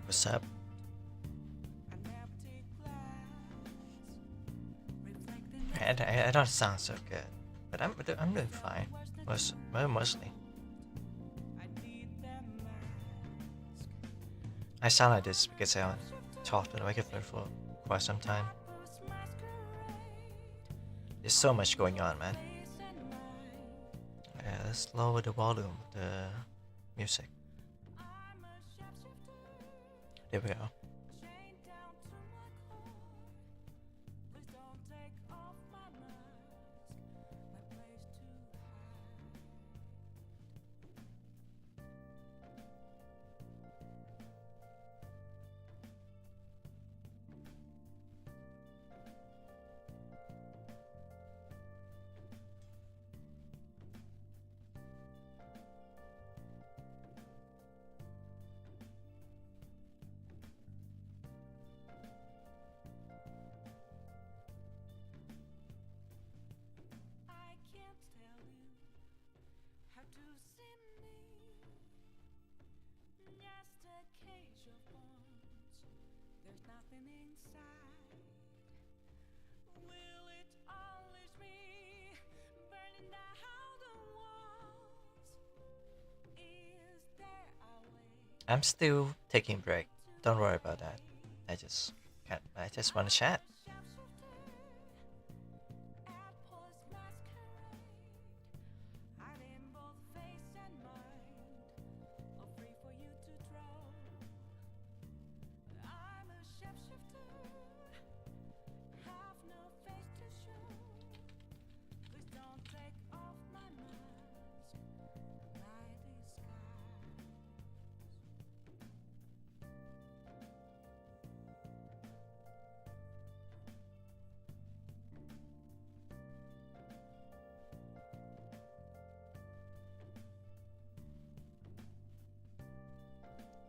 What's up? I don't sound so good, but I'm doing fine. Mostly. I sound like this because I haven't talked to the microphone for quite some time. There's so much going on, man. Let's lower the volume of the music. There we go. I'm still taking break. Don't worry about that. I just can't. I just want to chat.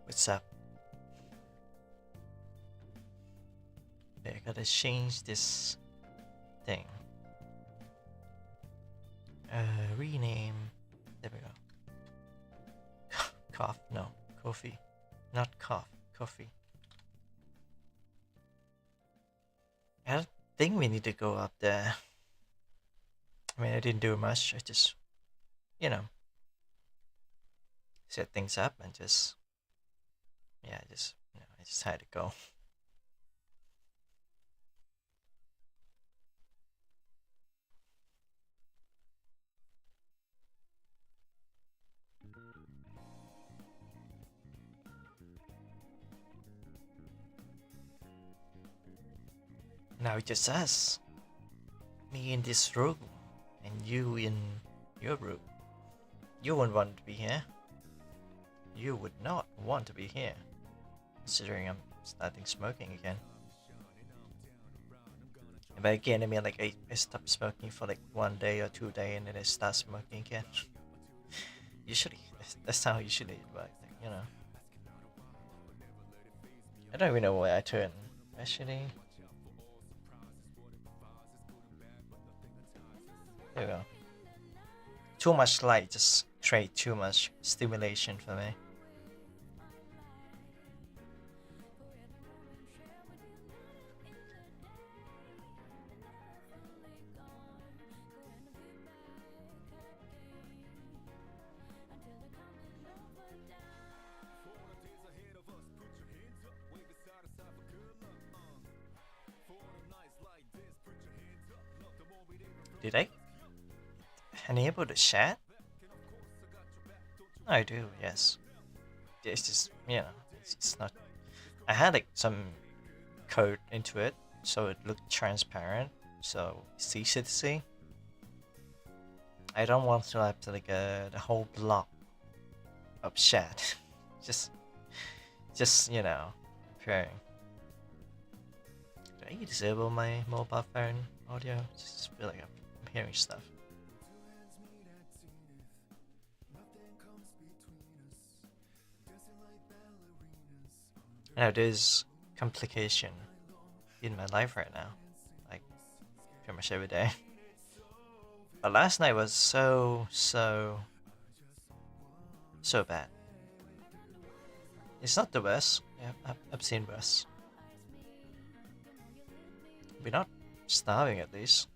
What's up? Okay, I gotta change this thing. Rename. There we go. Cough. No. Coffee. Not cough. Coffee. I don't think we need to go up there. I mean, I didn't do much. I just, set things up and just, I just had to go. Now it's just us. Me in this room, and you in your room. You wouldn't want to be here. You would not want to be here, considering I'm starting smoking again. And by again, I mean like I stopped smoking for like 1 day or 2 days, and then I start smoking again. Usually, that's how usually it works, I don't even know where I turn. Actually, there we go. Too much light just create too much stimulation for me. Did I enable the chat? I do, yes. It's just, it's not. I had like some code into it, so it looked transparent, so it's easy to see. I don't want to have like the whole block of chat. just, preparing. Did I disable my mobile phone audio? Just feel like I'm hearing stuff. Now there's complication in my life right now, like pretty much every day. But last night was so bad. It's not the worst. Yeah, I've seen worse. We're not starving at least.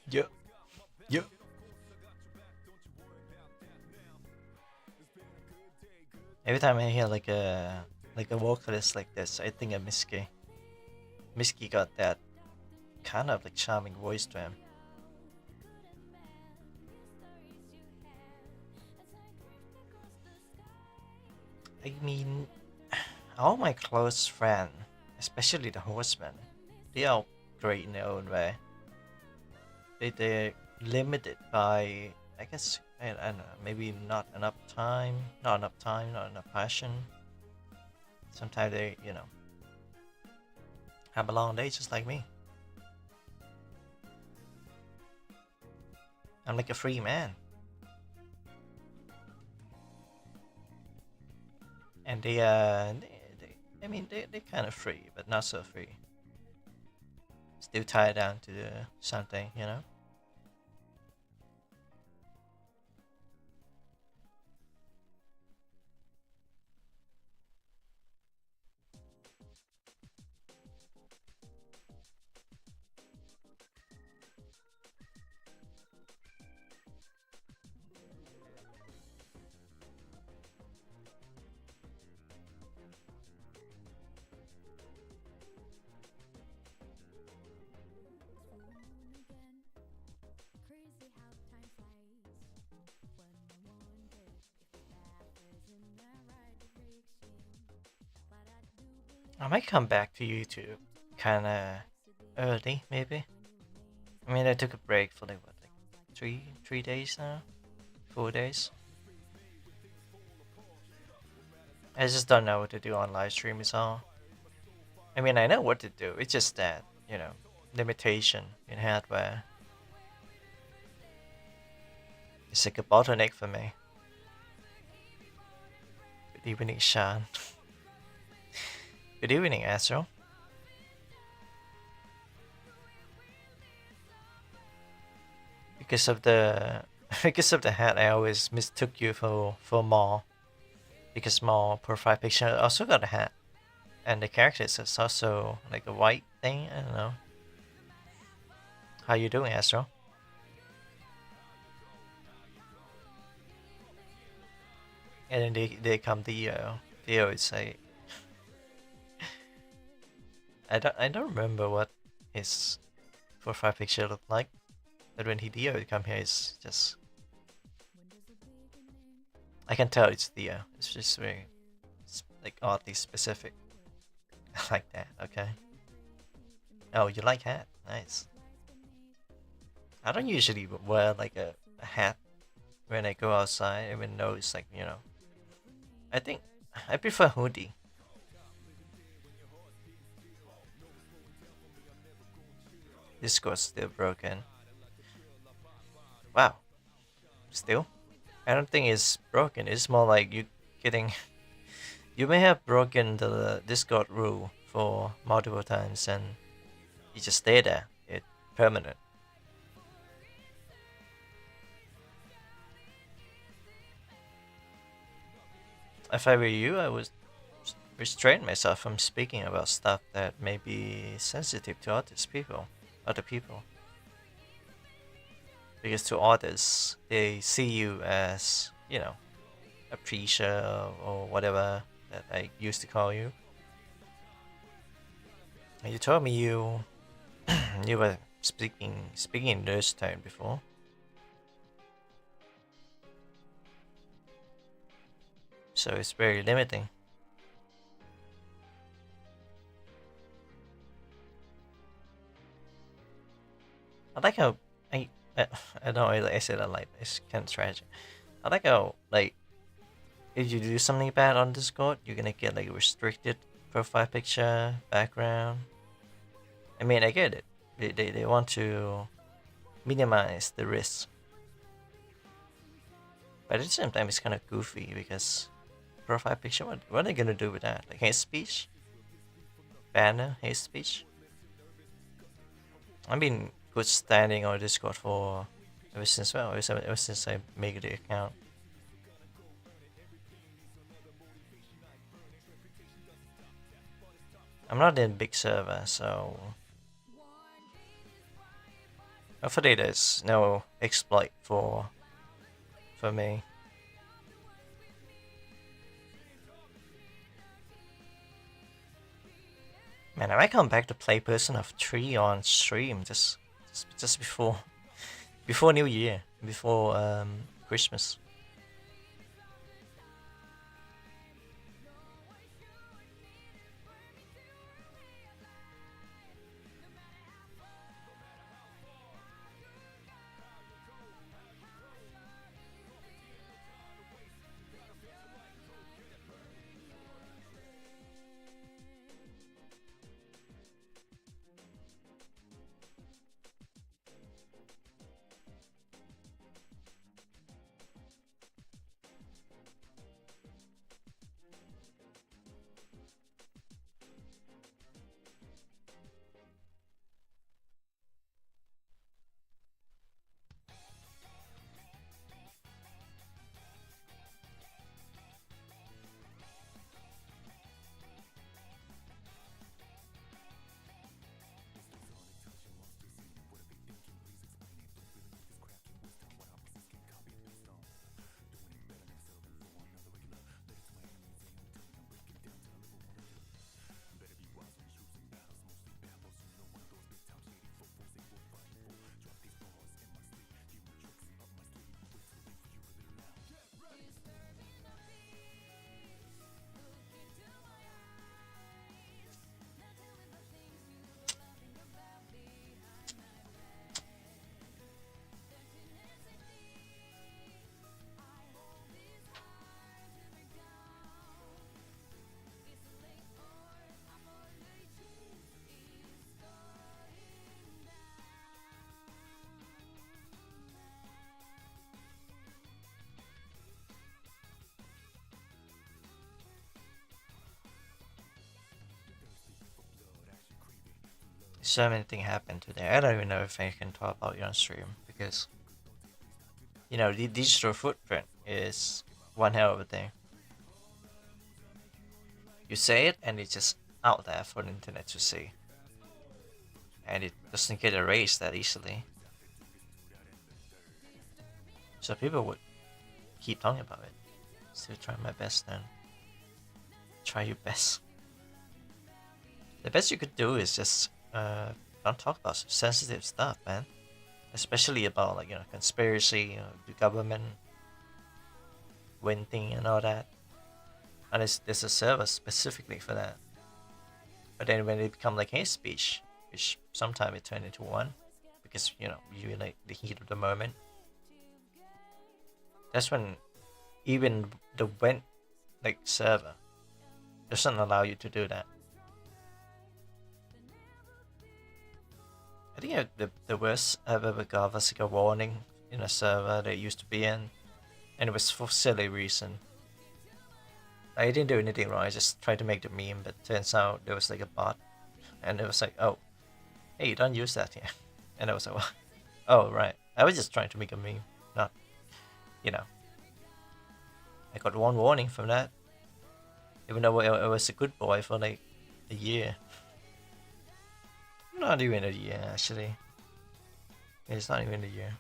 Yeah. Yeah. Every time I hear like a vocalist like this, I think of Miski. Miski got that kind of like charming voice to him. I mean, all my close friends, especially the horsemen, they are great in their own way. They're limited by, I guess, I don't know, maybe not enough time, not enough passion. Sometimes they, have a long day just like me. I'm like a free man. And I mean, they're kind of free, but not so free. Still tied down to something, you know? I might come back to YouTube kinda early, maybe. I mean, I took a break for like what, like 3 days now, 4 days. I just don't know what to do on live stream is all. I mean, I know what to do. It's just that limitation in hardware. It's like a bottleneck for me. Good evening, Sean. Good evening, Astro. Because of the because of the hat, I always mistook you for Maul. Because Maul profile picture also got a hat, and the character is also like a white thing. I don't know. How you doing, Astro? And then they come the video. It's like I don't remember what his profile picture looked like, but when he Dio come here, it's just I can tell it's Theo. It's just very like oddly specific. I like that. Okay. Oh, you like hat? Nice. I don't usually wear like a hat when I go outside, even though it's like I think I prefer hoodie. Discord's still broken. Wow. Still? I don't think it's broken. It's more like you getting. You may have broken the Discord rule for multiple times and you just stay there. It's permanent. If I were you, I would restrain myself from speaking about stuff that may be sensitive to other people. Because to others, they see you as, a preacher or whatever that I used to call you. And you told me you you were speaking in this tone before. So it's very limiting. I like how I don't know, I said I like it's kind of tragic. I like how like if you do something bad on Discord, you're gonna get like a restricted profile picture, background. I mean, I get it. They want to minimize the risk. But at the same time, it's kind of goofy because profile picture. What are they gonna do with that? Like hate speech, banner, hate speech. I've been good standing on Discord for ever since I made the account. I'm not in big server, so hopefully there's no exploit for me. Man, I might come back to play Person of 3 on stream just before New Year, before Christmas. So many things happened today. I don't even know if I can talk about it on stream because the digital footprint is one hell of a thing. You say it and it's just out there for the internet to see, and it doesn't get erased that easily. So people would keep talking about it. Still trying my best then. Try your best. The best you could do is just don't talk about sensitive stuff, man. Especially about conspiracy, the government winning and all that. And there's a server specifically for that. But then when it become like hate speech, which sometimes it turn into one, because you like the heat of the moment. That's when even the went server doesn't allow you to do that. I think the worst I've ever got was like a warning in a server that I used to be in, and it was for silly reason. I didn't do anything wrong. I just tried to make the meme, but turns out there was like a bot, and it was like, oh, hey, don't use that here, and I was like, oh right, I was just trying to make a meme, not, I got one warning from that, even though I was a good boy for like a year. Not even a year, actually. It's not even a year.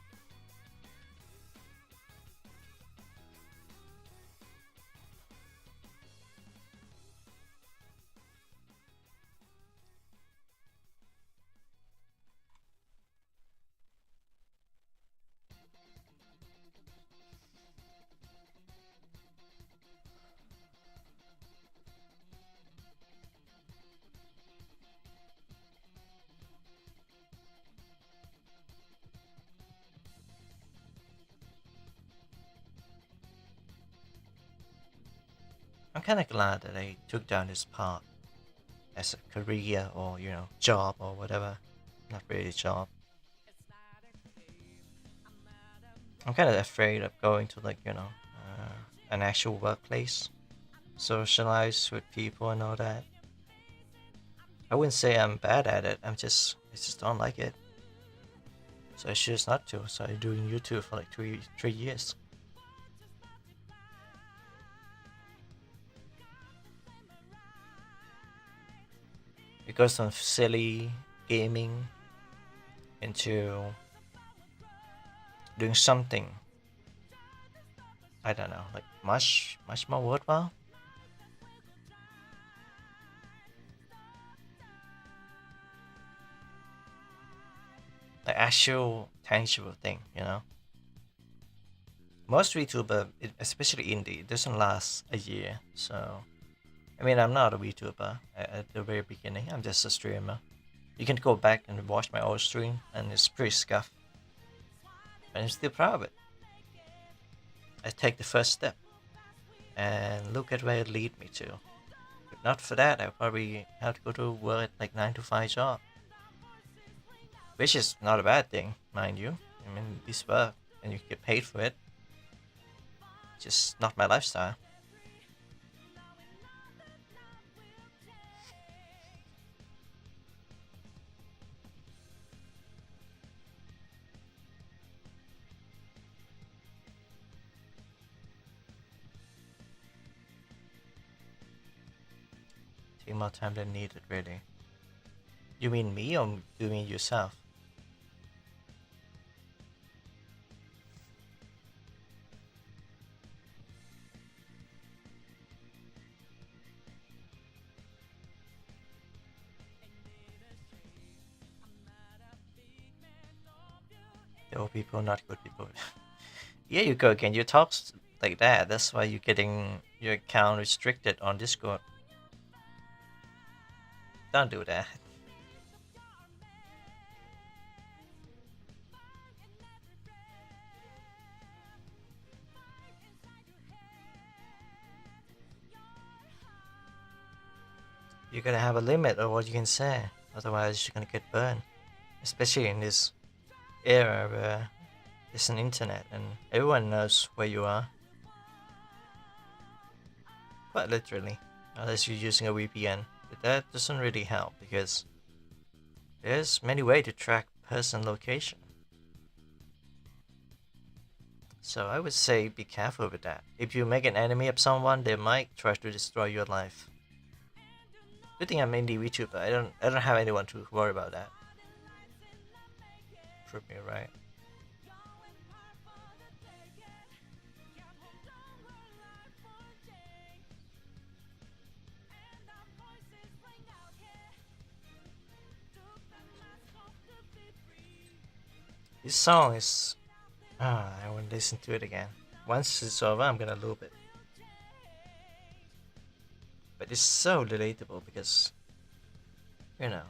I'm kind of glad that I took down this path as a career or job or whatever. Not really a job. I'm kind of afraid of going to an actual workplace, socialize with people and all that. I wouldn't say I'm bad at it. I just don't like it. So I choose not to. So I'm doing YouTube for like three years. It goes from silly gaming into doing something, I don't know, like much more worthwhile. Like actual tangible thing, you know. Most VTuber, especially indie, it doesn't last a year. So I mean, I'm not a VTuber at the very beginning. I'm just a streamer. You can go back and watch my old stream, and it's pretty scuffed. But I'm still proud of it. I take the first step, and look at where it lead me to. If not for that, I probably have to go to work like 9 to 5 job, which is not a bad thing, mind you. I mean, this work, and you get paid for it. Just not my lifestyle. Take more time than needed, really. You mean me or you mean yourself? The old people, not good people. Yeah, you go again. You talk like that. That's why you're getting your account restricted on Discord. Don't do that. You gotta have a limit of what you can say. Otherwise, you're gonna get burned. Especially in this era where there's an internet and everyone knows where you are. Quite literally. Unless you're using a VPN. But that doesn't really help because there's many ways to track person location. So I would say be careful with that. If you make an enemy of someone, they might try to destroy your life. Good thing I'm indie VTuber. I don't have anyone to worry about that. Prove me right. This song is I want to listen to it again. Once it's over, I'm gonna loop it. But it's so relatable because, you know,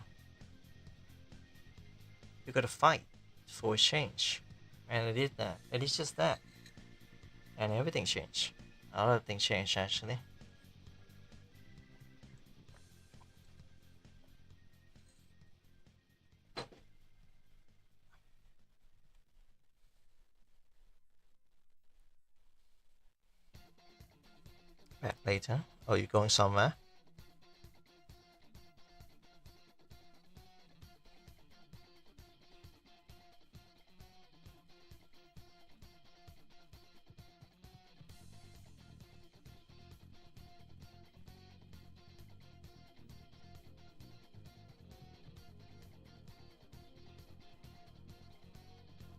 you gotta fight for a change. And I did that. It is just that. And everything changed. A lot of things changed actually. Back later. Oh, you going somewhere?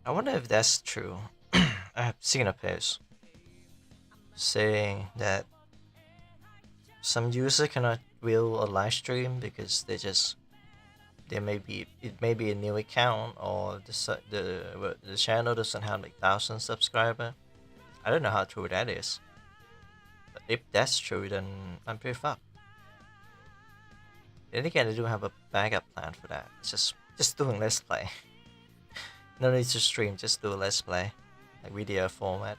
I wonder if that's true. I have seen a post saying that some user cannot view a live stream because there may be it may be a new account or the channel doesn't have like 1,000 subscriber. I don't know how true that is, but if that's true, then I'm pretty fucked. Then again, I do have a backup plan for that. It's just doing let's play. No need to stream, just do a let's play, like video format.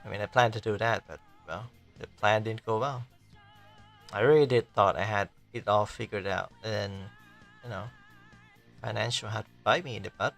I mean, I planned to do that, but well, the plan didn't go well. I really did thought I had it all figured out, and you know, financial had to bite me in the butt.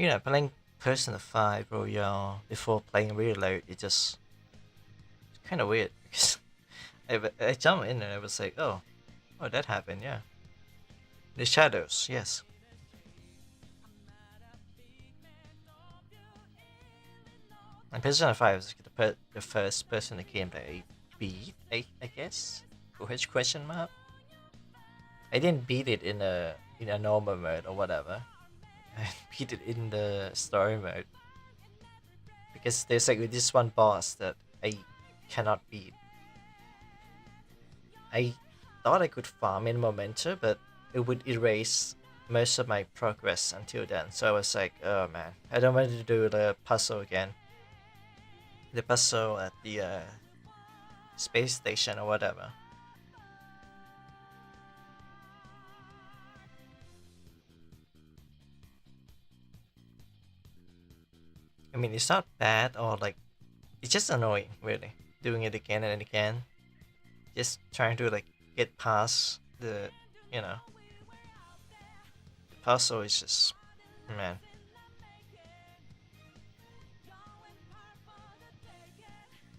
Playing Persona 5 Royale before playing Reload, it's kind of weird because I jumped in and I was like, oh, that happened, yeah. The shadows, yes. And Persona 5 is the first Persona game that I beat, I guess? Question mark? I didn't beat it in a normal mode or whatever. I beat it in the story mode. Because there's like this one boss that I cannot beat. I thought I could farm in Momento, but it would erase most of my progress until then. So I was like, oh man, I don't want to do the puzzle again. The puzzle at the space station or whatever. I mean, it's not bad or like, it's just annoying, really. Doing it again and again. Just trying to like get past the, the puzzle is just, man.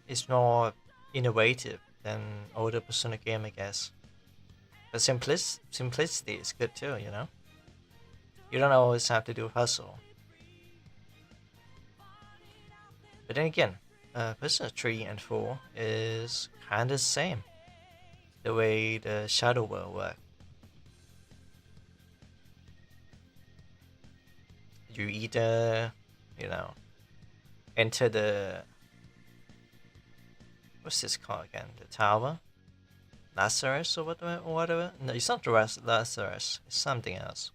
It's more innovative than older Persona game, I guess. But simplicity is good too, You don't always have to do a puzzle. But then again, Persona 3 and 4 is kind of the same. The way the Shadow World works. You either, enter the... What's this called again? The tower? Lazarus or whatever? No, it's not Lazarus. It's something else.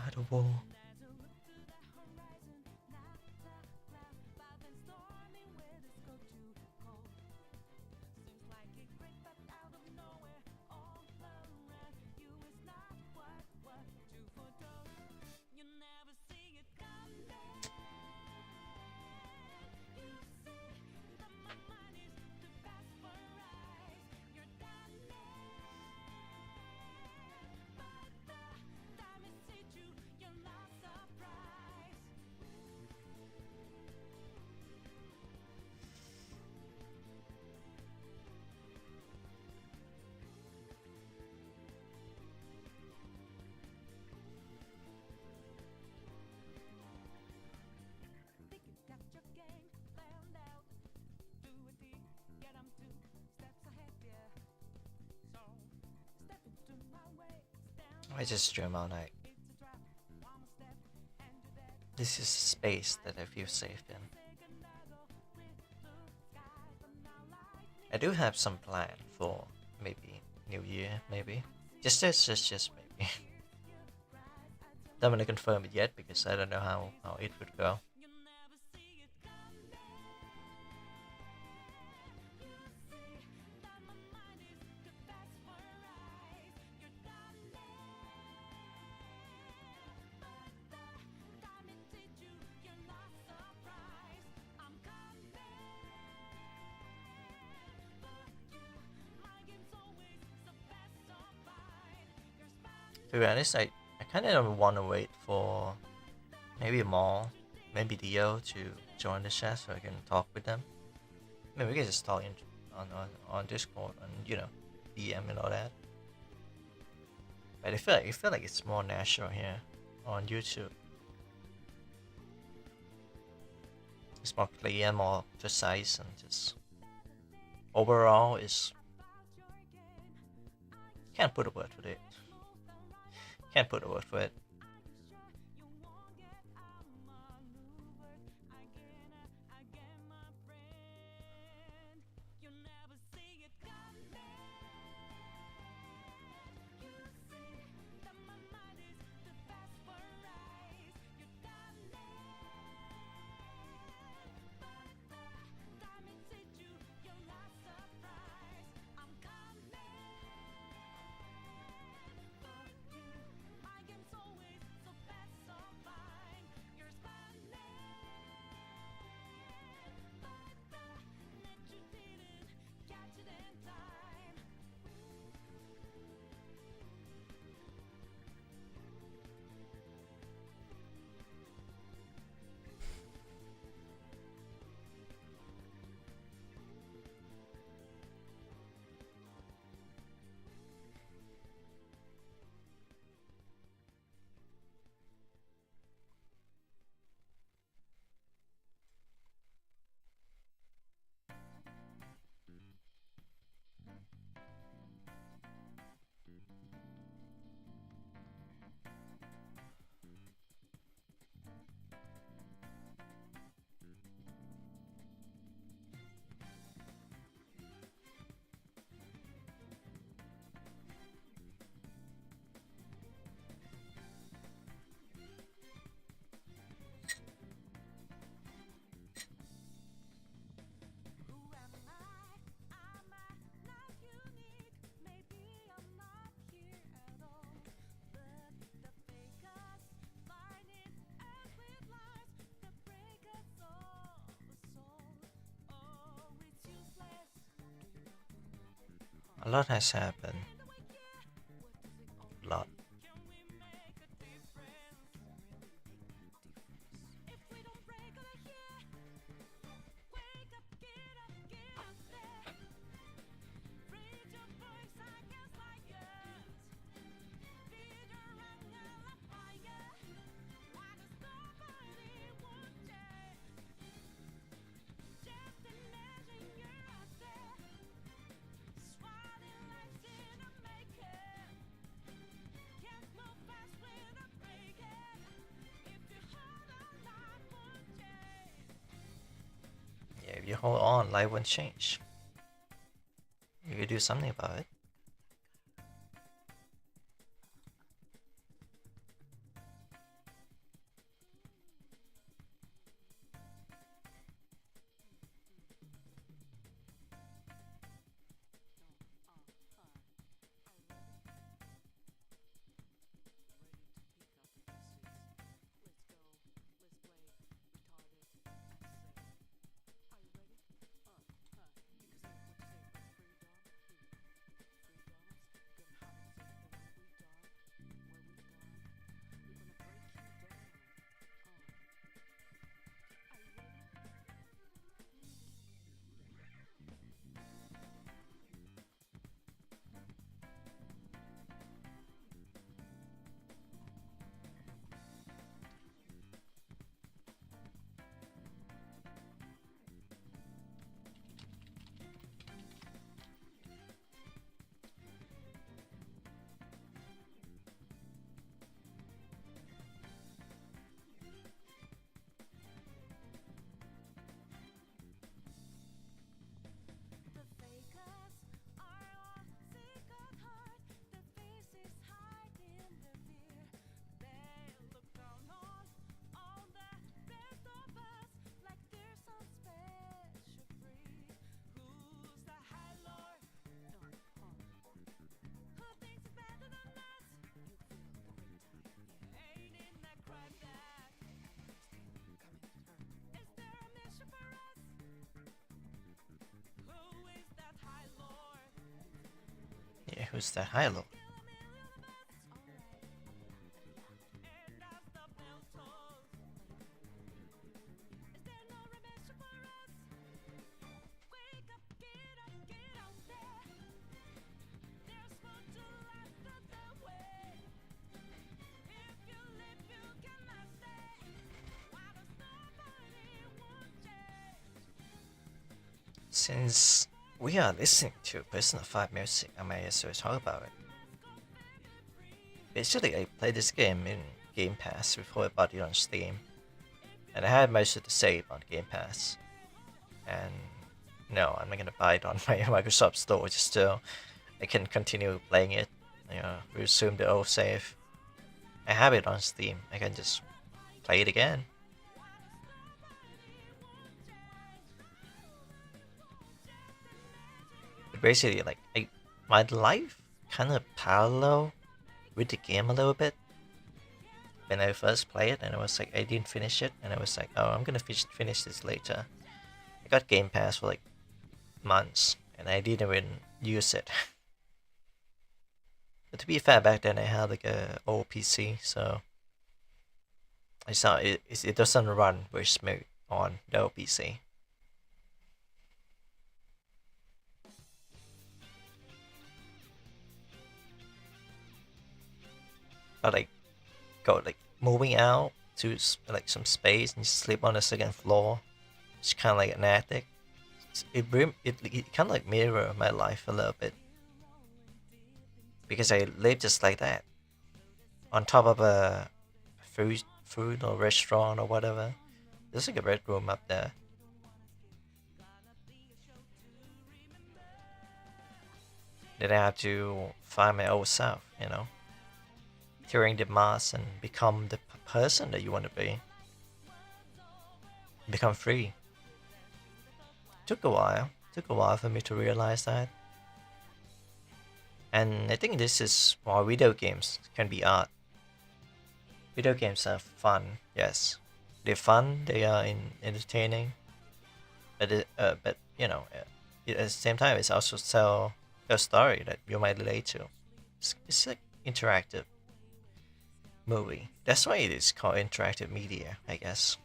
Out of war. I just stream all night. This is a space that I feel safe in. I do have some plan for maybe New Year, maybe. Just maybe. Don't want to confirm it yet because I don't know how it would go. To be honest, I kind of want to wait for maybe Maul, maybe Dio to join the chat so I can talk with them. I mean, we can just talk on Discord and DM and all that. But I feel like it's more natural here on YouTube. It's more clear, more precise, and just overall is can't put a word for it. Can't put a word for it. A lot has happened. A lot. Yeah, if you hold on, life won't change. You could do something about it. Yeah, who's that Hilo? Since we are listening to Persona 5 music, I may as well talk about it. Basically, I played this game in Game Pass before I bought it on Steam, and I had most of the save on Game Pass. And no, I'm not gonna buy it on my Microsoft Store just so I can continue playing it. Resume the old save. I have it on Steam. I can just play it again. Basically, like my life kind of parallel with the game a little bit. When I first played it, and I was like, I didn't finish it, and I was like, oh, I'm gonna finish this later. I got Game Pass for like months, and I didn't even use it. But to be fair, back then I had like a old PC, so I saw it doesn't run very smooth on the old PC. But like go like moving out to like some space and just sleep on the second floor. It's kind of like an attic. It kind of like mirror my life a little bit because I live just like that on top of a food or restaurant or whatever. There's like a red room up there. Then I have to find my old self, clearing the mask and become the person that you want to be. Become free. Took a while. Took a while for me to realize that. And I think this is why video games can be art. Video games are fun, yes. They're fun, they are entertaining. But at the same time, it's also so a story that you might relate to. It's like interactive movie. That's why it is called interactive media, I guess.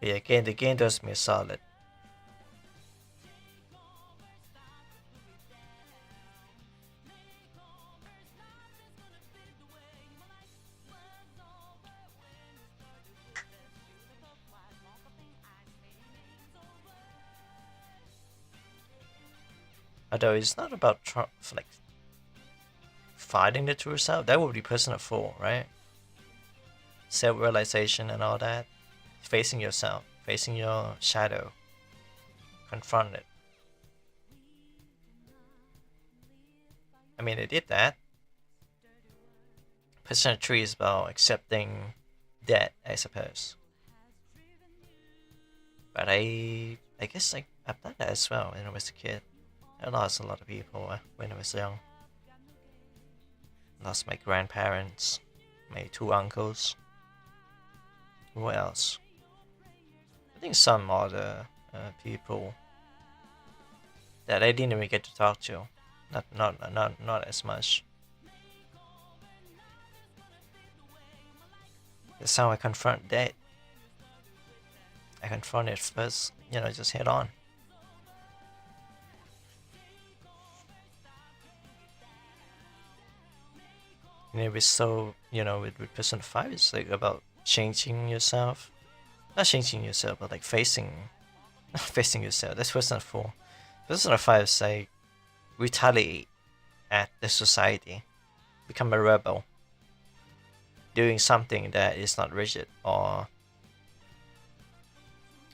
But yeah, again, the game does me a solid. Although it's not about like fighting the true self. That would be Persona 4, right? Self-realization and all that. Facing yourself, facing your shadow, confront it. I mean, it did that. Persona 3 is about accepting death, I suppose. But I guess I've done that as well when I was a kid. I lost a lot of people when I was young. Lost my grandparents, my two uncles. Who else? I think some other people that I didn't even get to talk to. Not as much. That's how I confront that. I confront it first, just head on. And it was so, with Persona 5, it's like about changing yourself. Not changing yourself, but like not facing yourself. That's Persona 4. Persona 5 is like retaliate at the society, become a rebel, doing something that is not rigid or,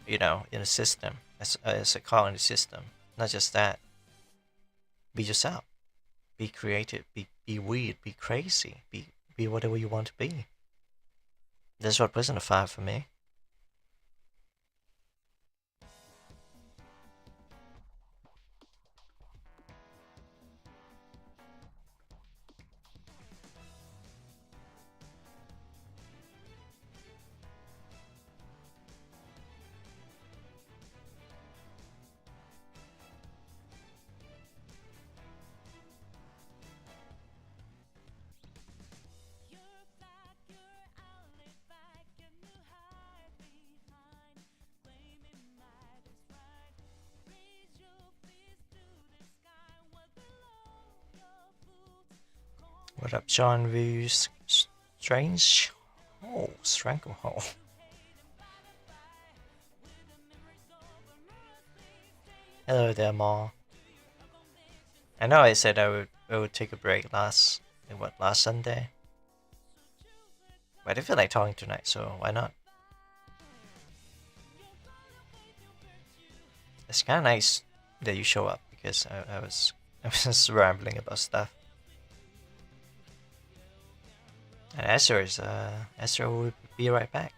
in a system, as a call in the system. Not just that. Be yourself. Be creative. Be weird. Be crazy. Be whatever you want to be. That's what Persona 5 for me. What up, John Views? Strange? Oh, Stranglehold. Hello there, Ma. I know I said I would take a break last Sunday? But I feel like talking tonight, so why not? It's kind of nice that you show up because I was rambling about stuff. And Ezra will be right back.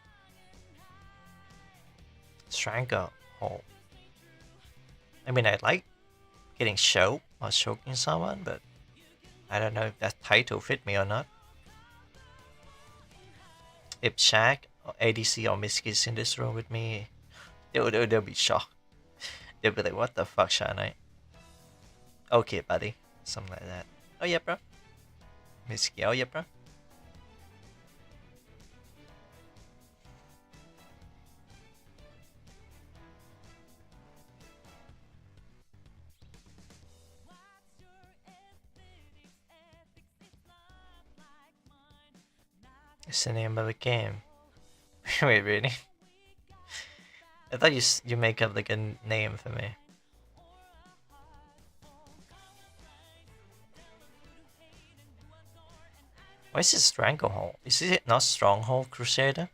Stranglehold. I mean, I like getting choked or choking someone, but I don't know if that title fit me or not. If Shaq or ADC or Miski's in this room with me, they'll be shocked. They'll be like, what the fuck, Shana? Okay, buddy. Something like that. Oh yeah, bro. Miski, oh yeah, bro. It's the name of the game. Wait, really? I thought you make up like a name for me. Why is it Stranglehold? Is it not Stronghold Crusader?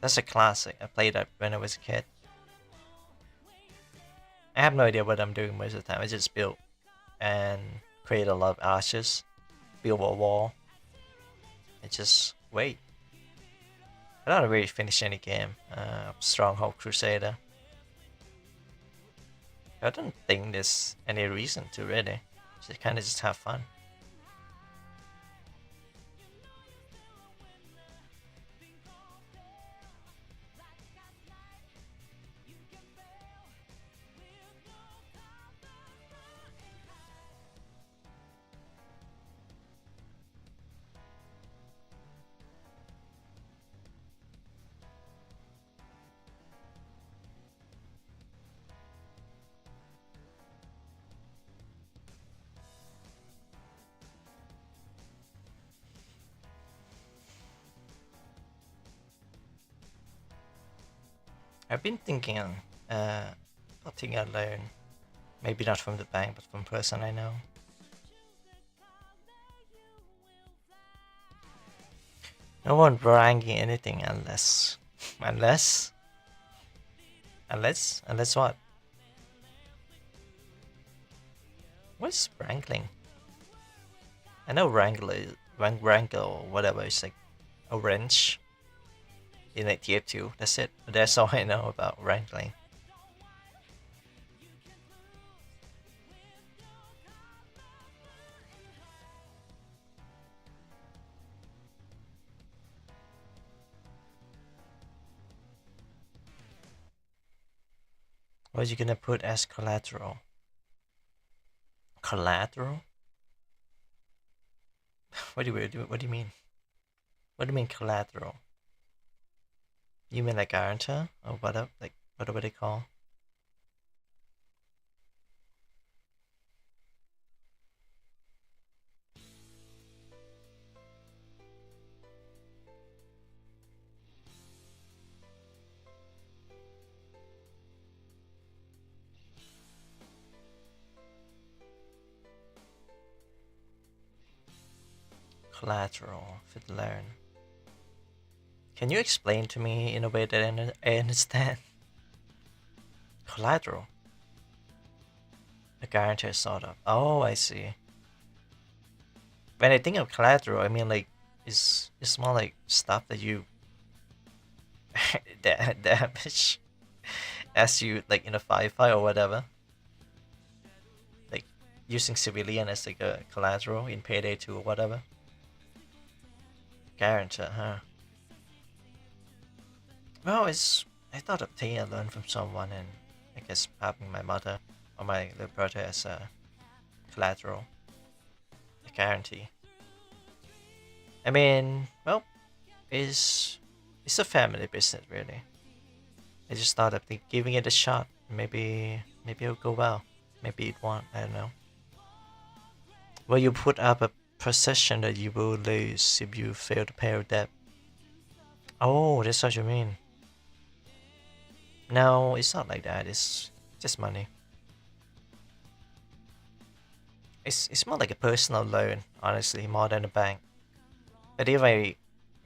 That's a classic. I played that when I was a kid. I have no idea what I'm doing most of the time. I just build and create a lot of arches, build a wall, and just wait. I don't really finish any game. Stronghold Crusader. I don't think there's any reason to really. Just kind of just have fun. I've been thinking about taking a loan. Maybe not from the bank, but from a person I know. No one bragging anything unless... Unless what? What's wrangling? I know wrangle or whatever is like a wrench in like tier 2. That's it. That's all I know about wrangling. What are you gonna put as collateral? Collateral? What do you mean? What do you mean collateral? You mean like guarantor or what? Like what do they call? Collateral for the loan. Can you explain to me in a way that I understand? Collateral. A guarantor sort of. Oh, I see. When I think of collateral, I mean like it's more like stuff that you damage as you like in a firefight or whatever. Like using civilian as like a collateral in Payday 2 or whatever. Guarantor, huh? Well, I thought of taking a loan from someone and I guess having my mother or my little brother as a collateral, a guarantee. I mean, well, it's a family business really. I just thought of giving it a shot. Maybe it'll go well. Maybe it won't. I don't know. Well, you put up a position that you will lose if you fail to pay your debt. Oh, that's what you mean. No, it's not like that. It's just money. It's more like a personal loan, honestly, more than a bank. But if I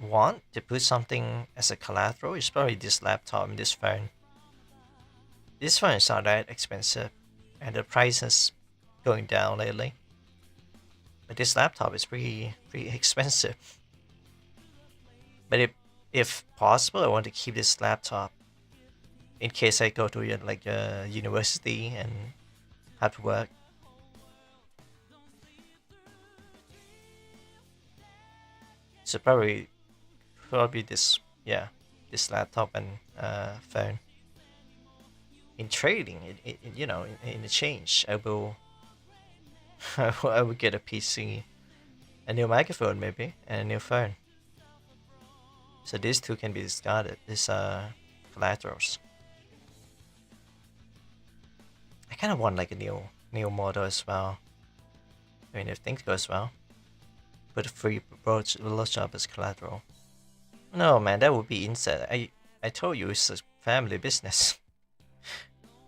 want to put something as a collateral, it's probably this laptop and this phone. This phone is not that expensive, and the price is going down lately. But this laptop is pretty expensive. But if possible, I want to keep this laptop in case I go to like a university and have to work. So probably this laptop and phone. In trading, in exchange, I will I will get a PC, a new microphone maybe, and a new phone. So these two can be discarded. These collaterals. I kind of want like a new model as well. I mean, if things goes well, put a free blowjob as collateral. No, man, that would be insane. I told you it's a family business.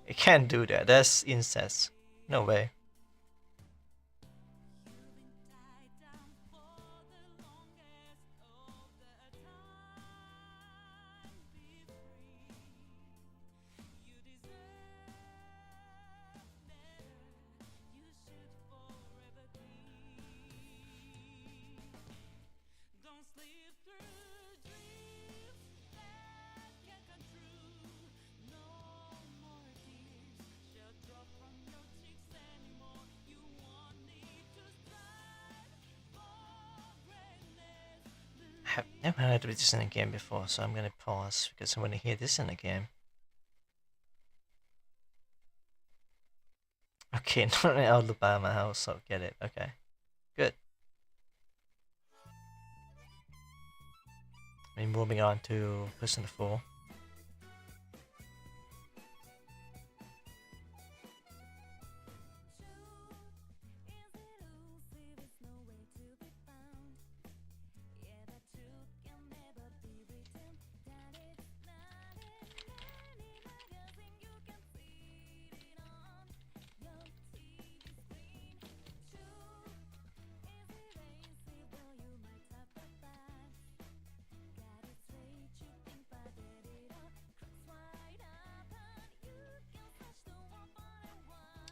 I can't do that. That's incest. No way. I've never heard of this in a game before, so I'm gonna pause because I want to hear this in a game. Okay, not in Alabama house, so get it. Okay, good. We're moving on to Persona 4.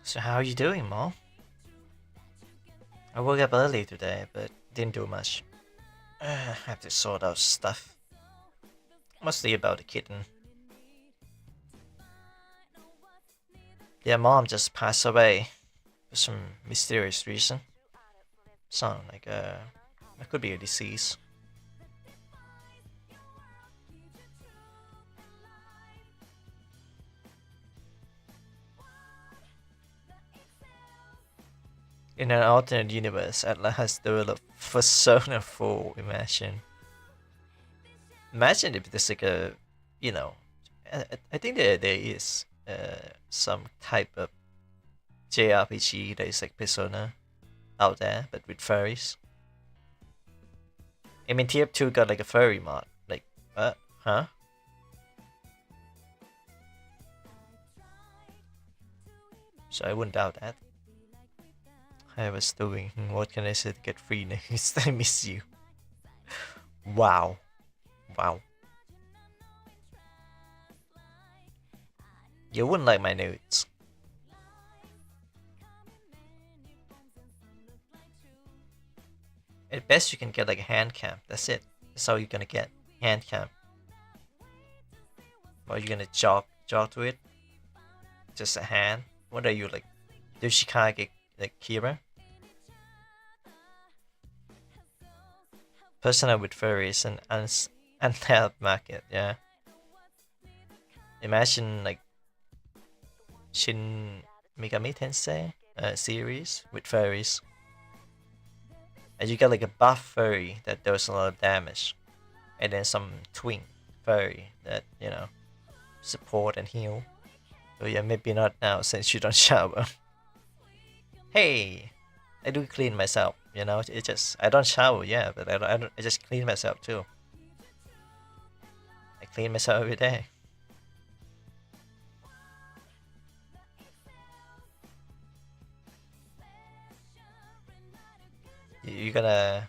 So how are you doing, Mom? I woke up early today, but didn't do much. I have to sort out stuff. Mostly about the kitten. Their mom just passed away for some mysterious reason. Sound like it could be a disease. In an alternate universe, Atlas has developed Persona 4. Imagine if there's like a, you know, I think there is some type of JRPG that is like Persona out there, but with furries. I mean, TF2 got like a furry mod. Like, what? Huh? So I wouldn't doubt that. I was doing, what can I say to get free news? I miss you. Wow. Wow. You wouldn't like my nudes. At best you can get like a hand cam. That's it. That's all you're gonna get. Hand cam. Or you're gonna jog to it? Just a hand? What are you, like Yoshikage, like Kira? Persona with furries and untapped market, yeah. Imagine like Shin Megami Tensei series with furries. And you get like a buff furry that does a lot of damage. And then some twin furry that, you know, support and heal. So yeah, maybe not now since you don't shower. Hey! I do clean myself, you know, it just, I don't shower, yeah, but I just clean myself too. I clean myself every day. You gotta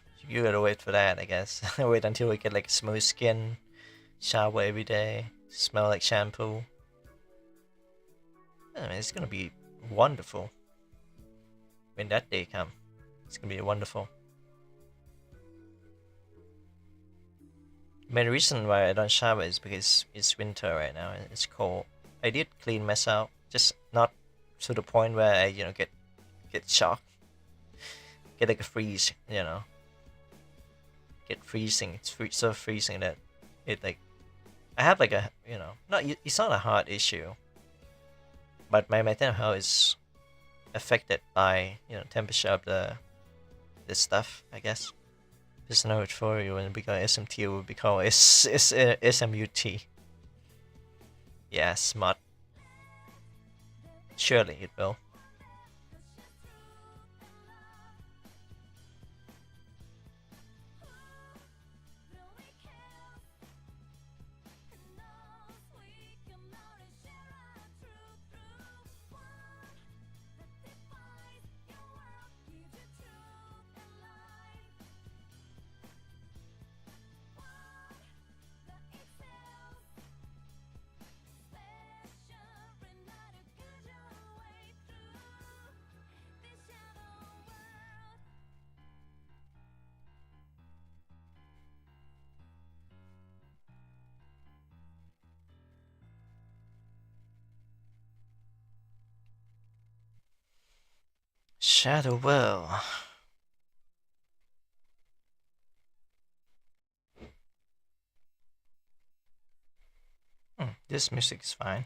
wait for that, I guess. Wait until we get like smooth skin, shower every day, smell like shampoo. I mean, it's gonna be wonderful when that day comes. It's gonna be wonderful. Main reason why I don't shower is because it's winter right now and it's cold. I did clean myself, just not to the point where I, you know, get shocked, get like a freeze, you know, get freezing. It's so freezing that it like, I have like a, you know, it's not a heart issue, but my mental health is affected by, you know, temperature of this stuff, I guess. There's no for you, and because SMT will be called SMUT. Yeah, smart. Surely it will. Shadow Well. This music is fine.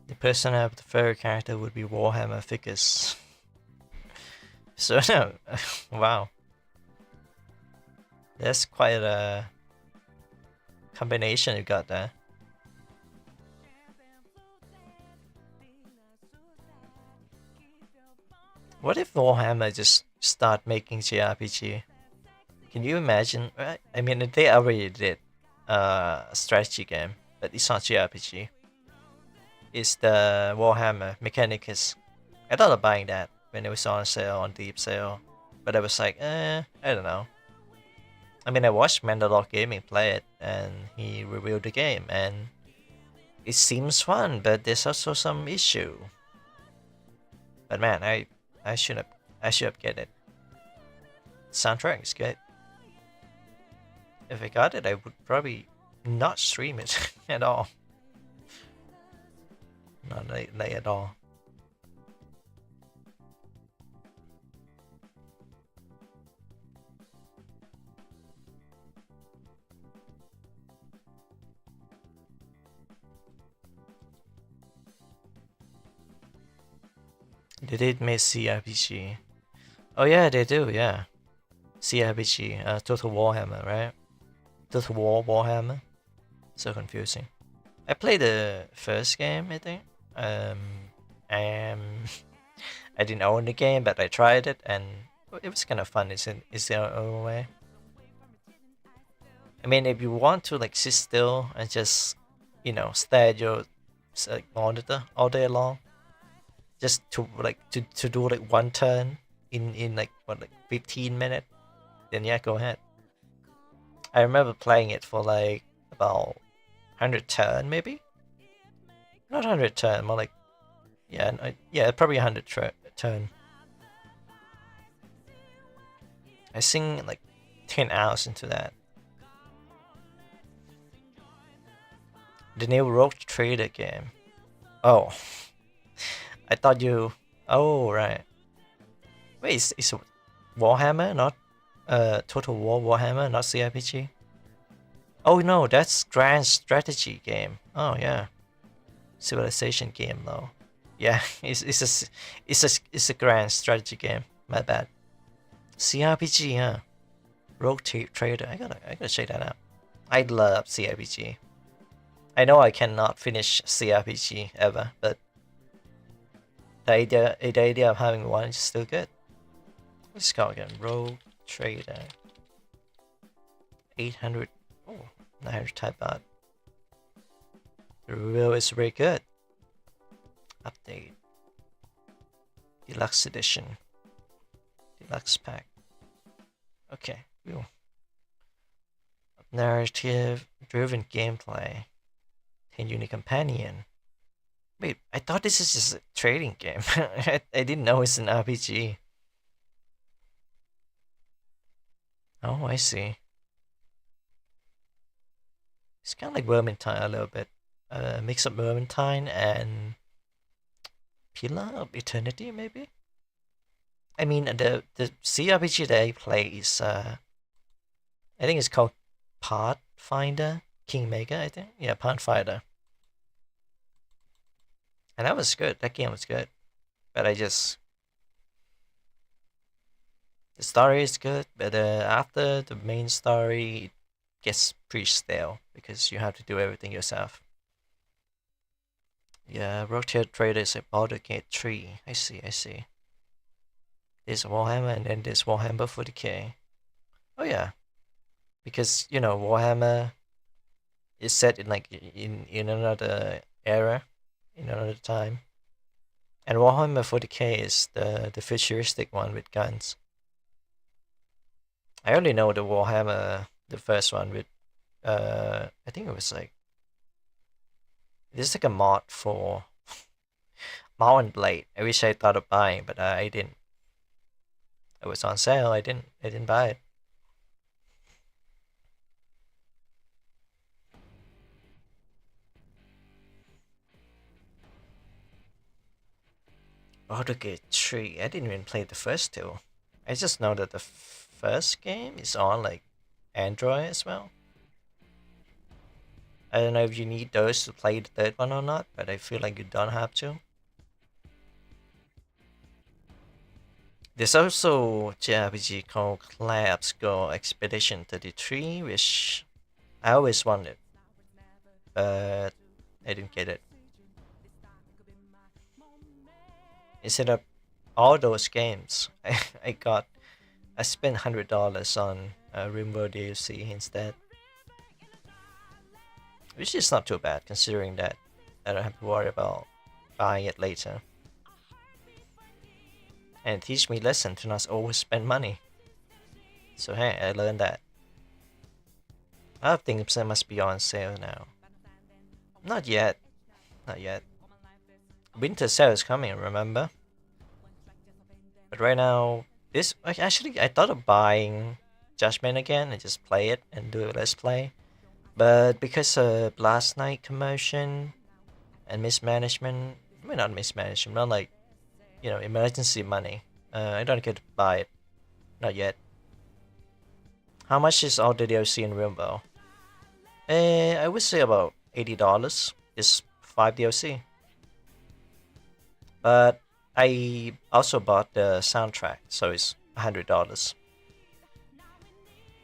The persona of the furry character would be Warhammer figures. So no, wow. That's quite a combination you got there. What if Warhammer just start making JRPG? Can you imagine? I mean, they already did a strategy game, but it's not JRPG. It's the Warhammer Mechanicus. I thought of buying that when it was on sale, on deep sale, but I was like, I don't know. I mean, I watched Mandalore Gaming play it, and he reviewed the game, and It seems fun, but there's also some issue. But man, I should have get it. Soundtrack is good. If I got it, I would probably not stream it at all. Not like at all. They did make CRPG. Oh yeah, they do, yeah. CRPG, Total Warhammer, right? Total War Warhammer. So confusing. I played the first game, I think. Um, I didn't own the game, but I tried it, and it was kind of fun. Is there a way? I mean, if you want to like sit still and just, stare at your monitor all day long, just to do like one turn in like 15 minutes, then yeah, go ahead. I remember playing it for like about 100 turn maybe, not 100 turn, more like yeah, probably 100 turn. I sink like 10 hours into that. The new Rogue Trader game. Oh, I thought you. Oh right. Wait, it's Warhammer, not Total War Warhammer, not CRPG. Oh no, that's Grand Strategy game. Oh yeah, Civilization game though. Yeah, it's a Grand Strategy game. My bad. CRPG, huh? Rogue Trader. I gotta check that out. I love CRPG. I know I cannot finish CRPG ever, but the idea of having one is still good. Let's go again. Rogue Trader. 800. Oh, 900 type baht. The review is very good. Update. Deluxe edition. Deluxe pack. Okay. Cool. Narrative driven gameplay. 10 unique companion. Wait, I thought this is just a trading game. I didn't know it's an RPG. Oh, I see. It's kind of like Vermintide a little bit. Mix up Vermintide and Pillar of Eternity, maybe? I mean, the CRPG that I play is, I think it's called Pathfinder Kingmaker, I think. Yeah, Pathfinder. And that was good. That game was good. But the story is good, but after the main story, it gets pretty stale because you have to do everything yourself. Yeah, Rogue Trader is a Baldur's Gate 3. I see. There's Warhammer and then there's Warhammer 40k. Oh yeah. Because, Warhammer is set in like in another era, in another time. And Warhammer 40k is the futuristic one with guns. I only know the Warhammer, the first one with, I think it was like, this is like a mod for Mount and Blade. I wish I thought of buying, but I didn't. It was on sale. I didn't buy it. Baldur's Gate 3. I didn't even play the first two. I just know that the first game is on like Android as well. I don't know if you need those to play the third one or not, but I feel like you don't have to. There's also JRPG called Collapse Go Expedition 33, which I always wanted, but I didn't get it. Instead of all those games, I spent $100 on RimWorld DLC instead, which is not too bad considering that I don't have to worry about buying it later. And it teach me lesson to not overspend money. So hey, I learned that. I think it must be on sale now. Not yet. Not yet. Winter sale is coming, remember? But right now, this actually I thought of buying Judgment again and just play it and do a let's play. But because of last night commotion and mismanagement, I mean not mismanagement, not like emergency money. I don't get to buy it, not yet. How much is all the DLC in Rainbow? I would say about $80. It's 5 DLC. But I also bought the soundtrack, so it's $100.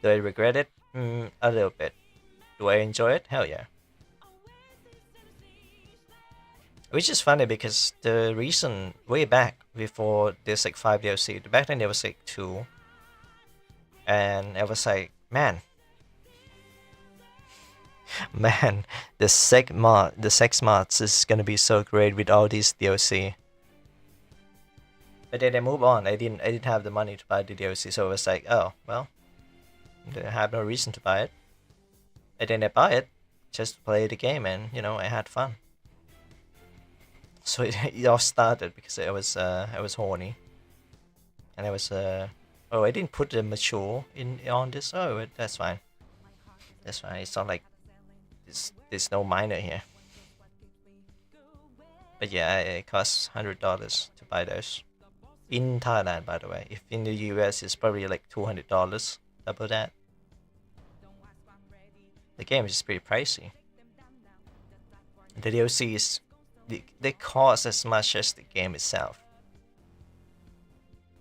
Do I regret it? A little bit. Do I enjoy it? Hell yeah. Which is funny because the reason way back before there's like 5 DLC, back then there was like 2, and I was like, man, the sex mods is gonna be so great with all these DLC. But then I move on. I didn't have the money to buy the DLC, so I was like, oh well, I have no reason to buy it. And then I buy it just to play the game, and I had fun. So it all started because I was horny, and I was oh, I didn't put the mature on this. Oh, that's fine. That's fine. It's not like there's no minor here. But yeah, it costs $100 to buy those. In Thailand, by the way. If in the US, it's probably like $200, double that. The game is pretty pricey. The DLC is they cost as much as the game itself.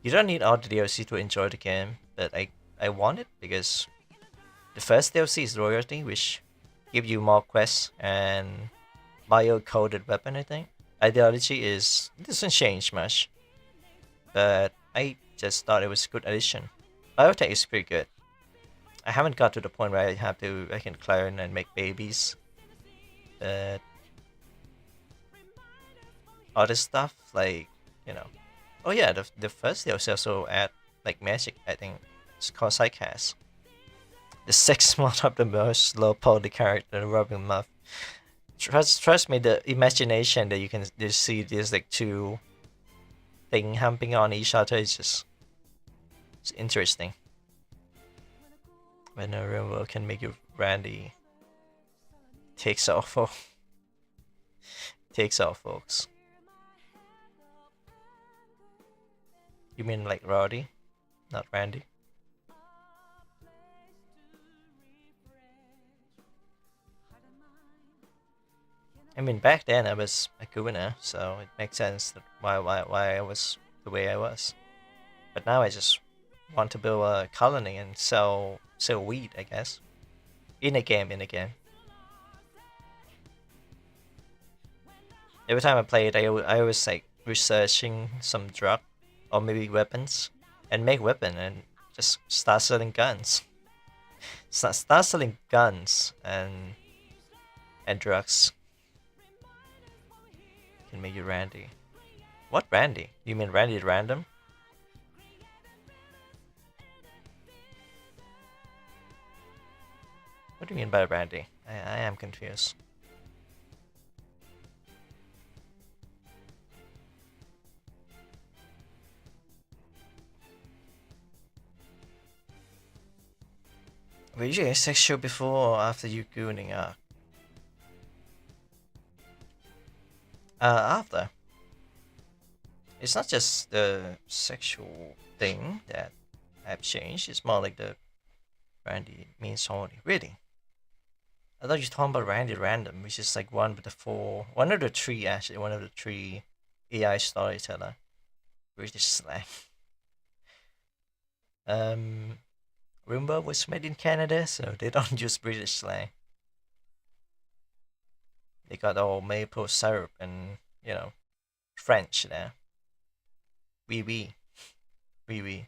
You don't need all the DLC to enjoy the game, but I want it because the first DLC is Royalty, which give you more quests and bio-coded weapon, I think. Ideology doesn't change much, but I just thought it was a good addition. Biotech is pretty good. I haven't got to the point where I can clone and make babies, but other stuff like oh yeah, the first DLC also add like magic. I think it's called Psycast. The sex mod of the most low poly character, Robin Muff. Trust me, the imagination that you can see these like two thing humping on each other is just it's interesting. When a real can make you Randy takes off, takes off, folks. You mean like Roddy, not Randy? I mean, back then I was a gooner, so it makes sense that why I was the way I was. But now I just want to build a colony and sell weed, I guess. In a game. Every time I play it, I was like researching some drug or maybe weapons and make weapon and just start selling guns. Start selling guns and drugs. Can make you Randy. What Randy? You mean Randy Random? What do you mean by Randy? I am confused. Were you asexual before or after you gooning up? After. It's not just the sexual thing that I've changed. It's more like the Randy means horny. Really? I thought you were talking about Randy Random, which is like one of the 3 actually, one of the 3 AI storyteller. British slang. Roomba was made in Canada, so they don't use British slang. They got all maple syrup and French there. Oui oui. Oui oui.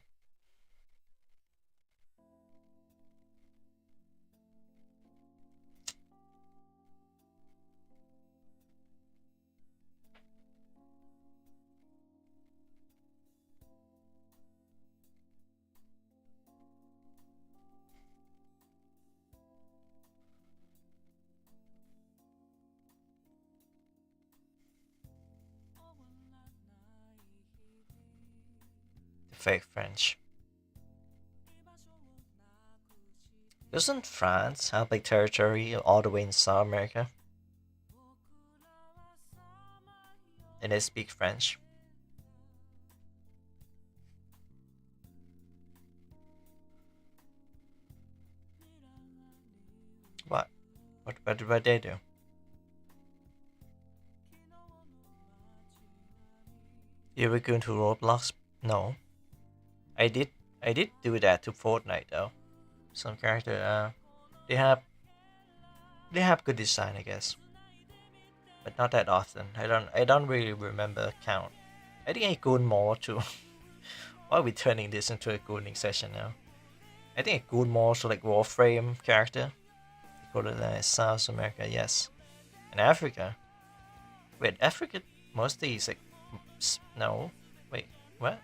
fake French. Doesn't France have like territory all the way in South America? And they speak French. What? What did they do? You were going to Roblox? No. I did do that to Fortnite though. Some character they have good design, I guess. But not that often. I don't really remember count. I think I goon more to why are we turning this into a gooning session now? I think I goon more to like Warframe character. Go to South America, yes. And Africa. Wait, Africa mostly is like no. Wait, what?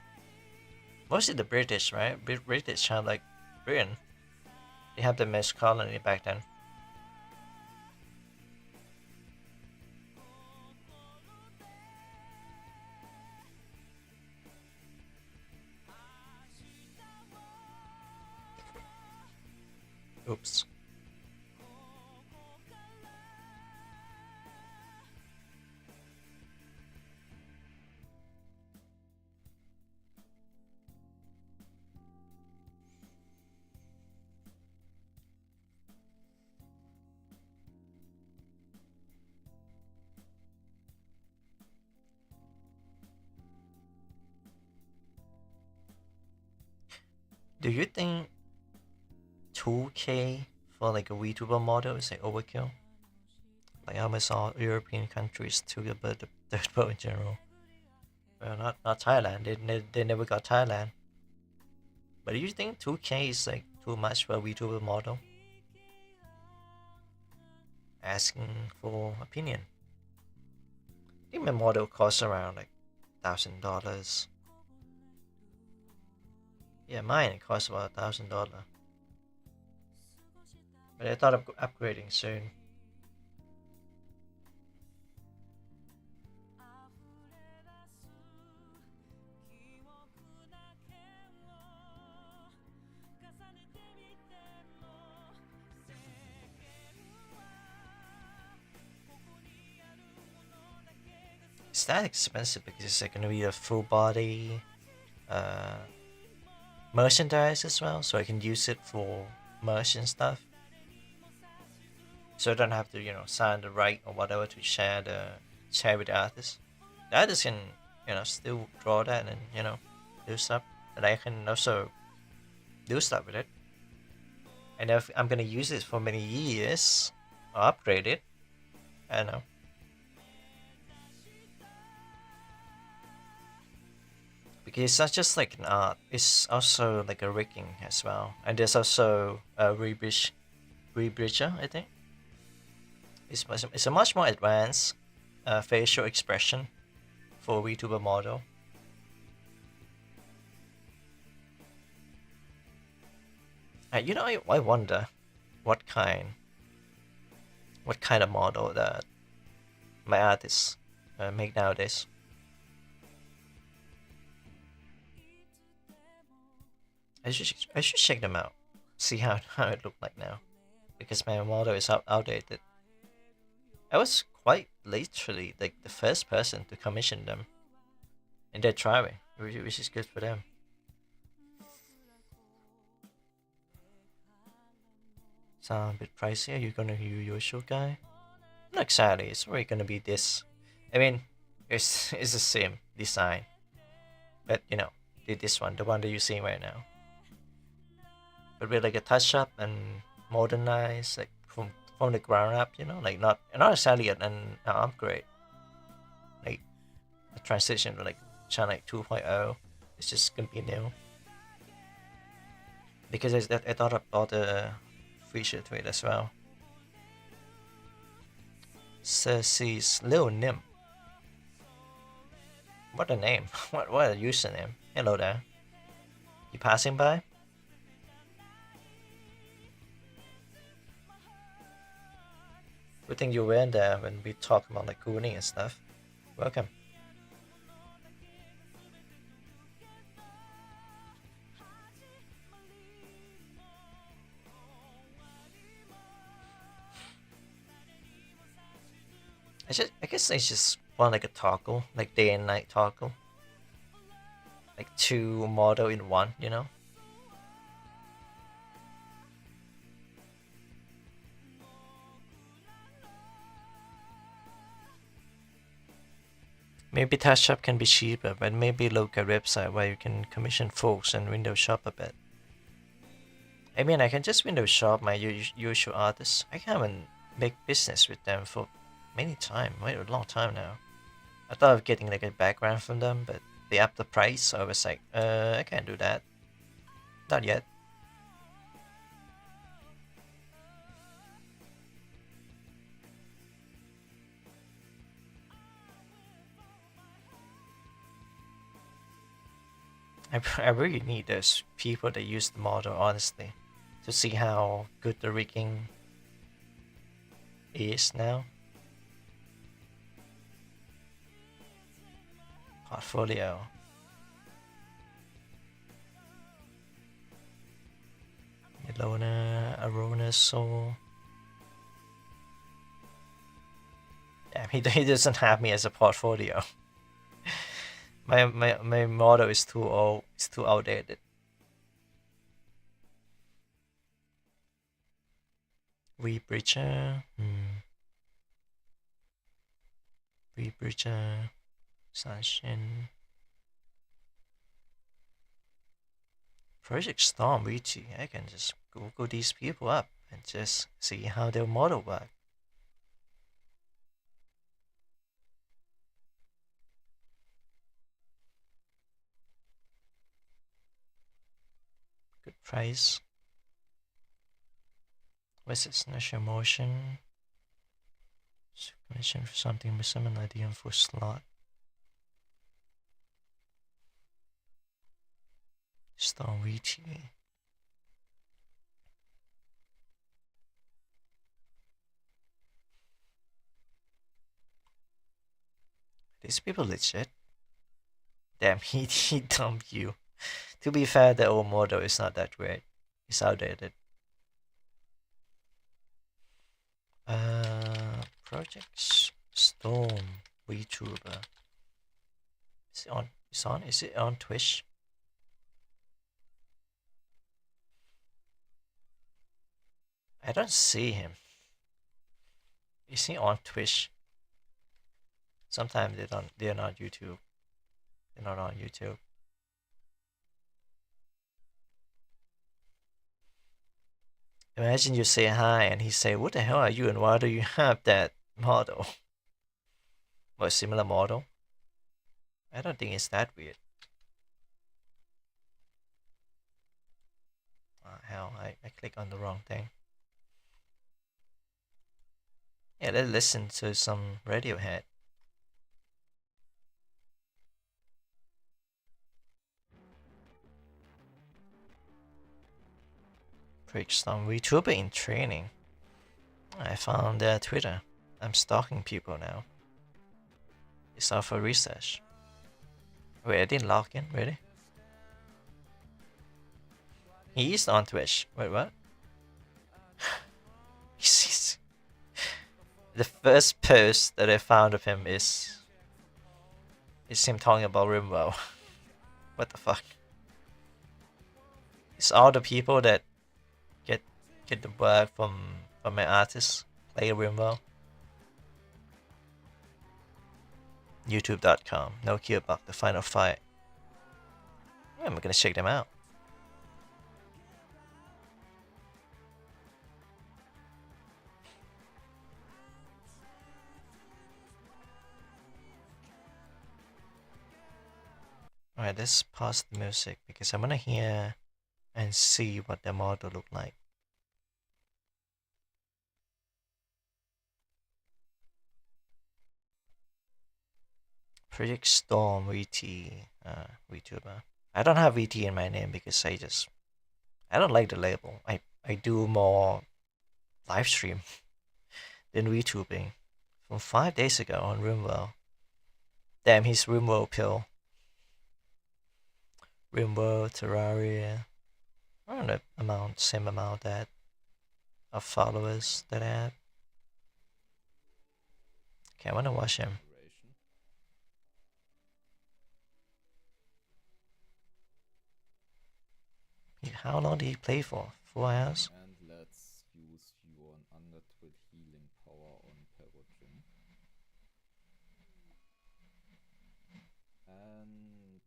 Mostly the British, right? British have like Britain. They have the most colony back then. Oops. Do you think 2K for like a VTuber model is like overkill? Like almost all European countries took about the third world in general. Well, not Thailand. They never got Thailand. But do you think 2K is like too much for a VTuber model? Asking for opinion. I think my model costs around like $1,000. Yeah, mine costs about $1,000. But I thought of upgrading soon. Is that expensive because it's like gonna be a full body merchandise as well, so I can use it for merch and stuff. So I don't have to, sign the right or whatever to share with the artist. The artist can, still draw that and do stuff, and I can also do stuff with it. And if I'm gonna use it for many years or upgrade it, I don't know. Because it's not just like an art, it's also like a rigging as well. And there's also a rebridger, I think. It's a much more advanced facial expression for VTuber model. I wonder what kind of model that my artists make nowadays. I should check them out, see how it look like now, because my model is outdated. I was quite literally like the first person to commission them, and they're thriving, which is good for them. Sound a bit pricey. Are you gonna use your usual guy? Not exactly. It's probably gonna be this. I mean, it's the same design, but this one, the one that you're seeing right now, but with like a touch up and modernized, like from the ground up. Like not exactly an upgrade, like a transition to like China like 2.0. It's just gonna be new because I thought of all the feature to it as well. Cersei's Lil Nim. What a name. What a username. Hello there. You passing by? Good thing you were in there when we talk about like gooning and stuff. Welcome. I guess I just want like a toggle, like day and night toggle. Like two model in one, you know? Maybe touch-up can be cheaper, but maybe look at website where you can commission folks and window shop a bit. I mean, I can just window shop my usual artists. I haven't make business with them for many time, wait a long time now. I thought of getting like a background from them, but they upped the price, so I was like, I can't do that. Not yet. I really need those people that use the model, honestly, to see how good the rigging is now. Portfolio. Ilona, Arona, Soul. Damn, he doesn't have me as a portfolio. my model is too old. It's too outdated. Rebridger. Rebridger. Sanshin. Project Storm VT. I can just Google these people up and just see how their model work. Good price. What's its initial motion? Commission for something with some idea for slot. Storm VT. These people legit. Damn, he dumped you. To be fair, the old model is not that great. It's outdated. Project Storm VTuber. Is it on? It's on? Is it on Twitch? I don't see him. Is he on Twitch? Sometimes they're not YouTube. They're not on YouTube. Imagine you say hi and he say, "What the hell are you and why do you have that model?" Or a similar model. I don't think it's that weird. Hell, I clicked on the wrong thing. Yeah, let's listen to some Radiohead. Bridgestone VTuber in training. I found their Twitter. I'm stalking people now. It's all for research. Wait, I didn't log in, really? He is on Twitch. Wait, what? The first post that I found of him is him talking about RimWorld. What the fuck? It's all the people that get the work from my artists play RimWorld. YouTube.com. Nokia Buck, the final fight. I'm gonna check them out. Alright, let's pause the music because I wanna hear and see what the model look like. Project Storm VT VTuber. I don't have VT in my name because I don't like the label. I do more live stream than VTubing. From 5 days ago on RimWorld. Damn, he's RimWorld pill. RimWorld, Terraria. I don't know same amount that of followers that I have. Okay, I wanna watch him. How long did he play for? 4 hours? And let's use your Undertale healing power on Perogen. And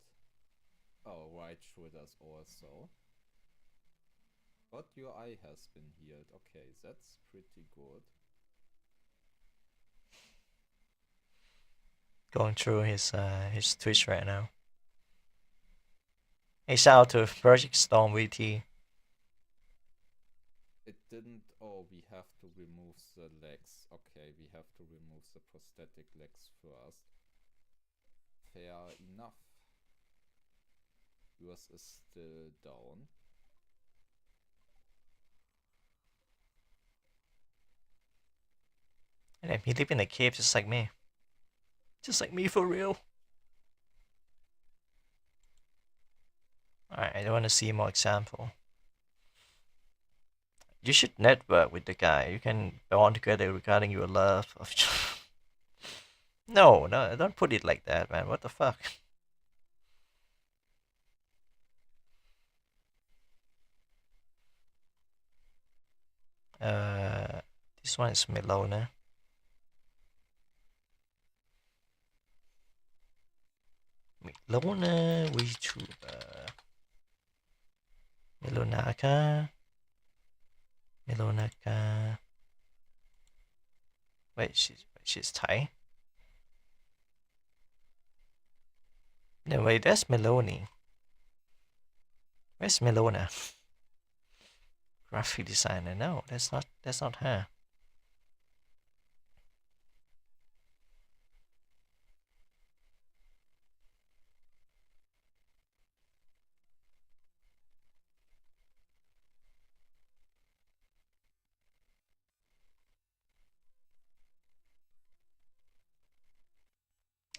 right shoulders also. But your eye has been healed. Okay, that's pretty good. Going through his Twitch right now. Hey, shout out to Project Storm VT. It didn't. Oh, we have to remove the legs. Okay, we have to remove the prosthetic legs first. Fair enough. Yours is still down. And he live in a cave just like me. Just like me for real. Alright, I don't want to see more example. You should network with the guy. You can bond together regarding your love of. No, don't put it like that, man. What the fuck? This one is Melona. Melona VTuber. Melonaka. Melonaka. Wait, she's Thai. No, wait, that's Meloni. Where's Melona? Graphic designer. No, that's not her.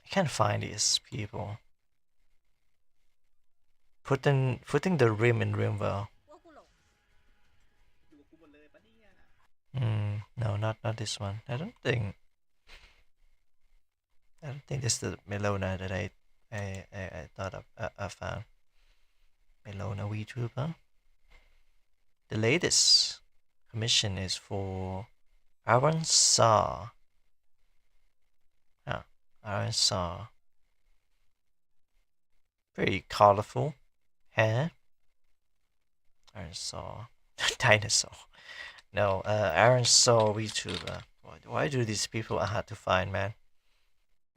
I can't find these people. Putting the rim in Rimworld. No, not this one. I don't think this is the Melona that I thought I found. Melona VTuber. The latest commission is for Aaron Saw. Yeah, Aaron Saw. Very colorful hair. Aaron Saw. Dinosaur. No, Aaron Saw VTuber. Why do these people are hard to find, man?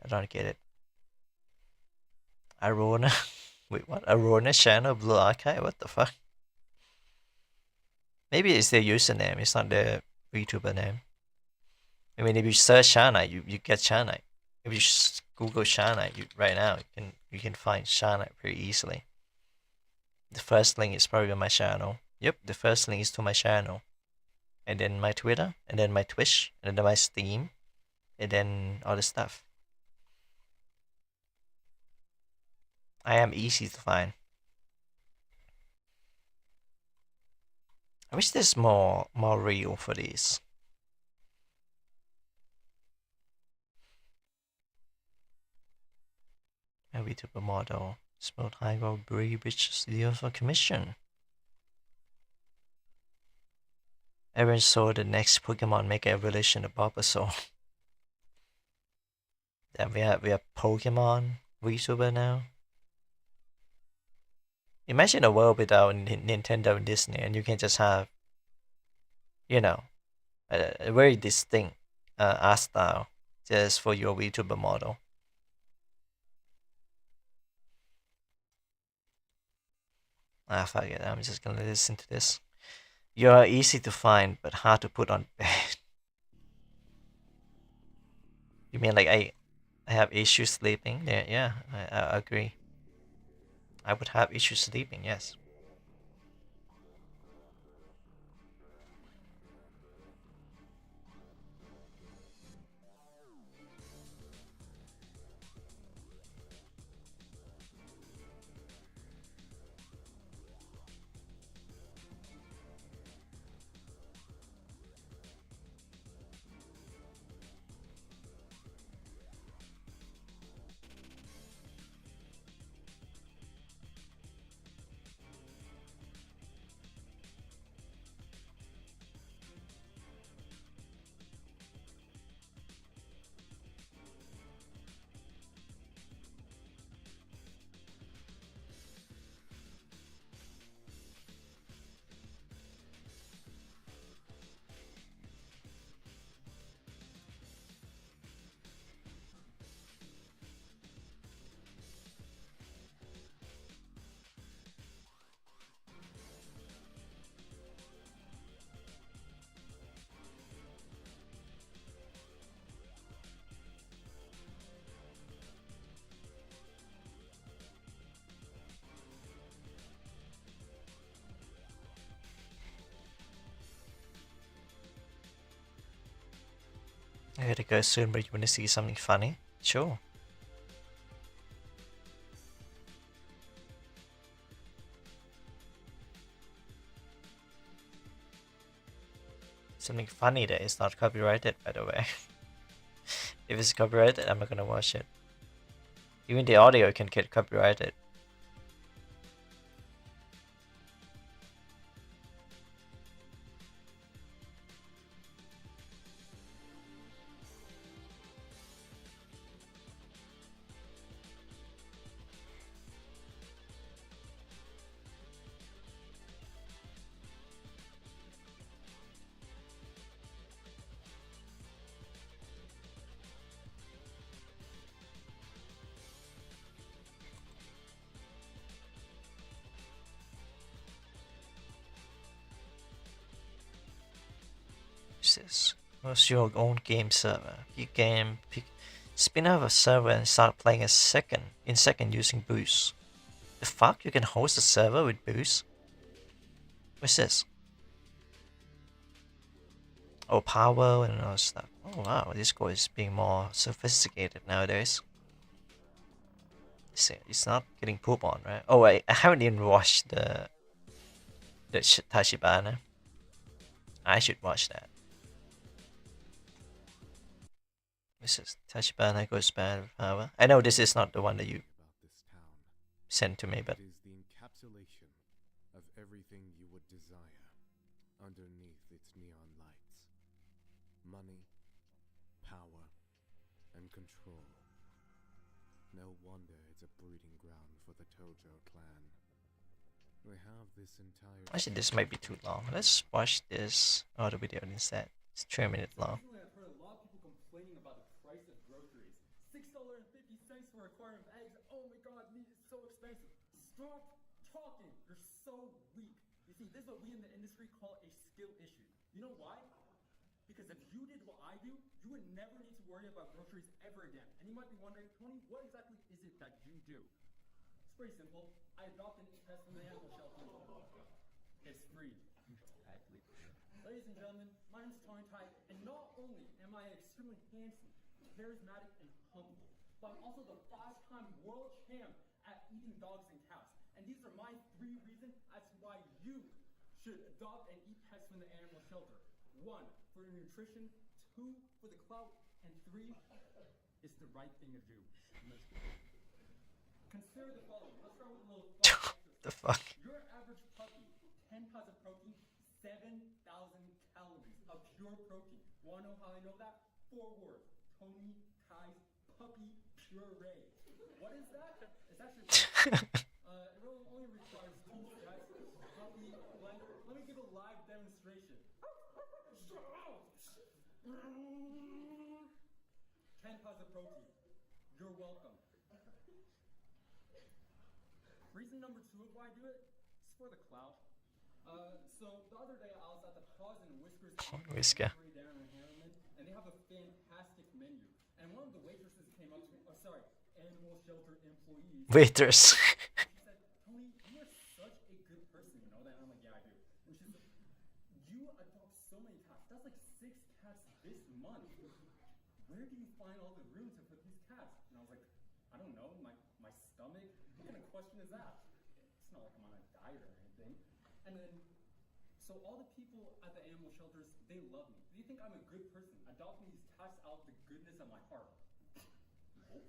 I don't get it. Arona. Wait, what? Arona channel Blue Archive? What the fuck? Maybe it's their username. It's not their VTuber name. I mean, if you search Shana, you get Shana. If you Google Shana, right now you can find Shana pretty easily. The first link is probably on my channel. Yep, the first link is to my channel, and then my Twitter, and then my Twitch, and then my Steam, and then all the stuff. I am easy to find. I wish there's more real for these. A VTuber model. Spelled high breed which deals for commission. Aaron saw the next Pokemon make a evolution of Bulbasaur. Then we have Pokemon VTuber now. Imagine a world without Nintendo and Disney, and you can just have, you know, a very distinct art style just for your VTuber model. Ah, fuck it. I'm just gonna listen to this. You're easy to find, but hard to put on bed. You mean like I have issues sleeping? Yeah, I agree. I would have issues sleeping, yes. I gotta go soon, but you wanna see something funny? Sure. Something funny that is not copyrighted, by the way. If it's copyrighted, I'm not gonna watch it. Even the audio can get copyrighted. This was your own game server. You can spin off a server and start playing in second using Boost. The fuck? You can host a server with Boost? What's this? Oh, power and all stuff. Oh wow, Discord is being more sophisticated nowadays. See, it's not getting poop on, right? Oh wait, I haven't even watched the Tachibana. I should watch that. This is Tachibana goes bad with power. I know this is not the one that you sent to me, but it is the encapsulation of everything you would desire underneath its neon lights. Money, power, and control. No wonder it's a breeding ground for the Tojo clan. They have this entire... Actually, this might be too long. Let's watch this other video instead. It's 3 minutes long. I've heard a lot of people complaining about the price of groceries. $6.50 for a carton of eggs. Oh my god, meat is so expensive. Stop talking. You're so weak. You see, this is what we in the industry call a skill issue. You know why? Because if you did what I do, you would never need to worry about groceries ever again. And you might be wondering, Tony, what exactly is it that you do? It's pretty simple. I adopted a pet from the animal shelter. It's free. Ladies and gentlemen, my name is Tony Tai, and not only am I extremely handsome, charismatic, and humble, but I'm also the 5-time world champ at eating dogs and cats. And these are my 3 reasons as to why you should adopt and eat pets from the animal shelter. 1, for your nutrition, 2, for the clout, and 3, it's the right thing to do. Consider the following. Let's start with a little The fuck? Your average puppy, 10 pounds of protein, 7,000 calories of pure protein. Wanna know how I know that? 4 words. Tony Tai's puppy puree. What is that? It's actually it really only requires 2 guys, puppy blender. Let me give a live demonstration. 10 pounds of protein. You're welcome. Reason number 2 of why I do it is for the clout. So the other day I was at the Paws and Whiskers Whisker. down in Harriman, and they have a fantastic menu. And one of the waitresses came up to me, animal shelter employees. Waiters. She said, Tony, you are such a good person, you know that? And I'm like, yeah, I do. And she said, you adopt so many cats. That's like 6 cats this month. Where do you find all the room to put these cats? And I was like, I don't know, my stomach? What kind of question is that? It's not like I'm on a diet or anything. And then, so all the people at the animal shelters, they love me. Do you think I'm a good person, adopting these cats out of the goodness of my heart? Nope.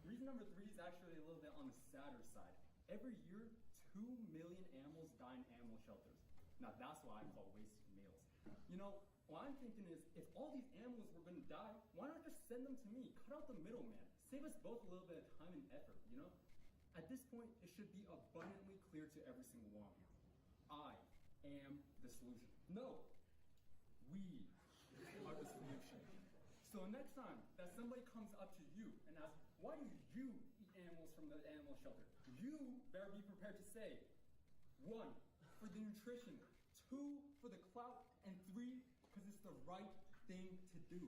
Reason number 3 is actually a little bit on the sadder side. Every year, 2 million animals die in animal shelters. Now that's what I call wasted meals. You know, what I'm thinking is, if all these animals were going to die, why not just send them to me? Cut out the middleman. Save us both a little bit of time and effort, you know? At this point, it should be abundantly clear to every single one of you. I am the solution. No, we are the solution. So next time that somebody comes up to you and asks, why do you eat animals from the animal shelter? You better be prepared to say, 1, for the nutrition, 2, for the clout, and 3, because it's the right thing to do.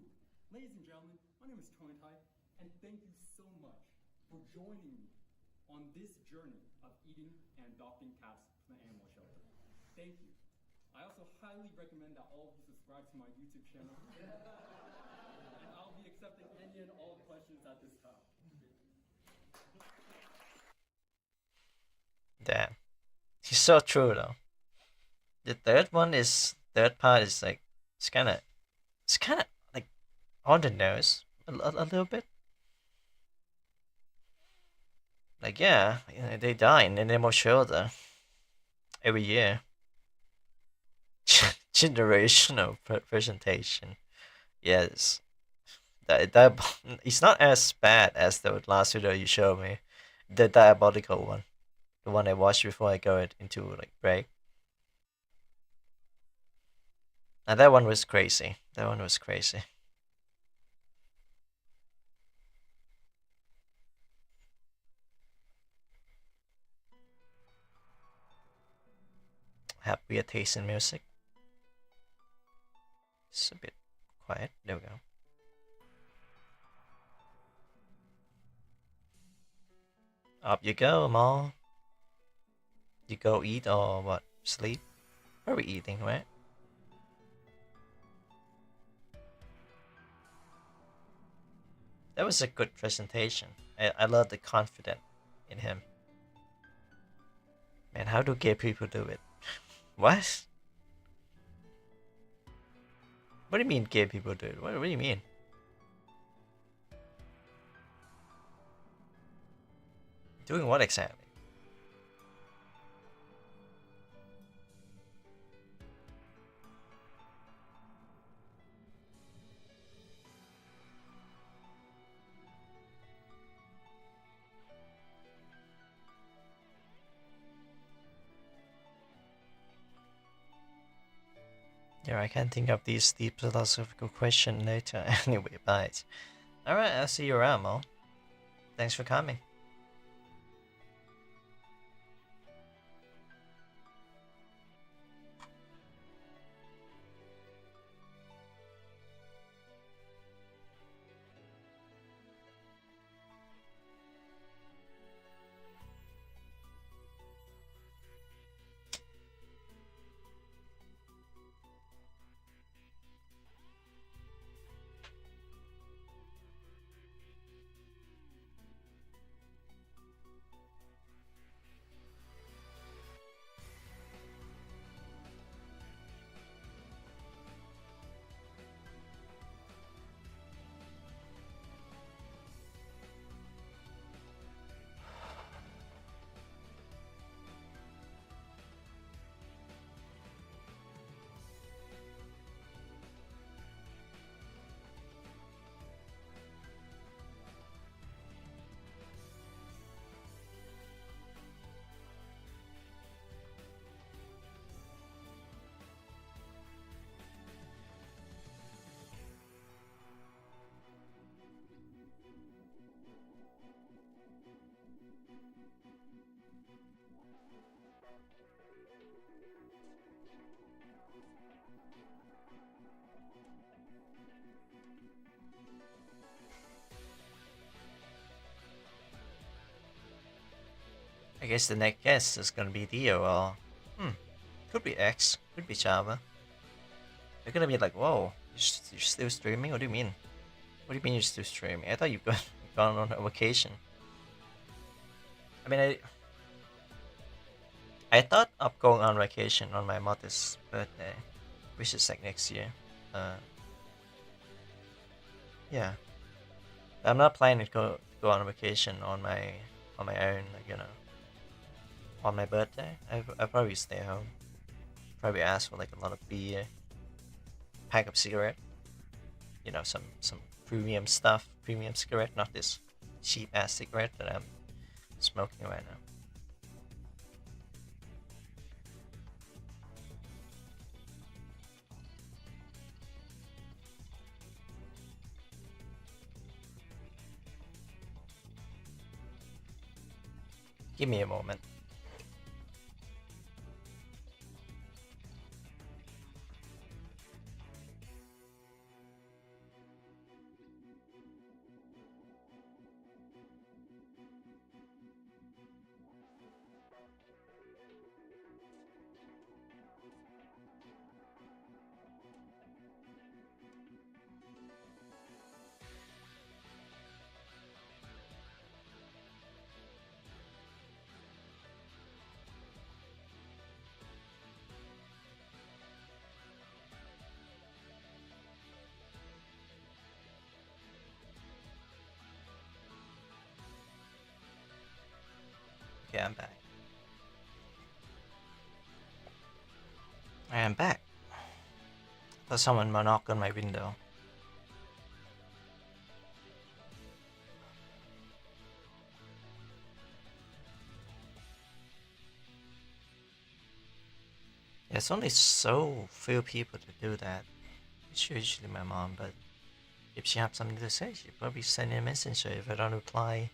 Ladies and gentlemen, my name is Tony Tai, and thank you so much for joining me on this journey of eating and adopting cats from the animal shelter. Thank you. I also highly recommend that all of you subscribe to my YouTube channel. And I'll be accepting any and all questions at this time. Damn. He's so true though. The third part is like it's kinda like on the nose a little bit. Like yeah, they die in the Nemo shoulder every year. Generational presentation. Yes. That it's not as bad as the last video you showed me. The diabolical one. The one I watched before I go into like break. And that one was crazy. That one was crazy. Have weird taste in music. It's a bit quiet. There we go. Up you go, Mal. You go eat or what? Sleep? Where are we eating, right? That was a good presentation. I love the confidence in him. Man, how do gay people do it? What? What do you mean gay people do it? What do you mean? Doing what exactly? Yeah, I can't think of these deep philosophical question later. Anyway, bye. Alright, I'll see you around, Mo. Thanks for coming. I guess the next guest is gonna be Dio or could be X, could be Java. They're gonna be like, whoa, you're still streaming? What do you mean? What do you mean you're still streaming? I thought you've gone on a vacation. I mean, I thought of going on vacation on my mother's birthday, which is like next year. Yeah, I'm not planning to go on a vacation on my own, like, you know, on my birthday. I probably stay home. Probably ask for like a lot of beer, pack of cigarette, you know, some premium stuff, premium cigarette, not this cheap ass cigarette that I'm smoking right now. Give me a moment. Okay, I'm back. I am back. There's someone knocked on my window. There's only so few people to do that. It's usually my mom, but if she has something to say, she'd probably send me a messenger if I don't reply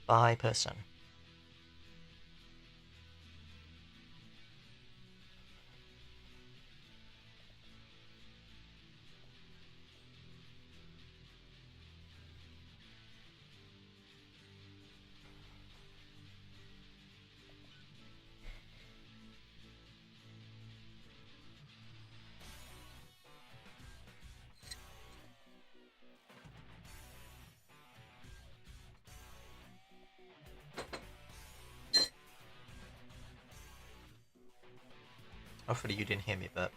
by person. Hopefully you didn't hear me, but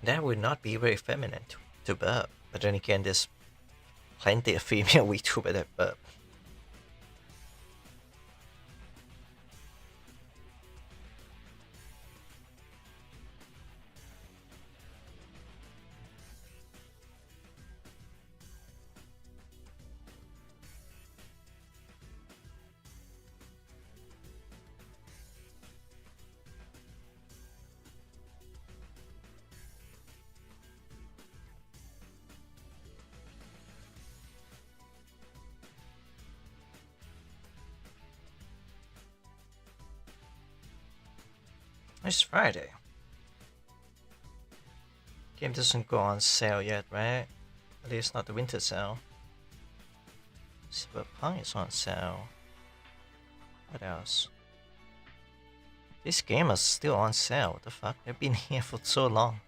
that would not be very feminine to burp. But then again, there's plenty of female VTuber that burp. It's Friday. Game doesn't go on sale yet, right? At least not the winter sale. Cyberpunk is on sale. What else? This game is still on sale. What the fuck? They've been here for so long.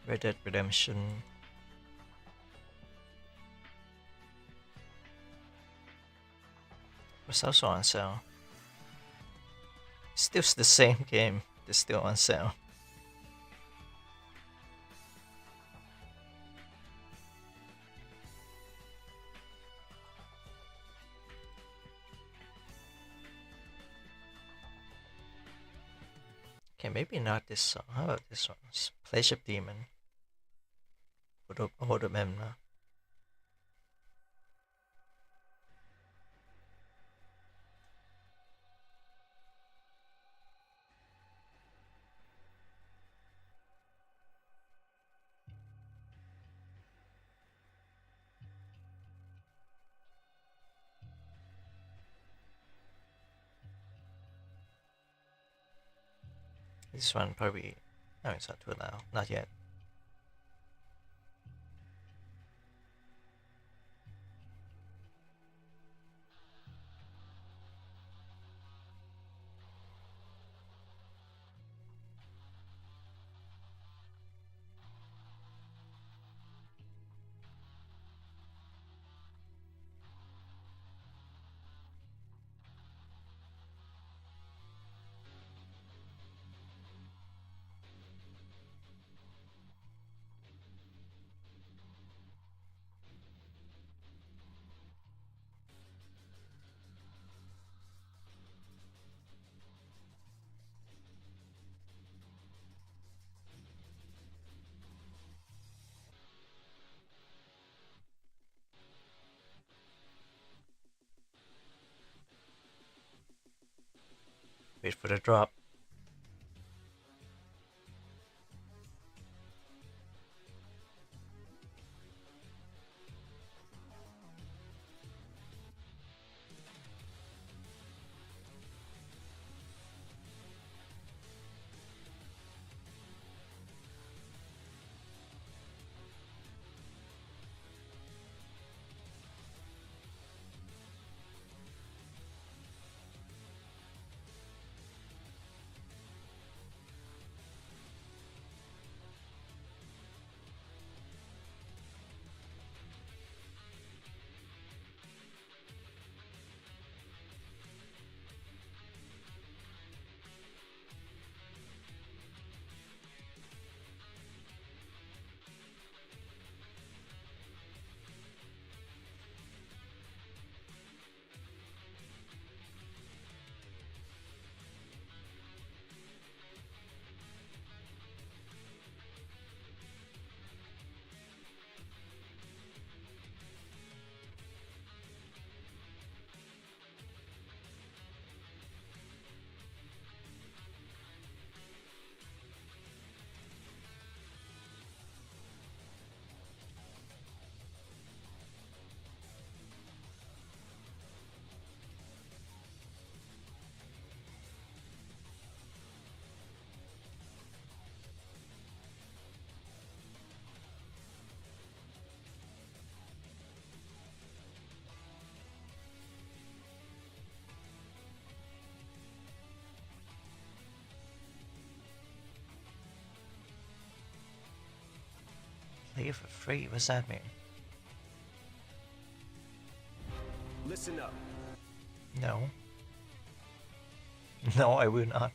Red Dead Redemption. Was also on sale. Still the same game. It's still on sale. Okay, maybe not this song. How about this one? Pleasure Demon. Order Memna. This one probably... No, it's not too loud. Not yet. Wait for the drop. Play for free? What's that mean? Listen up. No. No, I will not.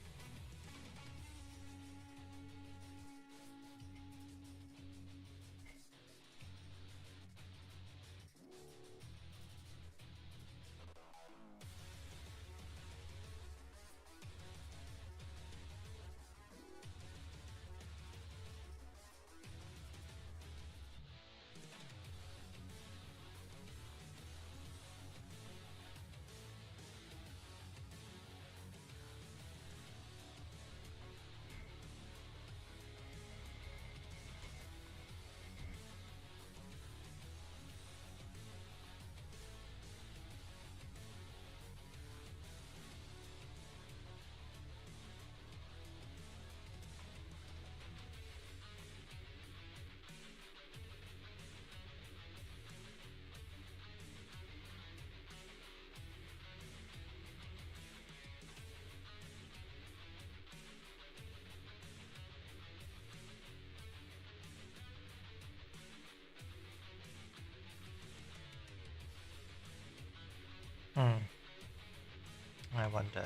I wonder.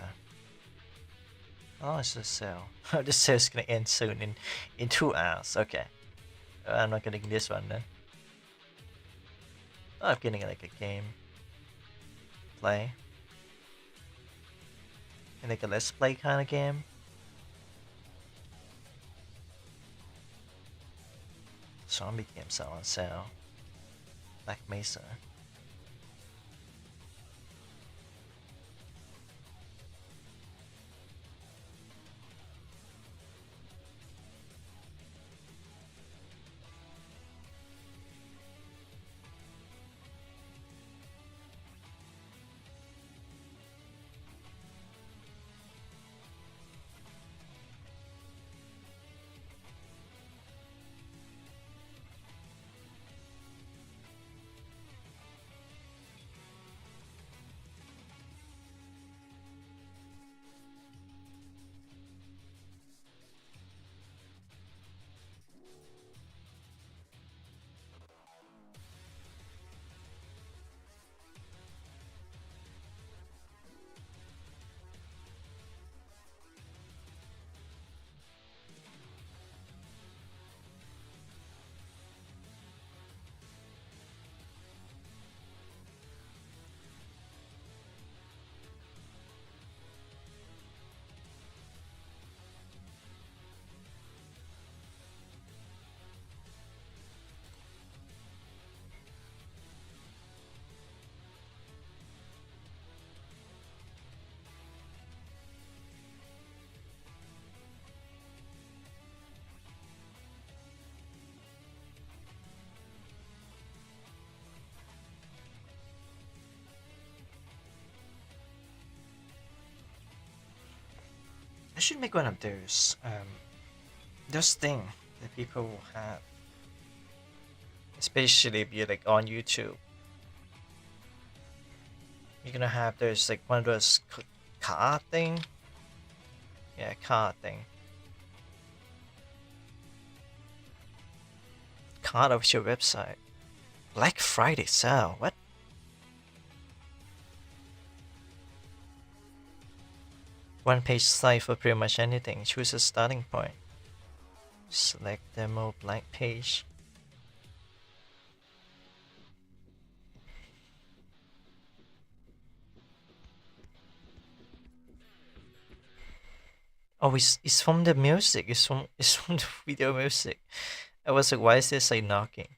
How long is this sale? This sale's gonna end soon in 2 hours. Okay. I'm not getting this one then. I'm getting like a game. Play. And like a let's play kind of game. Zombie games are on sale. Black Mesa. I should make one of those thing that people have, especially if you're like on YouTube. You're gonna have there's like one of those card thing. Yeah, card thing. Card of your website. Black Friday sale. What? One page site for pretty much anything. Choose a starting point. Select demo blank page. Oh, it's from the music. It's from the video music. I was like, why is this like knocking?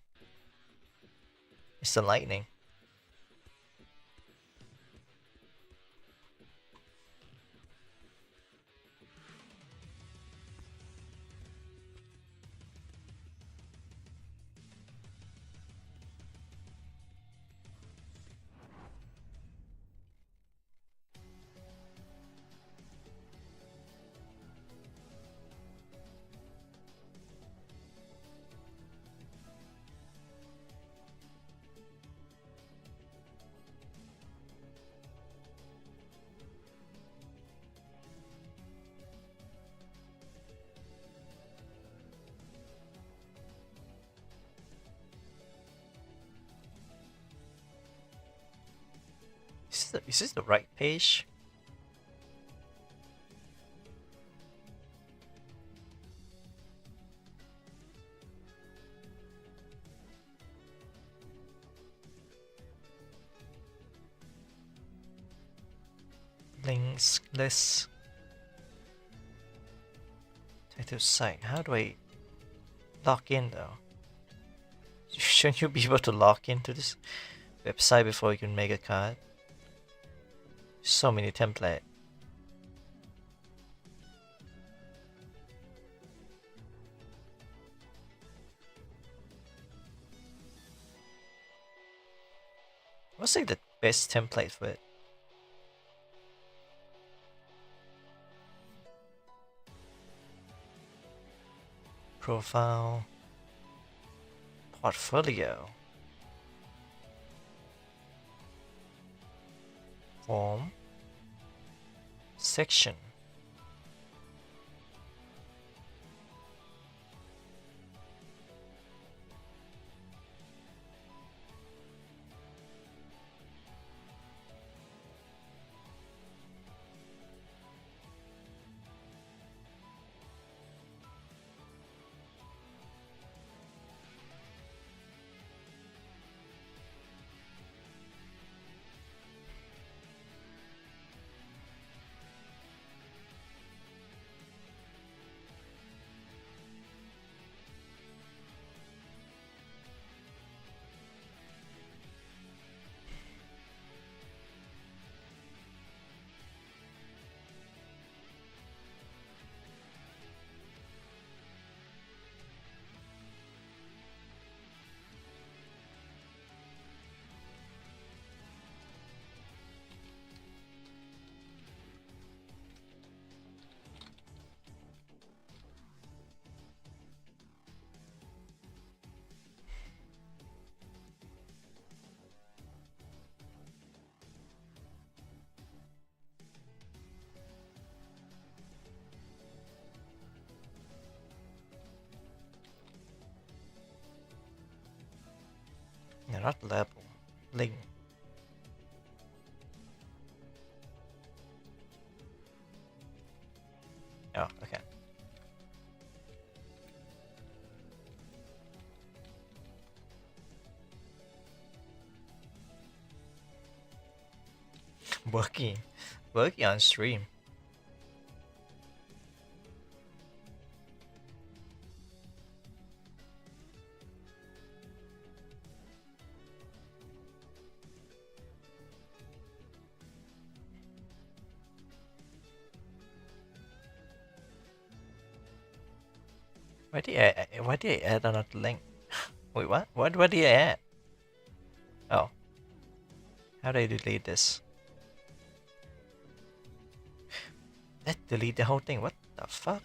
It's the lightning. is this the right page? Links list. Title site. How do I log in though? Shouldn't you be able to log into this website before you can make a card? So many templates. What's like the best template for it? Profile, portfolio, form, section. No, not level. Link. Oh, okay. Working. Working on stream. Why did I add another link? Wait, what? What did I add? Oh. How do I delete this? Let's delete the whole thing. What the fuck?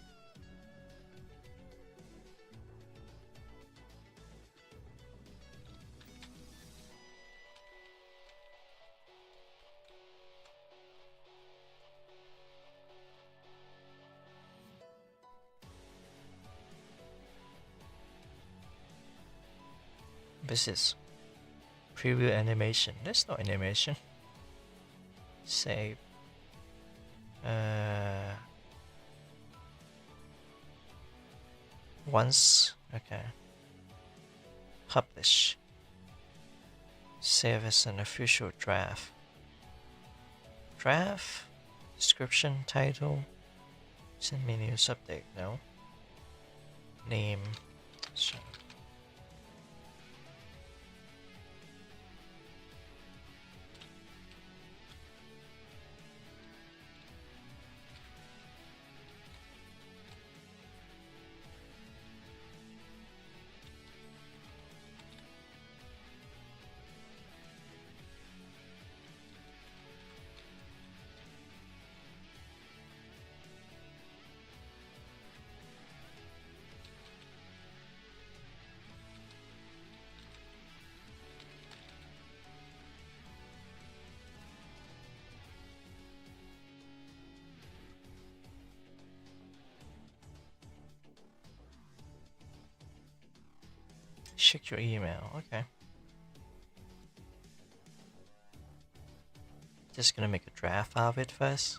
This is preview animation. There's no animation. Save. Once. Okay. Publish. Save as an official draft. Draft. Description. Title. Send me news update. No. Name. So. Check your email. Okay. Just gonna make a draft of it first.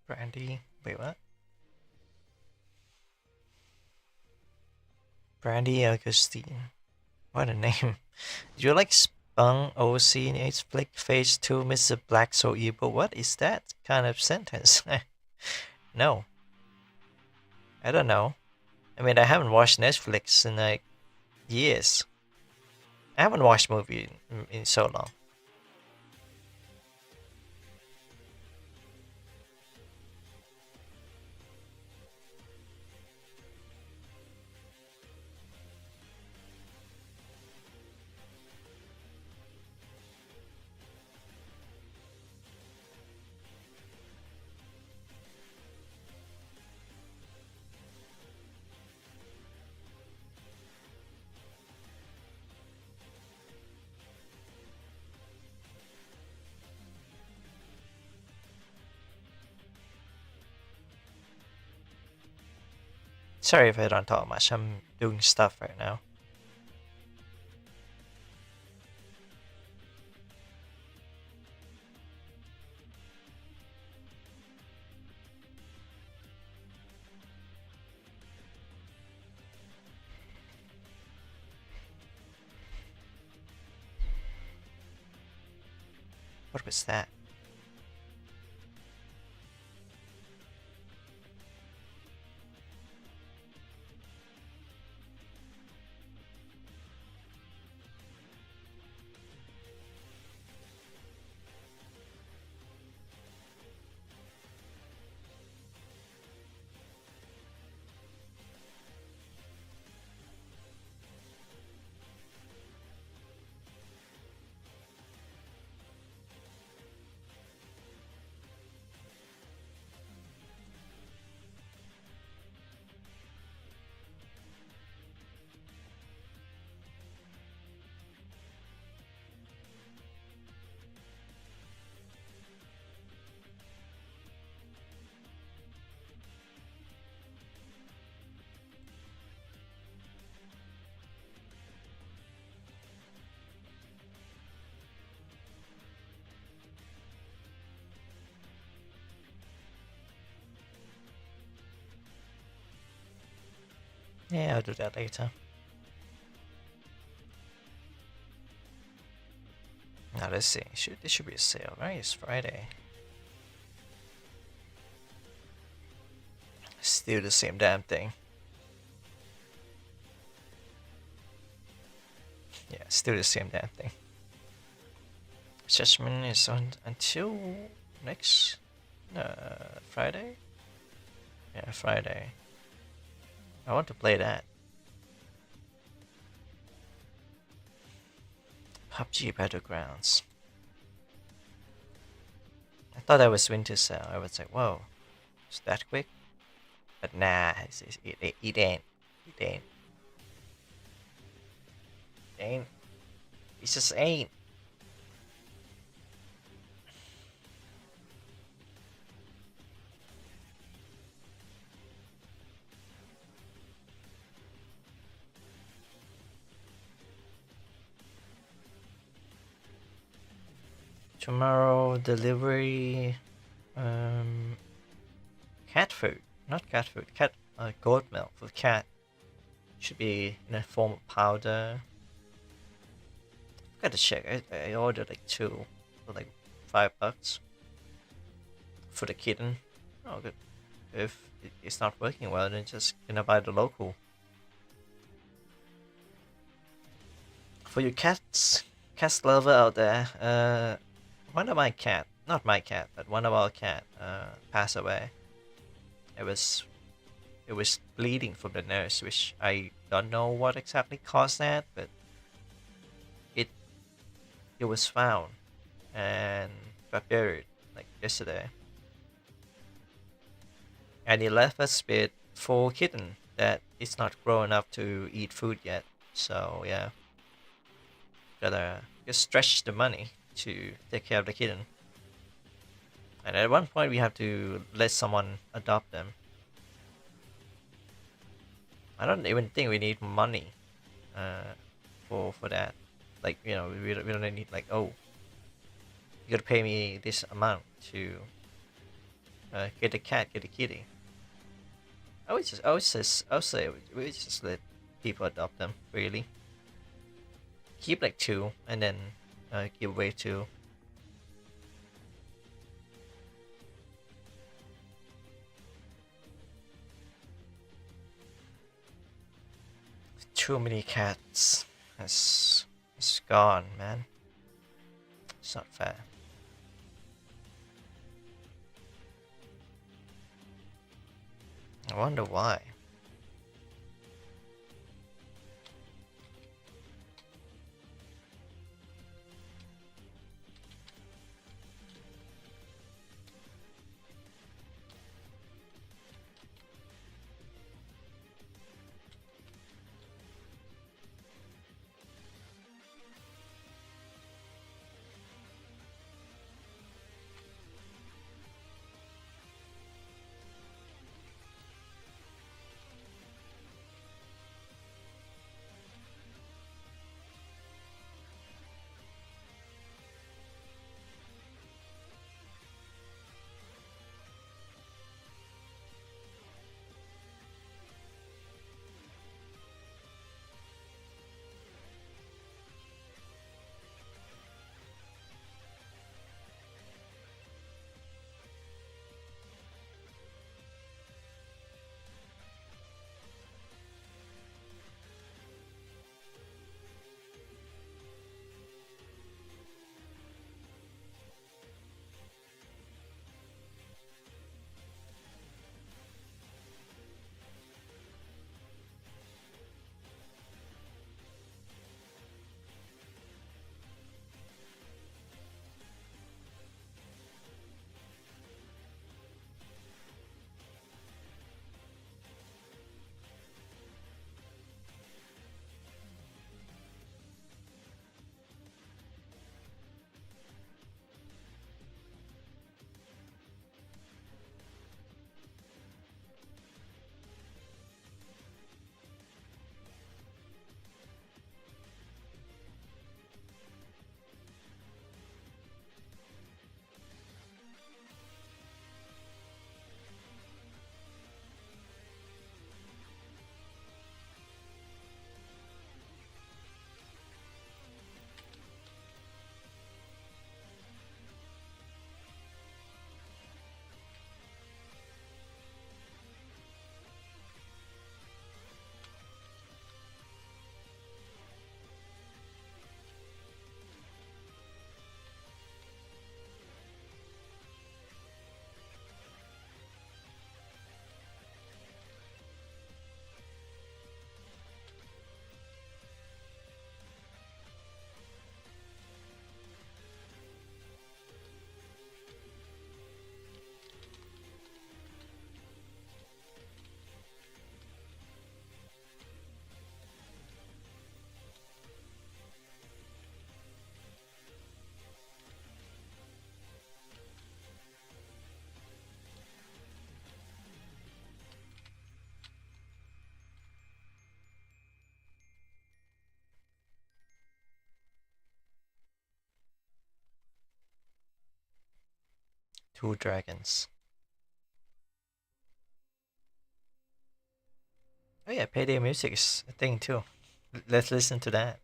Brandy. Wait, what? Brandy Augustine. What a name. Did you like Spung OC in Age Flick Phase 2 Mr. Black So Evil? What is that kind of sentence? No. I don't know. I mean, I haven't watched Netflix in like years. I haven't watched movie in so long. Sorry if I don't talk much. I'm doing stuff right now. What was that? Yeah, I'll do that later. Now let's see. This should be a sale, right? It's Friday. Still the same damn thing. Yeah, still the same damn thing. Judgment is on until next Friday? Yeah, Friday. I want to play that. PUBG Battlegrounds. I thought that was Winter Cell. I was like, whoa, it's that quick? But nah, it ain't. It ain't. It ain't. It just ain't. Tomorrow delivery, cat food, not cat food, goat milk for cat. Should be in a form of powder. Gotta check. I ordered like 2 for like $5 for the kitten. Oh, good. If it's not working well, then just gonna buy the local. For you cats lover out there, one of my cat, not my cat, but one of our cat, passed away. It was bleeding from the nose, which I don't know what exactly caused that, but it was found and got buried like yesterday. And it left us with 4 kitten that is not grown up to eat food yet. So yeah, gotta just stretch the money to take care of the kitten. And at one point we have to let someone adopt them. I don't even think we need money for that. Like, you know, we don't need like, oh, you gotta pay me this amount to get a cat, get a kitty. I would say we just let people adopt them, really. Keep like 2 and then give away 2. Too many cats. It's gone, man. It's not fair. I wonder why. Two dragons. Oh yeah, Payday music is a thing too. Let's listen to that.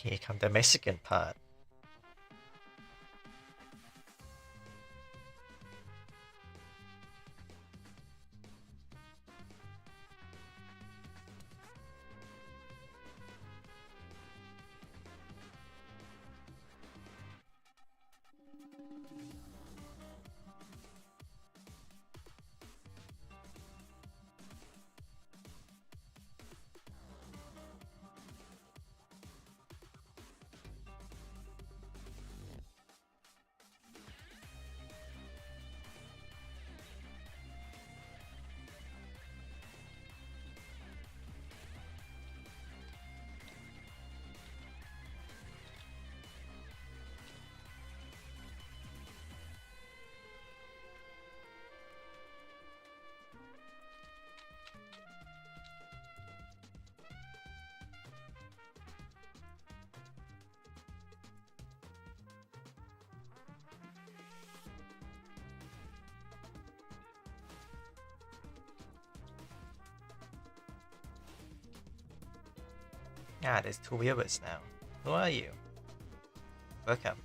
Here come the Mexican part. Ah, there's two viewers now. Who are you? Welcome.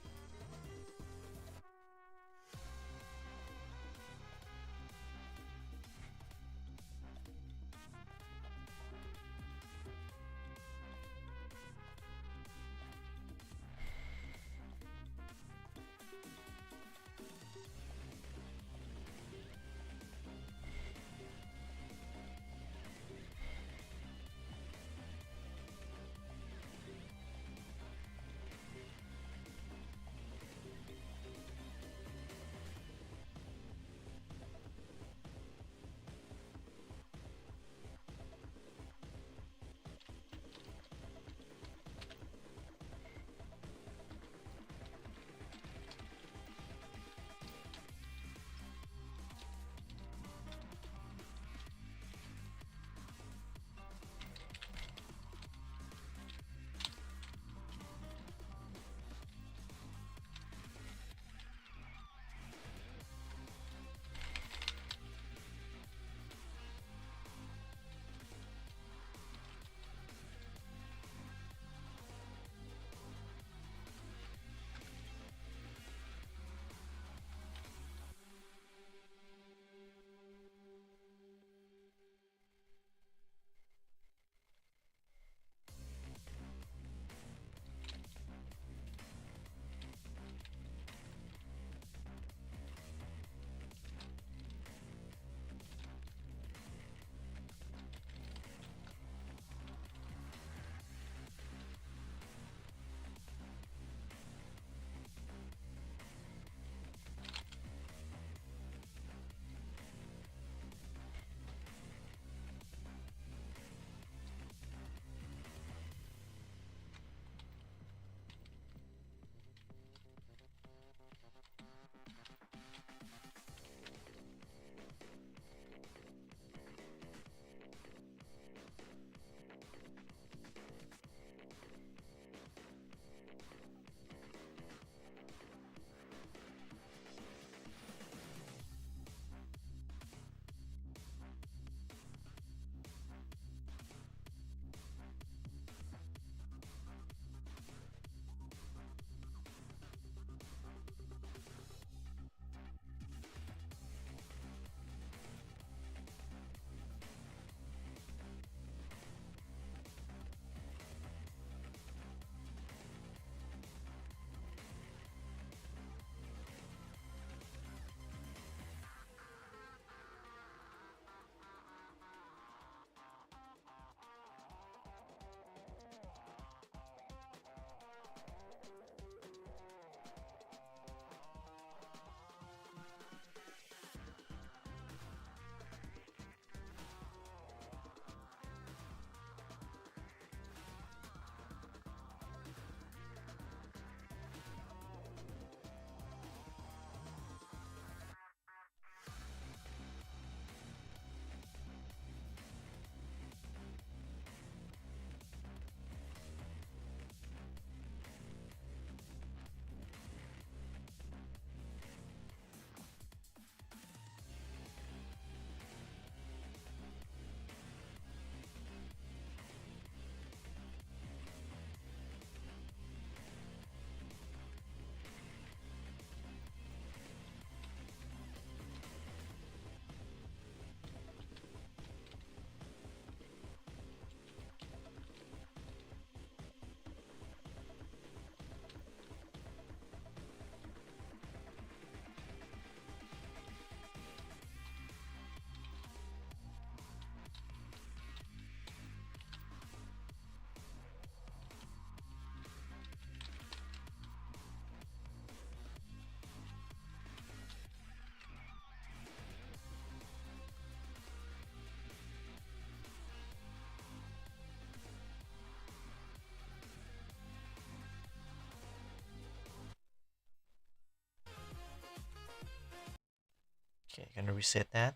Okay, gonna reset that.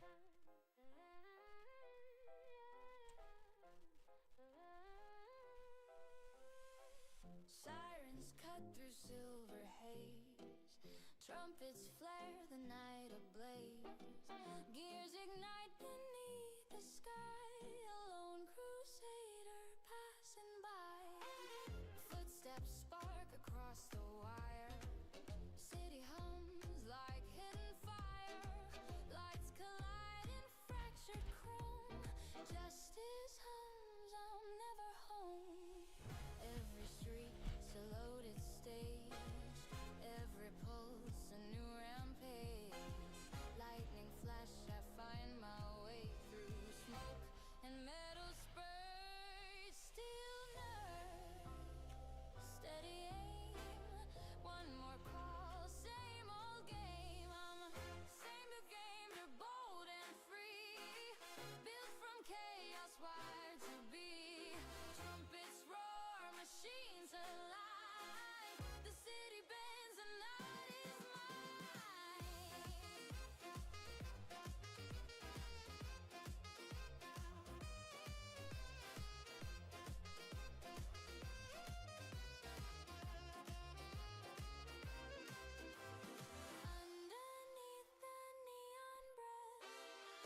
Sirens cut through silver haze. Trumpets flare the night ablaze. Gears ignite beneath the sky. A lone crusader passing by. Footsteps spark across the wire. City hums like hidden fire. Lights collide in fractured chrome. Justice hums, I'm never home. Every street's a loaded stage. Every pulse a new rampage. Lightning flash, I find my way through smoke and metal spray. Steel nerve, steady aim. One more call, same old game. I'm same to game, you're bold and free. Built from chaos, wired to be. Trumpets roar, machines align. The city bends, the night is mine. Underneath the neon breath,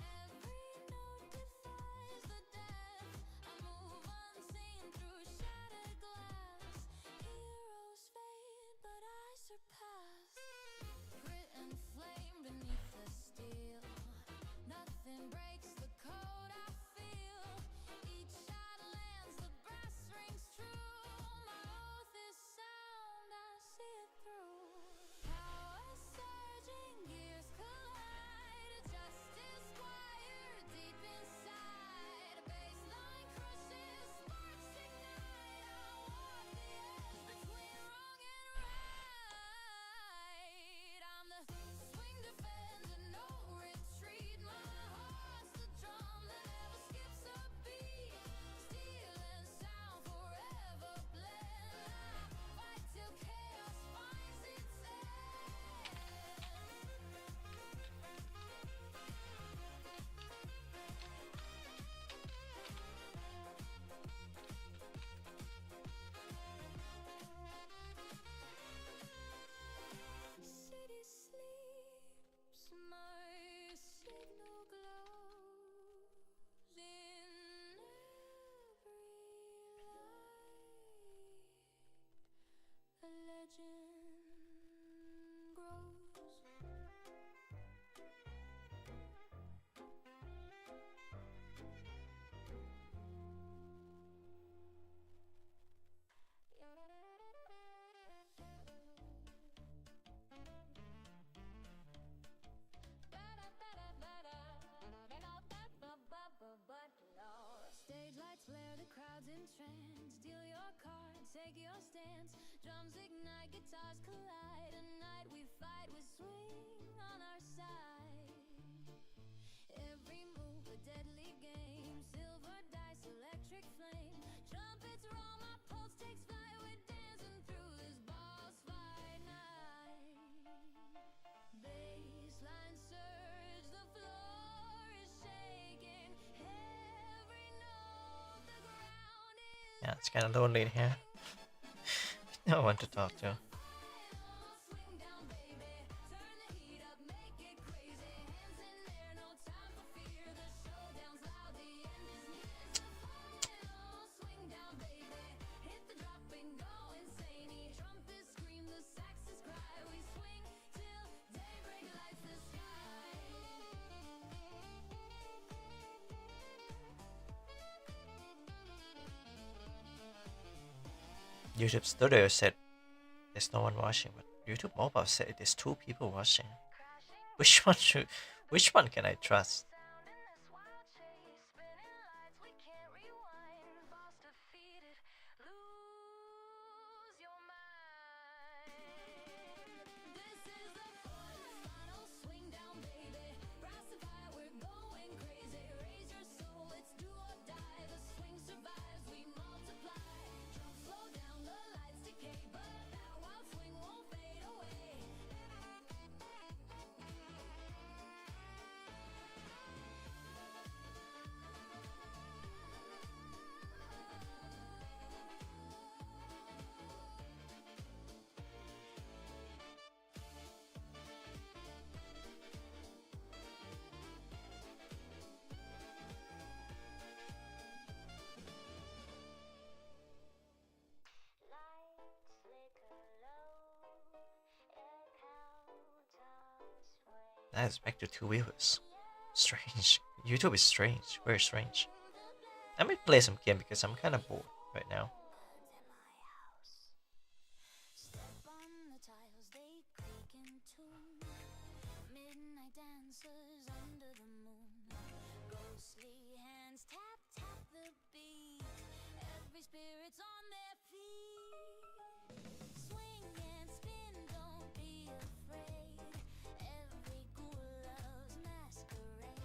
every note defies the death. I move unseen through shattered glass. Heroes fade, but I surpass. Grit and flame beneath the steel. Nothing breaks the code I feel. Each shot lands, the brass rings true. My oath is sound, I see it through. Power surging, gears collide. Justice wired deep inside. Baseline crushes, sparks ignite. I walk the edge between wrong and right. I'm the swing defender, no retreat. My heart's the drum that never skips a beat. Steel and sound forever blend. I fight till chaos finds its end. City sleeps, my signal glows in every light. The legend grows. Stage lights flare, the crowd's entranced. Deal your cards, take your stance. Drums ignite, guitars collide. A night we fight with swing on our side. Every move a deadly game. Silver dice, electric flame. Trumpets roll, my pulse takes flight. We're dancing through this boss fight night. Baseline surge, the floor is shaking. Every note, the ground is Yeah, it's kind of lonely in here. No one to talk to. swing down, baby. Turn the heat up, make it crazy. Hands in air, no time for fear. The showdown's loud, the end is near. It's a final swing down, baby. Hit the drop and go insane. Each trumpet scream, the saxes cry. We swing till daybreak lights the sky. YouTube Studio said there's no one watching, but YouTube Mobile said there's 2 people watching. Which one can I trust? Sound in this wild chase, spinning lights we can't rewind. Boss defeated, lose your mind. This is the final swing down, baby. Brass and fire, we're going crazy. Raise your soul, it's do or die. The swing survives, we multiply. Drums slow down, the lights decay, but that wild swing won't fade away. That is back to two viewers. Strange. YouTube is strange. Very strange. I might play some game because I'm kind of bored right now. Step on the tiles, they creak in tune. Midnight dancers under the moon. Ghostly hands tap, tap the beat. Every spirit's on their feet. Swing and spin, don't be afraid. Every ghoul loves masquerade.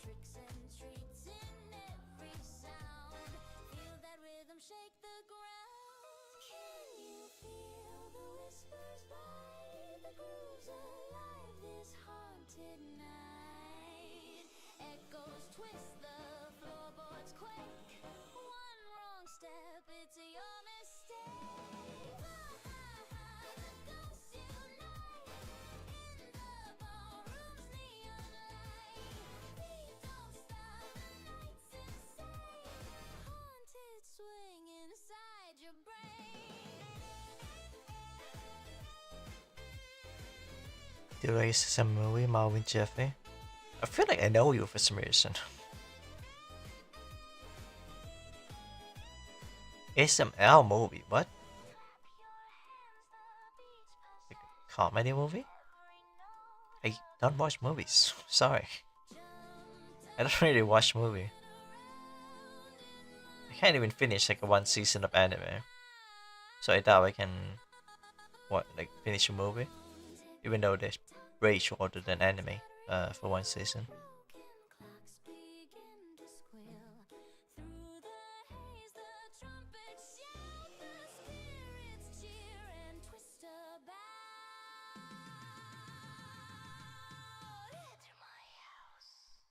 Tricks and treats in every sound. Feel that rhythm shake the ground. Can you feel the whispers by the grooves alive this haunted night? Echoes twist, the floorboards quake. One wrong step, it's your mistake. The ghosts unite in the ballroom's neon light. Beat don't stop, the night's insane. Haunted swing inside your brain. The racism movie, Marvin Jeffrey. I feel like I know you for some reason. SML movie, what? Like a comedy movie? I don't watch movies. Sorry. I don't really watch movie. I can't even finish like one season of anime. So I doubt I can finish a movie. Even though they're way shorter than anime for one season. Clocks begin to squeal. Through the haze, the trumpets shout. The spirits cheer and twist about. Enter my house.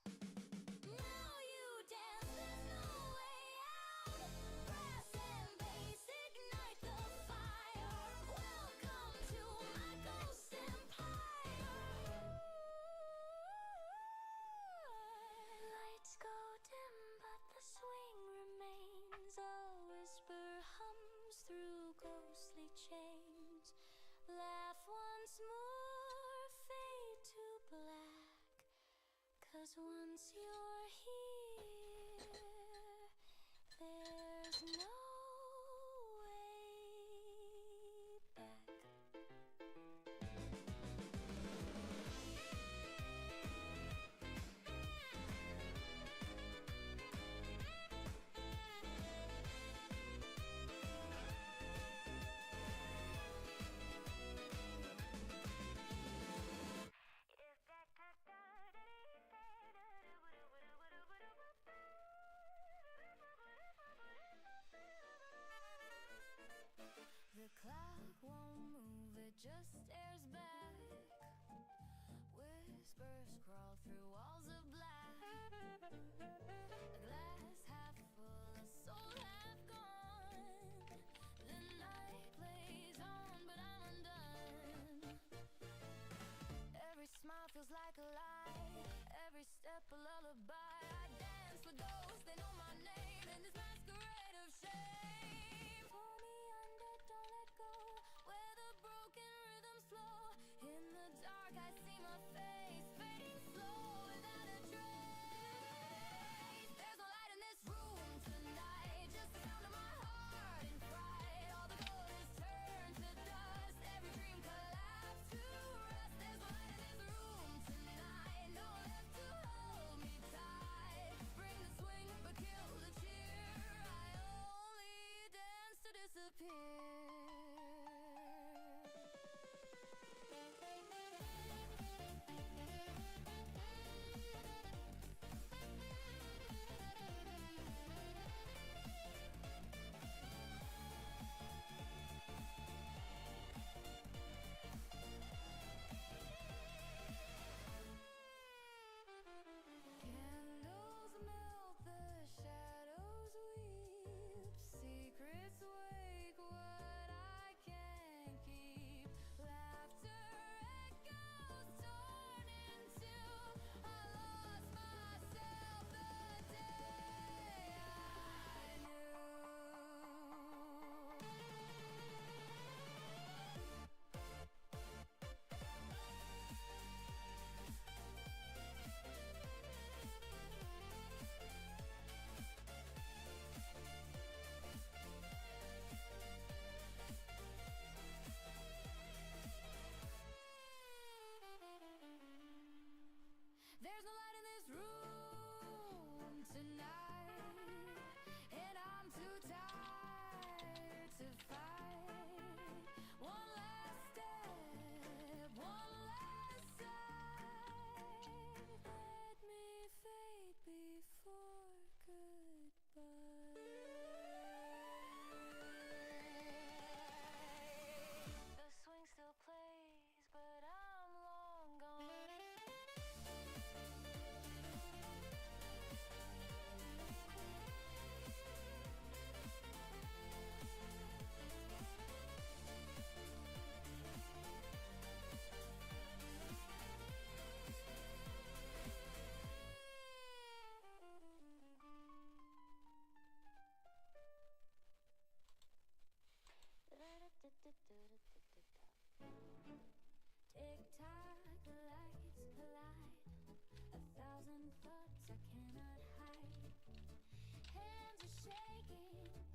Now you dance, there's no way out. Brass and bass ignite the fire. Welcome to my ghost empire. Lights go dim, but the swing remains. A whisper hums through ghostly chains. Laugh once more, fade to black. 'Cause once you're here, there's no way back. The clock won't move, it just stares back. Whispers crawl through walls of black. A glass half full, a soul half gone. The night plays on, but I'm undone. Every smile feels like a lie, every step a lullaby. I dance for ghosts, they know my name in this masquerade of shame. Pull me under, don't let go, where the broken rhythms flow. In the dark I see my face fading slow, and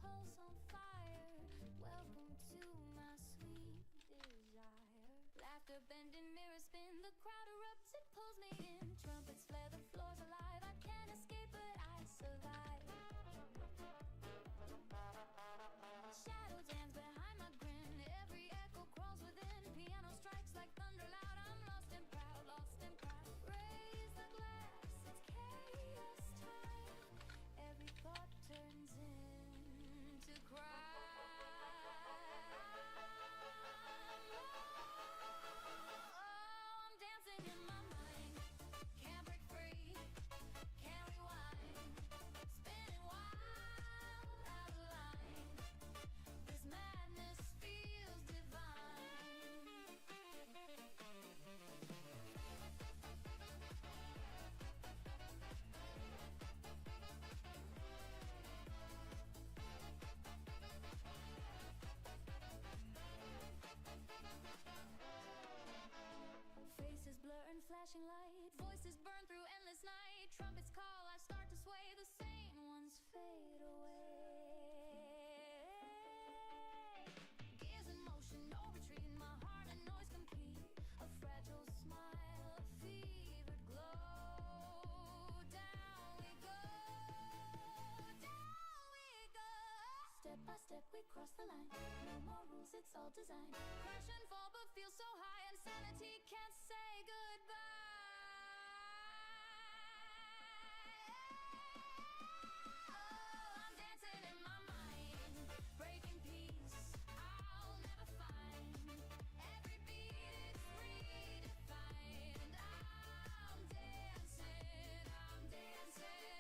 pulse on fire. Welcome to my sweet desire. Laughter bending, mirror spin, the crowd erupts, it pulls me in. Trumpets flare, the floor's alive. I can't escape, but I survive. Shadow dance behind my grin. Every echo crawls within. Piano strikes like thunder loud. I'm lost and proud, lost and proud. Raise the glass, it's chaos time. Every thought turns into crime. Oh, I'm dancing in my mind. Can't break free. Can't rewind. Spinning wild out of line. This madness feels divine. Faces blur and flashing light. Voices burn through endless night. Trumpets call, I start to sway. The sane ones fade away. Gears in motion, no retreat. My heart and noise compete. A fragile smile, a fevered glow. Down we go, down we go. Step by step we cross the line. No more rules, it's all design. Crash and fall, but feel so high. Insanity can't say goodbye. Oh, I'm dancing in my mind, breaking peace I'll never find. Every beat is redefined. I'm dancing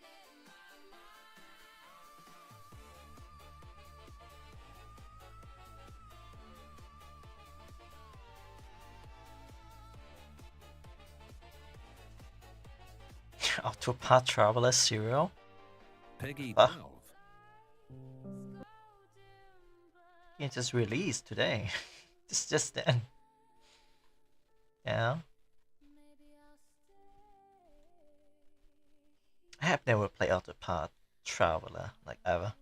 in my mind. Octopath Traveler serial? Peggy Ah. 12. It just released today. just then. Yeah. I have never played Octopath Traveler, like ever.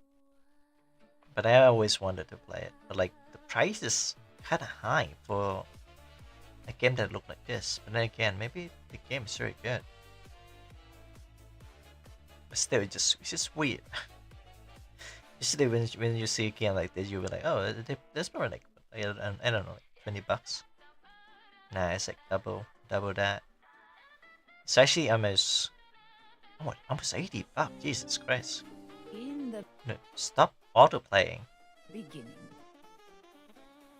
But I always wanted to play it. But like the price is kinda high for a game that looked like this. But then again, maybe the game is very good. But still, it's just weird. Usually when you see a game like this, you'll be like, oh, that's probably like, I don't know, like $20. Nah, it's like double that. It's actually almost $80. Jesus Christ. In the No, stop autoplaying. beginning,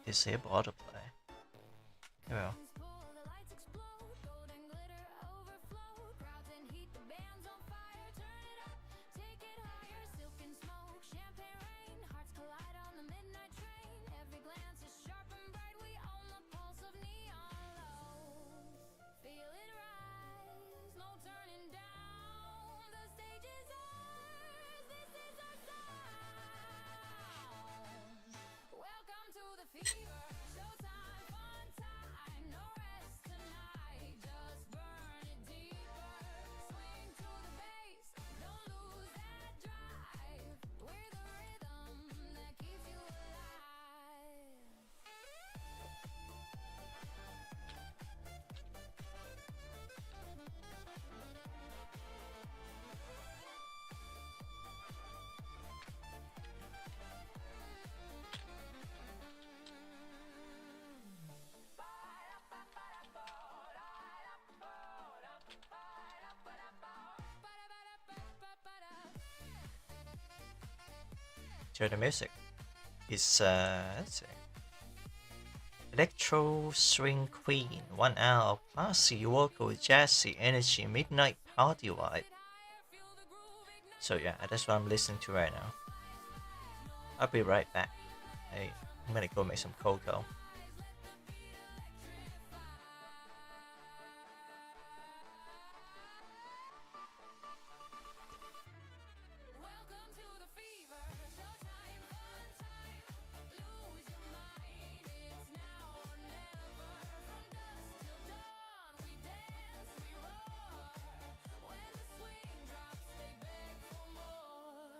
Disable autoplay. Yeah. Pull, the lights explode, golden glitter overflow. Crowds in heat, the band's on fire. Turn it up, take it higher. Silk and smoke, champagne rain. Hearts collide on the midnight train. Every glance is sharp and bright. We own the pulse of neon lows. Feel it rise, no turning down. The stage is ours, this is our sound. Welcome to the fever. Showtime, fun time, no rest tonight. Just burn it deeper. Swing to the bass, don't lose that drive. We're the rhythm that keeps you alive. So the music is let's see. Electro Swing Queen, 1 hour of classy vocal, jazzy energy, midnight party vibe. So yeah, that's what I'm listening to right now. I'll be right back. Hey, I'm gonna go make some cocoa. Welcome to the fever. Showtime, fun time. Lose your mind. It's now or never. From dusk till dawn, we dance, we roar. When the swing drops, they beg for more.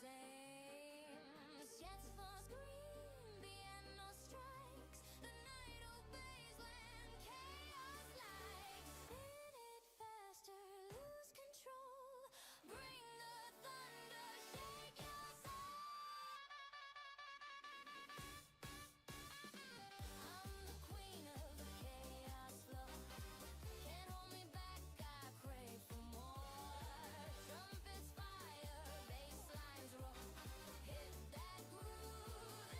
flames. Jets fall scream, piano strikes. The night obeys when chaos likes. Spin it faster, lose control. Bring the thunder, shake your soul. I'm the queen of the chaos flow. Can't hold me back, I crave for more. Trumpets fire, bass lines roll. Hit that groove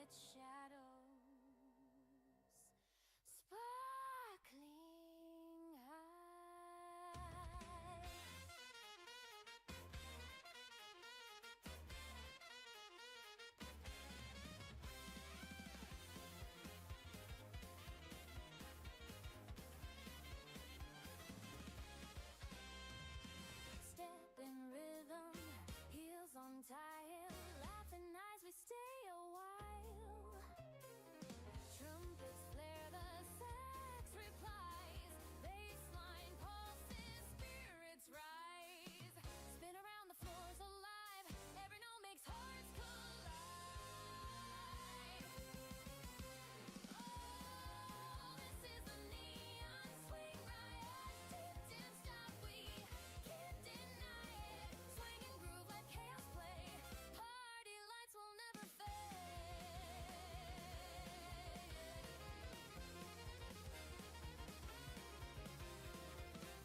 lit shadows, sparkling high. Step in rhythm, heels on tile, laughing eyes, we stay a while. Trumpets flare, the sax replies, bassline pulses, spirits rise. Spin around, the floor's alive, every note makes hearts collide. Oh, this is a neon swing riot, deep didn't stop, we can't deny it. Swing and groove, let chaos play, party lights will never fade.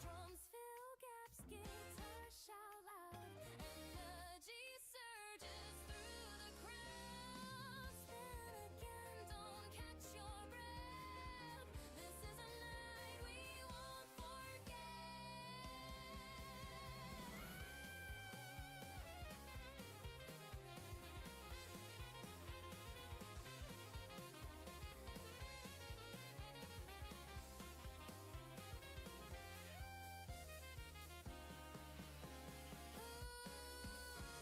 Drums fill gaps, guitars shout loud, energy surges through the crowd. Spin again, don't catch your breath. This is a night we won't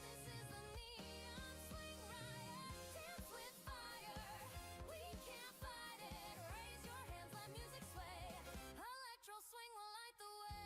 This is a neon swing riot, dance with fire. We can't fight it. Raise your hands, let music sway. Electro swing will light the way.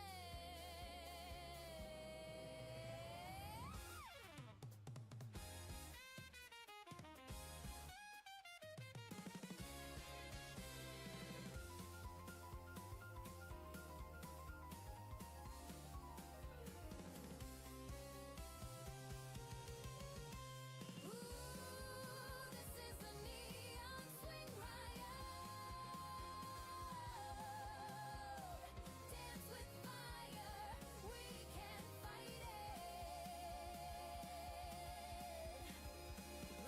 This is a neon swing riot. Dance with fire, we can't fight it.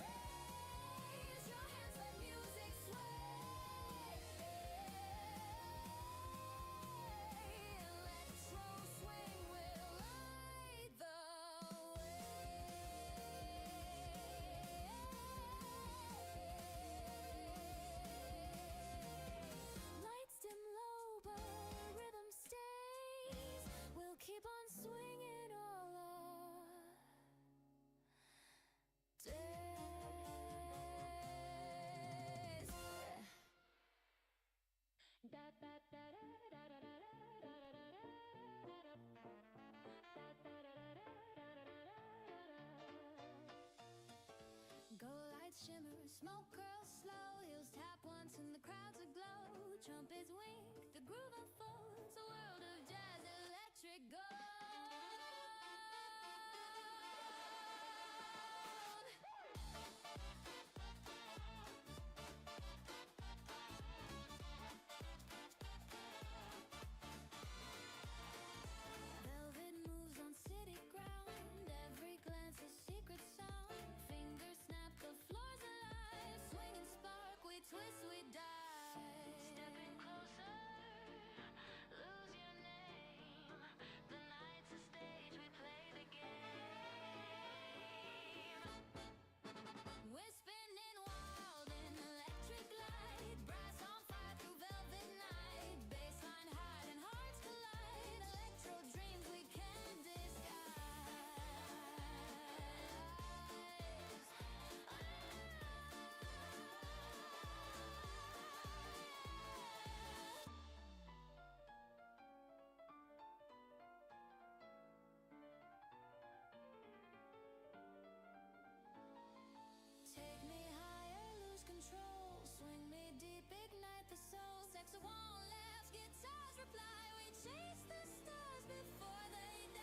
Raise your hands, let music sway. Electro swing will light the way. Lights dim low, but rhythm stays. We'll keep on swinging all our days. Go lights shimmer, smoke curls slow, heels tap once and the crowd's aglow. Trumpets wink, the groove unfolds, a world of jazz, electric gold. Velvet moves on city ground, every glance a secret sound. Fingers snap, the floor's alive, swing and spark, we twist, we dive. Stepping closer, lose your name. The night's a stage, we play the game. We're spinning wild in electric light, brass on fire through velvet night. Bassline hide and hearts collide, electro dreams we can't Take me higher, lose control. Swing me deep, ignite the soul. Sex won't last, guitars reply. We chase the stars before they die.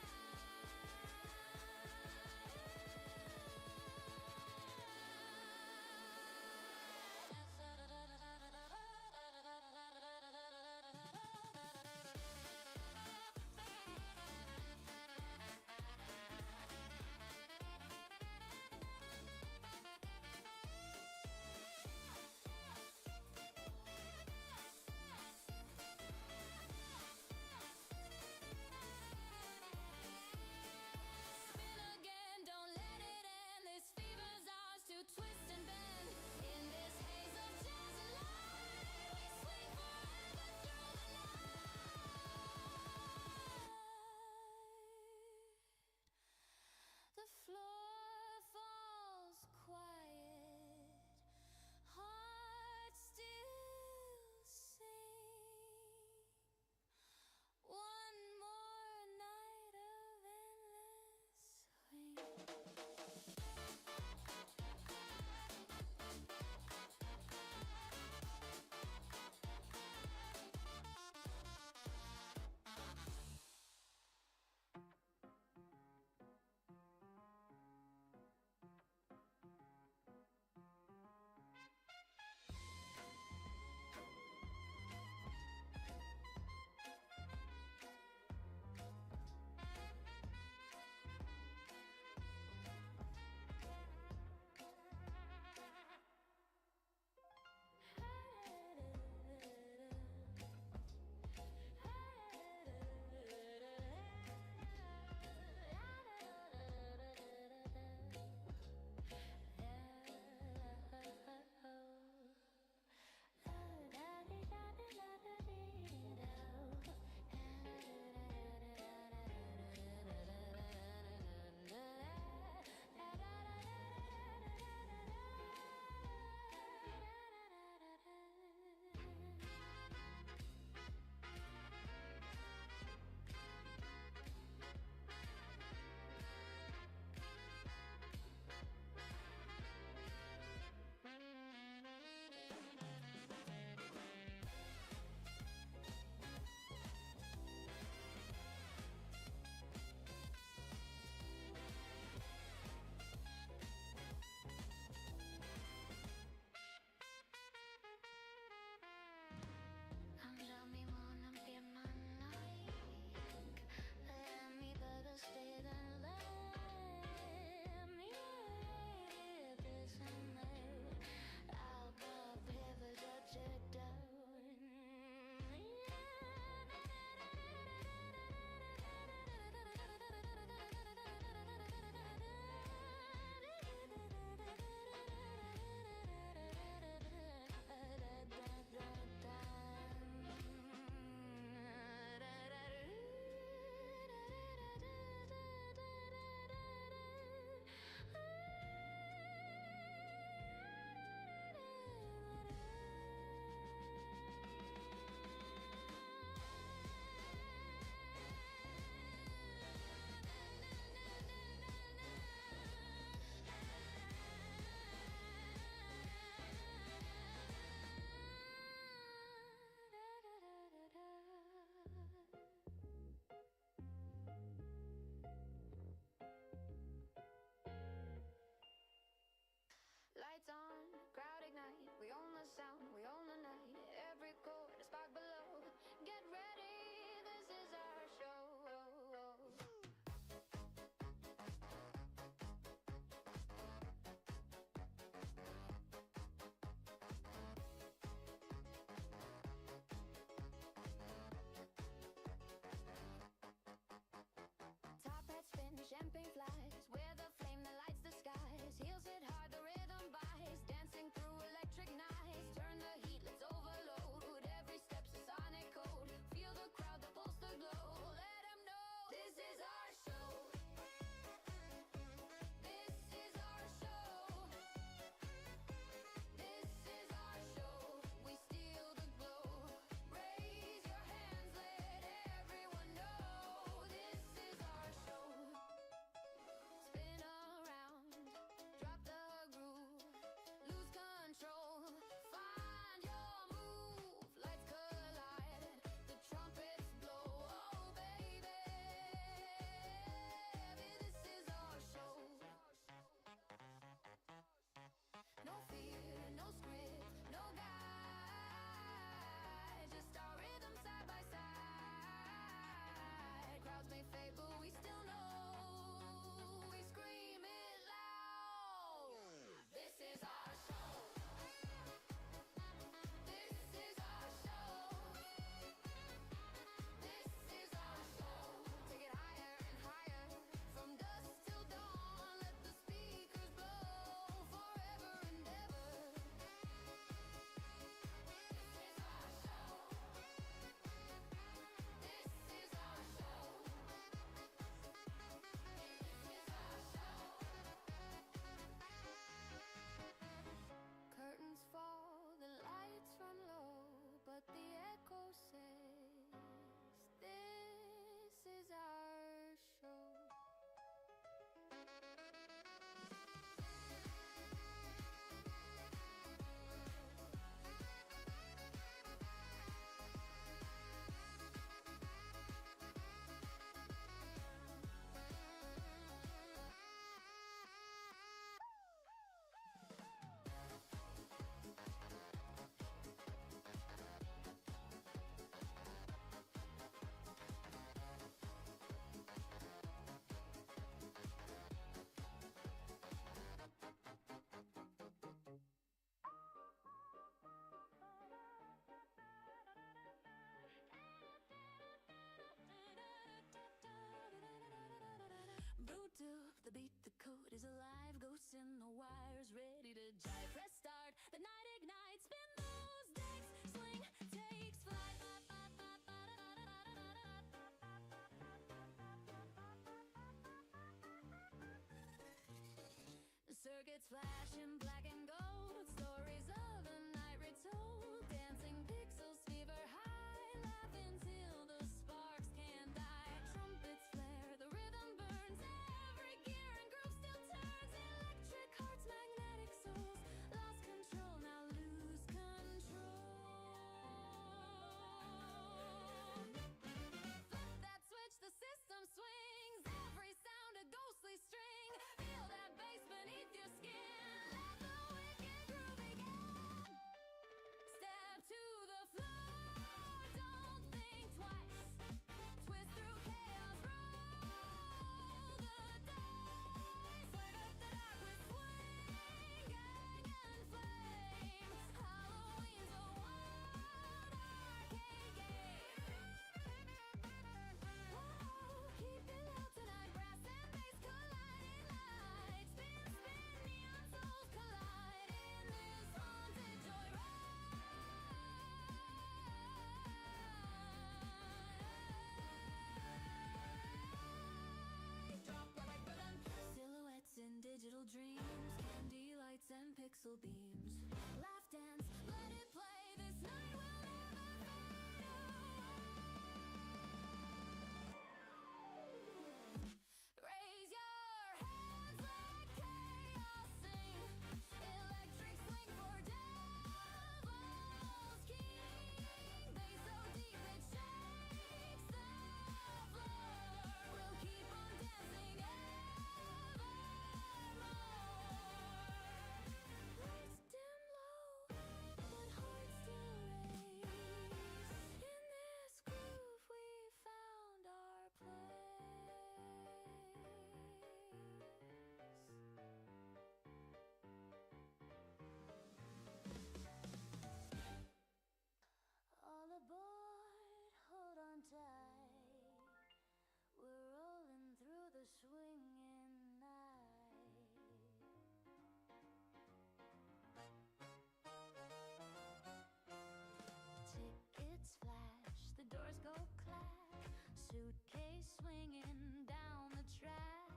Suitcase swinging down the track.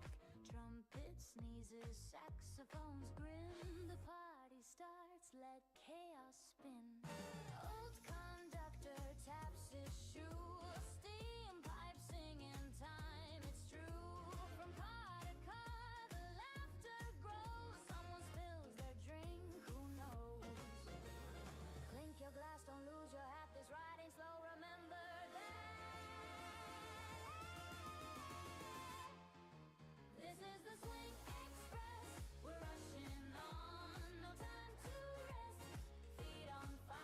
Trumpet sneezes, saxophones grin. The party starts, let chaos spin. Old conductor taps his shoe. Steam pipe singing time, it's true. From car to car, the laughter grows. Someone spills their drink, who knows? Clink your glass, don't lose your hat. This ride ain't slow, remember that. This is the Swing Express. We're rushing on, no time to rest. Feet on fire.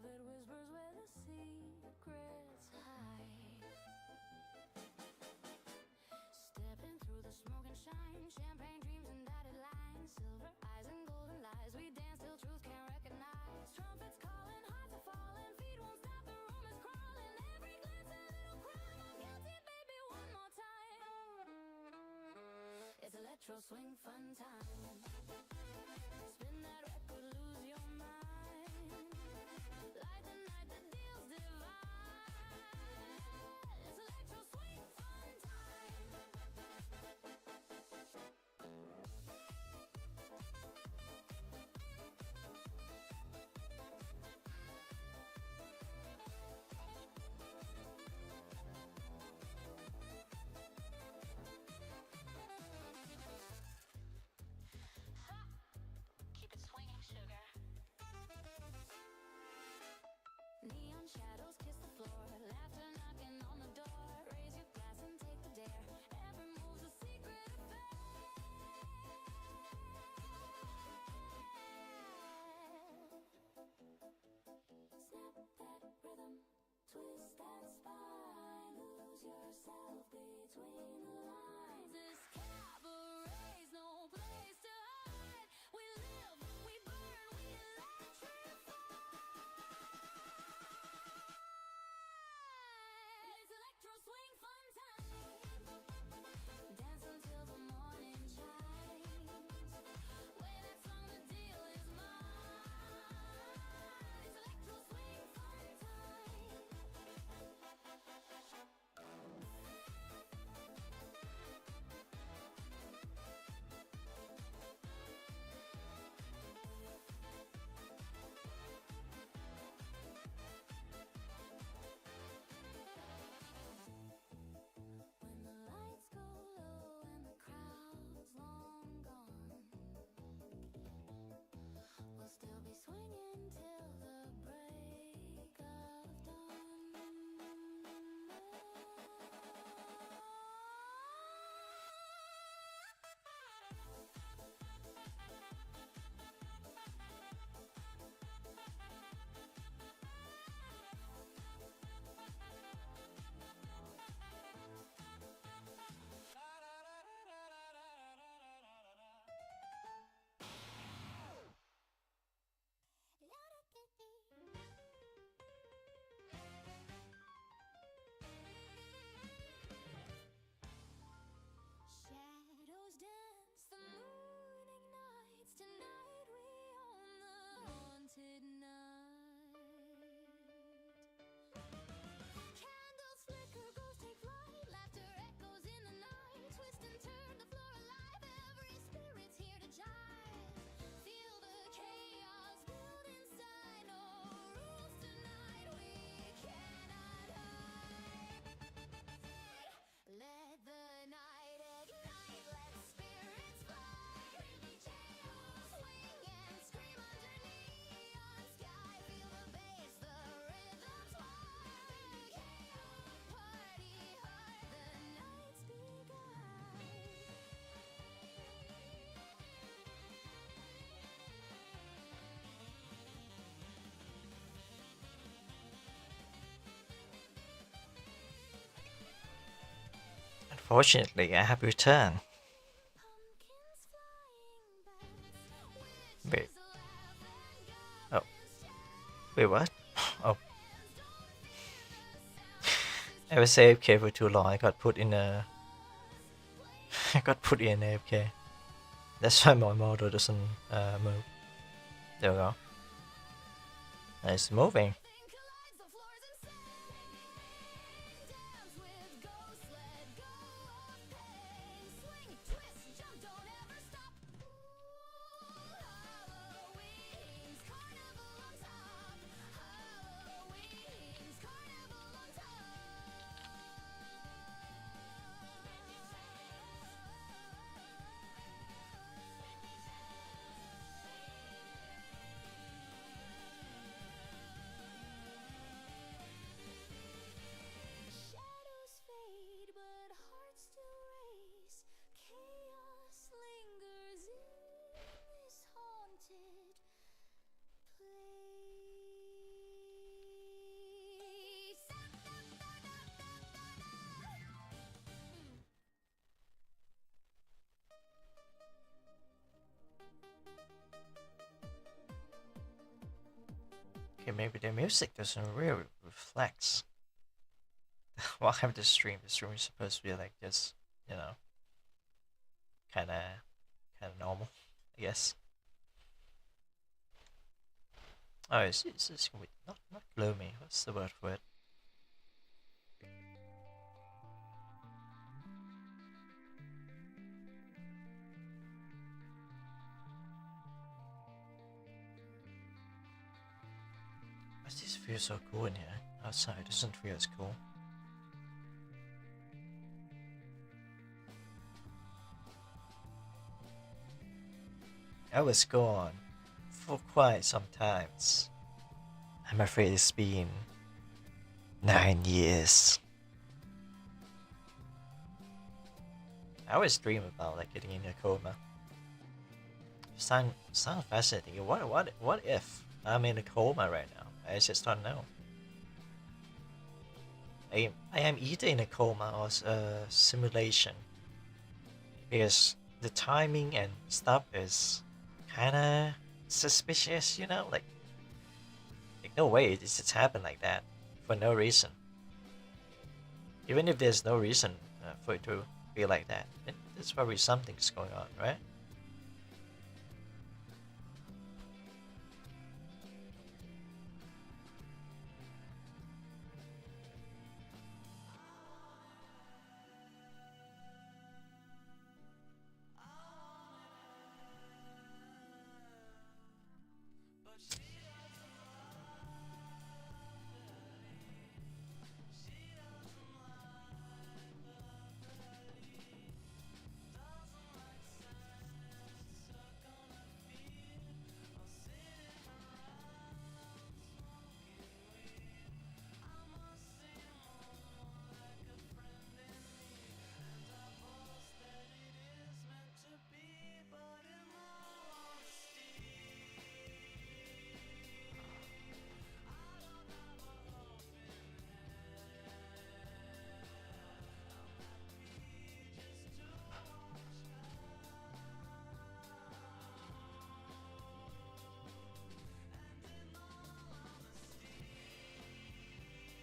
velvet whispers where the secrets hide. Stepping through the smoke and shine, champagne dreams and dotted lines, silver eyes and golden lies. We dance till truth can't recognize. Trumpets calling, hearts are falling, feet won't stop, the room is crawling. Every glance a little crime. I'm guilty, baby, one more time. It's electro swing fun time. Spin that record, lose your mind. Light the night, the deal's divine. It's electro swing fun time. Keep it swinging, sugar. Neon shadows kiss the floor, laughter knocking on the door. Raise your glass and take the dare. Every move's a secret affair. Snap that rhythm, twist that spine, lose yourself between the lines. This cabaret's no place to hide. We live, we burn, we electrify. It's electro swing fun time. Dance until the morning chimes. Play that song, the deal is mine. It's electro swing fun time. When the lights go low and the crowd's long gone, we'll still be swinging till the break of Shadows dance, the moon ignites. Tonight we own the haunted night. Candles flicker, ghosts take flight. Laughter echoes in the night. Twist and turn the floor alive. Every spirit's here to jive. Feel the chaos build inside. No rules tonight, we cannot hide. Let the night ignite, let spirits fly. Creepy channels swing and scream under neon sky. Feel the bass, the rhythm's wild. Party hard, the night's begun. Unfortunately, I have returned. Pumpkins flying bats, Wait. witches laugh and Oh. goblins shout. Wait, what? Oh. I was AFK for too long. I got put in a. I got put in AFK. That's why my model doesn't move. There we go. It's moving. Thing collides, the floor's insane. Dance with ghosts, let go of pain. Swing, twist, jump, don't ever stop. Halloween's carnival on top. Halloween's carnival on top. maybe the music doesn't really reflect what happened to the stream. The stream is supposed to be like just, you know, kinda normal, I guess. Oh, it's not gloomy. What's the word for it? Why does this feel so cool in here? Outside doesn't feel as cool. I was gone for quite some times. I'm afraid it's been 9 years. I always dream about like getting in a coma. Sound fascinating. What if I'm in a coma right now? I just don't know. I am either in a coma or a simulation, because the timing and stuff is kinda suspicious, you know, like no way it just happened like that for no reason. Even if there's no reason for it to be like that, there's probably something's going on, right?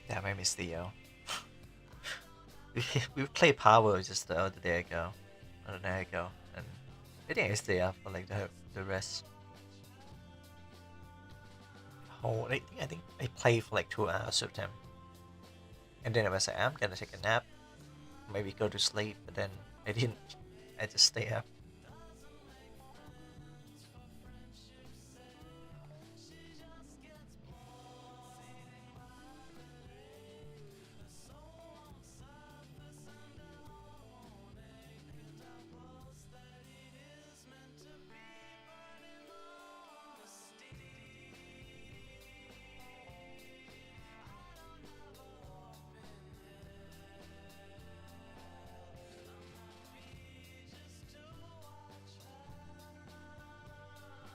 Damn, I miss Theo. we played Power just the other day ago, and I think I stay up for like the rest. I think I played for like 2 hours with him, and then I was like, I'm gonna take a nap, maybe go to sleep, but then I didn't. I just stay up.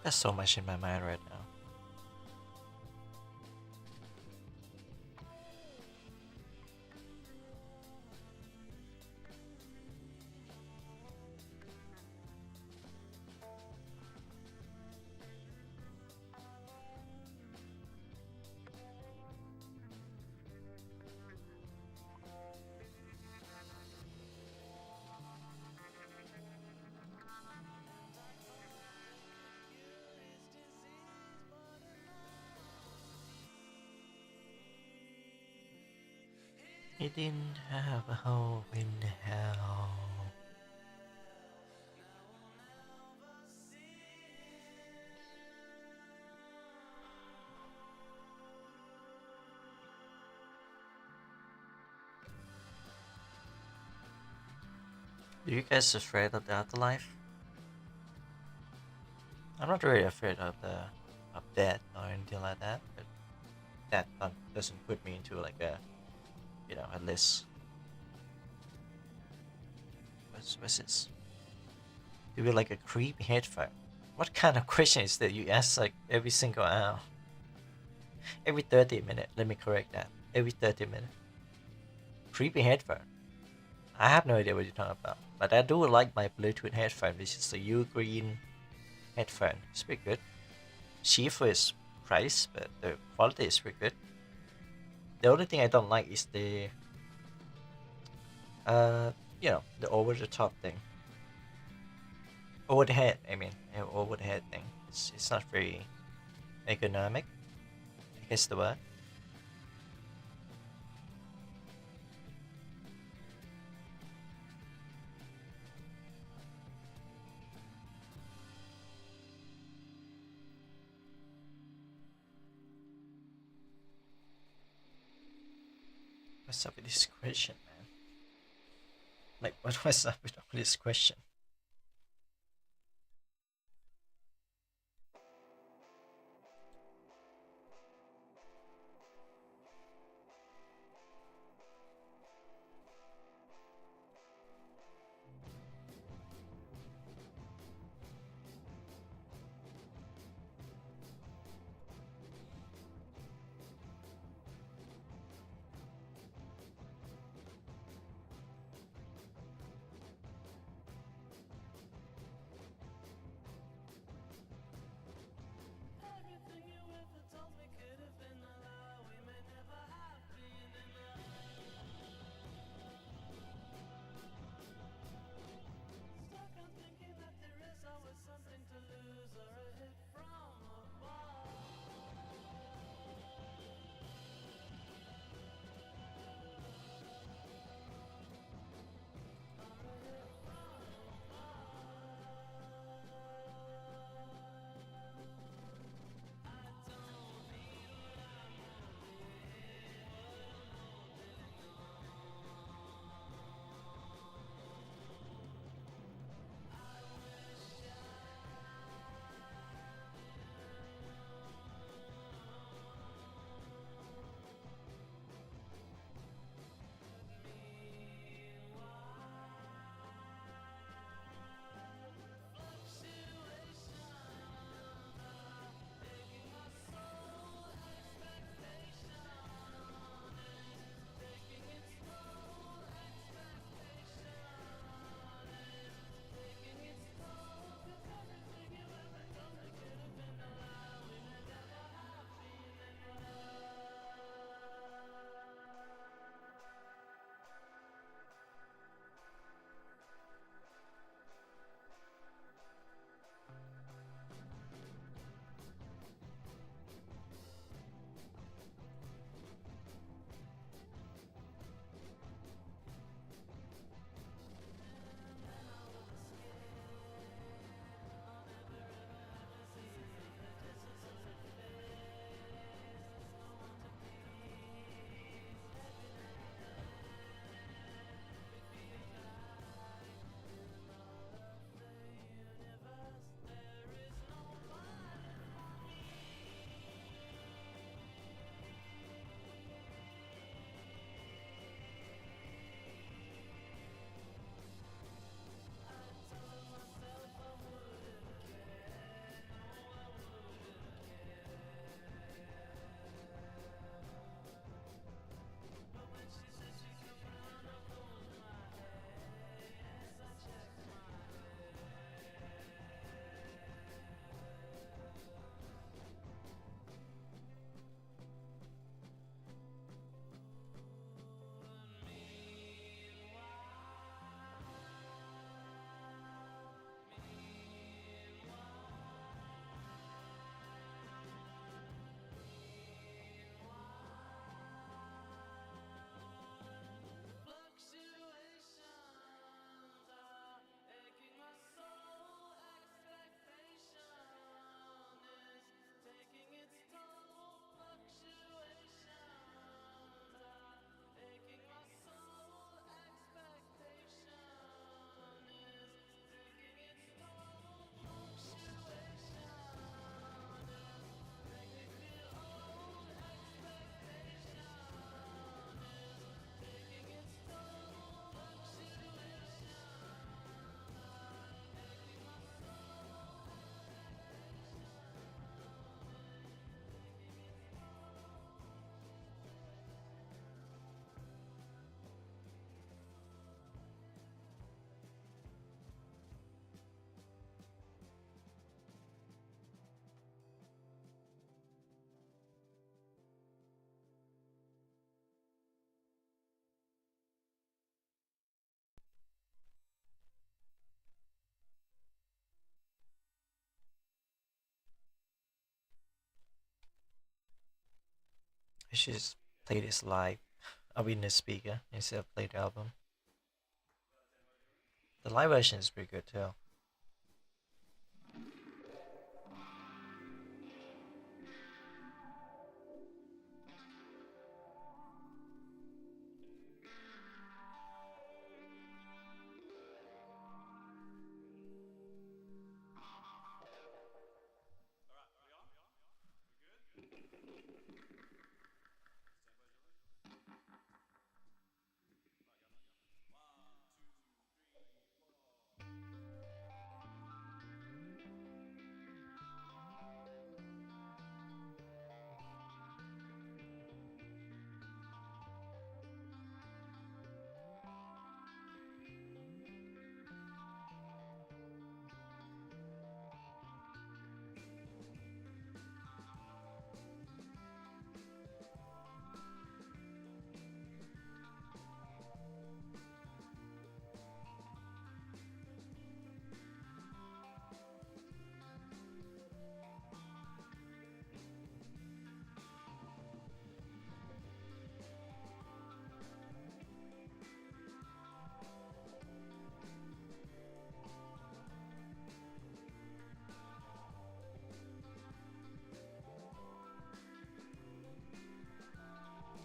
There's so much in my mind right now. He didn't have a home in hell. Are you guys afraid of the afterlife? I'm not really afraid of death or anything like that, but that doesn't put me into like a, you know, at least what's this? Do you like a creepy headphone? What kind of question is that you ask like every single hour? Every 30 minutes, let me correct that. Every 30 minutes. Creepy headphone. I have no idea what you're talking about. But I do like my Bluetooth headphone, which is the U Green headphone. It's pretty good. Chief is price, but the quality is pretty good. The only thing I don't like is the you know, the over the top thing. Over the head, I mean, over the head thing. It's not very ergonomic. I guess the word. What's up with this question, man? Like, what was up with all this question? I should just play this live. I'll be in the speaker instead of play the album. The live version is pretty good too.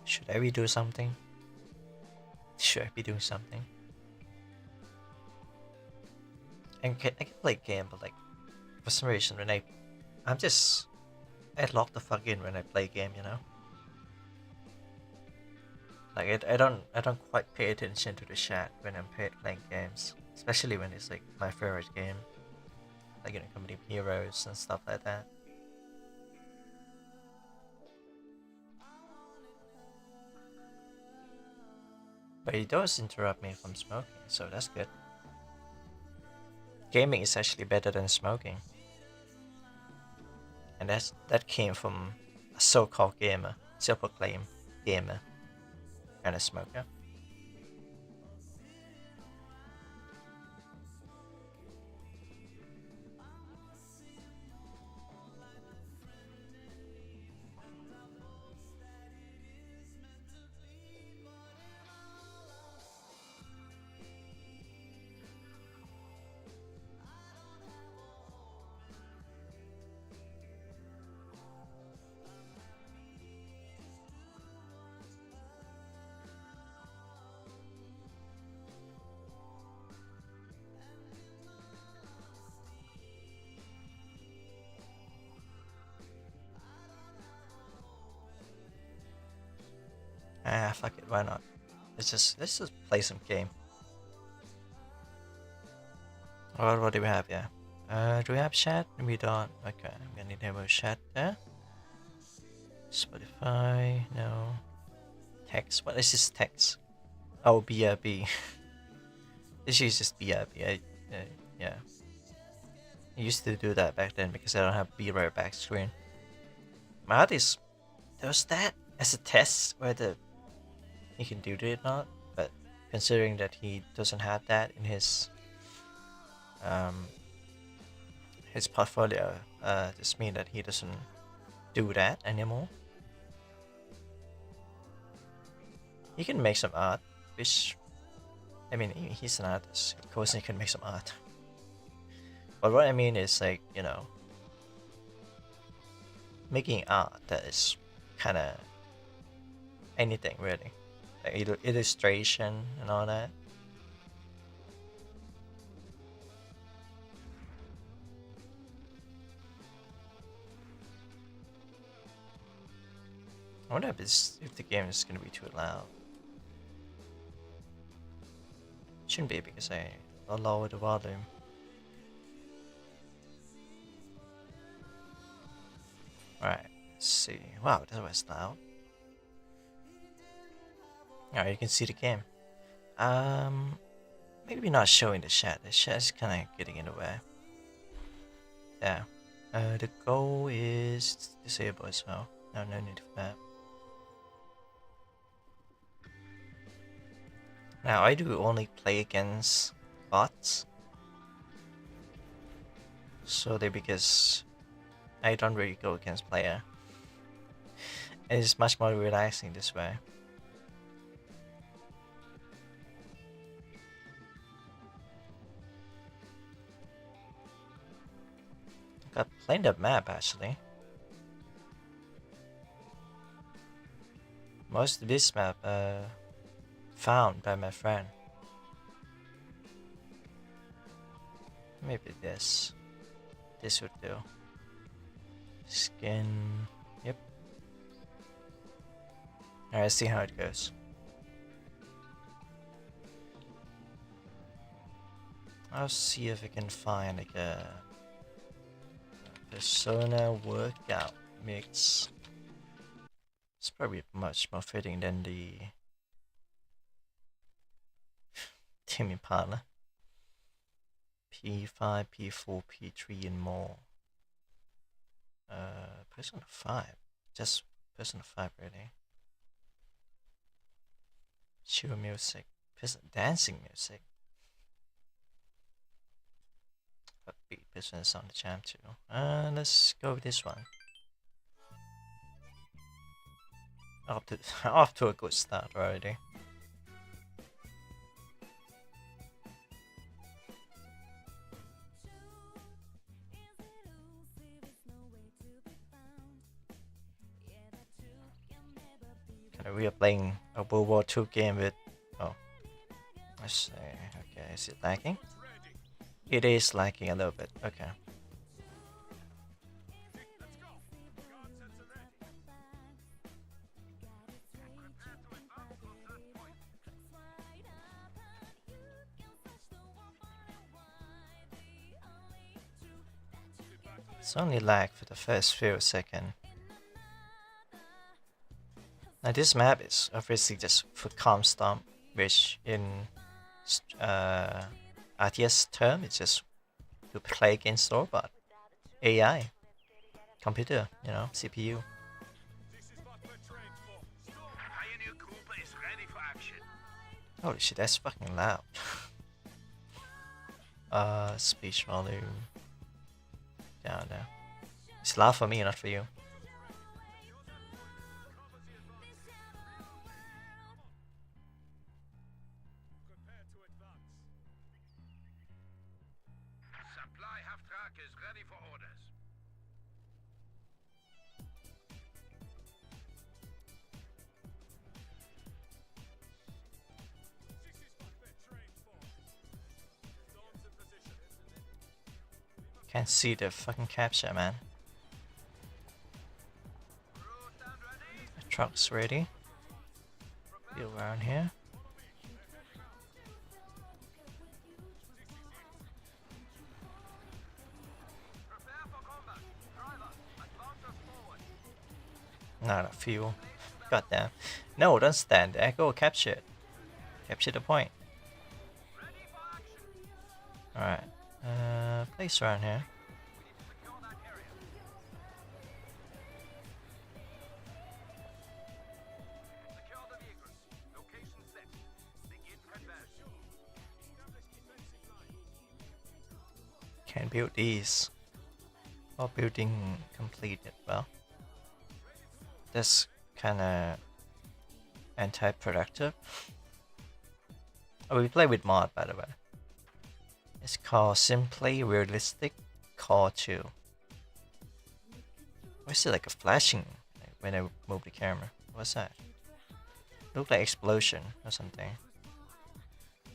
Should I be doing something? Should I be doing something? I can play game, but like for some reason when I lock the fuck in when I play game, you know. Like I don't quite pay attention to the chat when I'm playing games, especially when it's like my favorite game, like Company of Heroes and stuff like that. But it does interrupt me from smoking, so that's good. Gaming is actually better than smoking. And that came from a so-called gamer, self-proclaimed gamer, and a smoker. Ah, fuck it, why not? Let's just play some game. What do we have here? Do we have chat? We don't. Okay, I'm gonna enable chat there. Spotify, no. Text. What is this text? Oh, BRB. This is just BRB. Yeah. I used to do that back then because I don't have B-Rare back screen. My artist does that as a test whether he can do it or not, but considering that he doesn't have that in his portfolio, just mean that he doesn't do that anymore. He can make some art, which, I mean, he's an artist, of course he can make some art. But what I mean is, like, you know, making art that is kind of anything really, like illustration and all that. I wonder if the game is gonna be too loud. Shouldn't be because I'll lower the volume. Right, let's see. Wow, that was loud. Alright, you can see the game. Maybe not showing the chat. The chat is kind of getting in the way. Yeah. The goal is disable as well. No need for that. Now I do only play against bots. So they because I don't really go against player. It's much more relaxing this way. Got plenty of map actually. Most of this map found by my friend. Maybe this. This would do. Skin. Yep. Alright, see how it goes. I'll see if I can find like a Persona workout mix. It's probably much more fitting than the Timmy Partner. P5, P4, P3 and more. Persona 5. Just Persona 5 really. Chill music. Dancing music. Upbeat Persona on the jam too. Let's go with this one. Off to a good start already. We are playing a World War II game with. Oh, let's see. Okay, is it lagging? It is lagging a little bit. Okay. It's only lag for the first few seconds. Now this map is obviously just for calm stomp, which in RTS term it's just to play against robot, AI, computer, you know, CPU. Holy shit, that's fucking loud. Speech volume down there. It's loud for me, not for you. Can't see the fucking capture, man. The truck's ready. Be around here. Not a fuel. Goddamn. No, don't stand there. Go capture it. Capture the point. Alright. Place around here. Can build these. While building completed. Well, that's kinda anti-productive. Oh, we play with mod, by the way. It's called Simply Realistic Core 2. Why is it like a flashing when I move the camera? What's that? Look like explosion or something.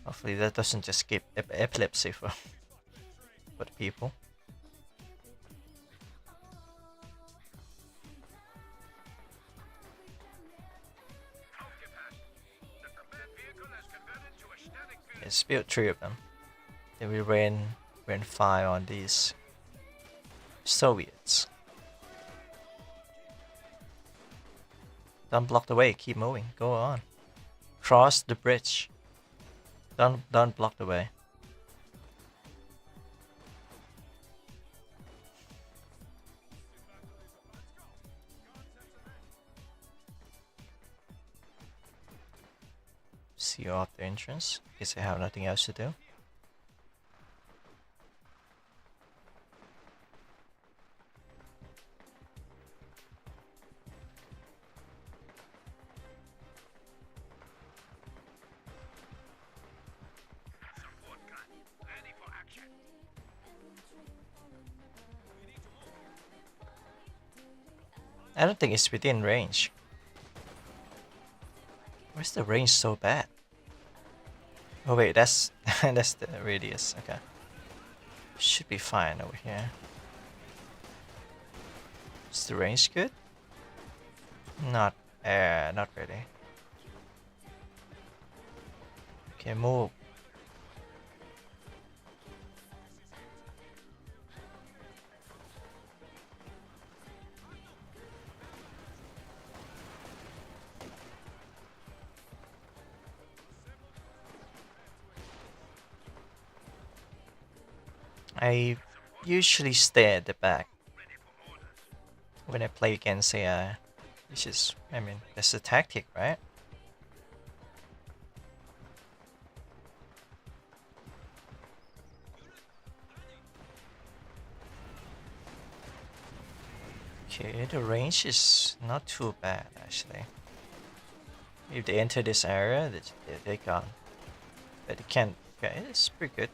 Hopefully that doesn't just give epilepsy for the people. It's built 3 of them. Then we ran fire on these Soviets. Don't block the way, keep moving, go on. Cross the bridge. Don't block the way. See you off the entrance. Guess I have nothing else to do. I don't think it's within range. Where's the range so bad? Oh wait, that's that's the radius. Okay, should be fine over here. Is the range good? Not really. Okay, move. I usually stay at the back when I play against AI, which is, I mean, that's the tactic, right? Okay, the range is not too bad actually. If they enter this area, they're gone. But they can't. Okay, it's pretty good.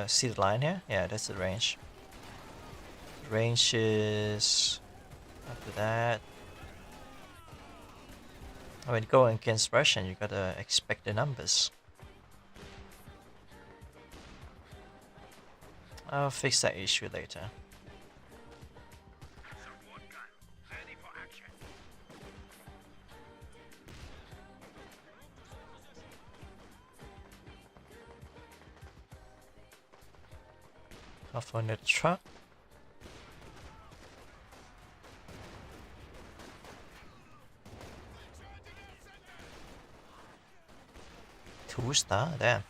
See the line here? Yeah, that's the range. Range is after that. When you go against Russian, you gotta expect the numbers. I'll fix that issue later. Off on the truck. Two-star, damn.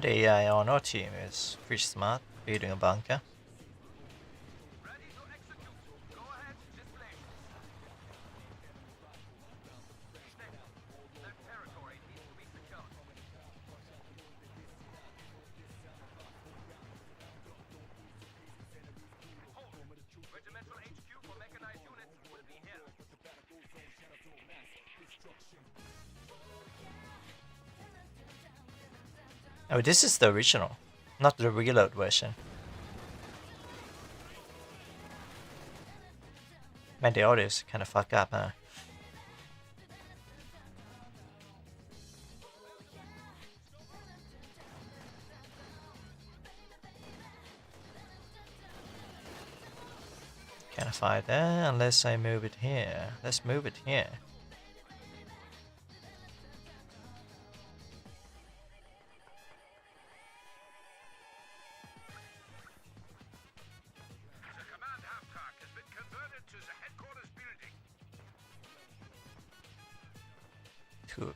The AI on our team is pretty smart, building a bunker. Oh, this is the original, not the reload version. Man, the audio is kind of fucked up, huh? Can't find that unless I move it here. Let's move it here. Two.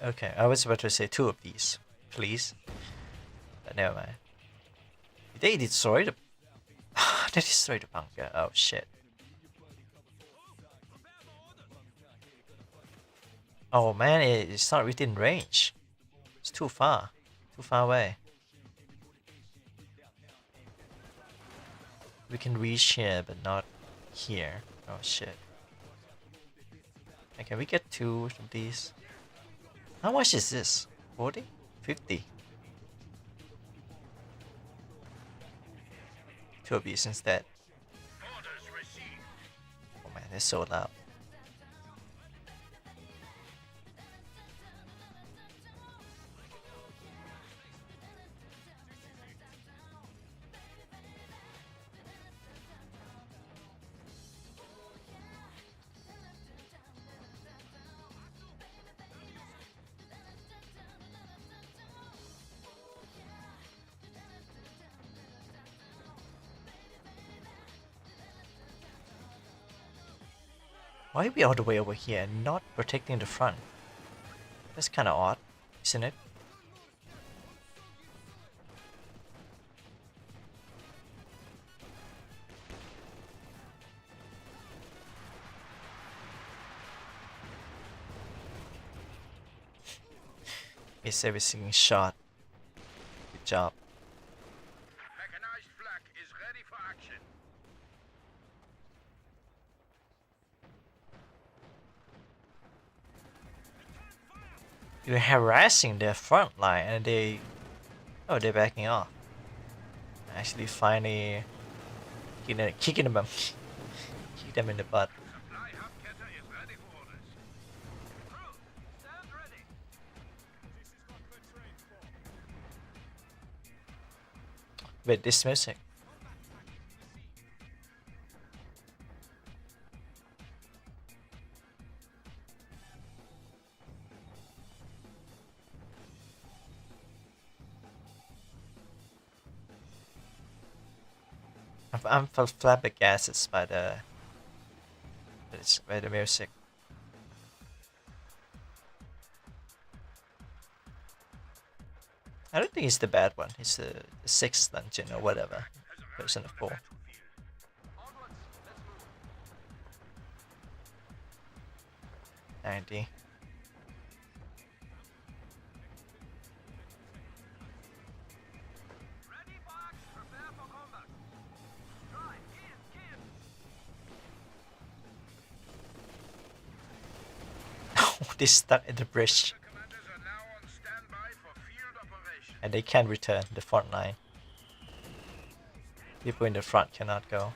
Okay, I was about to say two of these, please. But never mind. They destroyed the... they destroyed the bunker. Oh shit. Oh man, it's not within range. It's too far. Too far away. We can reach here, but not here. Oh shit. Okay, we get two of these. How much is this? 40? 50? Two of these instead. Oh man, they're so loud. Why are we all the way over here and not protecting the front? That's kinda odd, isn't it? Is everything shot? Good job. Mechanized flak is ready for action. You're harassing their front line and they... Oh, they're backing off. Actually finally kicking them kick them in the butt. Supply hubcatter is ready for orders. Crew, stand ready. This is what we're trained for. With this music. I'm flabbergasted by the music. I don't think it's the bad one. It's the sixth dungeon or whatever. Persona 4. Onwards, let's move. 90. Ready for action. Prepare for combat. Drive, in. They stuck at the bridge Commanders are now on standby for field operations. and they can't return the front line. People in the front cannot go.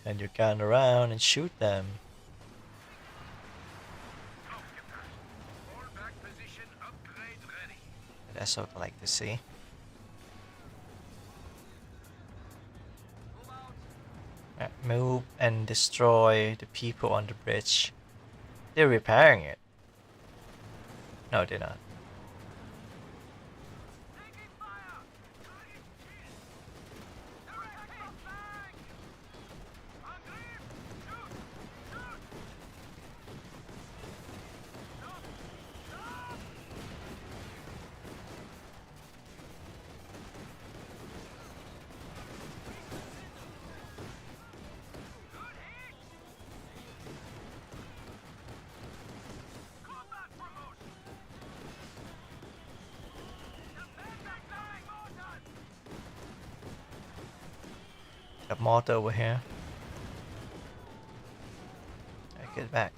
And you gun around and shoot them. Fall back position upgrade ready. That's what I like to see. Move out. Move and destroy the people on the bridge. They're repairing it. No, they're not. Taking fire. Direct flag. Angriff. Shoot. Shoot. Combat promotion. Defender flying mortars. Got mortar over here. Alright, get back.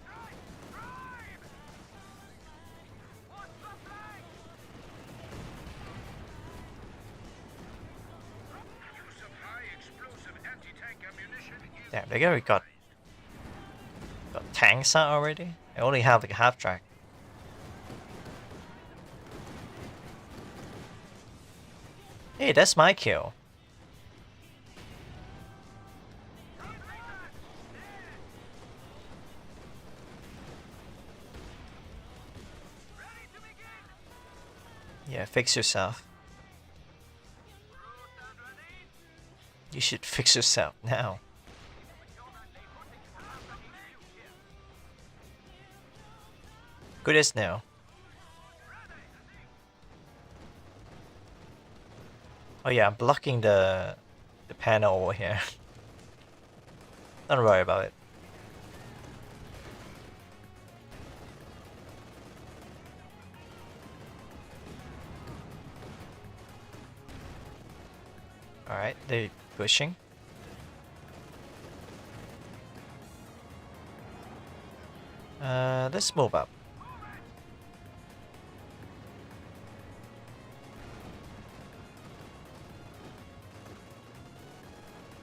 What's the flag? Use of high explosive anti-tank ammunition is Damn, they already got tanks out already? I only have like a half track. Hey, that's my kill. ready to begin. Yeah, fix yourself. Crew stand ready. You should fix yourself now. Good as new. Oh yeah, I'm blocking the panel over here. Don't worry about it. Alright, they're pushing. Let's move up.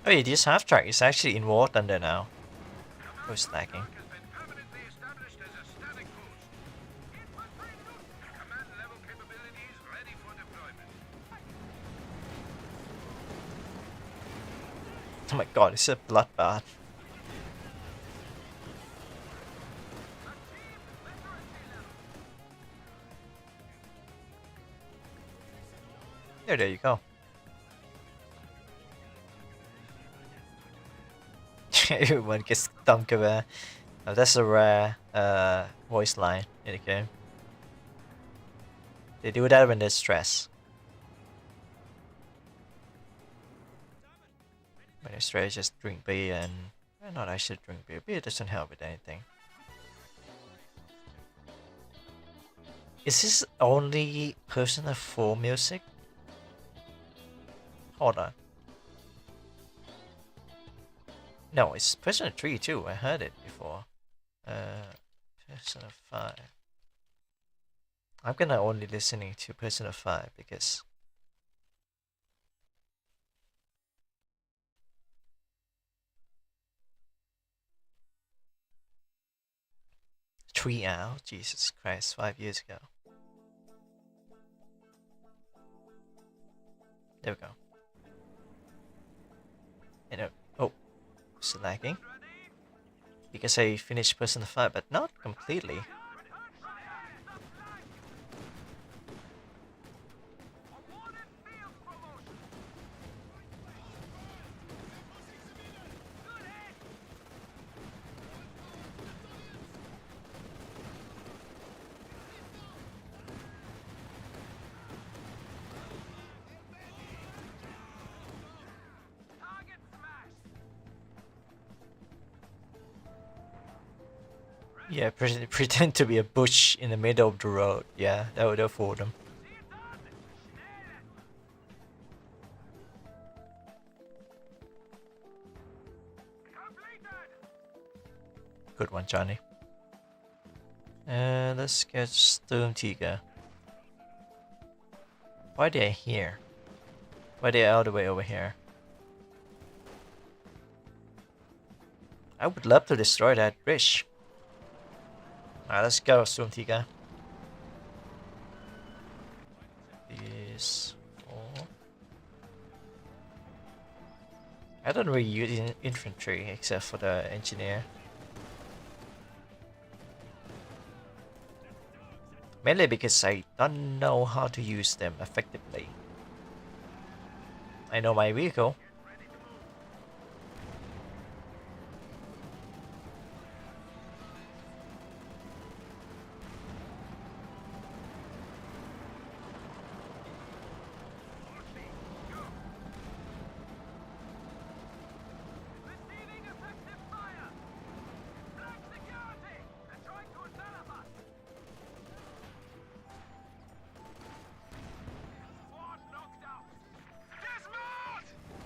Oh yeah, this half track is actually in War Thunder now. Oh, it's lagging. Has been permanently established as a static post. Infantry loot. Command level capabilities ready for deployment. Oh my god, it's a bloodbath. There you go. Everyone gets dunked over. Oh, that's a rare voice line in the game. They do that when they're stressed. When they're stressed, just drink beer and Why not? I should drink beer. Beer doesn't help with anything. Is this only Persona 4 music? Hold on. No, it's Persona 3 too. I heard it before. Persona 5. I'm gonna only listening to Persona 5 because 3 hours? Jesus Christ, 5 years ago. There we go. You know, oh, it's lagging. Because I finished Persona 5, but not completely. Yeah, pretend to be a bush in the middle of the road. Yeah, that would have fooled them. Good one, Johnny. Let's get Storm Tiger. Why are they here? Why are they all the way over here? I would love to destroy that bridge. Alright, let's go, Storm Tiger. These 4. I don't really use infantry except for the engineer. Mainly because I don't know how to use them effectively. I know my vehicle.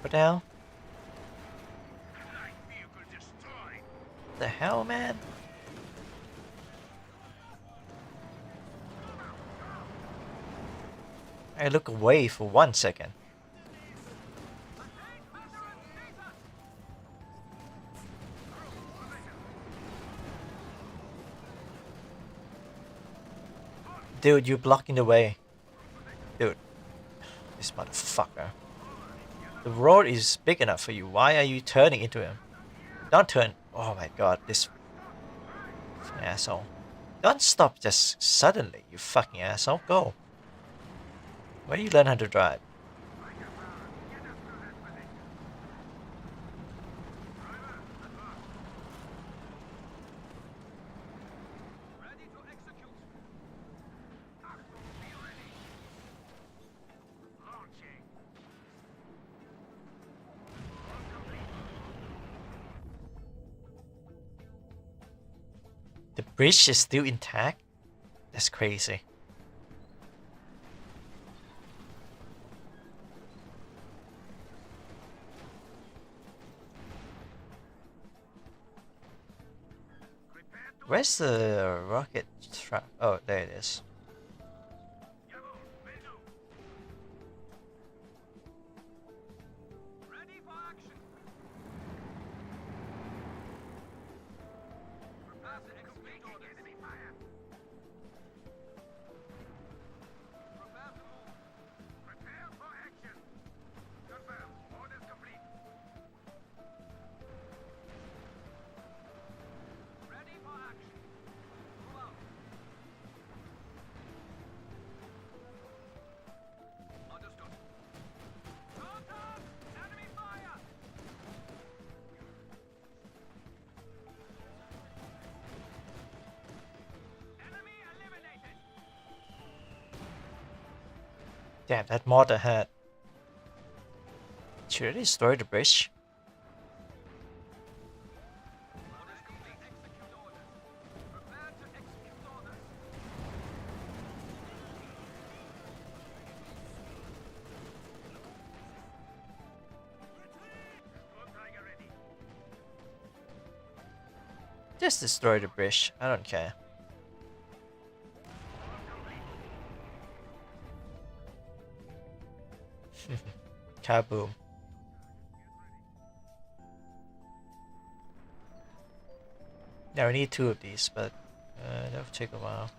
What the hell? The hell, man? I look away for 1 second. Dude, you're blocking the way. Dude. This motherfucker. The road is big enough for you. Why are you turning into him? Don't turn. Oh my god, this asshole. Don't stop just suddenly, you fucking asshole. Go. Where do you learn how to drive? The bridge is still intact? That's crazy. Where's the rocket trap? Oh, there it is. Damn, that mod I had. Should I destroy the bridge? Just destroy the bridge. I don't care. Kaboom. Yeah, we need 2 of these, but that'll take a while.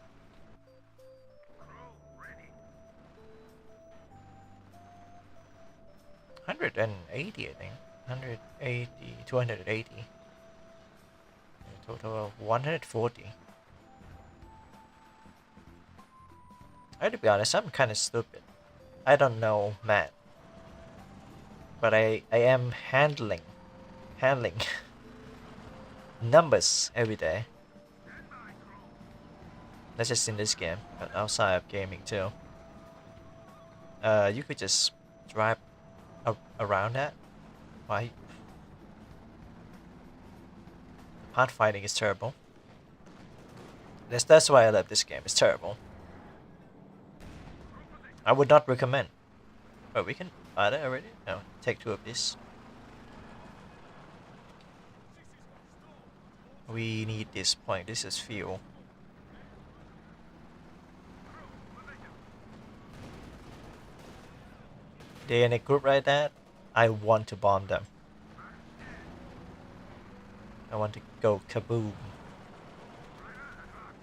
180, I think. 180, 280. A total of 140. I have to be honest, I'm kind of stupid. I don't know math, but I am handling numbers every day. Not just in this game, but outside of gaming too. You could just drive around that. Why? Pathfinding is terrible. That's why I love this game. It's terrible. I would not recommend. Oh, we can buy that already? No, take 2 of these. We need this point. This is fuel. They in a group like that, I want to bomb them. I want to go kaboom.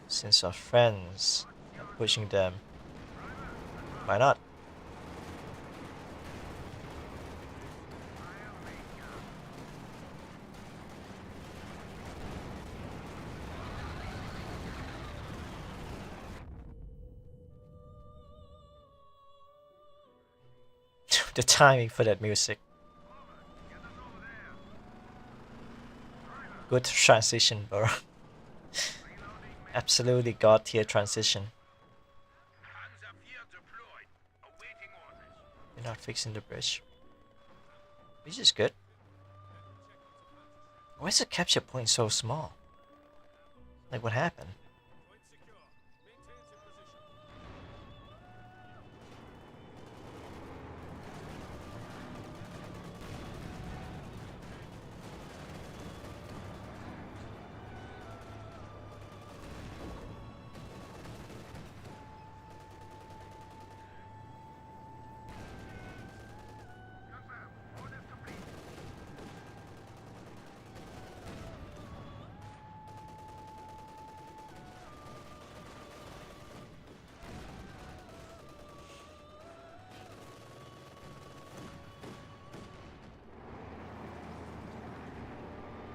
Since our friends are pushing them, why not? The timing for that music. Good transition, bro. Absolutely god tier transition. Panzer IV deployed. Awaiting orders. You're not fixing the bridge. Which is good. Why is the capture point so small? Like, what happened?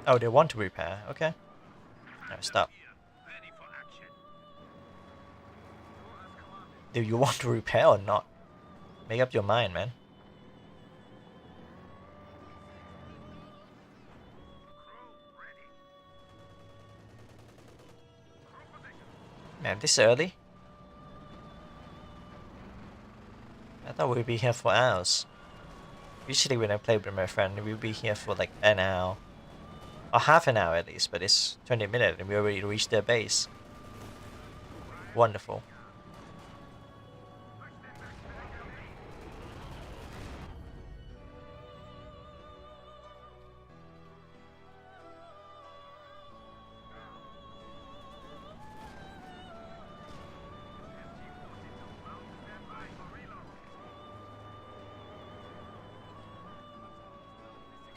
Oh, they want to repair. Okay. No, stop. Ready for action. Do you want to repair or not? Make up your mind, man. Man, this early? I thought we'd be here for hours. Usually when I play with my friend, we'll be here for like an hour. Or half an hour at least, but it's 20 minutes and we already reached their base. Wonderful.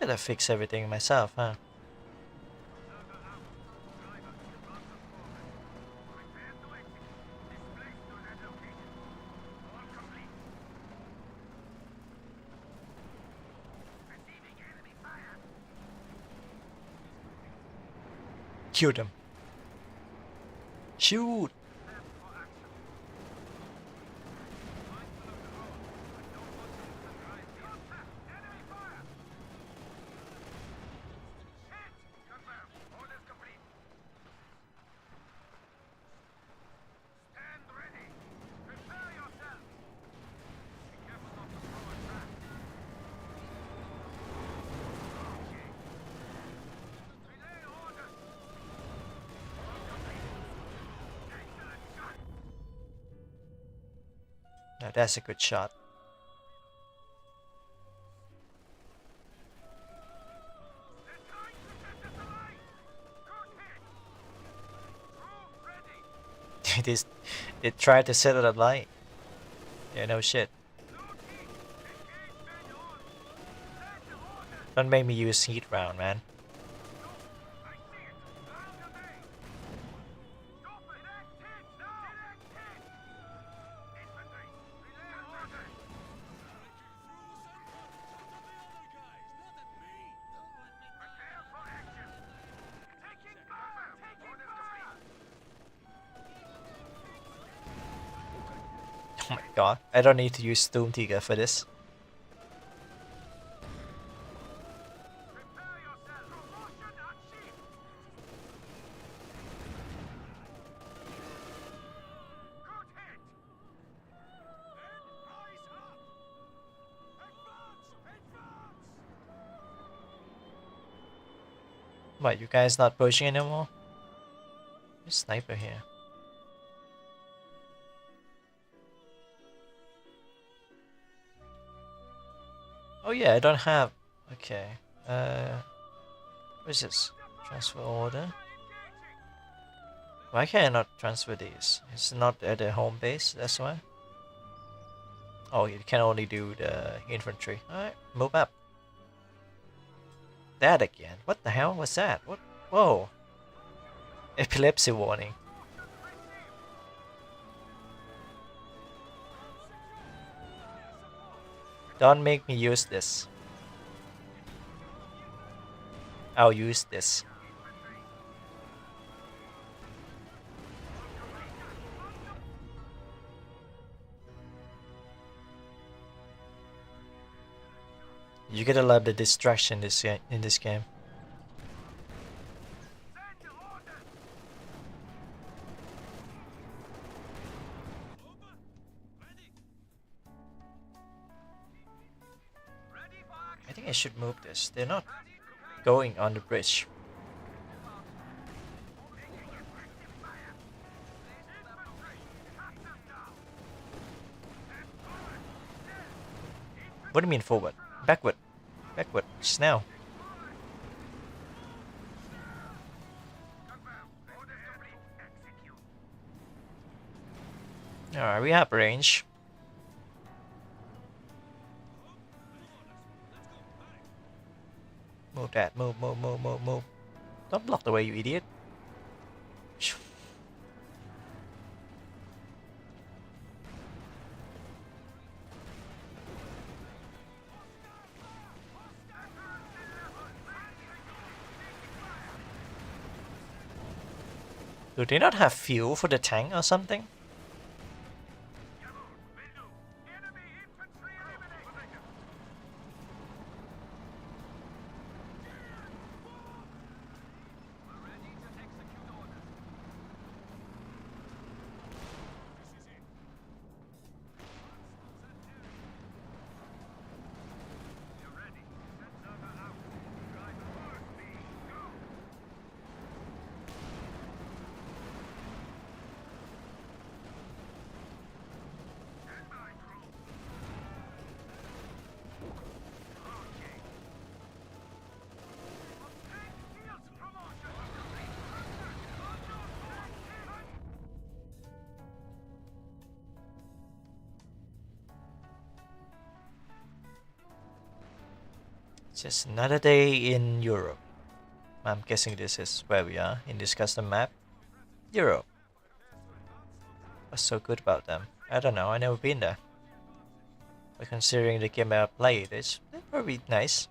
Gotta fix everything myself, huh? Kill them. Shoot! Now that's a good shot. They tried to set it up light. Yeah, no shit. Don't make me use heat round, man. Oh my god, I don't need to use Doom Tiga for this. What, you guys not pushing anymore? There's a sniper here. Oh yeah, I don't have... Okay. What is this? Transfer order? Why can I not transfer these? It's not at the home base, that's why? Oh, you can only do the infantry. Alright, move up. That again. What the hell was that? What? Whoa. Epilepsy warning. Don't make me use this. I'll use this. You gotta love the distraction in this game. I think I should move this. They're not going on the bridge. What do you mean forward? Backward. Backward. Just now. Alright, we have range. Move that. Move, move, move, move, move. Don't block the way, you idiot. Do they not have fuel for the tank or something? Just another day in Europe. I'm guessing this is where we are in this custom map. Europe. What's so good about them? I don't know, I've never been there. But considering the game I played, it's probably nice.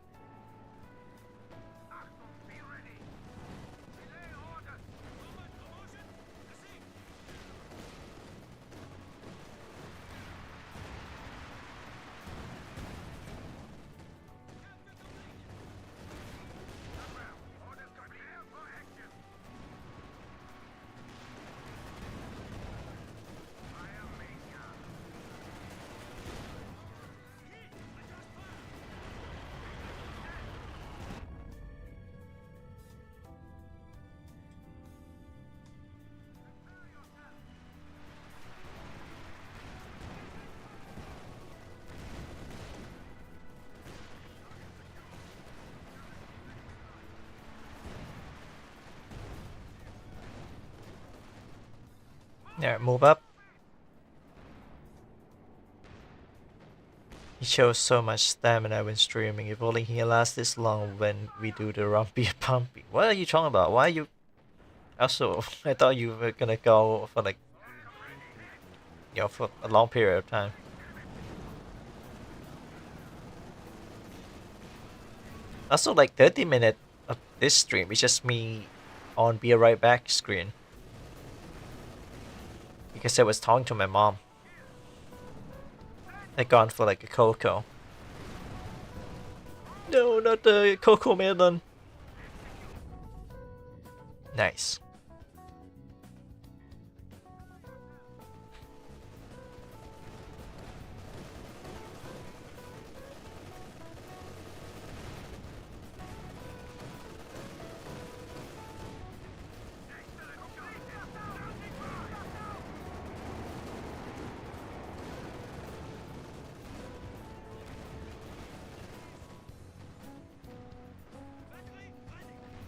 There, move up. He shows so much stamina when streaming. If only he lasts this long when we do the rumpy pumpy. What are you talking about? Why are you... Also, I thought you were gonna go for like... You know, for a long period of time. Also, like 30 minutes of this stream is just me on Be Right Back screen. Because I was talking to my mom. I gone for like a cocoa. No, not the cocoa melon. Nice.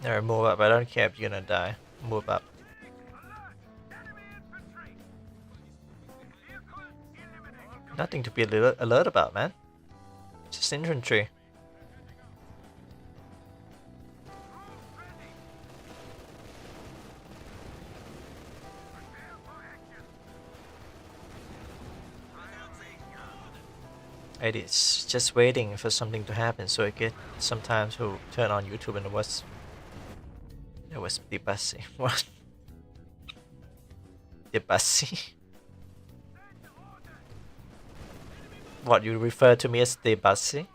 Alright, move up. I don't care if you're gonna die. Move up. Nothing to be alert about, man. Just infantry. It is just waiting for something to happen so I get some time to turn on YouTube and it was Debussy. What? Debussy? What, you refer to me as Debussy?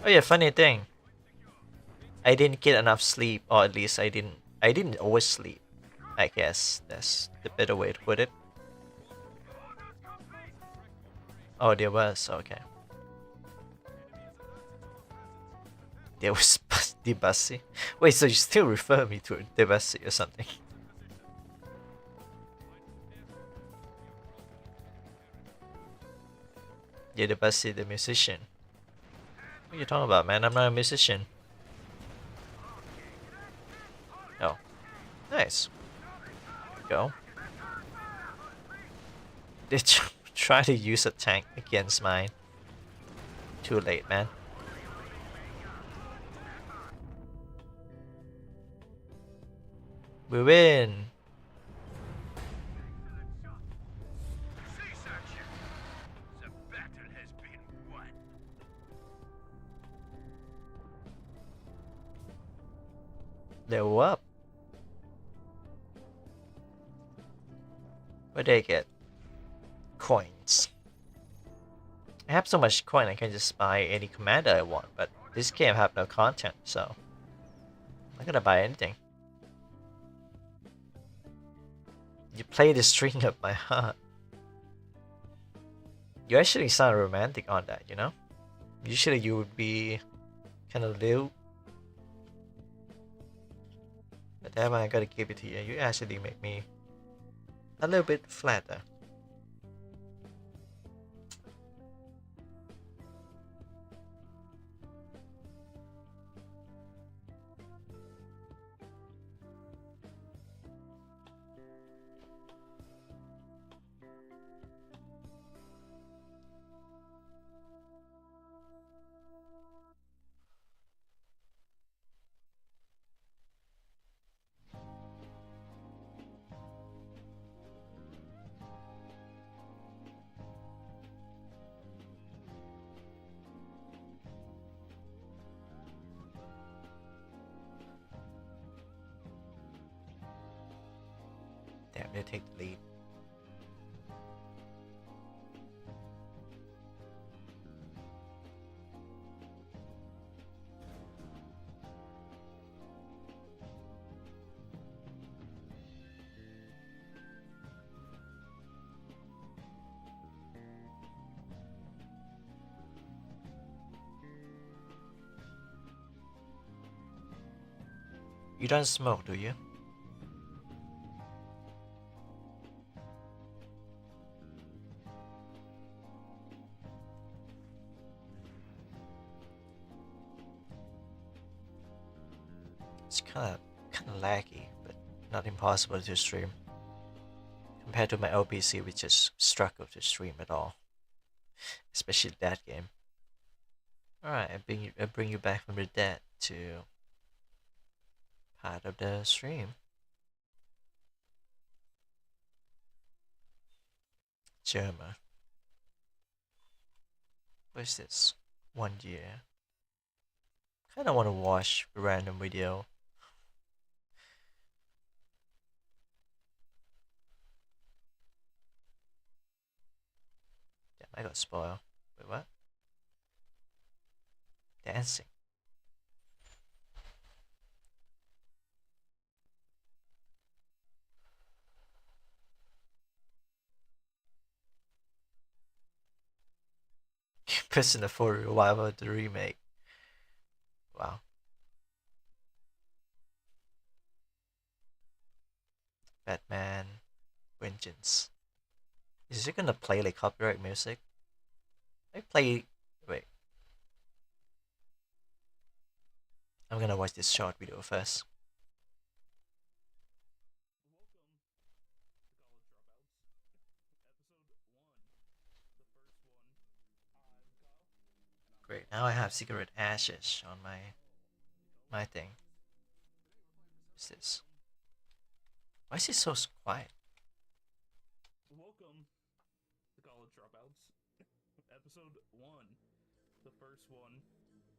Oh yeah, funny thing. I didn't get enough sleep, or at least I didn't always sleep. I guess that's the better way to put it. Oh, there was, okay. There was Debussy. Wait, so you still refer me to Debussy or something? Yeah, Debussy, the musician. What are you talking about, man? I'm not a musician. Oh. Nice. Go. They try to use a tank against mine. Too late, man. We win. The battle has been won. Level up. What do I get? Coins. I have so much coin I can just buy any commander I want, but this game have no content, so I'm not gonna buy anything. You play the string of my heart. You actually sound romantic on that, you know? Usually you would be kind of low. But that one I gotta give it to you. You actually make me a little bit flatter. Damn, they take the lead. You don't smoke, do you? It's kind of laggy, but not impossible to stream compared to my OPC, which just struggle to stream at all, especially that game. All right, I bring you back from the dead to part of the stream. Germa. What is this? 1 year. Kinda wanna watch a random video. Damn, I got spoiled. Wait, what? Dancing. Persona 4 revival, the remake. Wow. Batman Vengeance. Is it gonna play like copyright music? I play. Wait. I'm gonna watch this short video first. Great. Now I have cigarette ashes on my thing. What's this? Why is it so quiet? Welcome to College Dropouts, episode 1, the first one.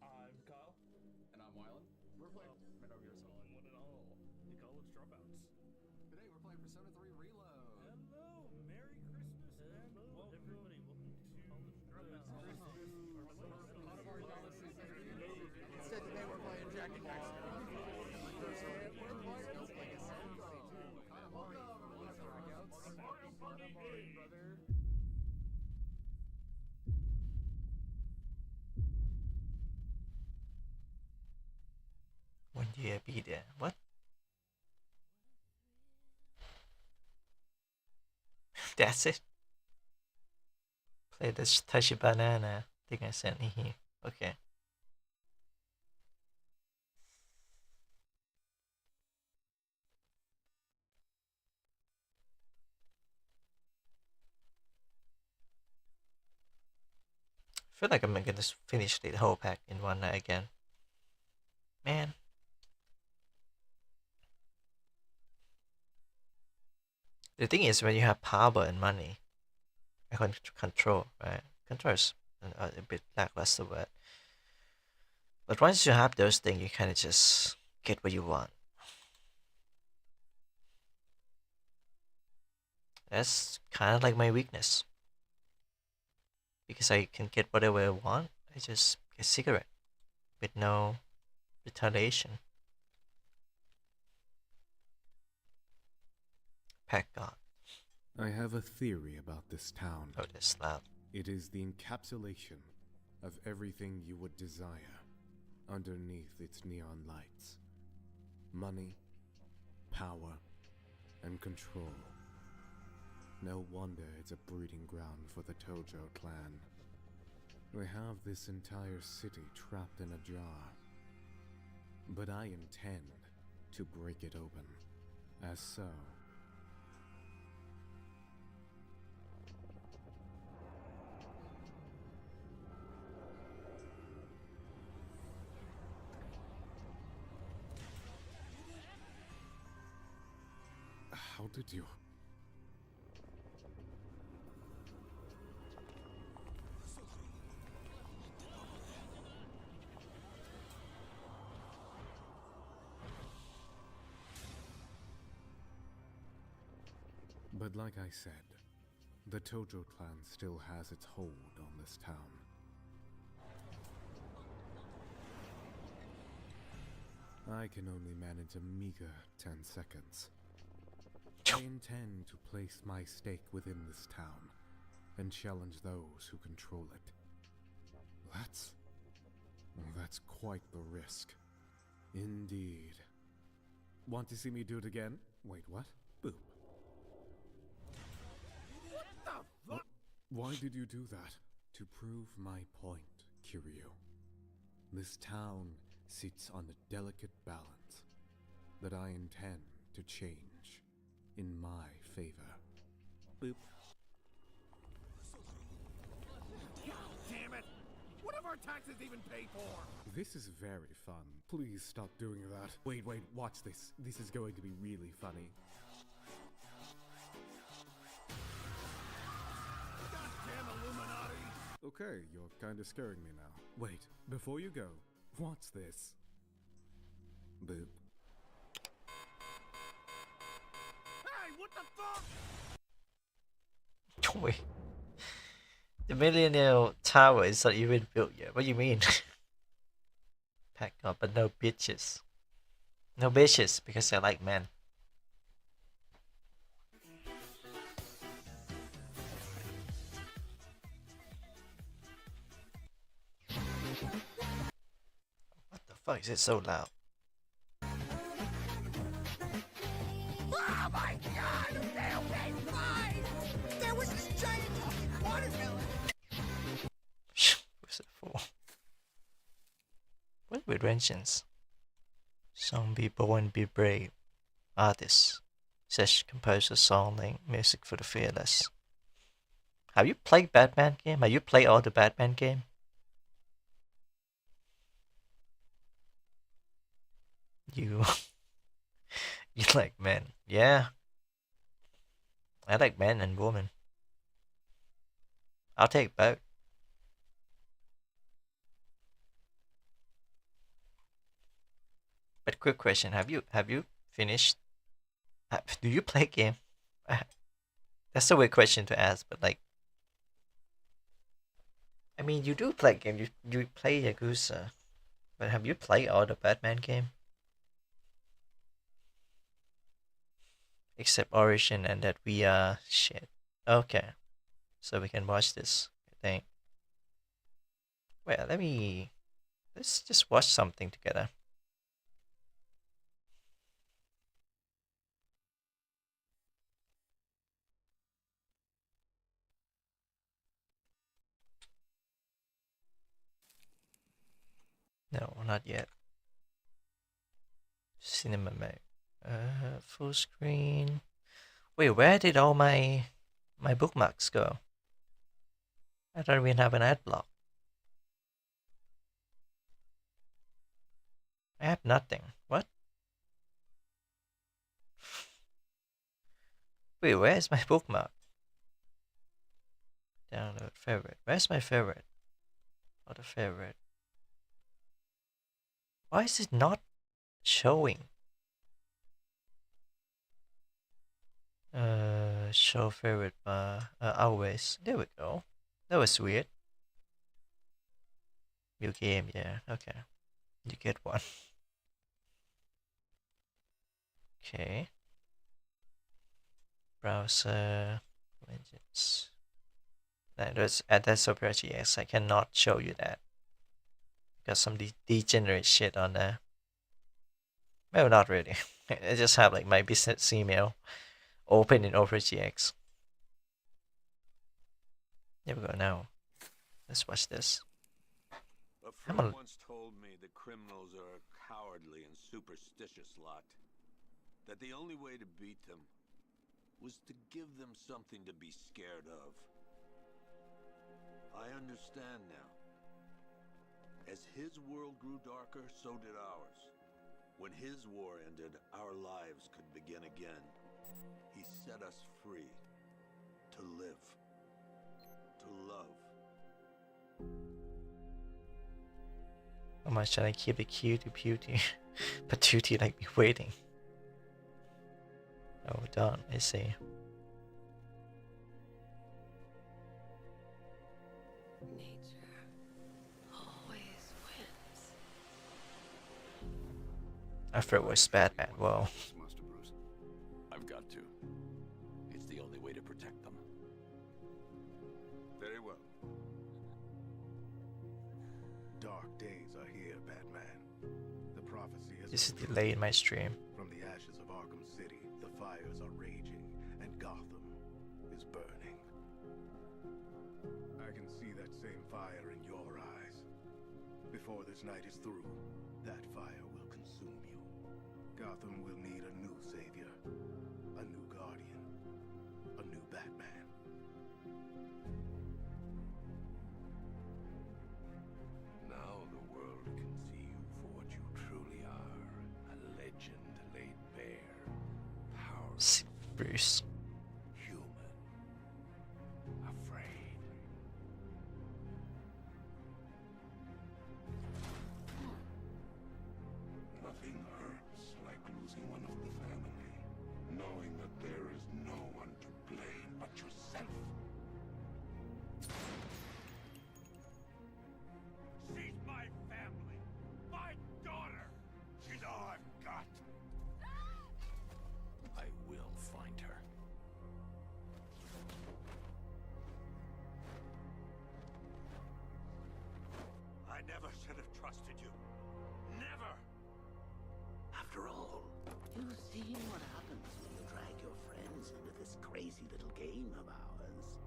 I'm Kyle. And I'm Wylan. We're playing Metal Gear Solid. One and all, the College Dropouts. Today we're playing Persona 3 Reload. Hello, Merry Christmas, and welcome everybody. Welcome to College Dropouts. Instead today we're playing Jack and Daxter. One year be there. What? That's it. Play this Tashi Banana thing I sent here. Okay. I feel like I'm gonna finish the whole pack in one night again. Man. The thing is, when you have power and money, I can control, right? Control is a bit lackluster word. But once you have those things, you kind of just get what you want. That's kind of like my weakness. Because I can get whatever I want, I just get a cigarette with no retaliation. Pack God. I have a theory about this town. Oh, this loud. It is the encapsulation of everything you would desire underneath its neon lights. Money, power, and control. No wonder it's a breeding ground for the Tojo clan. They have this entire city trapped in a jar. But I intend to break it open. As so. How did you? But like I said, the Tojo clan still has its hold on this town. I can only manage a meager 10 seconds. I intend to place my stake within this town and challenge those who control it. That's quite the risk. Indeed. Want to see me do it again? Wait, what? Boop. Why did you do that? To prove my point, Kiryu. This town sits on a delicate balance that I intend to change in my favor. Boop. God damn it! What have our taxes even paid for? This is very fun. Please stop doing that. Wait, watch this. This is going to be really funny. Goddamn Illuminati! Okay, you're kinda scaring me now. Wait, before you go, watch this. Boop. Hey, what the fuck? Wait. The Millennial Tower is not even built yet. What do you mean? Pack up, but no bitches. No bitches, because I like men. What the fuck is it so loud? Oh my god! They'll pay fine! There was this giant talking watermelon! What's it for? What with vengeance? Song Be Born, Be Brave. Artist. Sesh composer song music for the fearless. Have you played Batman game? Have you played all the Batman game? You you like men. Yeah. I like men and women. I'll take both. But quick question, have you finished? Do you play game? That's a weird question to ask, but like, I mean, you do play game. You play Yakuza, but have you played all the Batman game? Except Origin and that VR shit. Okay, so we can watch this. I think. Well, let's just watch something together. No, not yet. Cinema mode. Full screen. Wait, where did all my bookmarks go? I don't even have an ad block. I have nothing. What? Wait, where's my bookmark? Download favorite. Where's my favorite? Not a favorite. Why is it not showing? Show favorite always. There we go. That was weird. New game, yeah, okay. You get one. Okay. Browser widgets. That's Opera GX. I cannot show you that. Got some degenerate shit on there. Well, not really. I just have like my business email open in Opera GX. There we go now. Let's watch this. A friend once told me the criminals are a cowardly and superstitious lot. That the only way to beat them was to give them something to be scared of. I understand now. As his world grew darker, so did ours. When his war ended, our lives could begin again. He set us free. To live. To love. How much should I keep it cutie? Patootie like me waiting. Oh, done. I see. Nature always wins. I thought it was Batman. Whoa. Master Bruce. I've got to. It's the only way to protect them. Very well. Dark days are here, Batman. The prophecy has This is been delayed in my stream. From the ashes of Arkham City, the fires are raging, and Gotham is burning. I can see that same fire in your eyes. Before this night is through, that fire will consume you. Gotham will need a new savior, a new guardian, a new Batman. Now the world can see you for what you truly are, a legend laid bare, powerless, Bruce. human, afraid. Nothing hurts like losing one of the family, knowing that there is no one to blame but yourself. She's my family, my daughter. She's all I've got. I will find her. I never should have trusted you. Never! After all, you've seen what happens when you drag your friends into this crazy little game of ours.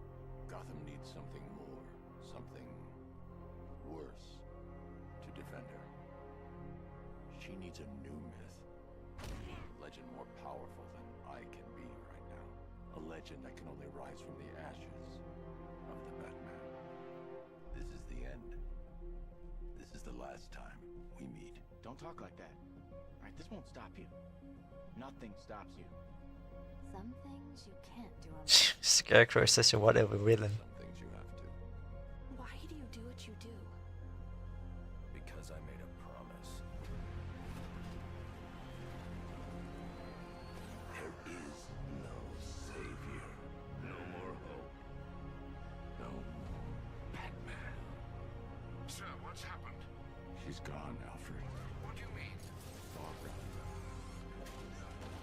Gotham needs something more, something worse to defend her. She needs a new myth. A legend more powerful than I can be right now. A legend that can only rise from the ashes of the Batman. This is the end. This is the last time we meet. Don't talk like that. Alright, this won't stop you. Nothing stops you. Some things you can't do on Scarecrow is such a whatever villain. Some things you have to. Why do you do what you do? Because I made a promise. There is no savior. No more hope. No more Batman. Sir, what's happened? She's gone, Alfred. What do you mean? Barbara.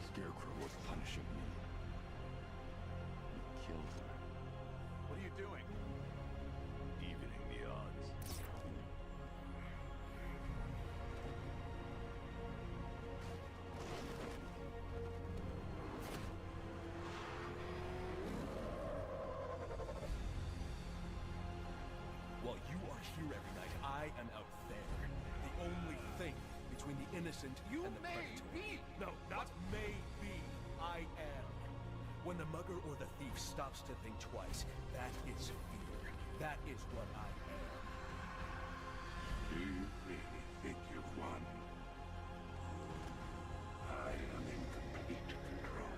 Scarecrow was punishing me. He killed her. What are you doing? Evening the odds. While you are here every night, I am out there. The only thing between the innocent and the predator. No, not may be. I am. When the mugger or the thief stops to think twice, that is fear. That is what I am. Do you really think you've won? I am in complete control.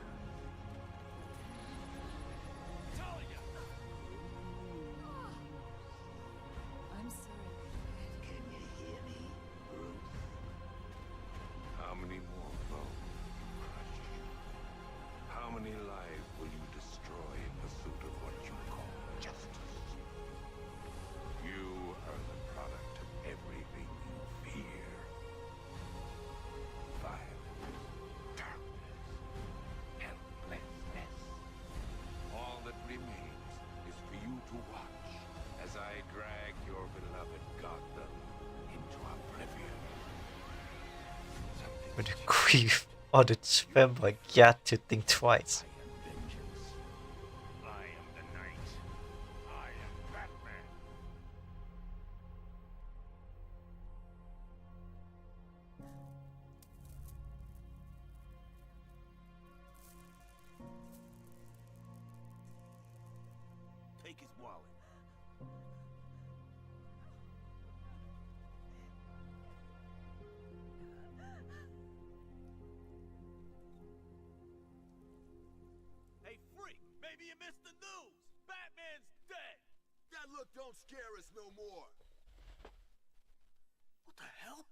Talia! I'm sorry. Can you hear me, Bruce? How many more bones will you crush? How many lives will you destroy in pursuit of what you call justice? You are the product of everything you fear. Violence, darkness, helplessness. All that remains is for you to watch as I drag your beloved Gotham into oblivion. With the grief or the vampire got to think twice. I am vengeance. I am the night. I am Batman. Take his wallet. Hey, freak! Maybe you missed the news! Batman's dead! That look don't scare us no more. What the hell?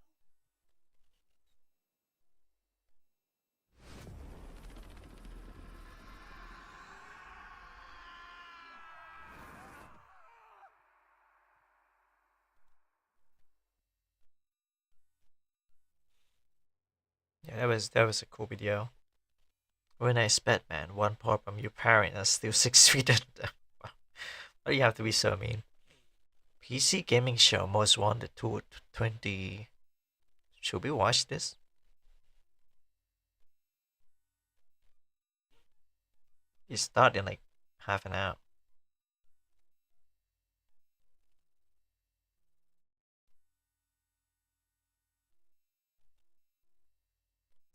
Yeah, that was a cool video. When nice Batman, one part from your parent is still 6 feet under. Why do you have to be so mean? PC Gaming Show Most Wanted 220. Should we watch this? It starts in like half an hour.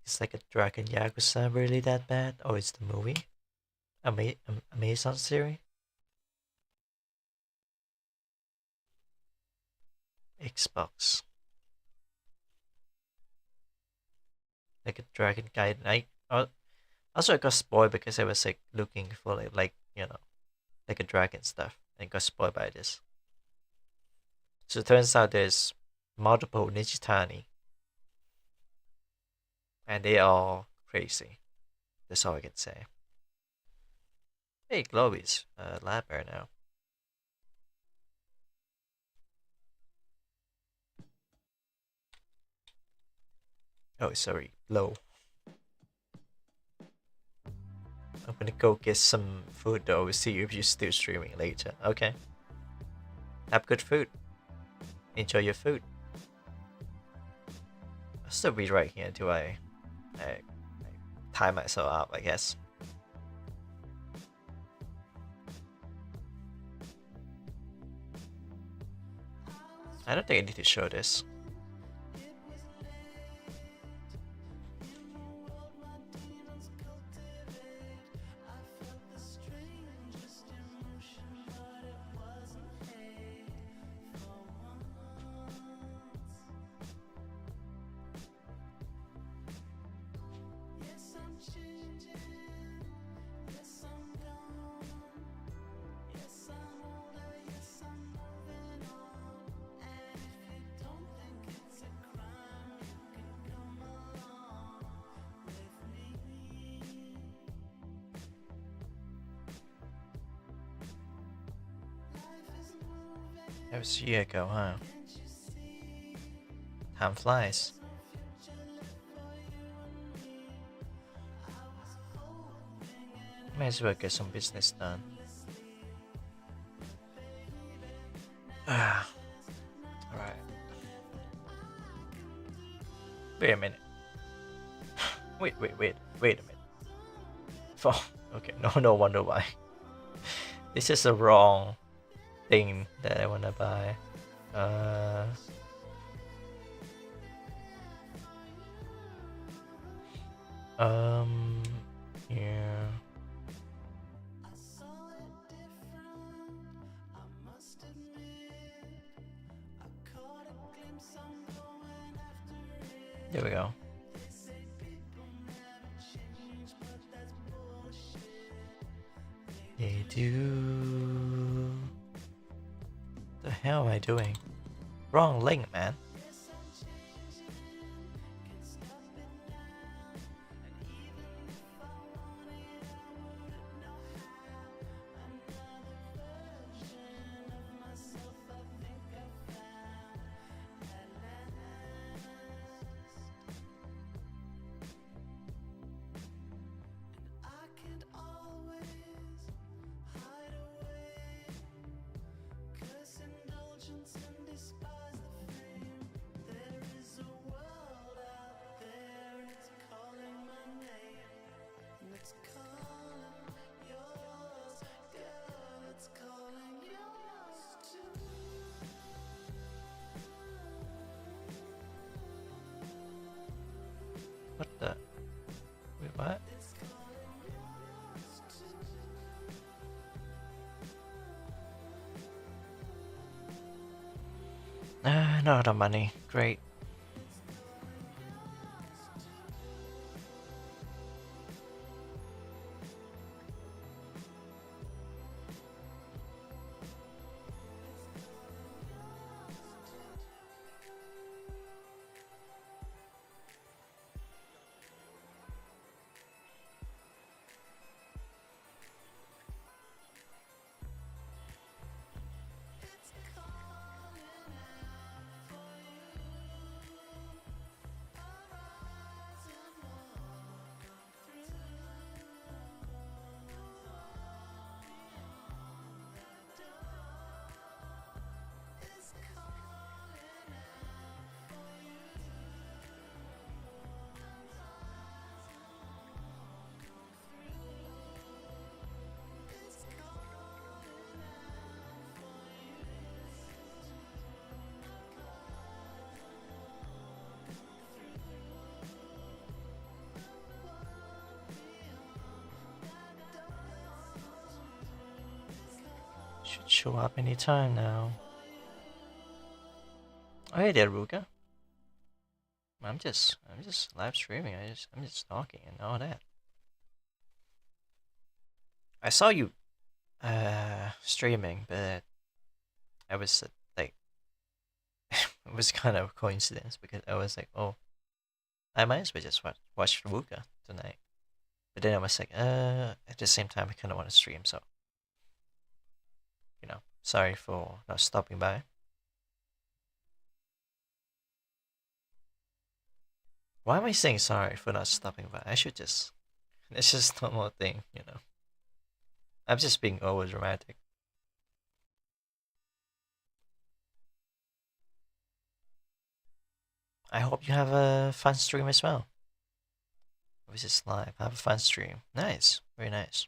Is like a Dragon Yakuza really that bad? Or is the movie? Amazon series? Xbox. Like a Dragon Gaiden. Also I got spoiled because I was like looking for like you know, like a dragon stuff and got spoiled by this. So it turns out there's multiple Nijitani. And they are crazy. That's all I can say. Hey, Globy's lab right now. Oh, sorry, low. I'm gonna go get some food though. See you if you're still streaming later. Okay. Have good food. Enjoy your food. I'll still be right here until I tie myself up, I guess. I don't think I need to show this. That was a year ago, huh? Time flies. May as well get some business done. Alright. Wait a minute. Wait a minute. Oh, okay, no wonder why. This is the wrong thing that I wanna buy. Yeah. There we go. They do. The hell am I doing? Wrong link, man. What the? Wait, what? Not the money. Great. Can show up anytime now. Oh hey there, Ruga. I'm just live streaming. I'm just talking and all that. I saw you streaming, but I was like it was kind of a coincidence because I was like, oh, I might as well just watch Ruga tonight. But then I was like, at the same time I kinda wanna stream, so you know, sorry for not stopping by. Why am I saying sorry for not stopping by? I should just. It's just a normal thing, you know. I'm just being over dramatic. I hope you have a fun stream as well. This is live. Have a fun stream. Nice. Very nice.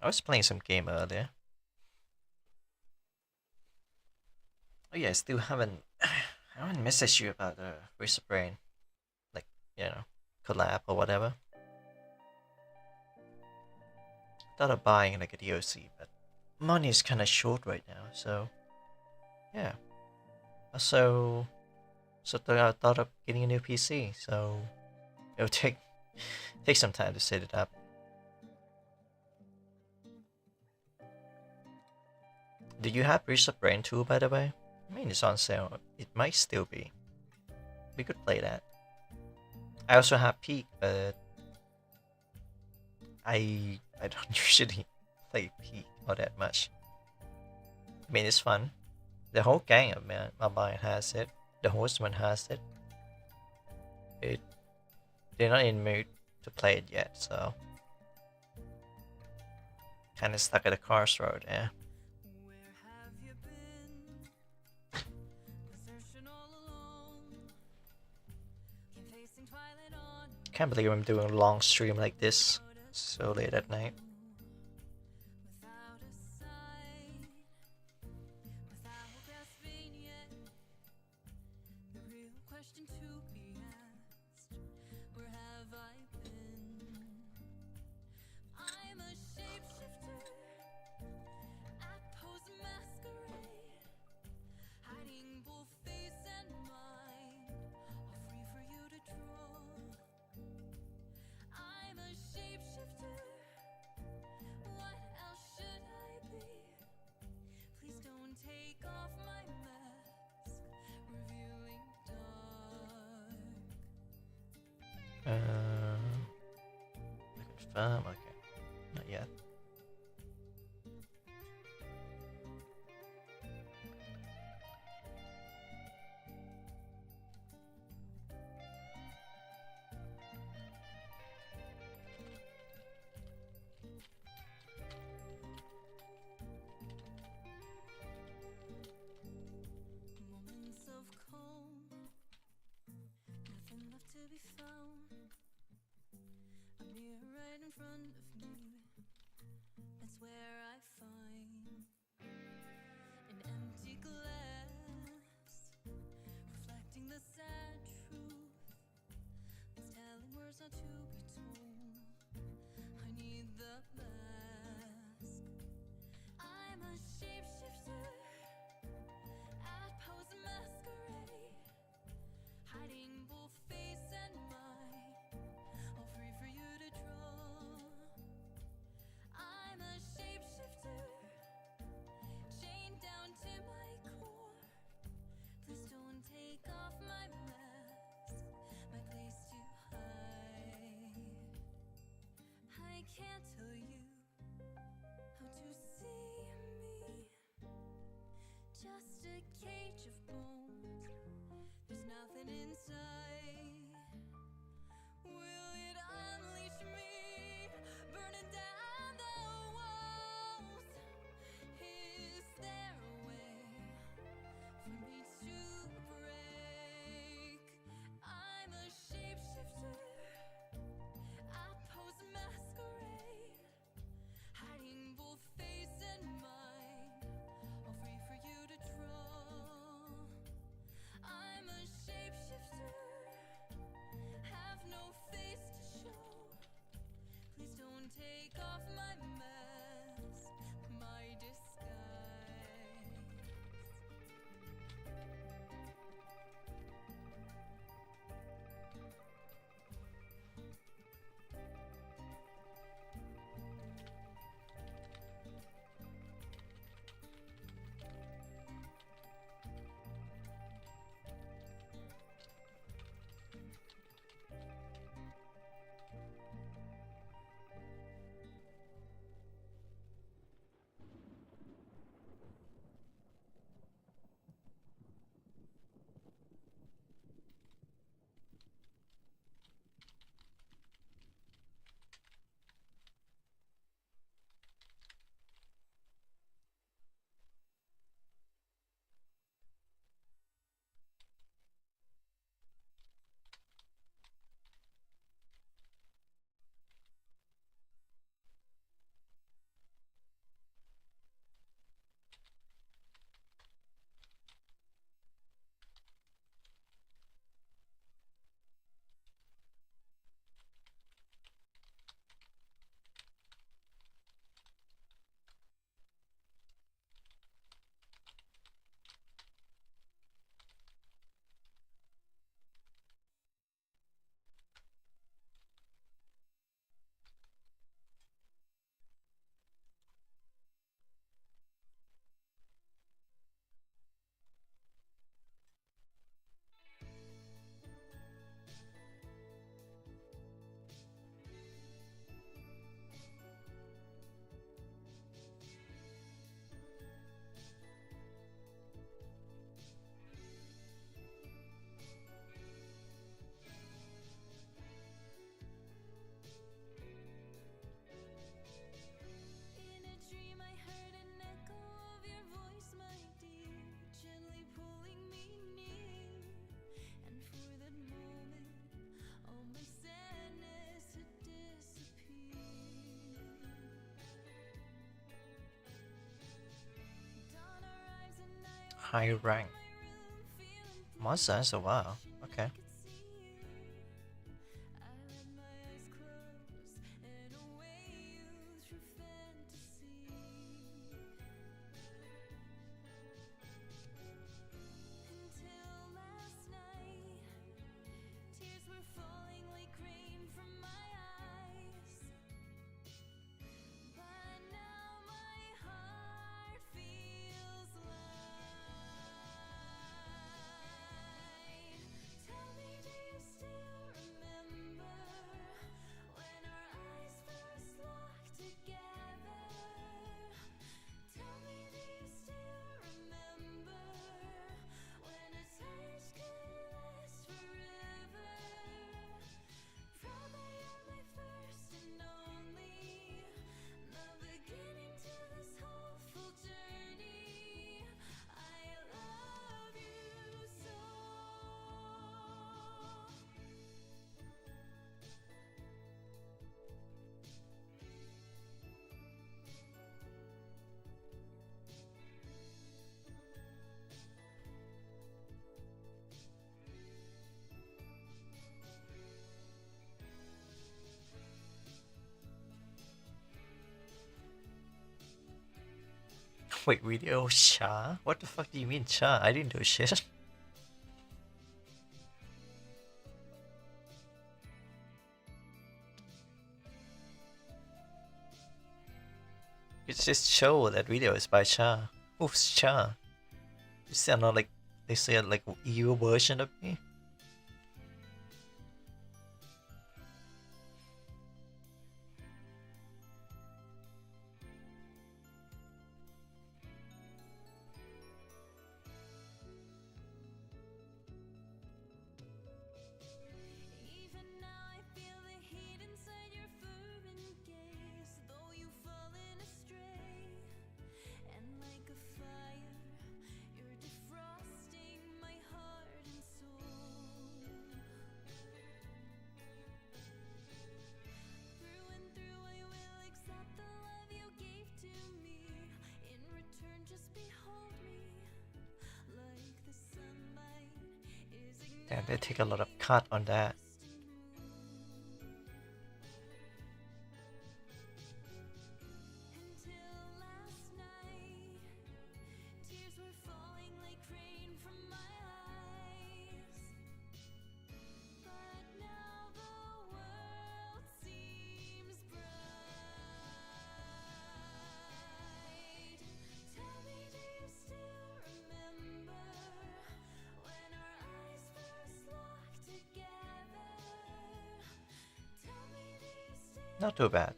I was playing some game earlier. Oh yeah, I still haven't I haven't messaged you about the Razor Brain, like, you know, collab or whatever. Thought of buying like a DLC, but money is kind of short right now, so yeah. Also, I thought of getting a new PC, so it'll take some time to set it up. Do you have Razor Brain 2, by the way? I mean, it's on sale. It might still be. We could play that. I also have Peak, but I don't usually play Peak all that much. I mean, it's fun. The whole gang of my mind has it. The Horseman has it. They're not in mood to play it yet, so kind of stuck at a crossroad. Yeah. Can't believe I'm doing a long stream like this so late at night. Confirm, okay. Not yet. Moments of calm, nothing left to be found. A mirror right in front of me, that's where I find an empty glass, reflecting the sad truth. It's telling words not to be told. I need the mask. I'm a shapeshifter at pose and masquerade, hiding both face and mind, all free for you to draw. I'm a shapeshifter, chained down to my core. Please don't take off my mask, my place to hide. I can't tell you how to see me, just a cage of bones. There's nothing inside. Will it unleash me, burning down the walls? Is there a way for me to break? I'm a shapeshifter, I pose a masquerade, hiding both face and mind, all free for you to draw. I'm a shapeshifter. high rank. Monster Hunter, wow. Okay. Wait, video Cha? What the fuck do you mean Cha? I didn't do shit. It's just show that video is by Cha. Who's Cha? You sound like they say like EU version of me. Damn, they take a lot of cut on that. Not too bad.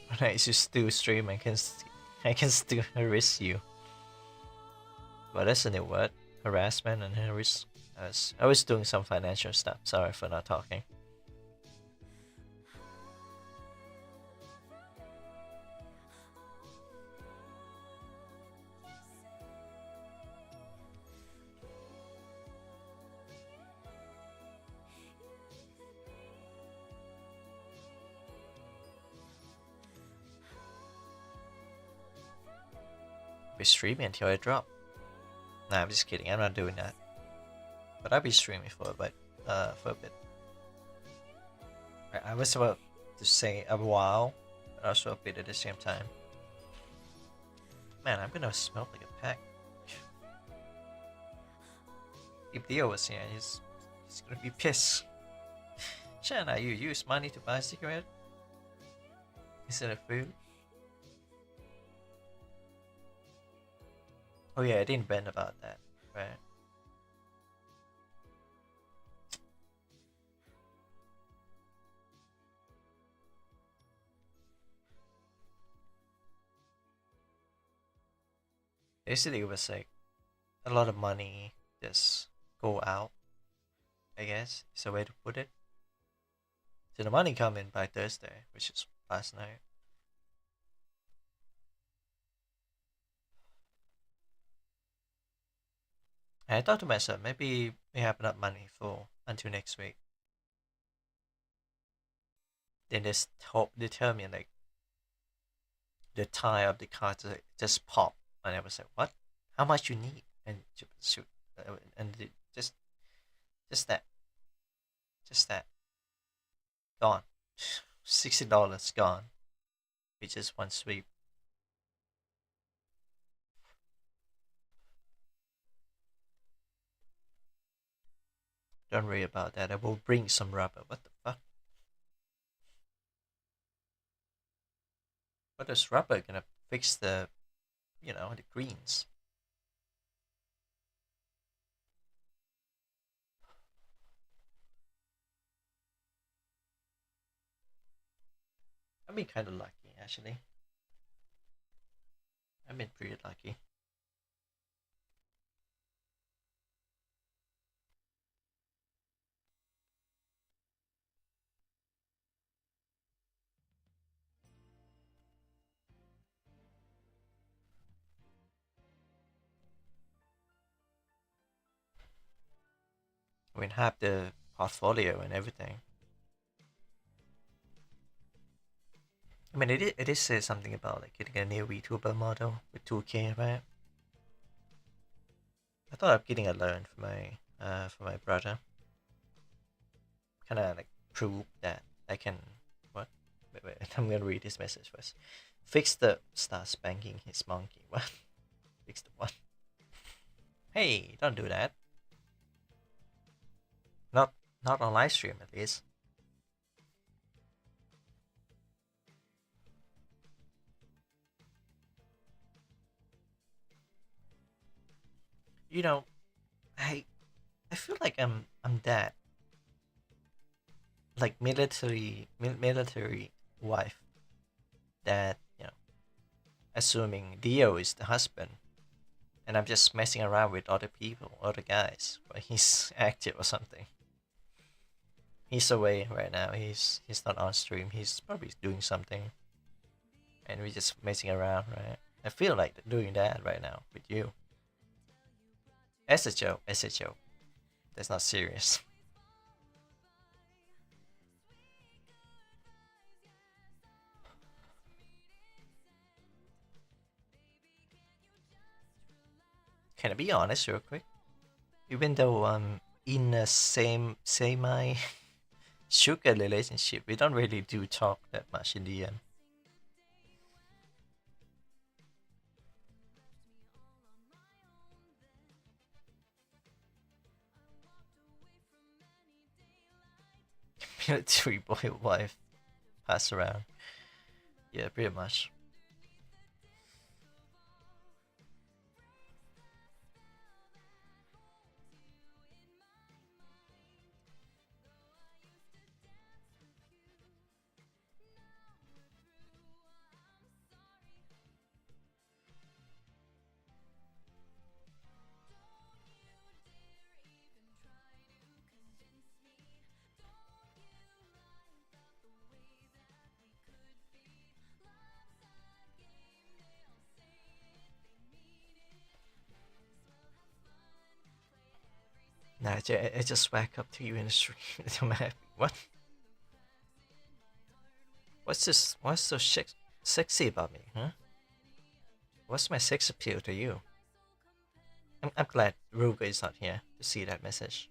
When I used to still stream, I can still harass you. But that's a new word. Harassment and harass. I was doing some financial stuff. Sorry for not talking. Be streaming until I drop. Nah, I'm just kidding. I'm not doing that. But I'll be streaming for a bit. I was about to say a while, but also a bit at the same time. Man, I'm gonna smell like a pack. If Theo was here, he's gonna be pissed. Shanna, you use money to buy a cigarette instead of food? Oh yeah, I didn't bend about that, right? Basically, it was like a lot of money just go out, I guess is a way to put it. So the money come in by Thursday, which is last night. And I thought to myself, maybe we have enough money for until next week. Then this determine like the tire of the car just pop, and I was like, what? How much you need? And shoot, and just that, gone. $60 gone, with just one sweep. Don't worry about that. I will bring some rubber. What the fuck? What is rubber gonna fix the, the greens? I've been kind of lucky, actually. I've been pretty lucky. I mean, have the portfolio and everything. I mean, it is says something about like getting a new VTuber model with 2K, right? I thought of getting a loan for my brother. Kind of like prove that I can what? Wait, I'm gonna read this message first. Fix the start spanking his monkey. What? Fix the what? Hey, don't do that. Not on live stream at least. I feel like I'm that like military wife that assuming Dio is the husband, and I'm just messing around with other people, other guys, but he's active or something. He's away right now. He's not on stream. He's probably doing something, and we're just messing around, right? I feel like doing that right now with you. As a joke. That's not serious. Can I be honest real quick? Even though I'm in a semi sugar relationship, we don't really do talk that much in the end. Military boy wife pass around. Yeah, pretty much. Nah, I just whack up to you in the street. I'm happy. What? What's this? What's so sexy about me, huh? What's my sex appeal to you? I'm glad Ruga is not here to see that message.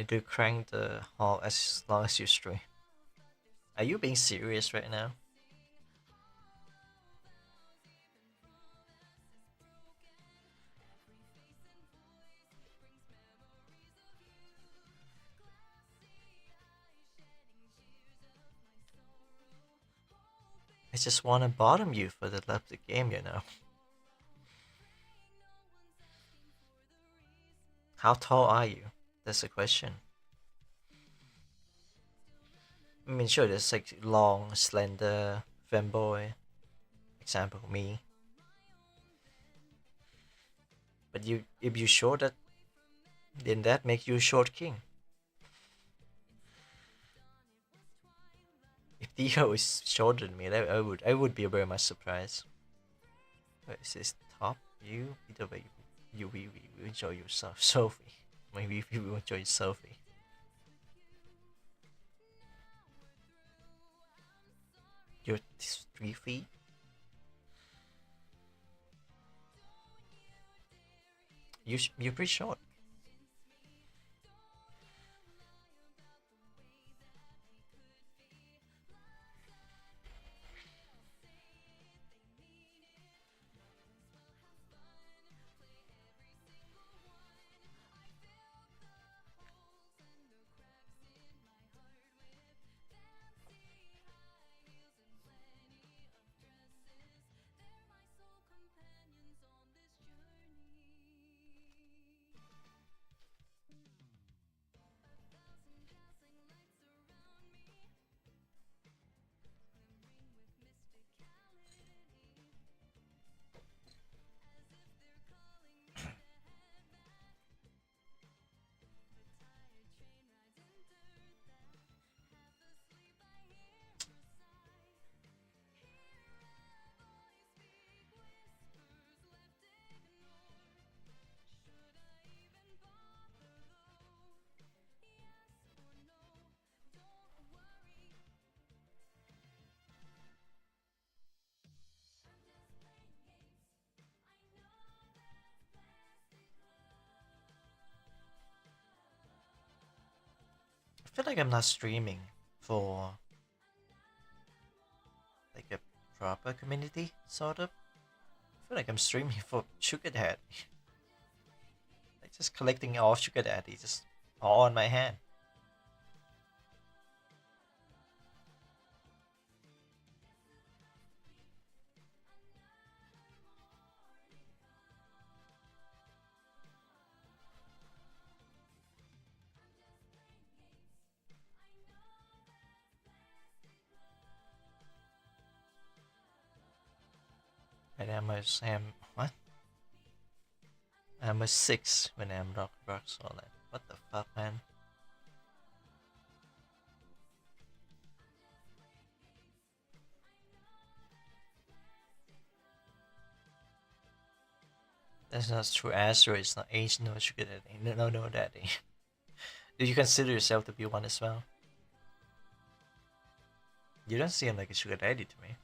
I do crank the hall as long as you stream. Are you being serious right now? I just want to bottom you for the love of the game, you know. How tall are you? That's the question. I mean, sure, there's like long, slender, femboy. Example, me. But if you short that, then that make you a short king. If Dio is shorter than me, I would be very much surprised. Wait, is this top you? Either way, you enjoy yourself, Sophie. Maybe if you enjoy Sophie. You're 3 feet. You're pretty short. I feel like I'm not streaming for like a proper community, sort of. I feel like I'm streaming for Sugar Daddy. Like just collecting all Sugar Daddy, just all on my hand. And what? I'm a 6 when I'm rock solid. What the fuck, man? That's not true. Astro is not age, no Sugar Daddy. No daddy. Do you consider yourself to be one as well? You don't seem like a Sugar Daddy to me.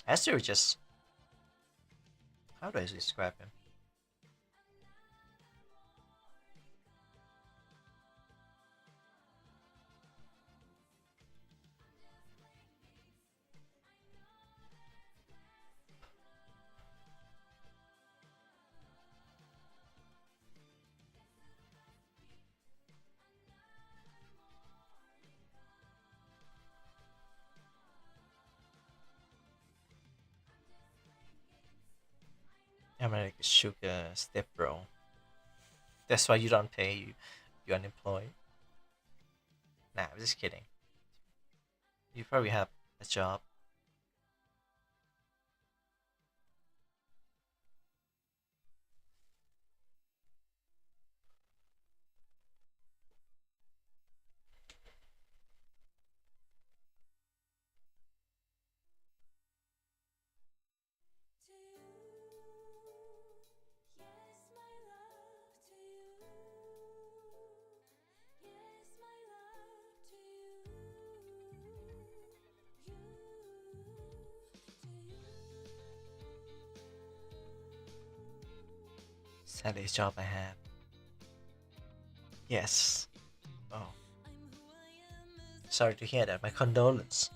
Astro just... How do I describe him? I'm like a sugar step bro. That's why you don't pay. You're unemployed. Nah, I'm just kidding. You probably have a job. Saddest job I have. Yes. Oh. Sorry to hear that. My condolence.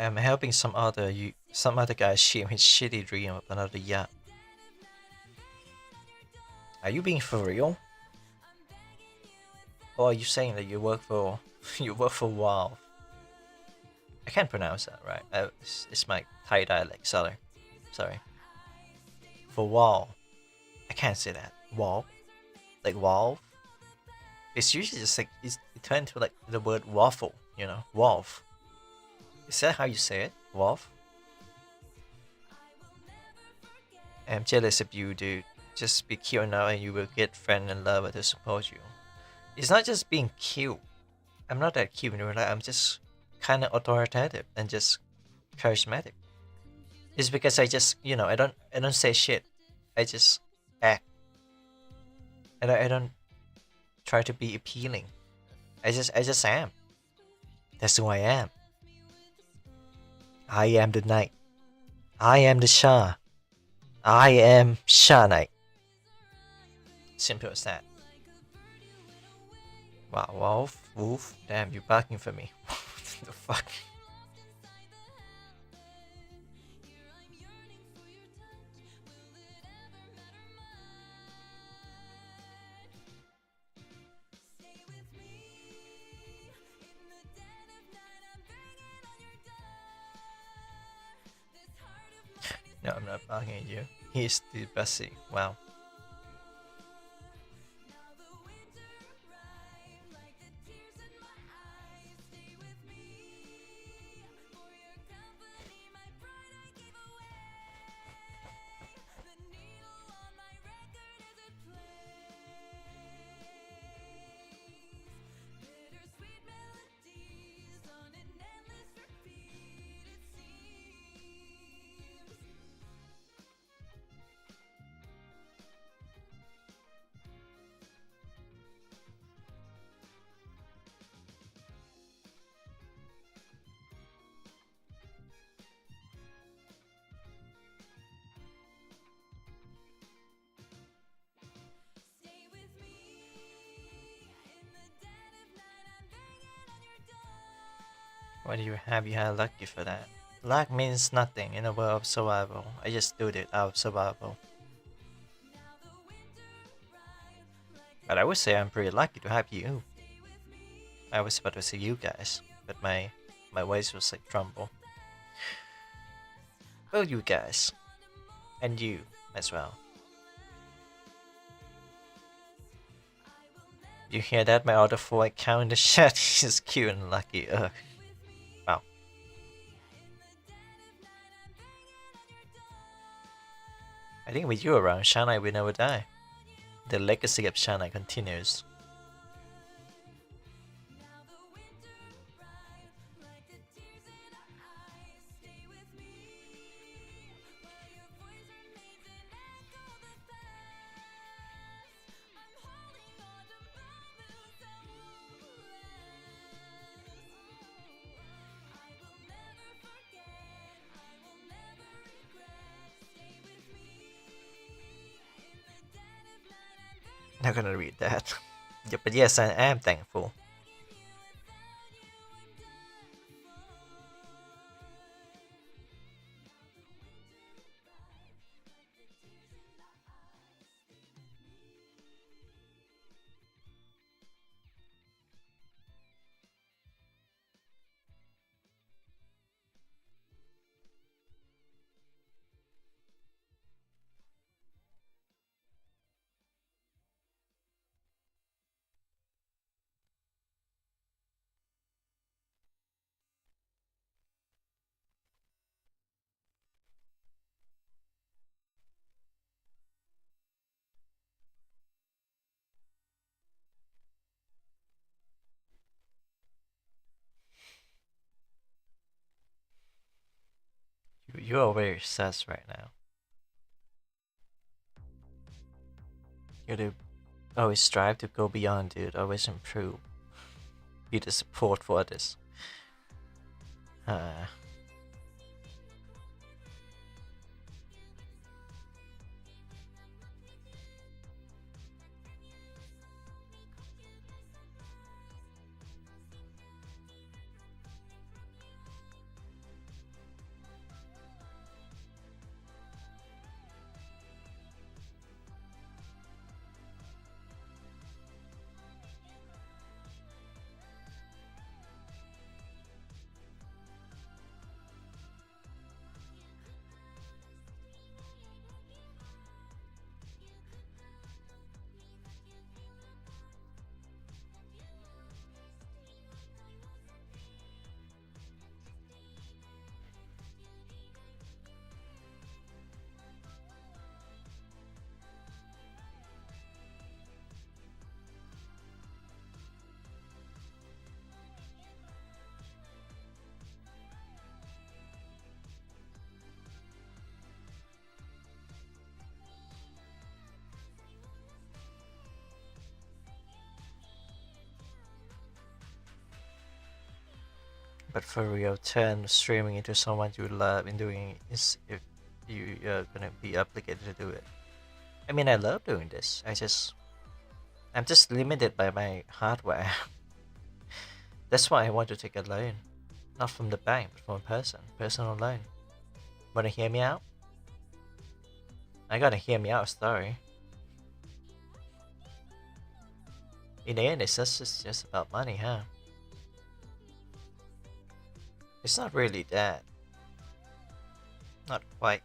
I'm helping some other guy achieve his shitty dream of another yacht. Are you being for real? Or are you saying that you work for WoW? I can't pronounce that right. It's my Thai dialect. Sorry. For WoW, I can't say that. WoW, like WoW. It's usually just like it turned to like the word waffle. You know, WoW. Is that how you say it? WoW? I'm jealous of you, dude. Just be cute now and you will get friend and lover to support you. It's not just being cute. I'm not that cute in real life. I'm just kind of authoritative and just charismatic. It's because I just, I don't say shit. I just act. And I don't try to be appealing. I just am. That's who I am. I am the knight. I am the Shah. I am Shah Knight. Simple as that. Wow, Wolf, damn, you barking for me. What the fuck? No, I'm not barking at you. He's the Bessie. Wow. Why do you have lucky for that? Luck means nothing in a world of survival. I just do it out of survival. But I would say I'm pretty lucky to have you. I was about to say you guys, but my voice was like tremble. Well, you guys. And you as well. You hear that? My other 4 account in the chat is cute and lucky. Ugh. Wow. I think with you around, Shanai will never die. The legacy of Shanai continues. Not gonna read that. Yeah, but yes, I am thankful. You are very sus right now. You gotta always strive to go beyond, dude. Always improve. Be the support for others. But for real, turn streaming into someone you love and doing is if you're gonna be obligated to do it. I mean, I love doing this. I'm just limited by my hardware. That's why I want to take a loan, not from the bank, but from a personal loan. Wanna hear me out? I gotta hear me out story. In the end, it's just about money, huh? It's not really that. Not quite.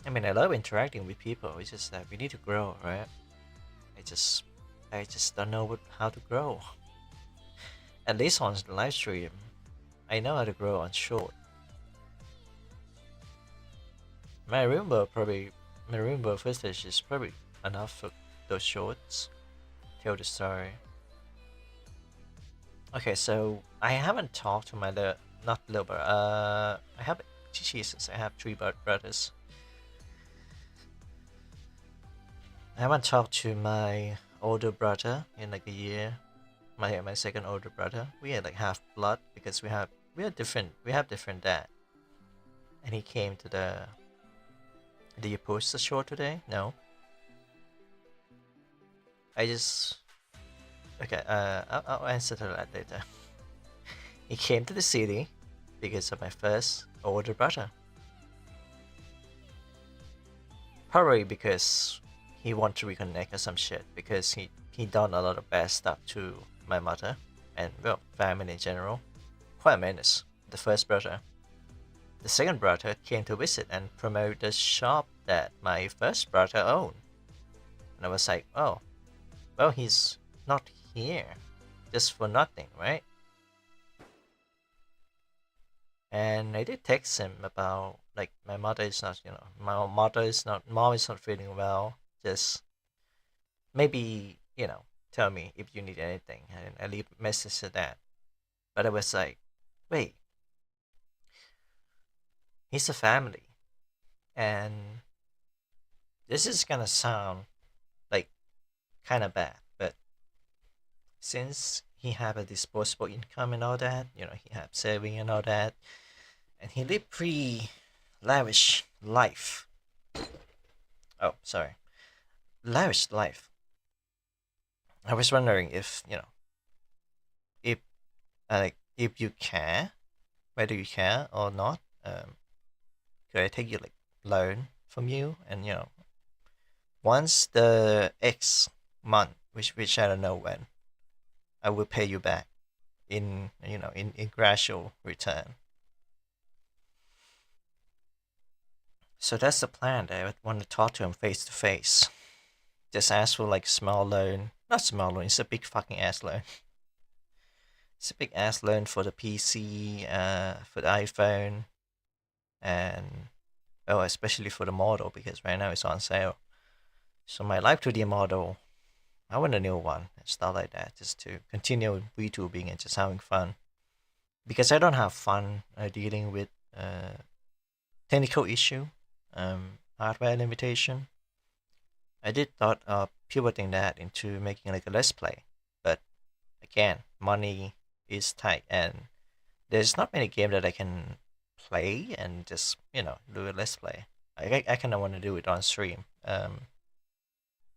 I mean, I love interacting with people. It's just that we need to grow, right? I just don't know how to grow. At least on the live stream, I know how to grow on short. My rainbow footage is probably enough for those shorts. Tell the story. Okay, so I haven't talked to my not little brother. I have Jesus. I have 3 brothers. I haven't talked to my older brother in like a year. My second older brother. We are like half blood because we have different dad. And he came to the. Did you post the short today? No. Okay. I'll answer to that later. He came to the city because of my first older brother. Probably because he wanted to reconnect or some shit. Because he done a lot of bad stuff to my mother and well family in general. Quite a menace. The first brother. The second brother came to visit and promote the shop that my first brother owned. And I was like, oh, well, he's not here just for nothing, right? And I did text him about, like, my mother is not, mom is not feeling well. Just maybe, tell me if you need anything. And I leave a message to that. But I was like, wait. He's a family. And this is gonna sound like kind of bad, but since he have a disposable income and all that, he have saving and all that, and he live pretty lavish life. Oh, sorry. Lavish life. I was wondering if, if you care, whether you care or not, could I take you like loan from you, and once the X month, which I don't know when, I will pay you back in in gradual return. So that's the plan. I would want to talk to him face to face. Just ask for like small loan, not small loan. It's a big fucking ass loan. It's a big ass loan for the PC, for the iPhone, and especially for the model because right now it's on sale. So my Live 2D model, I want a new one and stuff like that, just to continue VTubing and just having fun. Because I don't have fun dealing with technical issue, hardware limitation. I did thought of pivoting that into making like a let's play, but again, money is tight, and there's not many games that I can play and just do a let's play. I kind of want to do it on stream,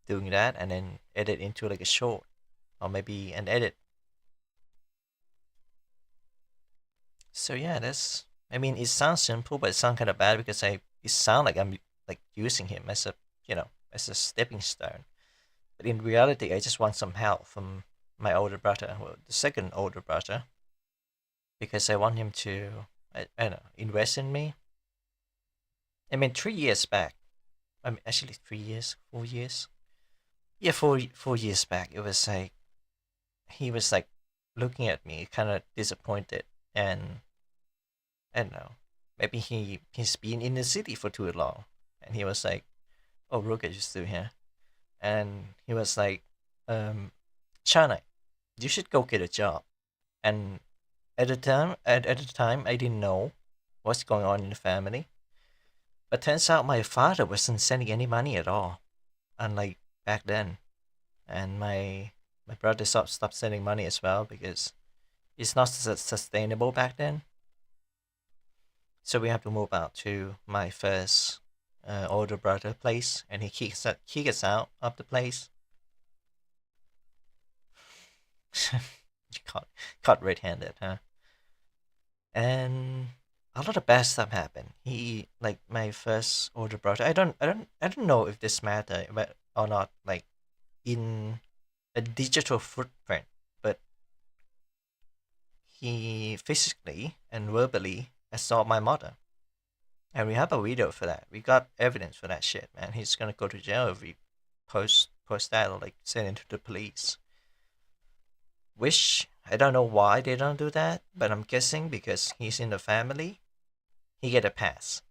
doing that and then edit into like a short or maybe an edit. So yeah, that's. I mean, it sounds simple, but it sounds kind of bad because it sounds like I'm like using him as a as a stepping stone. But in reality, I just want some help from my older brother, well, the second older brother, because I want him to, I don't know, invest in me. I mean, 3 years back, I mean, actually 3 years, 4 years. Yeah, 4 years back, it was like, he was like looking at me, kind of disappointed, and I don't know, maybe he's been in the city for too long, and he was like, "Oh, Ruka, you're still here," and he was like, "China, you should go get a job." And at the time, I didn't know what's going on in the family, but turns out my father wasn't sending any money at all, unlike back then, and my brother stopped sending money as well because it's not sustainable back then. So we have to move out to my first older brother place, and he kicks us out of the place. caught red-handed, huh? And a lot of bad stuff happened. He, like, my first older brother. I don't know if this matter or not, like in a digital footprint, but he physically and verbally assaulted my mother. And we have a video for that. We got evidence for that shit, man. He's gonna go to jail if we post that or like send it to the police. Which I don't know why they don't do that, but I'm guessing because he's in the family, he get a pass.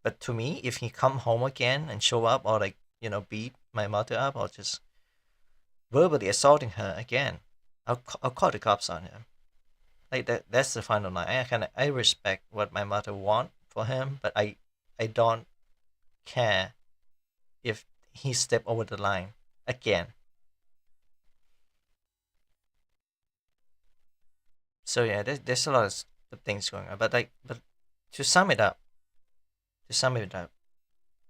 But to me, if he come home again and show up or like beat my mother up or just verbally assaulting her again, I'll call the cops on him. Like that's the final line. I respect what my mother want for him, but I don't care if he step over the line again. So yeah, there's a lot of things going on, but to sum it up,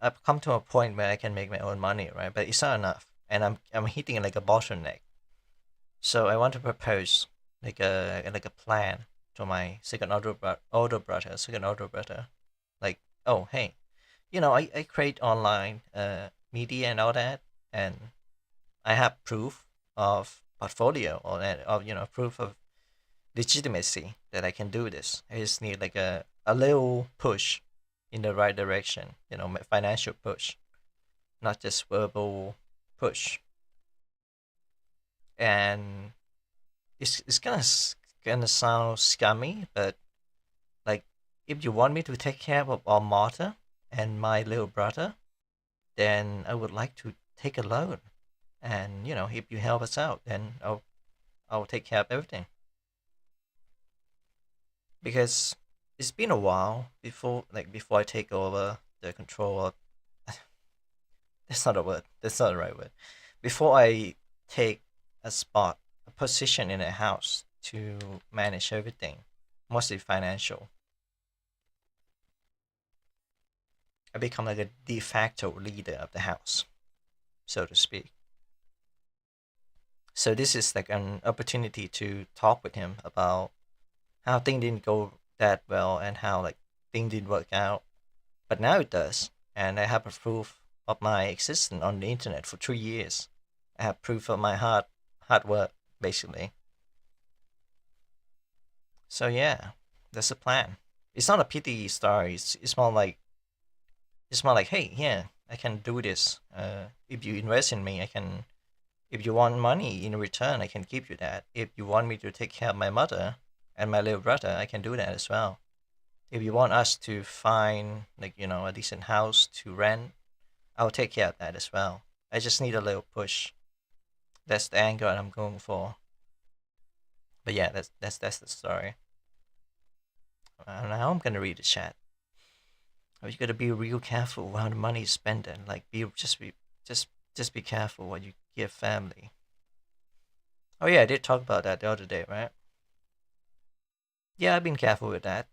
I've come to a point where I can make my own money, right? But it's not enough, and I'm hitting like a bottleneck. So I want to propose like a plan to my older brother, like, oh hey, I create online media and all that, and I have proof of portfolio or of proof of legitimacy that I can do this. I just need like a little push in the right direction, financial push, not just verbal push. And it's gonna sound scummy, but like if you want me to take care of our mother and my little brother, then I would like to take a loan, and if you help us out, then I'll take care of everything. Because it's been a while before I take over the control of. That's not a word. That's not the right word. Before I take a position in a house to manage everything, mostly financial, I become like a de facto leader of the house, so to speak. So this is like an opportunity to talk with him about how things didn't go that well and how like things didn't work out, but now it does, and I have a proof of my existence on the internet for 3 years. I have proof of my hard work, basically. So yeah, that's the plan. It's not a pity story. It's more like hey, yeah, I can do this. If you invest in me, I can. If you want money in return, I can give you that. If you want me to take care of my mother and my little brother, I can do that as well. If you want us to find a decent house to rent, I'll take care of that as well. I just need a little push. That's the angle I'm going for. But yeah, that's the story. Now I'm gonna read the chat. You gotta be real careful how the money is spent, and like just be careful what you give family. Oh yeah, I did talk about that the other day, right? Yeah, I've been careful with that.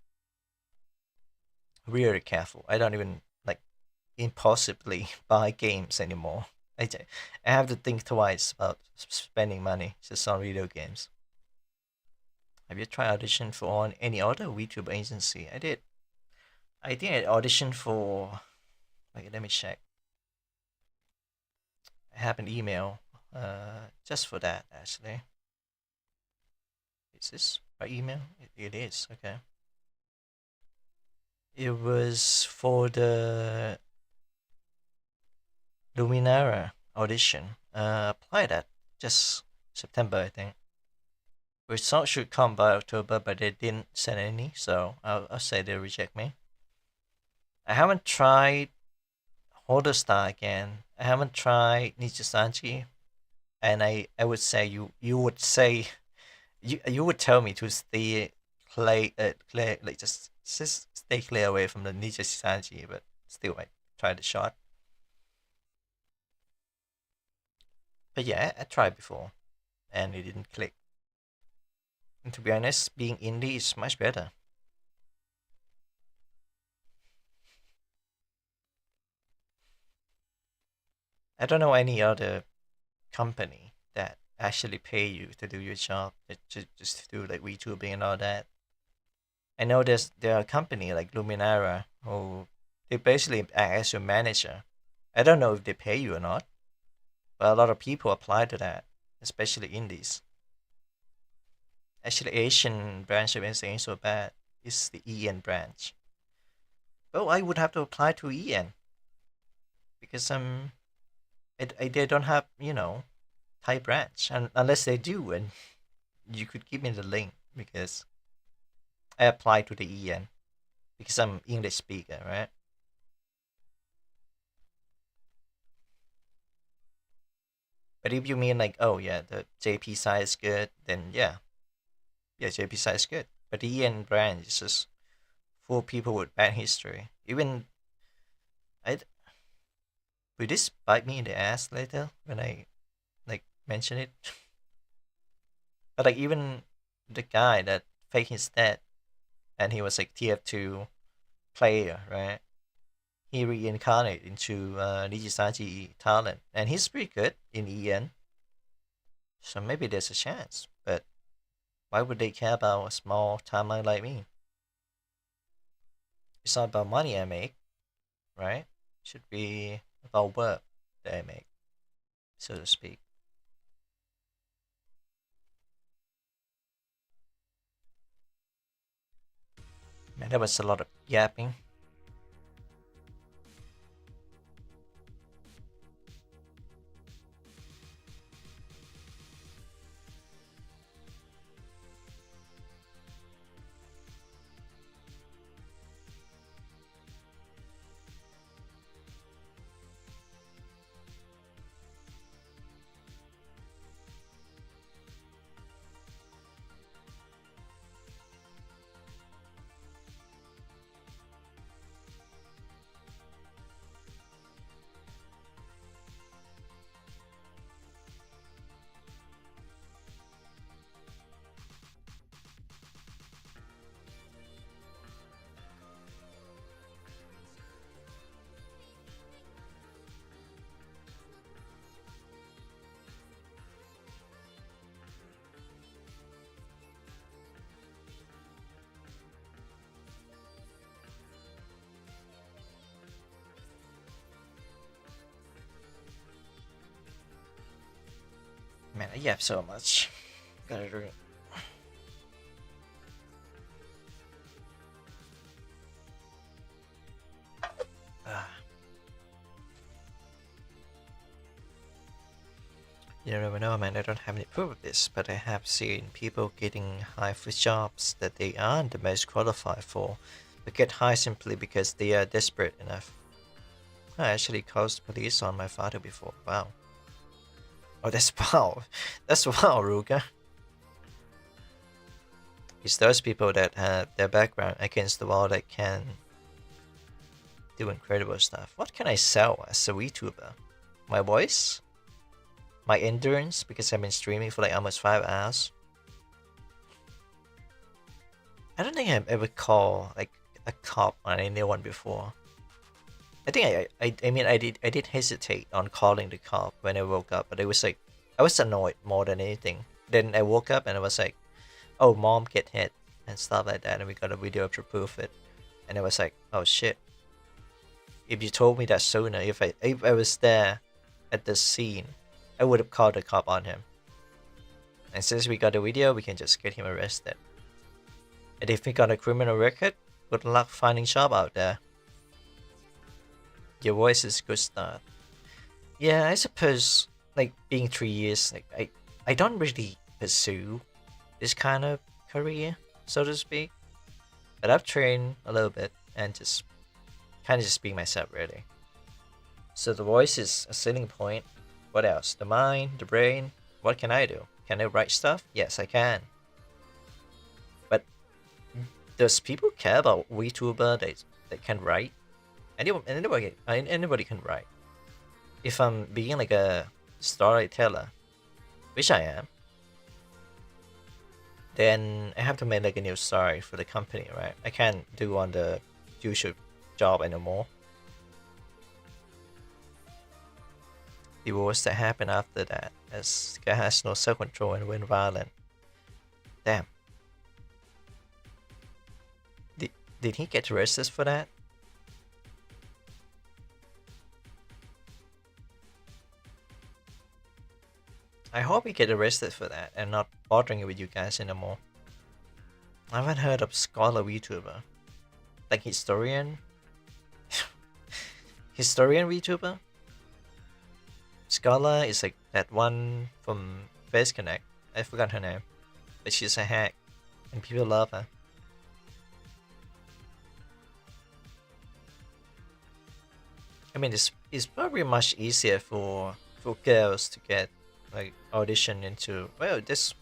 Really careful. I don't even like impulsively buy games anymore. I have to think twice about spending money just on video games. Have you tried audition for any other VTuber agency? I did. I think I auditioned for. Like, let me check. I have an email, just for that actually. Is this my email? It is. Okay. It was for the Luminara audition. Applied at just September, I think. Results should come by October, but they didn't send any, so I'll say they reject me. I haven't tried Holder Star again. I haven't tried Nijisanji, and I would say you would say you would tell me to stay clear, like just stay clear away from the Nijisanji, but still I tried the shot. But yeah, I tried before, and it didn't click. And to be honest, being indie is much better. I don't know any other company that actually pay you to do your job, just to do like VTubing and all that. I know there are a company like Luminara who they basically act as your manager. I don't know if they pay you or not, but a lot of people apply to that, especially indies. Actually, Asian branch of NC ain't so bad. It's the EN branch. Oh, I would have to apply to EN because they don't have Thai branch, and unless they do, and you could give me the link because I applied to the EN because I'm English speaker, right? But if you mean like, oh yeah, the JP side is good, then yeah, JP side is good. But the EN branch is just full of people with bad history. Even will this bite me in the ass later when I like mention it? But like even the guy that faked his death and he was like TF2 player, right? He reincarnated into Nijisaji talent, and he's pretty good in EN. So maybe there's a chance, but why would they care about a small timeline like me? It's not about money I make, right? It should be about work that I make, so to speak. Man, that was a lot of yapping. Man, I yap so much. Gotta drink. You never know, man. I don't have any proof of this, but I have seen people getting hired for jobs that they aren't the most qualified for, but get hired simply because they are desperate enough. I actually called the police on my father before. Wow. Oh, that's wow. That's wow, Ruga. It's those people that have their background against the wall that can do incredible stuff. What can I sell as a VTuber? My voice? My endurance, because I've been streaming for like almost 5 hours. I don't think I've ever called like a cop on anyone before. I think I mean I did hesitate on calling the cop when I woke up, but it was like I was annoyed more than anything. Then I woke up and I was like, oh, mom get hit and stuff like that, and we got a video to prove it. And I was like, oh shit. If you told me that sooner, if I was there at the scene, I would have called the cop on him. And since we got the video, we can just get him arrested. And if we got a criminal record, good luck finding job out there. Your voice is a good start. Yeah, I suppose like being 3 years, like I don't really pursue this kind of career, so to speak. But I've trained a little bit and just kind of just being myself really. So the voice is a selling point. What else? The mind, the brain. What can I do? Can I write stuff? Yes, I can. But does people care about VTuber that can write? Anybody can write. If I'm being like a storyteller, which I am, then I have to make like a new story for the company, right? I can't do on the usual job anymore. The wars that happen after that, as guy has no self-control and went violent. Damn. Did he get arrested for that? I hope he get arrested for that and not bothering with you guys anymore. I haven't heard of scholar VTuber. Like historian? Historian VTuber? Scholar is like that one from Face Connect. I forgot her name. But she's a hack. And people love her. I mean, it's probably much easier for girls to get like audition into. Well, this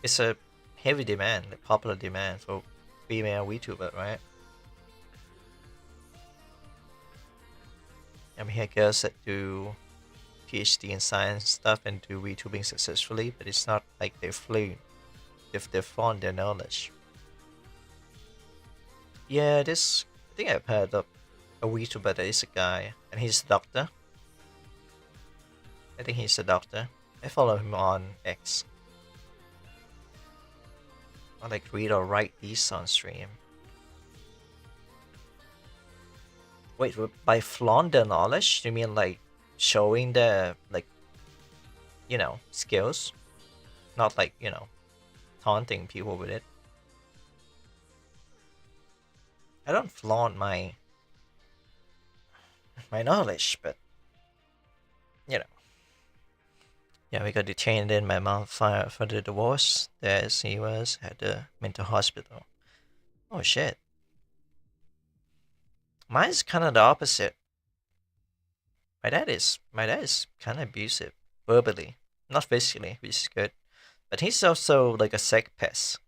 is a heavy demand, like popular demand for female VTuber, right? I mean, here girls that do PhD in science stuff and do VTubing successfully, but it's not like they flaunt their knowledge. Yeah, I think I've heard of a VTuber that is a guy, and he's a doctor. I think he's a doctor. I follow him on X. I like read or write these on stream. Wait, by flaunt their knowledge, you mean like showing their like, you know, skills? Not like, you know, taunting people with it. I don't flaunt my knowledge, but you know. Yeah, we got detained in my mom for the divorce. There he was at the mental hospital. Oh shit. Mine's kind of the opposite. My dad is kind of abusive verbally, not physically, which is good. But he's also like a sex pest.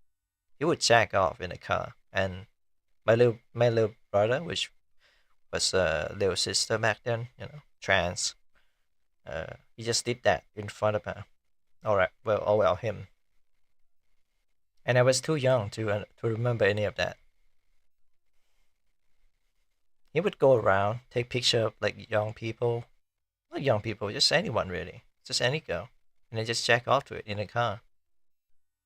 He would jack off in the car, and my little brother, which was a little sister back then, you know, trans. He just did that in front of her. Alright, well, him. And I was too young to remember any of that. He would go around, take picture of like young people, not young people, just anyone really, just any girl, and then just jack off to it in the car.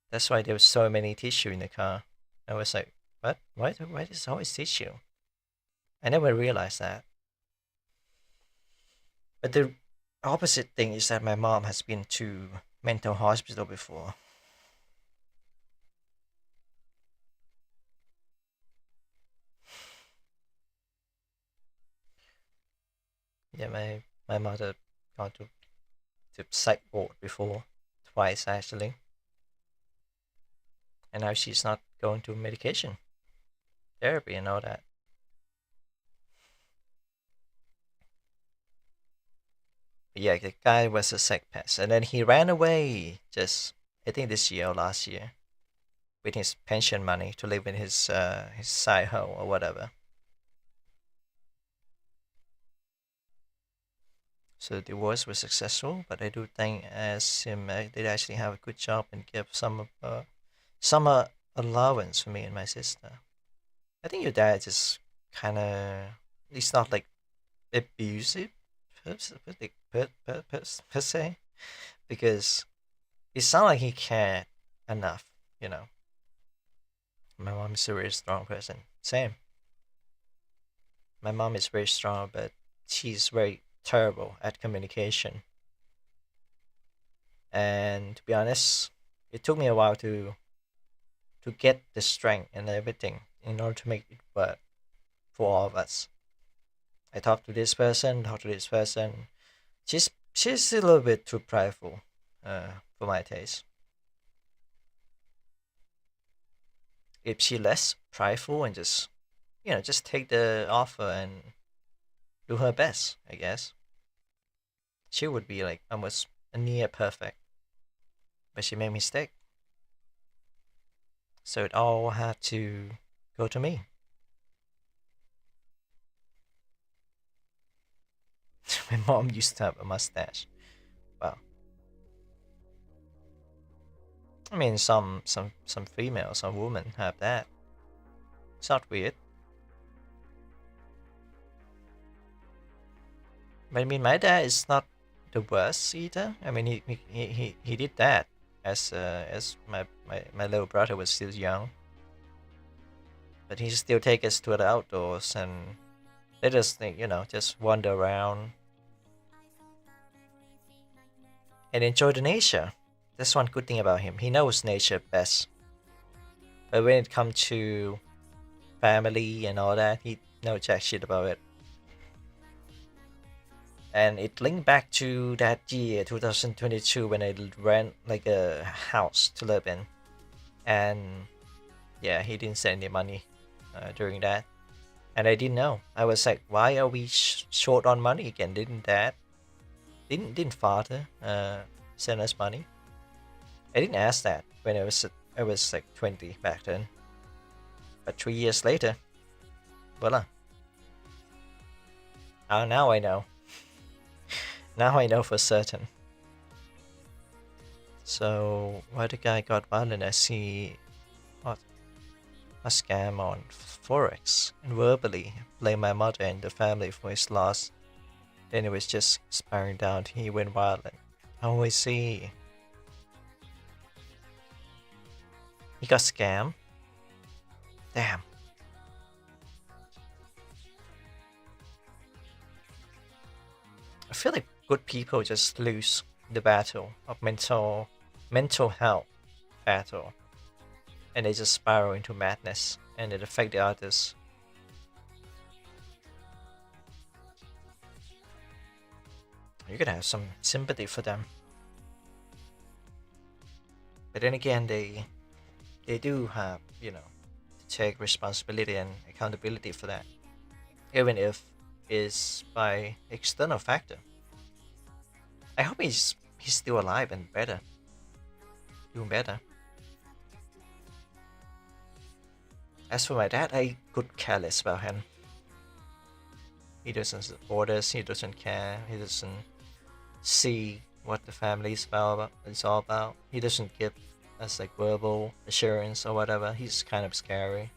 That's why there was so many tissue in the car. I was like, what? Why is always tissue? I never realized that. But the opposite thing is that my mom has been to mental hospital before. Yeah, my mother gone to psych ward before, twice actually. And now she's not going to medication, therapy and all that. But yeah, the guy was a psychopath, and then he ran away. Just I think this year or last year, with his pension money to live in his side home or whatever. So the divorce was successful, but I do think as him did actually have a good job and give some allowance for me and my sister. I think your dad is kind of, he's not like abusive per se, because it sounds like he cared enough, you know. My mom is a very strong person. Same. My mom is very strong, but she's very terrible at communication. And to be honest, it took me a while to get the strength and everything in order to make it work for all of us. I talked to this person, talked to this person. She's a little bit too prideful for my taste. If she less prideful and just just take the offer and do her best, I guess, she would be like almost near perfect. But she made mistake. So it all had to go to me. My mom used to have a mustache. Wow. I mean, some females, some women have that. It's not weird. But I mean, my dad is not the worst either. I mean, he did that as my little brother was still young. But he still take us to the outdoors and let us just wander around and enjoy the nature. That's one good thing about him. He knows nature best. But when it comes to family and all that, he knows jack shit about it. And it linked back to that year, 2022, when I rent like a house to live in. And yeah, he didn't send any money during that. And I didn't know. I was like, why are we short on money again? Didn't father send us money? I didn't ask that when I was like 20 back then. But 3 years later, voila. Now I know. Now I know for certain. So why the guy got violent as he a scam on Forex and verbally blamed my mother and the family for his loss. Then it was just spiraling down. He went violent. Oh, I see. He got scammed. Damn. I feel like good people just lose the battle of mental health battle, and they just spiral into madness, and it affect the others. You could have some sympathy for them, but then again, they do have to take responsibility and accountability for that, even if it's by external factor. I hope he's still alive and better, doing better. As for my dad, I could care less about him. He doesn't support us. He doesn't care. He doesn't see what the family is all about. He doesn't give us like verbal assurance or whatever. He's kind of scary.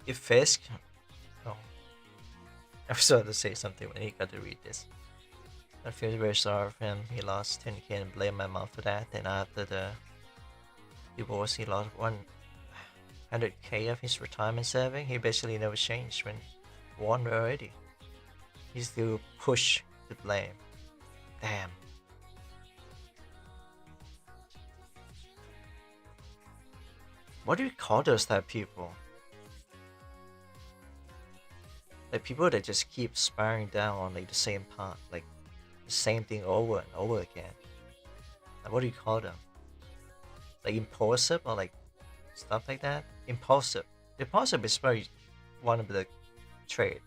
if Fisk, oh, I was about to say something when he got to read this. I feel very sorry for him. He lost 10k and blame my mom for that. Then after the divorce, he lost 100k of his retirement saving. He basically never changed when won already. He still push the blame. Damn. What do you call those type of people? Like people that just keep spiraling down on like the same path, like the same thing over and over again. Like what do you call them? Like impulsive or like stuff like that? Impulsive. Impulsive is probably one of the trait.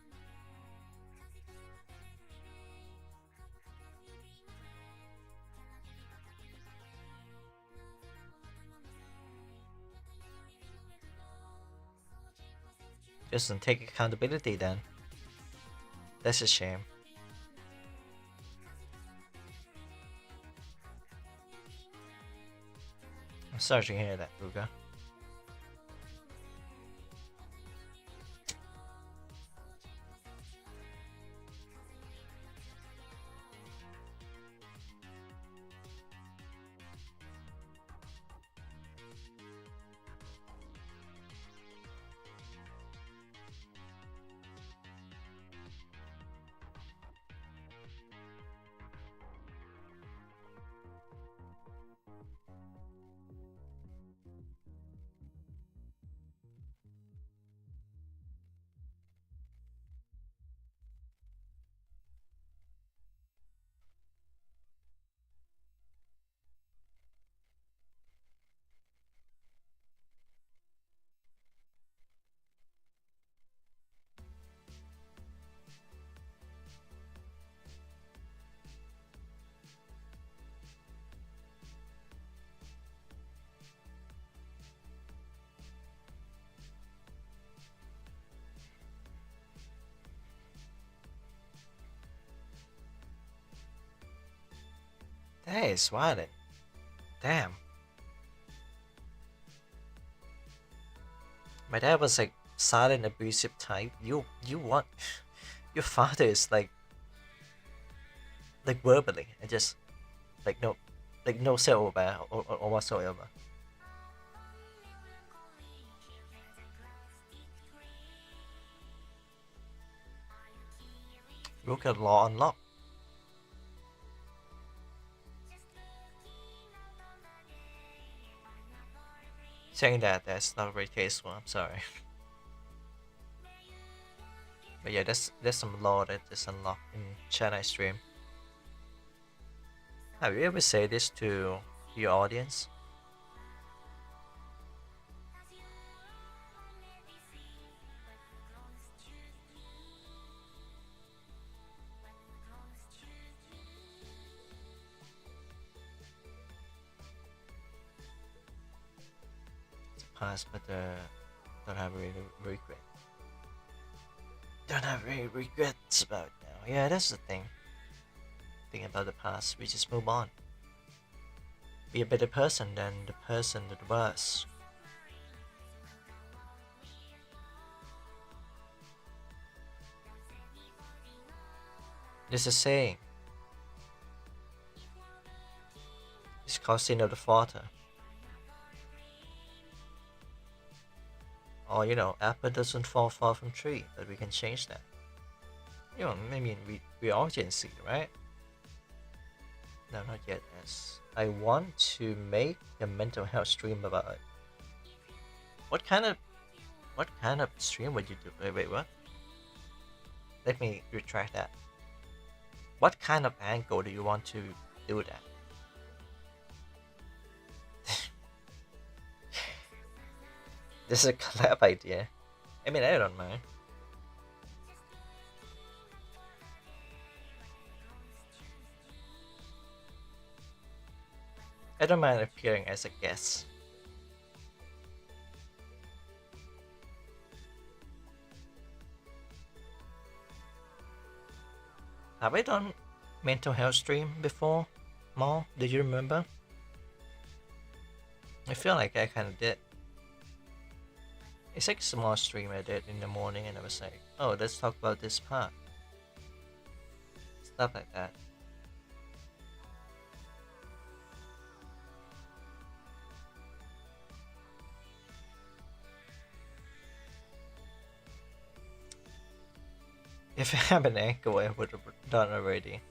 Just don't take accountability then. That's a shame. I'm sorry to hear that, Ruga. That is violent. Damn. My dad was like silent abusive type. You want your father is like verbally and just like no self or whatsoever. Look at law unlocked. Saying that's not very tasteful, I'm sorry. But yeah, there's some law that is unlocked in Chennai stream. Have you ever said this to your audience? Past, but don't have really regret. Don't have any regrets about it now. Yeah, that's the thing. Think about the past. We just move on. Be a better person than the person that was. There's a saying. It's called sin of the father. Or, you know, apple doesn't fall far from tree, but we can change that. You know, I mean, we all Gen Z, right? No, not yet. Yes, I want to make a mental health stream about it. What kind of stream would you do? Wait, what? Let me retract that. What kind of angle do you want to do that? This is a collab idea. I mean, I don't mind. I don't mind appearing as a guest. Have I done mental health stream before? Mo, do you remember? I feel like I kinda did. It's like a small stream I did in the morning, and I was like, oh, let's talk about this part. Stuff like that. If I have an angle, I would have done already.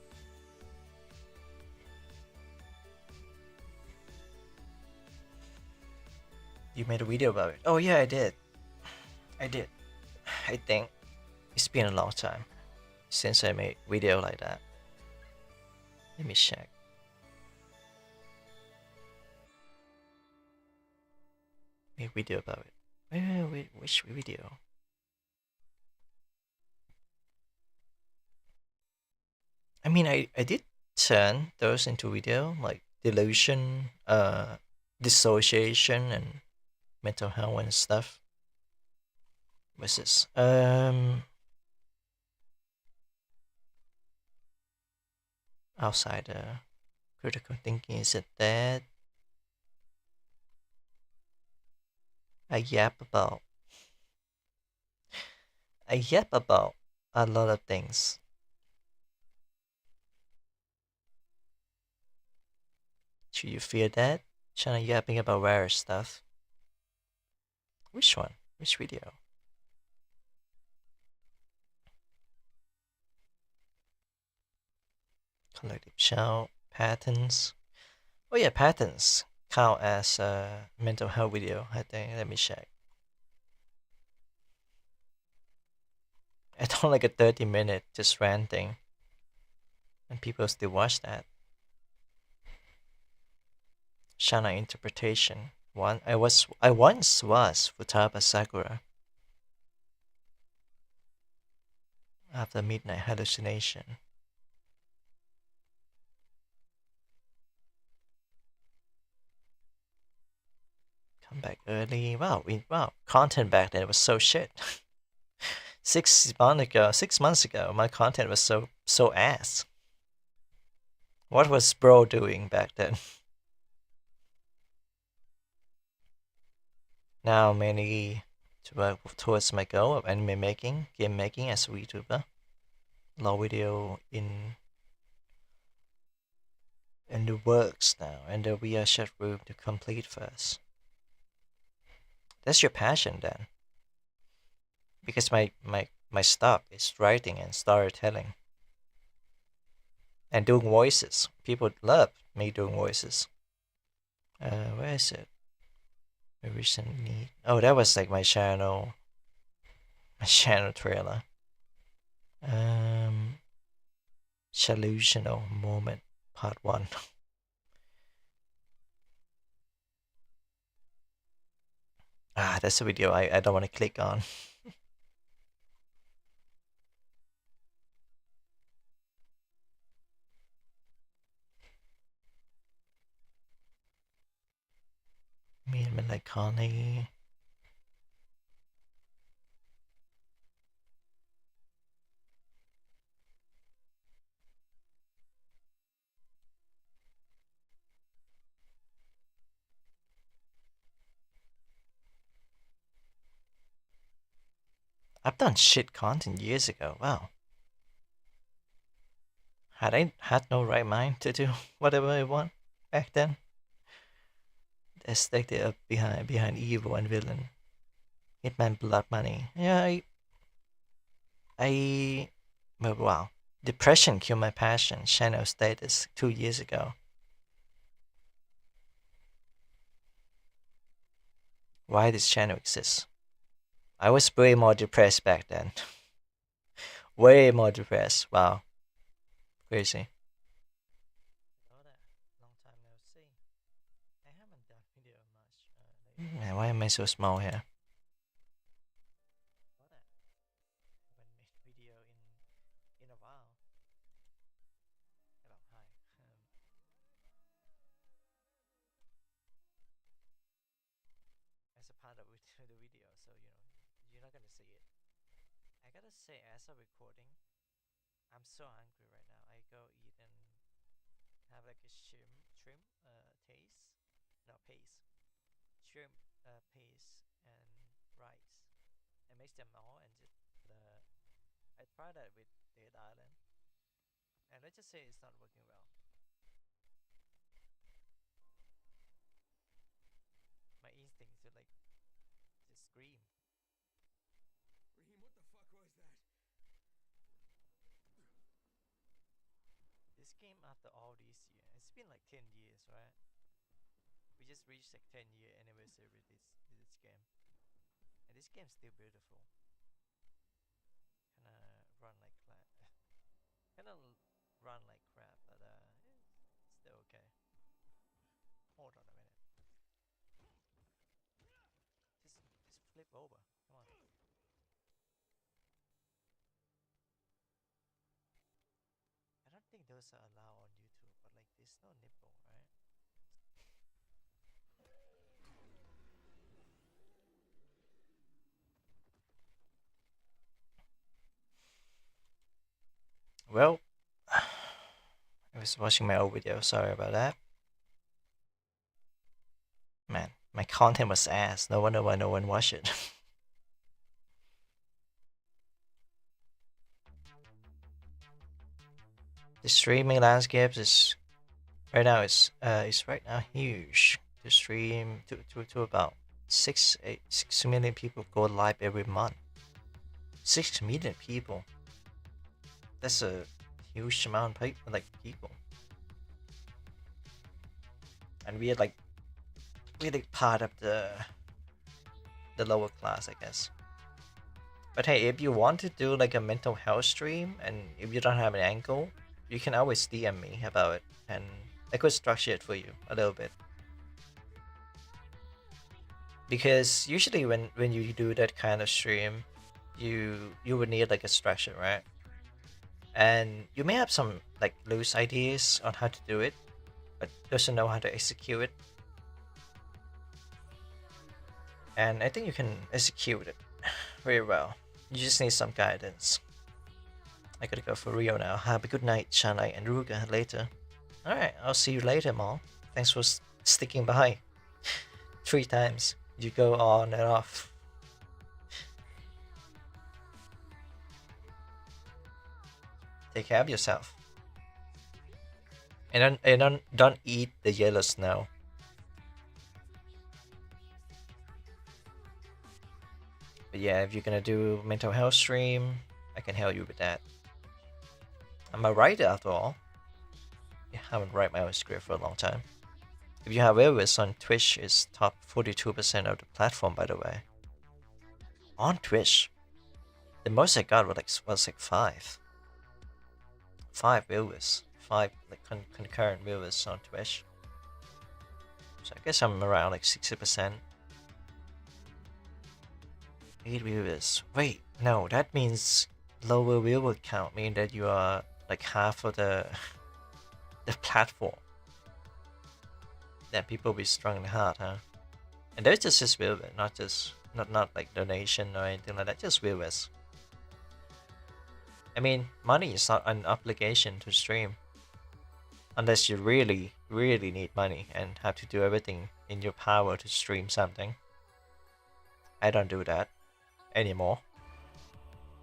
You made a video about it. Oh yeah, I did. I did. I think it's been a long time since I made video like that. Let me check. Make video about it. Wait, which video? I mean, I did turn those into video, like delusion, dissociation, and mental health and stuff. What's this? Outside critical thinking, is it that? I yap about a lot of things. Should you fear that? China yapping about rare stuff. Which one? Which video? Collective shout, patterns. Oh yeah, patterns count as a mental health video, I think. Let me check. I don't like a 30-minute just ranting, and people still watch that. Shana interpretation. I once was Futaba Sakura. After midnight hallucination. Come back early. Wow, content back then was so shit. 6 months ago, my content was so ass. What was bro doing back then? Now mainly to work towards my goal of anime making, game making as a VTuber. Long video in the works now, and the VR chat room to complete first. That's your passion then. Because my stuff is writing and storytelling. And doing voices. People love me doing voices. Where is it? Recently, oh, that was like my channel trailer. Delusional moment part 1. That's a video I don't want to click on. Me and Melancholy. I've done shit content years ago. Wow. I had no right mind to do whatever I want back then. The aesthetic up behind evil and villain. Hitman Blood Money. Yeah, well, wow. Depression killed my passion. Channel status 2 years ago. Why this channel exists? I was way more depressed back then. Way more depressed. Wow. Crazy. Man, why am I so small here? As a part of the video, so you're not gonna see it. I gotta say, as a recording, I'm so hungry right now. I go eat and have like a shrimp taste, no paste, shrimp paste and rice. and mix them all and just I tried that with Dead Island, and let's just say it's not working well. My instinct to like just scream. Raheem, what the fuck was that? This game after all these years, it's been like 10 years, right? We just reached like 10-year anniversary with this game, and this game's still beautiful. Kinda run like kinda run like crap, but it's still okay. Hold on a minute. Just flip over. Come on. I don't think those are allowed on YouTube, but like there's no nipple, right? Well, I was watching my old video, sorry about that. Man, my content was ass, no wonder why no one watched it. The streaming landscapes is right now it's right now huge. The stream to about 6 million people go live every month. 6 million people. That's a huge amount of people. And we're like part of the lower class, I guess. But hey, if you want to do like a mental health stream and if you don't have an angle, you can always DM me about it and I could structure it for you a little bit. Because usually when you do that kind of stream, you would need like a structure, right? And you may have some like loose ideas on how to do it, but doesn't know how to execute it. And I think you can execute it very well. You just need some guidance. I gotta go for Rio now. Have a good night, Shanai and Ruga later. Alright, I'll see you later, Mom. Thanks for sticking by. 3 times. You go on and off. Take care of yourself. And don't eat the yellow snow. But yeah, if you're gonna do mental health stream, I can help you with that. I'm a writer after all. I haven't written my own script for a long time. If you have viewers on Twitch, it's top 42% of the platform, by the way. On Twitch, the most I got was like 5. 5 viewers, 5 like concurrent viewers on Twitch. So I guess I'm around like 60%. 8 viewers. Wait, no, that means lower viewer count mean that you are like half of the platform. That people be struggling hard, huh? And that's just viewers, not like donation or anything like that, just viewers. I mean, money is not an obligation to stream. Unless you really, really need money and have to do everything in your power to stream something. I don't do that anymore.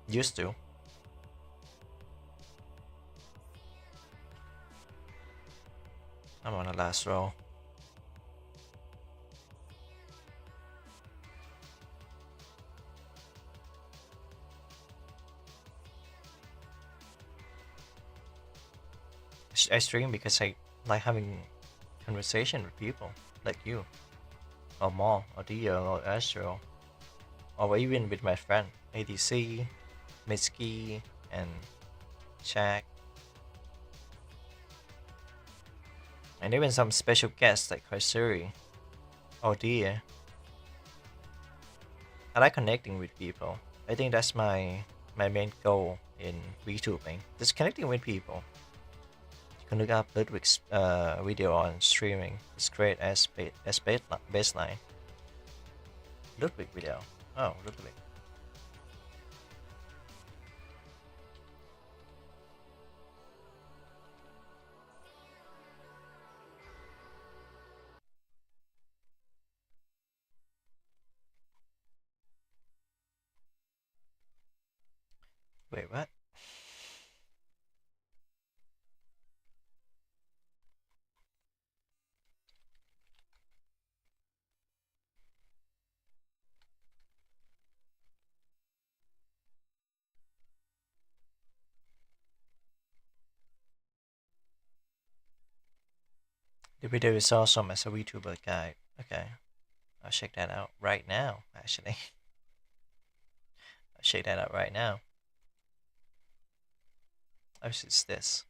Used to. I'm on the last row. I stream because I like having conversation with people like you, or Maul, or Dio, or Astro, or even with my friend ADC, Mitsuki, and Shaq, and even some special guests like Kaisuri or Dia. I like connecting with people. I think that's my main goal in VTubing, just connecting with people. You can look up Ludwig's video on streaming. It's great as baseline. Ludwig video. Oh, Ludwig. Wait, what? The video is awesome as a VTuber guide. Okay, I'll check that out right now, actually. I'll check that out right now. Oh, it's this.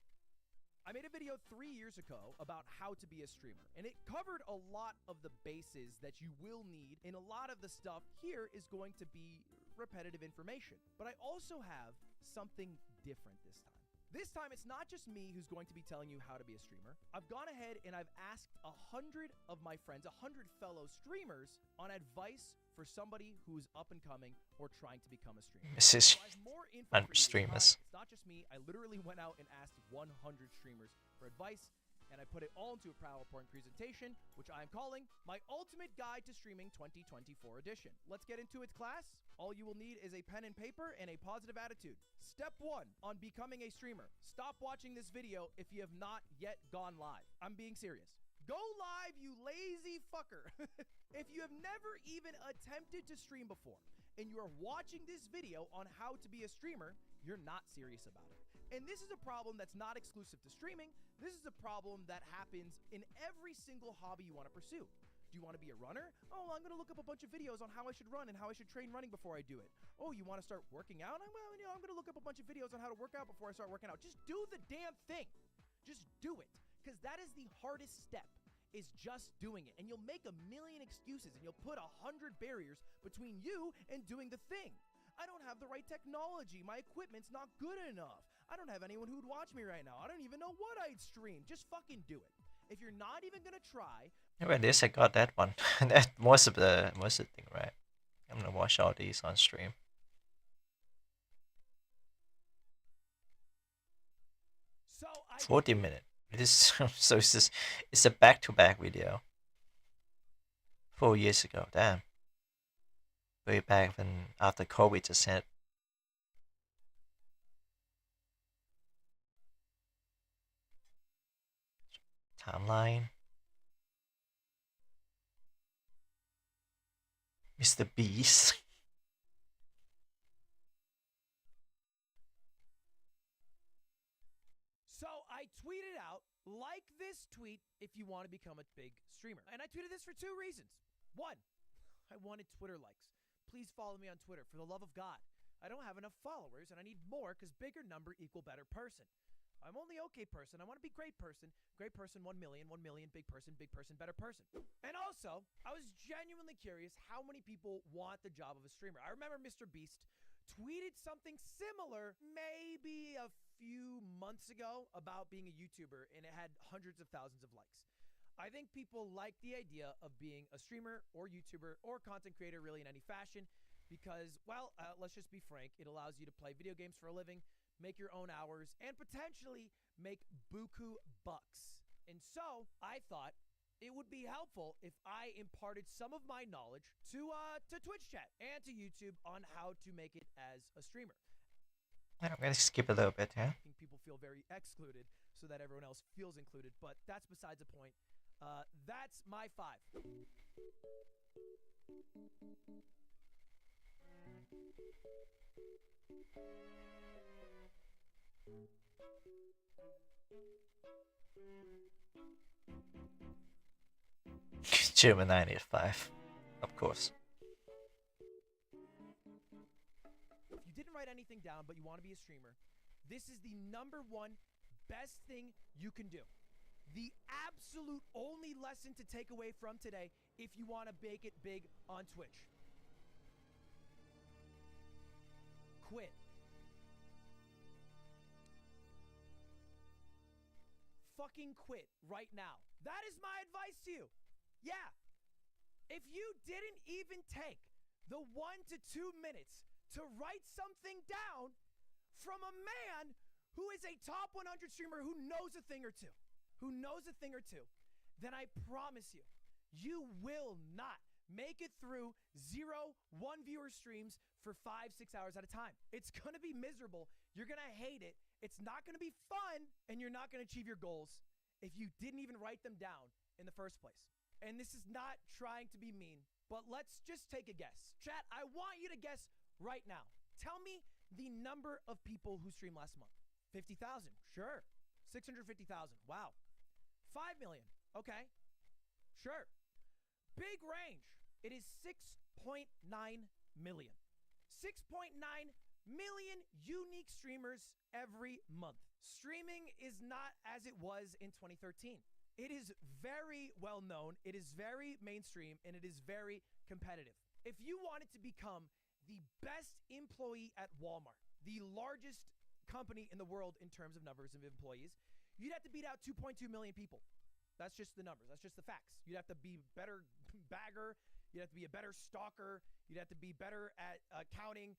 I made a video 3 years ago about how to be a streamer, and it covered a lot of the bases that you will need, and a lot of the stuff here is going to be repetitive information. But I also have something different this time. This time, it's not just me who's going to be telling you how to be a streamer. I've gone ahead and I've asked 100 of my friends, 100 fellow streamers, on advice for somebody who's up and coming or trying to become a streamer. This is So I have more info for you this streamers. time. It's not just me. I literally went out and asked 100 streamers for advice, and I put it all into a PowerPoint presentation, which I'm calling My Ultimate Guide to Streaming 2024 Edition. Let's get into it, class. All you will need is a pen and paper and a positive attitude. Step 1 on becoming a streamer. Stop watching this video if you have not yet gone live. I'm being serious. Go live, you lazy fucker. If you have never even attempted to stream before, and you are watching this video on how to be a streamer, you're not serious about it. And this is a problem that's not exclusive to streaming. This is a problem that happens in every single hobby you want to pursue. Do you want to be a runner? Oh, I'm going to look up a bunch of videos on how I should run and how I should train running before I do it. Oh, you want to start working out? I'm going to look up a bunch of videos on how to work out before I start working out. Just do the damn thing. Just do it. Because that is the hardest step, is just doing it. And you'll make a million excuses and you'll put 100 barriers between you and doing the thing. I don't have the right technology. My equipment's not good enough. I don't have anyone who would watch me right now. I don't even know what I'd stream. Just fucking do it. If you're not even gonna try... Well, at least I got that one. That most of the thing, right? I'm gonna watch all these on stream. So 40 minutes. It is so it's a back-to-back video. 4 years ago, damn. Way back when after COVID just hit. Timeline. Mr. Beast. So I tweeted out, like this tweet if you want to become a big streamer. And I tweeted this for 2 reasons. 1, I wanted Twitter likes. Please follow me on Twitter, for the love of God. I don't have enough followers, and I need more because bigger number equal better person. I'm only okay person. I want to be great person. Great person, 1 million, 1 million, big person, better person. And also, I was genuinely curious how many people want the job of a streamer. I remember Mr. Beast tweeted something similar maybe a few months ago about being a YouTuber, and it had hundreds of thousands of likes. I think people like the idea of being a streamer or YouTuber or content creator really in any fashion because, well, let's just be frank, it allows you to play video games for a living, make your own hours, and potentially make buku bucks. And so I thought it would be helpful if I imparted some of my knowledge to Twitch chat and to YouTube on how to make it as a streamer. I'm gonna skip a little bit, yeah? I think people feel very excluded so that everyone else feels included, but that's besides the point. That's my 5. German 95, of course. If you didn't write anything down but you want to be a streamer, this is the #1 best thing you can do. The absolute only lesson to take away from today if you want to make it big on Twitch. Quit. Fucking quit right now. That is my advice to you. Yeah. If you didn't even take the 1 to 2 minutes to write something down from a man who is a top 100 streamer who knows a thing or two, then I promise you, you will not Make it through 0, 1 viewer streams for 5-6 hours at a time. It's gonna be miserable. You're gonna hate it. It's not gonna be fun, and you're not gonna achieve your goals if you didn't even write them down in the first place. And this is not trying to be mean, but let's just take a guess. Chat, I want you to guess right now. Tell me the number of people who streamed last month. 50,000, sure. 650,000, wow. 5 million, okay, sure. Big range. It is 6.9 million. 6.9 million unique streamers every month. Streaming is not as it was in 2013. It is very well known, it is very mainstream, and it is very competitive. If you wanted to become the best employee at Walmart, the largest company in the world in terms of numbers of employees, you'd have to beat out 2.2 million people. That's just the numbers. That's just the facts. You'd have to be better bagger. You'd have to be a better stalker. You'd have to be better at accounting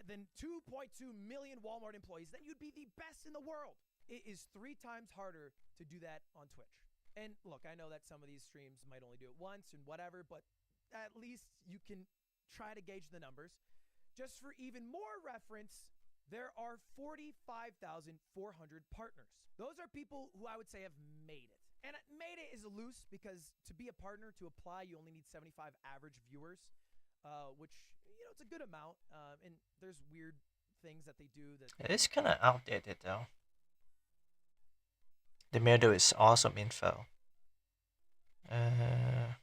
than 2.2 million Walmart employees. Then you'd be the best in the world. It is 3 times harder to do that on Twitch. And look, I know that some of these streams might only do it once and whatever, but at least you can try to gauge the numbers. Just for even more reference, there are 45,400 partners. Those are people who I would say have made it. And made it is loose because to be a partner, to apply, you only need 75 average viewers, which, you know, it's a good amount. And there's weird things that they do that... It's kind of outdated, though. The middle is awesome info. I'm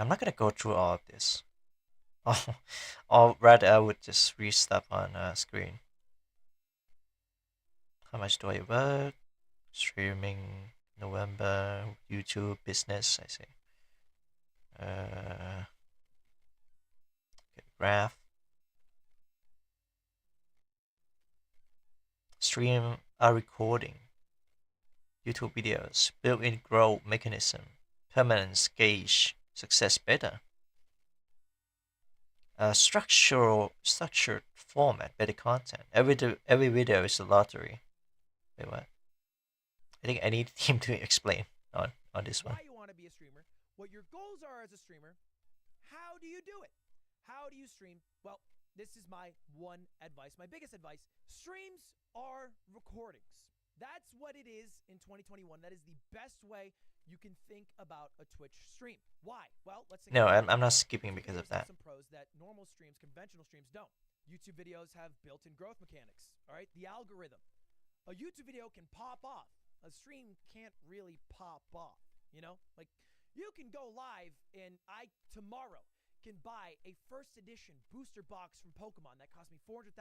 not gonna go through all of this. Or rather, I would just read stuff on screen. How much do I work? Streaming November, YouTube business. I see. Okay, graph. Stream a recording. YouTube videos, built-in growth mechanism, permanence gauge, success beta. Structured format, better content. Every video is a lottery. Wait, what? I think I need him to explain on this one. Why you want to be a streamer, what your goals are as a streamer, how do you do it? How do you stream? Well, this is my one advice, my biggest advice. Streams are recordings. That's what it is in 2021. That is the best way you can think about a Twitch stream. Why? Well, let's say... No, I'm not skipping because of that. Some pros that normal streams, conventional streams don't. YouTube videos have built-in growth mechanics, all right? The algorithm. A YouTube video can pop off. A stream can't really pop off, you know? Like, you can go live and I, tomorrow, can buy a first edition booster box from Pokemon that cost me $400,000.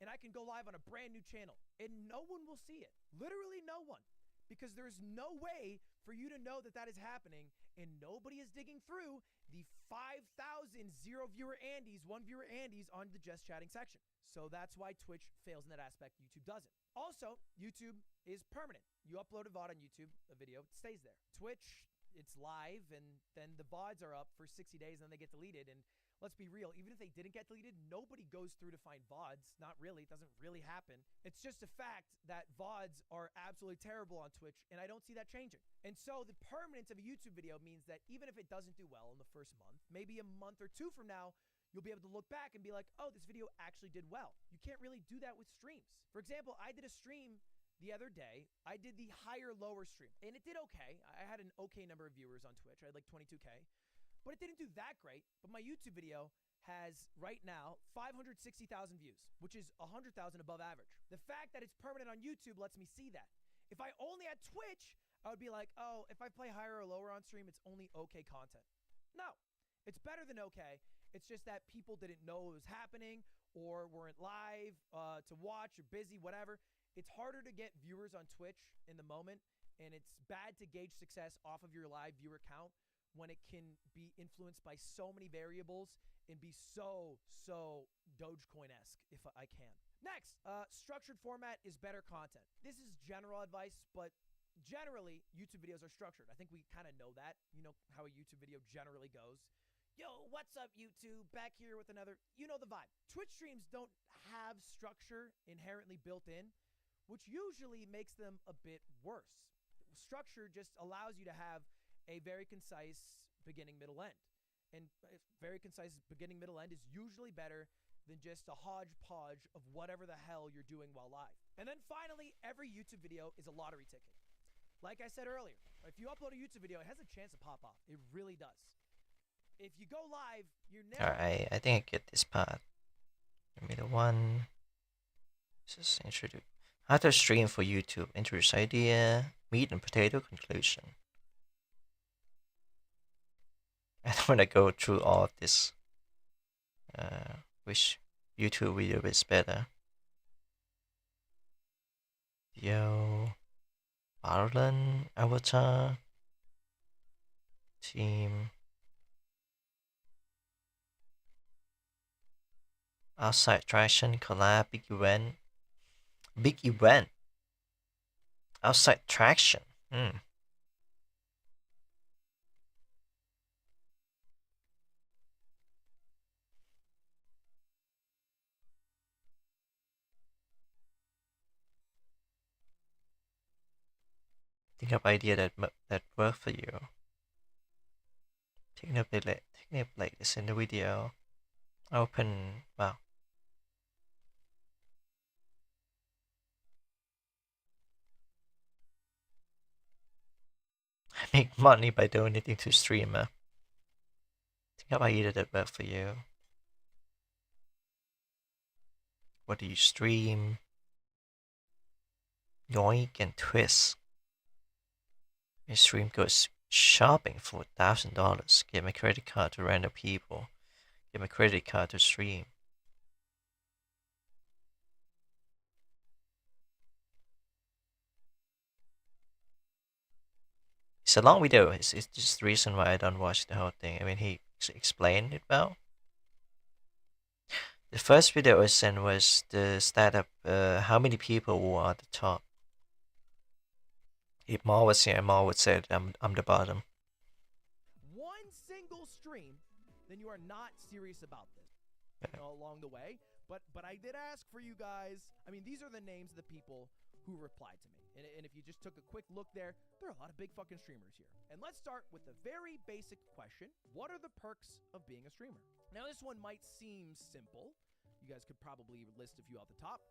And I can go live on a brand new channel and no one will see it. Literally no one. Because there's no way for you to know that that is happening and nobody is digging through the 5,000 0-viewer Andes, 1-viewer Andes on the Just Chatting section. So that's why Twitch fails in that aspect. YouTube doesn't. Also, YouTube is permanent. You upload a VOD on YouTube, a video, it stays there. Twitch, it's live and then the VODs are up for 60 days and then they get deleted. And let's be real, even if they didn't get deleted, nobody goes through to find VODs. Not really. It doesn't really happen. It's just a fact that VODs are absolutely terrible on Twitch, and I don't see that changing. And so the permanence of a YouTube video means that even if it doesn't do well in the first month, maybe a month or 2 from now, you'll be able to look back and be like, oh, this video actually did well. You can't really do that with streams. For example, I did a stream the other day. I did the higher lower stream, and it did okay. I had an okay number of viewers on Twitch. I had like 22K. But it didn't do that great. But my YouTube video has, right now, 560,000 views, which is 100,000 above average. The fact that it's permanent on YouTube lets me see that. If I only had Twitch, I would be like, oh, if I play higher or lower on stream, it's only okay content. No, it's better than okay. It's just that people didn't know it was happening or weren't live to watch or busy, whatever. It's harder to get viewers on Twitch in the moment, and it's bad to gauge success off of your live viewer count when it can be influenced by so many variables and be so Dogecoin-esque, if I can. Next, structured format is better content. This is general advice, but generally, YouTube videos are structured. I think we kind of know that. You know how a YouTube video generally goes. Yo, what's up, YouTube? Back here with another... You know the vibe. Twitch streams don't have structure inherently built in, which usually makes them a bit worse. Structure just allows you to have a very concise beginning, middle, end. and very concise beginning, middle, end is usually better than just a hodgepodge of whatever the hell you're doing while live. And then finally, every YouTube video is a lottery ticket. Like I said earlier, if you upload a YouTube video, it has a chance to pop off. It really does. If you go live, you're never... Alright, I think I get this part. Give me the one. Just introduce. How to stream for YouTube. Introduce idea. Meat and potato conclusion. I don't want to go through all of this. Which YouTube video is better? Yo. Ireland. Avatar. Team. Outside traction. Collab. Big event. Big event. Outside traction. Think of idea that work for you. Technical playlist in the video. Open. Wow. I make money by donating to streamer. Think of idea that work for you. What do you stream? Yoink and twist. Your stream goes shopping for $1,000. Give my credit card to random people. Give my credit card to stream. It's a long video. It's just the reason why I don't watch the whole thing. I mean, he explained it well. The first video I sent was the stat of how many people were at the top. If Maul was here, Maul would say that I'm the bottom. One single stream, then you are not serious about this. You know, along the way. But I did ask for you guys. I mean, these are the names of the people who replied to me. And if you just took a quick look there are a lot of big fucking streamers here. And let's start with the very basic question. What are the perks of being a streamer? Now, this one might seem simple. You guys could probably list a few off the top.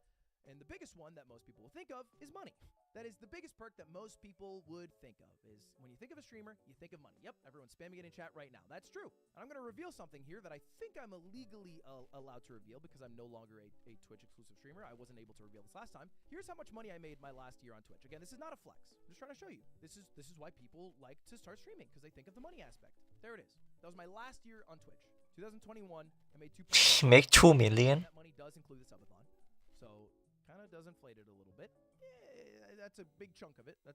And the biggest one that most people will think of is money. That is the biggest perk that most people would think of, is when you think of a streamer, you think of money. Yep, everyone's spamming it in chat right now. That's true. And I'm going to reveal something here that I think I'm illegally allowed to reveal because I'm no longer a Twitch exclusive streamer. I wasn't able to reveal this last time. Here's how much money I made my last year on Twitch. Again, this is not a flex. I'm just trying to show you. This is why people like to start streaming, because they think of the money aspect. There it is. That was my last year on Twitch. 2021, I made 2. Make 2 million. That money does include the subathon. So kind of does inflate it a little bit. Yeah, that's a big chunk of it. I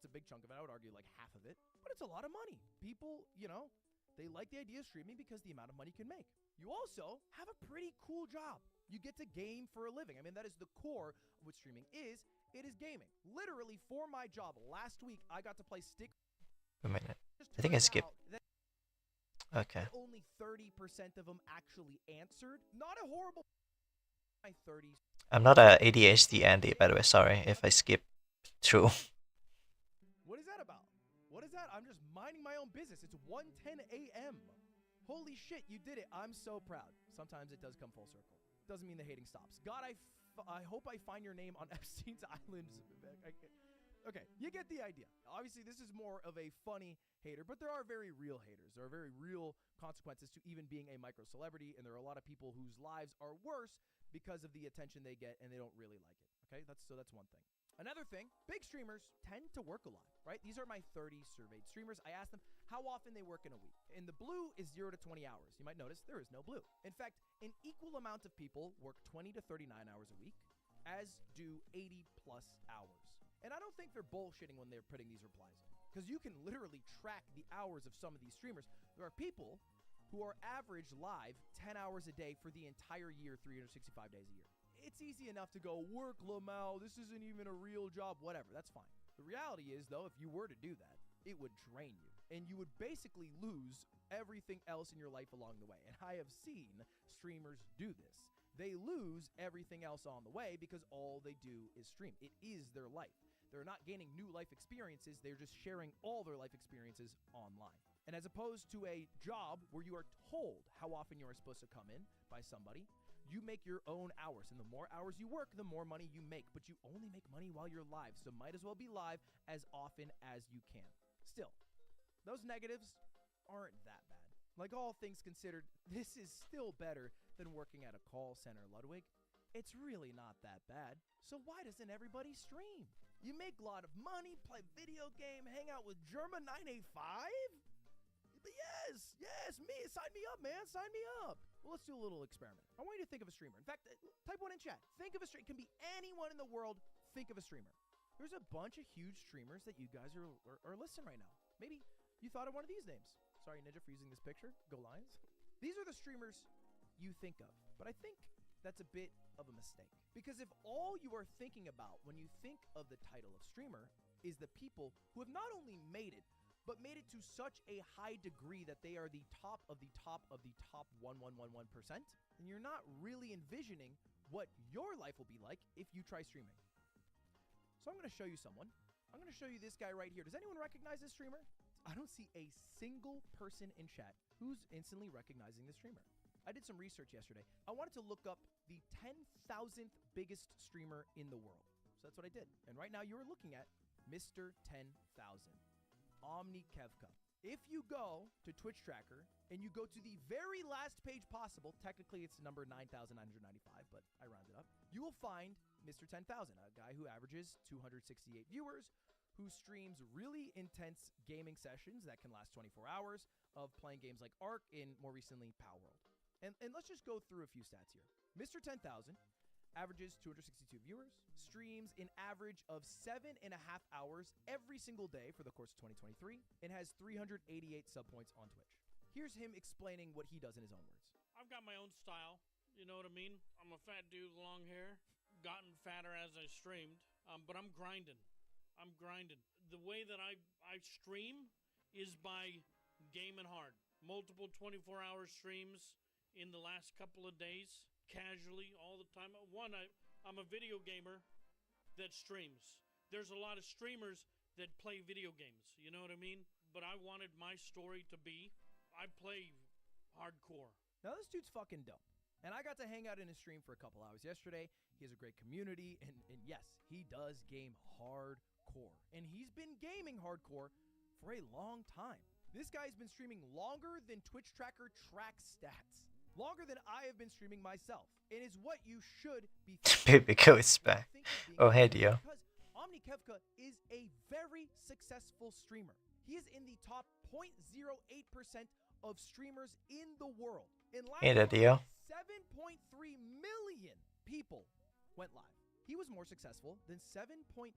would argue like half of it. But it's a lot of money. People, you know, they like the idea of streaming because the amount of money you can make. You also have a pretty cool job. You get to game for a living. I mean, that is the core of what streaming is. It is gaming. Literally, for my job, last week, I got to play stick. A minute. I think I skipped. Okay. Only 30% of them actually answered. Not a horrible... My 30s. I'm not a ADHD Andy, by the way. Sorry if I skip through. What is that about? What is that? I'm just minding my own business. It's 1:10 a.m. Holy shit, you did it. I'm so proud. Sometimes it does come full circle. Doesn't mean the hating stops. God, I hope I find your name on Epstein's Island. Okay, you get the idea. Obviously, this is more of a funny hater, but there are very real haters. There are very real consequences to even being a micro-celebrity, and there are a lot of people whose lives are worse because of the attention they get, and they don't really like it. Okay, that's one thing. Another thing, big streamers tend to work a lot, right? These are my 30 surveyed streamers. I asked them how often they work in a week. And the blue is 0 to 20 hours. You might notice there is no blue. In fact, an equal amount of people work 20 to 39 hours a week, as do 80 plus hours. And I don't think they're bullshitting when they're putting these replies, because you can literally track the hours of some of these streamers. There are people who are average live 10 hours a day for the entire year, 365 days a year. It's easy enough to go, work, Lamau, this isn't even a real job, whatever, that's fine. The reality is, though, if you were to do that, it would drain you. And you would basically lose everything else in your life along the way. And I have seen streamers do this. They lose everything else on the way because all they do is stream. It is their life. They're not gaining new life experiences, they're just sharing all their life experiences online. And as opposed to a job where you are told how often you are supposed to come in by somebody, you make your own hours. And the more hours you work, the more money you make. But you only make money while you're live, so might as well be live as often as you can. Still, those negatives aren't that bad. Like all things considered, this is still better than working at a call center, Ludwig. It's really not that bad. So why doesn't everybody stream? You make a lot of money, play video game, hang out with Germa 985? But yes, me, sign me up, man, sign me up. Well, let's do a little experiment. I want you to think of a streamer. In fact, type one in chat. Think of a streamer. It can be anyone in the world. Think of a streamer. There's a bunch of huge streamers that you guys are listening right now. Maybe you thought of one of these names. Sorry, Ninja, for using this picture. Go Lions. These are the streamers you think of. But I think that's a bit of a mistake. Because if all you are thinking about when you think of the title of streamer is the people who have not only made it, but made it to such a high degree that they are the top of the top of the top 1111%, then you're not really envisioning what your life will be like if you try streaming. So I'm going to show you someone. I'm going to show you this guy right here. Does anyone recognize this streamer? I don't see a single person in chat who's instantly recognizing this streamer. I did some research yesterday. I wanted to look up the 10,000th biggest streamer in the world. So that's what I did. And right now you are looking at Mr. 10,000. Omni Kevka. If you go to Twitch Tracker and you go to the very last page possible, technically it's number 9,995, but I rounded up, you will find Mr. 10,000, a guy who averages 268 viewers, who streams really intense gaming sessions that can last 24 hours of playing games like Ark and more recently Palworld. And let's just go through a few stats here. Mr. 10,000 averages 262 viewers, streams an average of 7.5 hours every single day for the course of 2023, and has 388 sub points on Twitch. Here's him explaining what he does in his own words. I've got my own style, you know what I mean? I'm a fat dude with long hair, gotten fatter as I streamed, but I'm grinding. The way that I stream is by gaming hard. Multiple 24-hour streams in the last couple of days. Casually, all the time. One, I'm a video gamer that streams. There's a lot of streamers that play video games, you know what I mean? But I wanted my story to be, I play hardcore. Now this dude's fucking dope. And I got to hang out in his stream for a couple hours yesterday. He has a great community, and yes, he does game hardcore. And he's been gaming hardcore for a long time. This guy's been streaming longer than Twitch Tracker tracks stats. Longer than I have been streaming myself. It is what you should be thinking. Baby goes back. Oh, hey, Dio. Because Omni Kevka is a very successful streamer. He is in the top 0.08% of streamers in the world. In last Hey, Dio. 7.3 million people went live. He was more successful than 7.29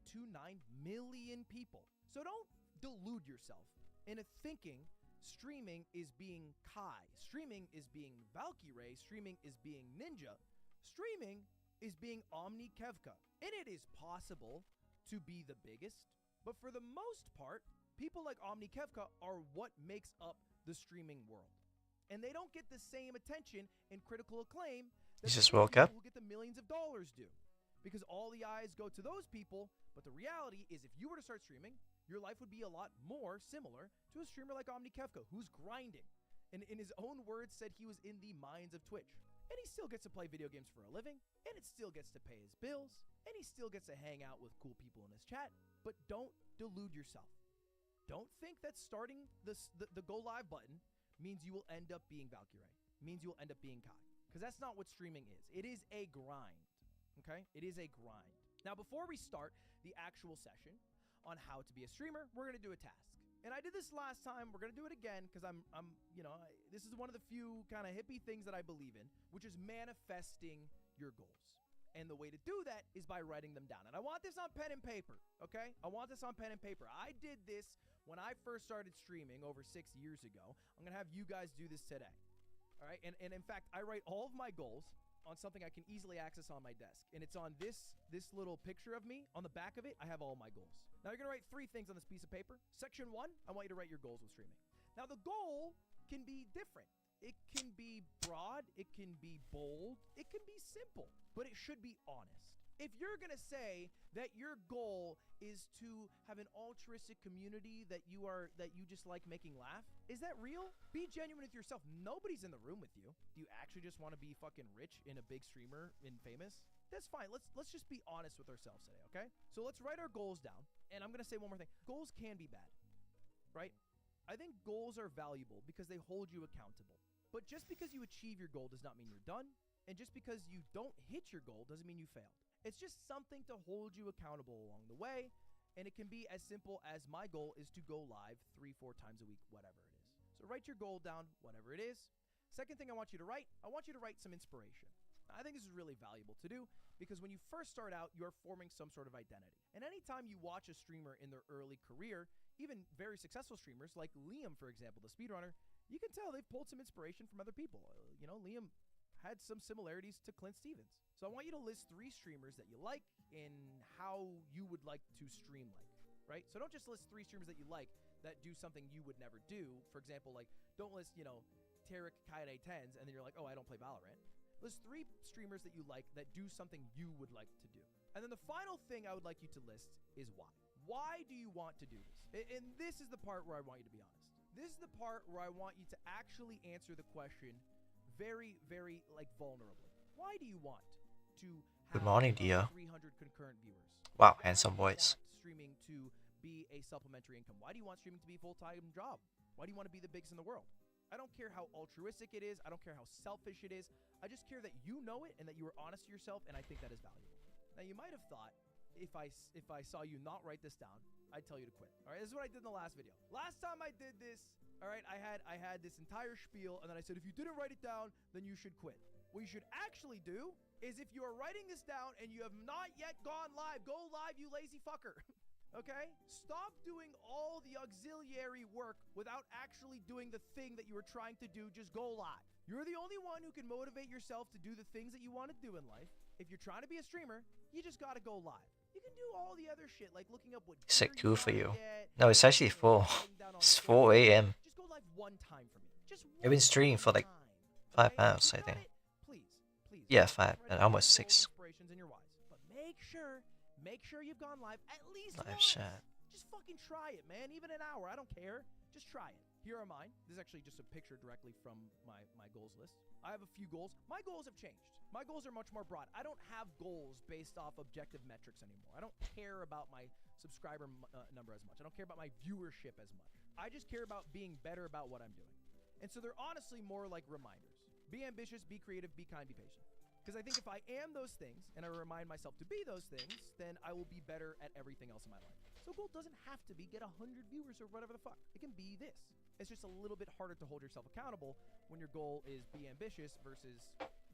million people. So don't delude yourself into thinking streaming is being Kai, streaming is being Valkyrae, streaming is being Ninja, streaming is being Omni Kevka. And it is possible to be the biggest, but for the most part, people like Omni Kevka are what makes up the streaming world. And they don't get the same attention and critical acclaim that You just the woke up? people who get the millions of dollars do. Because all the eyes go to those people, but the reality is if you were to start streaming, your life would be a lot more similar to a streamer like Omni Kevka, who's grinding. And in his own words said he was in the mines of Twitch. And he still gets to play video games for a living, and it still gets to pay his bills, and he still gets to hang out with cool people in his chat. But don't delude yourself. Don't think that starting the go live button means you will end up being Valkyrae, means you will end up being Kai. Because that's not what streaming is. It is a grind, okay? It is a grind. Now, before we start the actual session on how to be a streamer, we're going to do a task. And I did this last time. We're going to do it again because this is one of the few kind of hippie things that I believe in, which is manifesting your goals. And the way to do that is by writing them down. And I want this on pen and paper, okay? I want this on pen and paper. I did this when I first started streaming over 6 years ago. I'm going to have you guys do this today, all right? And in fact, I write all of my goals on something I can easily access on my desk. And it's on this little picture of me. On the back of it, I have all my goals. Now you're gonna write 3 things on this piece of paper. Section 1, I want you to write your goals with streaming. Now the goal can be different. It can be broad, it can be bold, it can be simple, but it should be honest. If you're gonna say that your goal is to have an altruistic community that you just like making laugh, is that real? Be genuine with yourself. Nobody's in the room with you. Do you actually just want to be fucking rich in a big streamer and famous? That's fine. Let's just be honest with ourselves today, okay? So let's write our goals down. And I'm gonna say one more thing. Goals can be bad, right? I think goals are valuable because they hold you accountable. But just because you achieve your goal does not mean you're done. And just because you don't hit your goal doesn't mean you failed. It's just something to hold you accountable along the way. And it can be as simple as my goal is to go live 3-4 times a week, whatever it is. So write your goal down, whatever it is. Second thing I want you to write some inspiration. I think this is really valuable to do because when you first start out, you're forming some sort of identity. And anytime you watch a streamer in their early career, even very successful streamers like Liam, for example, the speedrunner, you can tell they've pulled some inspiration from other people. Liam had some similarities to Clint Stevens. So I want you to list 3 streamers that you like and how you would like to stream like, right? So don't just list 3 streamers that you like that do something you would never do. For example, like don't list, Tarek Kaede 10s and then you're like, oh, I don't play Valorant. List 3 streamers that you like that do something you would like to do. And then the final thing I would like you to list is why. Why do you want to do this? And this is the part where I want you to be honest. This is the part where I want you to actually answer the question very, very vulnerably. Why do you want to have Good morning, Dio. 300 concurrent viewers? Wow, Why handsome do you voice. want streaming to be a supplementary income? Why do you want streaming to be a full-time job? Why do you want to be the biggest in the world? I don't care how altruistic it is. I don't care how selfish it is. I just care that you know it and that you are honest to yourself, and I think that is valuable. Now, you might have thought, if I saw you not write this down, I'd tell you to quit. All right, this is what I did in the last video. Last time I did this, all right, I had this entire spiel, and then I said, if you didn't write it down, then you should quit. What you should actually do is if you are writing this down and you have not yet gone live, go live, you lazy fucker. Okay? Stop doing all the auxiliary work without actually doing the thing that you were trying to do. Just go live. You're the only one who can motivate yourself to do the things that you want to do in life. If you're trying to be a streamer, you just gotta go live. You can do all the other shit, like looking up what It's like gear 2 for you. get, No, it's actually 4. writing down all It's the 4 a.m. Just go live one time for me. Just I've been streaming for like 5 hours, I think. please. Yeah, 5 write and down almost your goals, 6. inspirations, and your whys. But make sure you've gone live at least Live once. chat. Just fucking try it, man. Even an hour, I don't care. Just try it. Here are mine. This is actually just a picture directly from my goals list. I have a few goals. My goals have changed. My goals are much more broad. I don't have goals based off objective metrics anymore. I don't care about my subscriber number as much. I don't care about my viewership as much. I just care about being better about what I'm doing. And so they're honestly more like reminders. Be ambitious, be creative, be kind, be patient. Because I think if I am those things, and I remind myself to be those things, then I will be better at everything else in my life. So a goal doesn't have to be get 100 viewers or whatever the fuck. It can be this. It's just a little bit harder to hold yourself accountable when your goal is be ambitious versus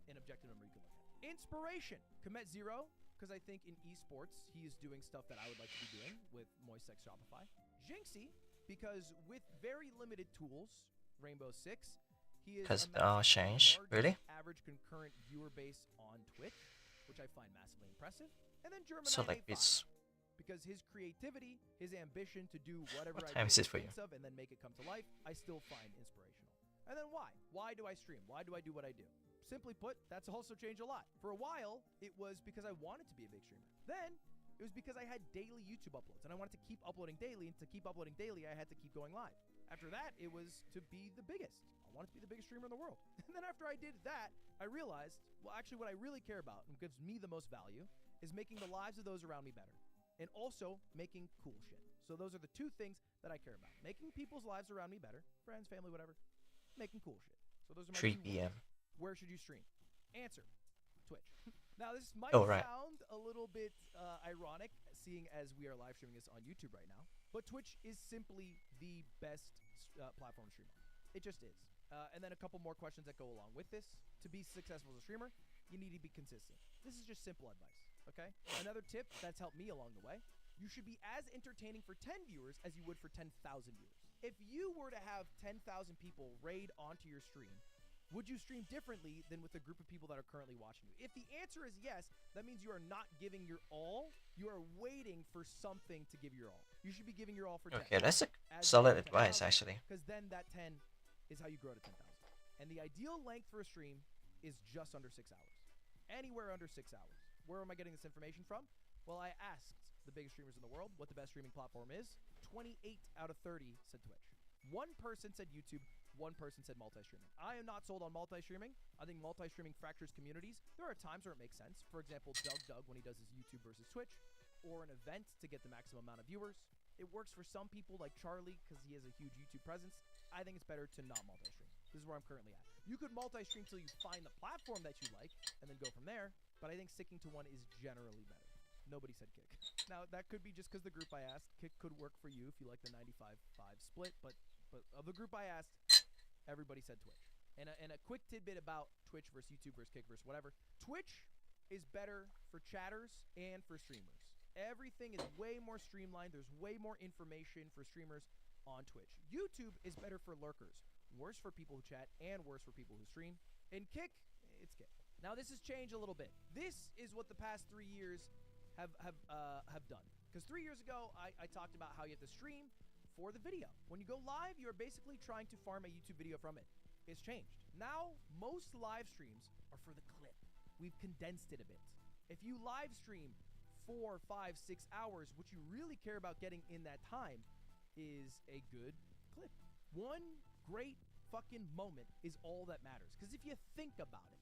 an objective number you can look at. Inspiration. Komet Zero, because I think in esports, he is doing stuff that I would like to be doing with Moisex Shopify. Jinxie, because with very limited tools, Rainbow Six, he is Because amassing change, the largest really? average concurrent viewer base on Twitch, which I find massively impressive. And then German So like it's because his creativity, his ambition to do whatever What I time is it for you? thinks of and then make it come to life, I still find inspirational. And then why? Why do I stream? Why do I do what I do? Simply put, that's also changed a lot. For a while, it was because I wanted to be a big streamer. Then, it was because I had daily YouTube uploads, and I wanted to keep uploading daily, and to keep uploading daily, I had to keep going live. After that, it was to be the biggest. I wanted to be the biggest streamer in the world. And then after I did that, I realized, well, actually what I really care about, and gives me the most value, is making the lives of those around me better. And also making cool shit. So those are the 2 things that I care about. Making people's lives around me better, friends, family, whatever. Making cool shit. So those are my 3 2 words. p.m. Where should you stream? Answer, Twitch. Now this might Oh, right. sound a little bit ironic, seeing as we are live streaming this on YouTube right now, but Twitch is simply the best platform to stream on. It just is. And then a couple more questions that go along with this. To be successful as a streamer, you need to be consistent. This is just simple advice, okay? Another tip that's helped me along the way, you should be as entertaining for 10 viewers as you would for 10,000 viewers. If you were to have 10,000 people raid onto your stream, would you stream differently than with a group of people that are currently watching you? If the answer is yes, that means you are not giving your all. You are waiting for something to give your all. You should be giving your all for 10. Okay, that's a As solid you grow to advice 10,000, actually. because then that 10 is how you grow to 10,000. And the ideal length for a stream is just under 6 hours. Anywhere under 6 hours. Where am I getting this information from? Well, I asked the biggest streamers in the world what the best streaming platform is. 28 out of 30 said Twitch. One person said YouTube. One person said multi-streaming. I am not sold on multi-streaming. I think multi-streaming fractures communities. There are times where it makes sense. For example, Doug when he does his YouTube versus Twitch, or an event to get the maximum amount of viewers. It works for some people like Charlie because he has a huge YouTube presence. I think it's better to not multi-stream. This is where I'm currently at. You could multi-stream till you find the platform that you like and then go from there, but I think sticking to one is generally better. Nobody said Kick. Now, that could be just because the group I asked. Kick could work for you if you like the 95-5 split, but of the group I asked, everybody said Twitch. And a quick tidbit about Twitch versus YouTube versus Kick versus whatever. Twitch is better for chatters and for streamers. Everything is way more streamlined. There's way more information for streamers on Twitch. YouTube is better for lurkers. Worse for people who chat and worse for people who stream. In Kick, it's Kick. Now, this has changed a little bit. This is what the past 3 years have done. Because 3 years ago, I talked about how you have to stream for the video. When you go live, you're basically trying to farm a YouTube video from it. It's changed. Now, most live streams are for the clip. We've condensed it a bit. If you live stream 4, 5, 6 hours, what you really care about getting in that time is a good clip. One great fucking moment is all that matters. Because if you think about it,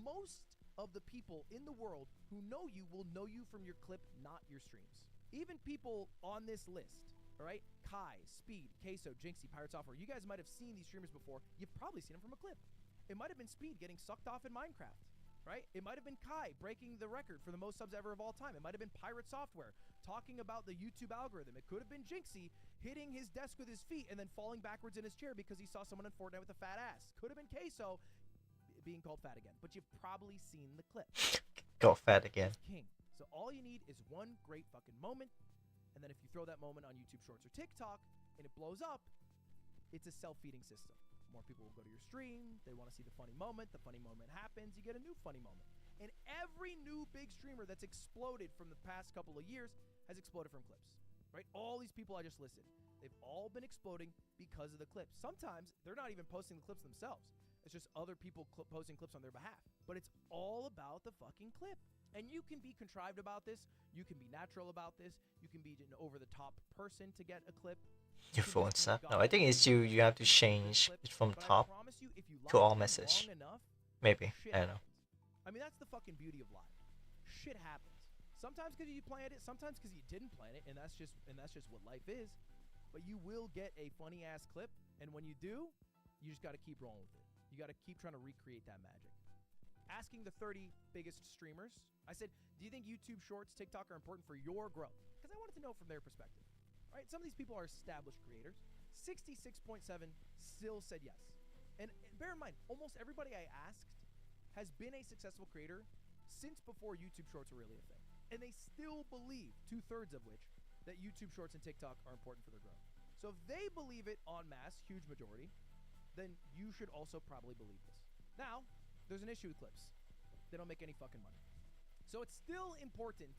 most of the people in the world who know you will know you from your clip, not your streams. Even people on this list, all right? Kai, Speed, Queso, Jinxie, Pirate Software. You guys might have seen these streamers before. You've probably seen them from a clip. It might have been Speed getting sucked off in Minecraft, right? It might have been Kai breaking the record for the most subs ever of all time. It might have been Pirate Software talking about the YouTube algorithm. It could have been Jinxie hitting his desk with his feet and then falling backwards in his chair because he saw someone in Fortnite with a fat ass. Could have been Queso being called fat again, but you've probably seen the clip. Go fat again. It's king. So all you need is one great fucking moment, and then if you throw that moment on YouTube Shorts or TikTok and it blows up, it's a self-feeding system. More people will go to your stream. They want to see the funny moment. The funny moment happens. You get a new funny moment. And every new big streamer that's exploded from the past couple of years has exploded from clips, right? All these people I just listed, they've all been exploding because of the clips. Sometimes they're not even posting the clips themselves. It's just other people posting clips on their behalf. But it's all about the fucking clip. And you can be contrived about this. You can be natural about this. You can be an over-the-top person to get a clip. Your phone snap? No, I think it's you have to change it from top to all message. Maybe. I don't know. I mean, that's the fucking beauty of live. Shit happens. Sometimes because you planned it, sometimes because you didn't plan it, and that's just what life is. But you will get a funny ass clip, and when you do, you just got to keep rolling with it. You got to keep trying to recreate that magic. Asking the 30 biggest streamers, I said, do you think YouTube Shorts, TikTok are important for your growth? Because I wanted to know from their perspective. Right? Some of these people are established creators. 66.7 still said yes. And bear in mind, almost everybody I asked has been a successful creator since before YouTube Shorts were really a thing. And they still believe, 2/3 of which, that YouTube Shorts and TikTok are important for their growth. So if they believe it en masse, huge majority, then you should also probably believe this. Now, there's an issue with clips. They don't make any fucking money. So it's still important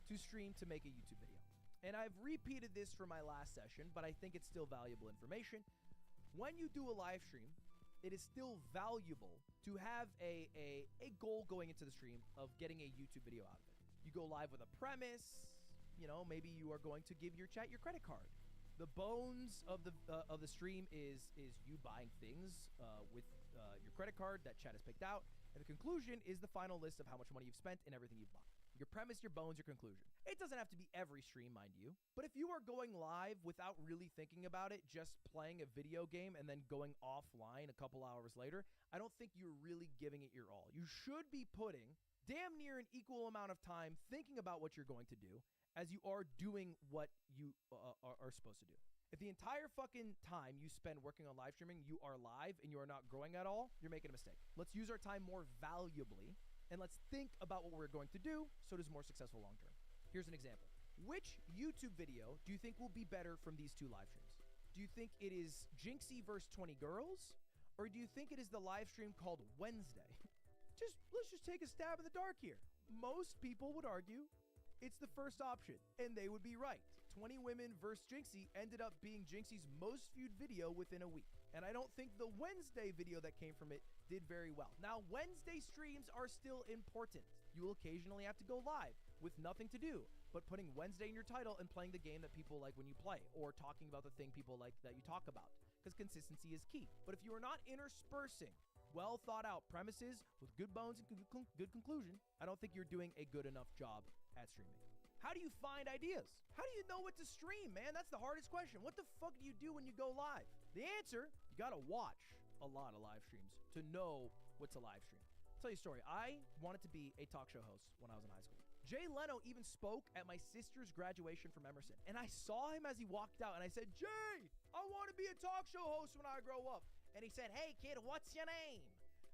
to stream to make a YouTube video. And I've repeated this from my last session, but I think it's still valuable information. When you do a live stream, it is still valuable to have a goal going into the stream of getting a YouTube video out of it. You go live with a premise, you know, maybe you are going to give your chat your credit card. The bones of the stream is you buying things with your credit card that chat has picked out, and the conclusion is the final list of how much money you've spent and everything you've bought. Your premise, your bones, your conclusion. It doesn't have to be every stream, mind you, but if you are going live without really thinking about it, just playing a video game and then going offline a couple hours later, I don't think you're really giving it your all. You should be putting damn near an equal amount of time thinking about what you're going to do as you are doing what you are supposed to do. If the entire fucking time you spend working on live streaming, you are live and you are not growing at all, you're making a mistake. Let's use our time more valuably, and let's think about what we're going to do so it is more successful long term. Here's an example. Which YouTube video do you think will be better from these two live streams? Do you think it is Jinxie vs 20 girls, or do you think it is the live stream called Wednesday? Let's just take a stab in the dark here. Most people would argue it's the first option, and they would be right. 20 women versus Jinxie ended up being Jinxie's most viewed video within a week. And I don't think the Wednesday video that came from it did very well. Now, Wednesday streams are still important. You will occasionally have to go live with nothing to do but putting Wednesday in your title and playing the game that people like when you play, or talking about the thing people like that you talk about, because consistency is key. But if you are not interspersing well thought out premises with good bones and good conclusion, I don't think you're doing a good enough job at streaming. How do you find ideas? How do you know what to stream, man? That's the hardest question. What the fuck do you do when you go live? The answer, you gotta watch a lot of live streams to know what's a live stream. I'll tell you a story. I wanted to be a talk show host when I was in high school. Jay Leno even spoke at my sister's graduation from Emerson, and I saw him as he walked out, and I said, Jay, I want to be a talk show host when I grow up. And he said, hey kid, what's your name?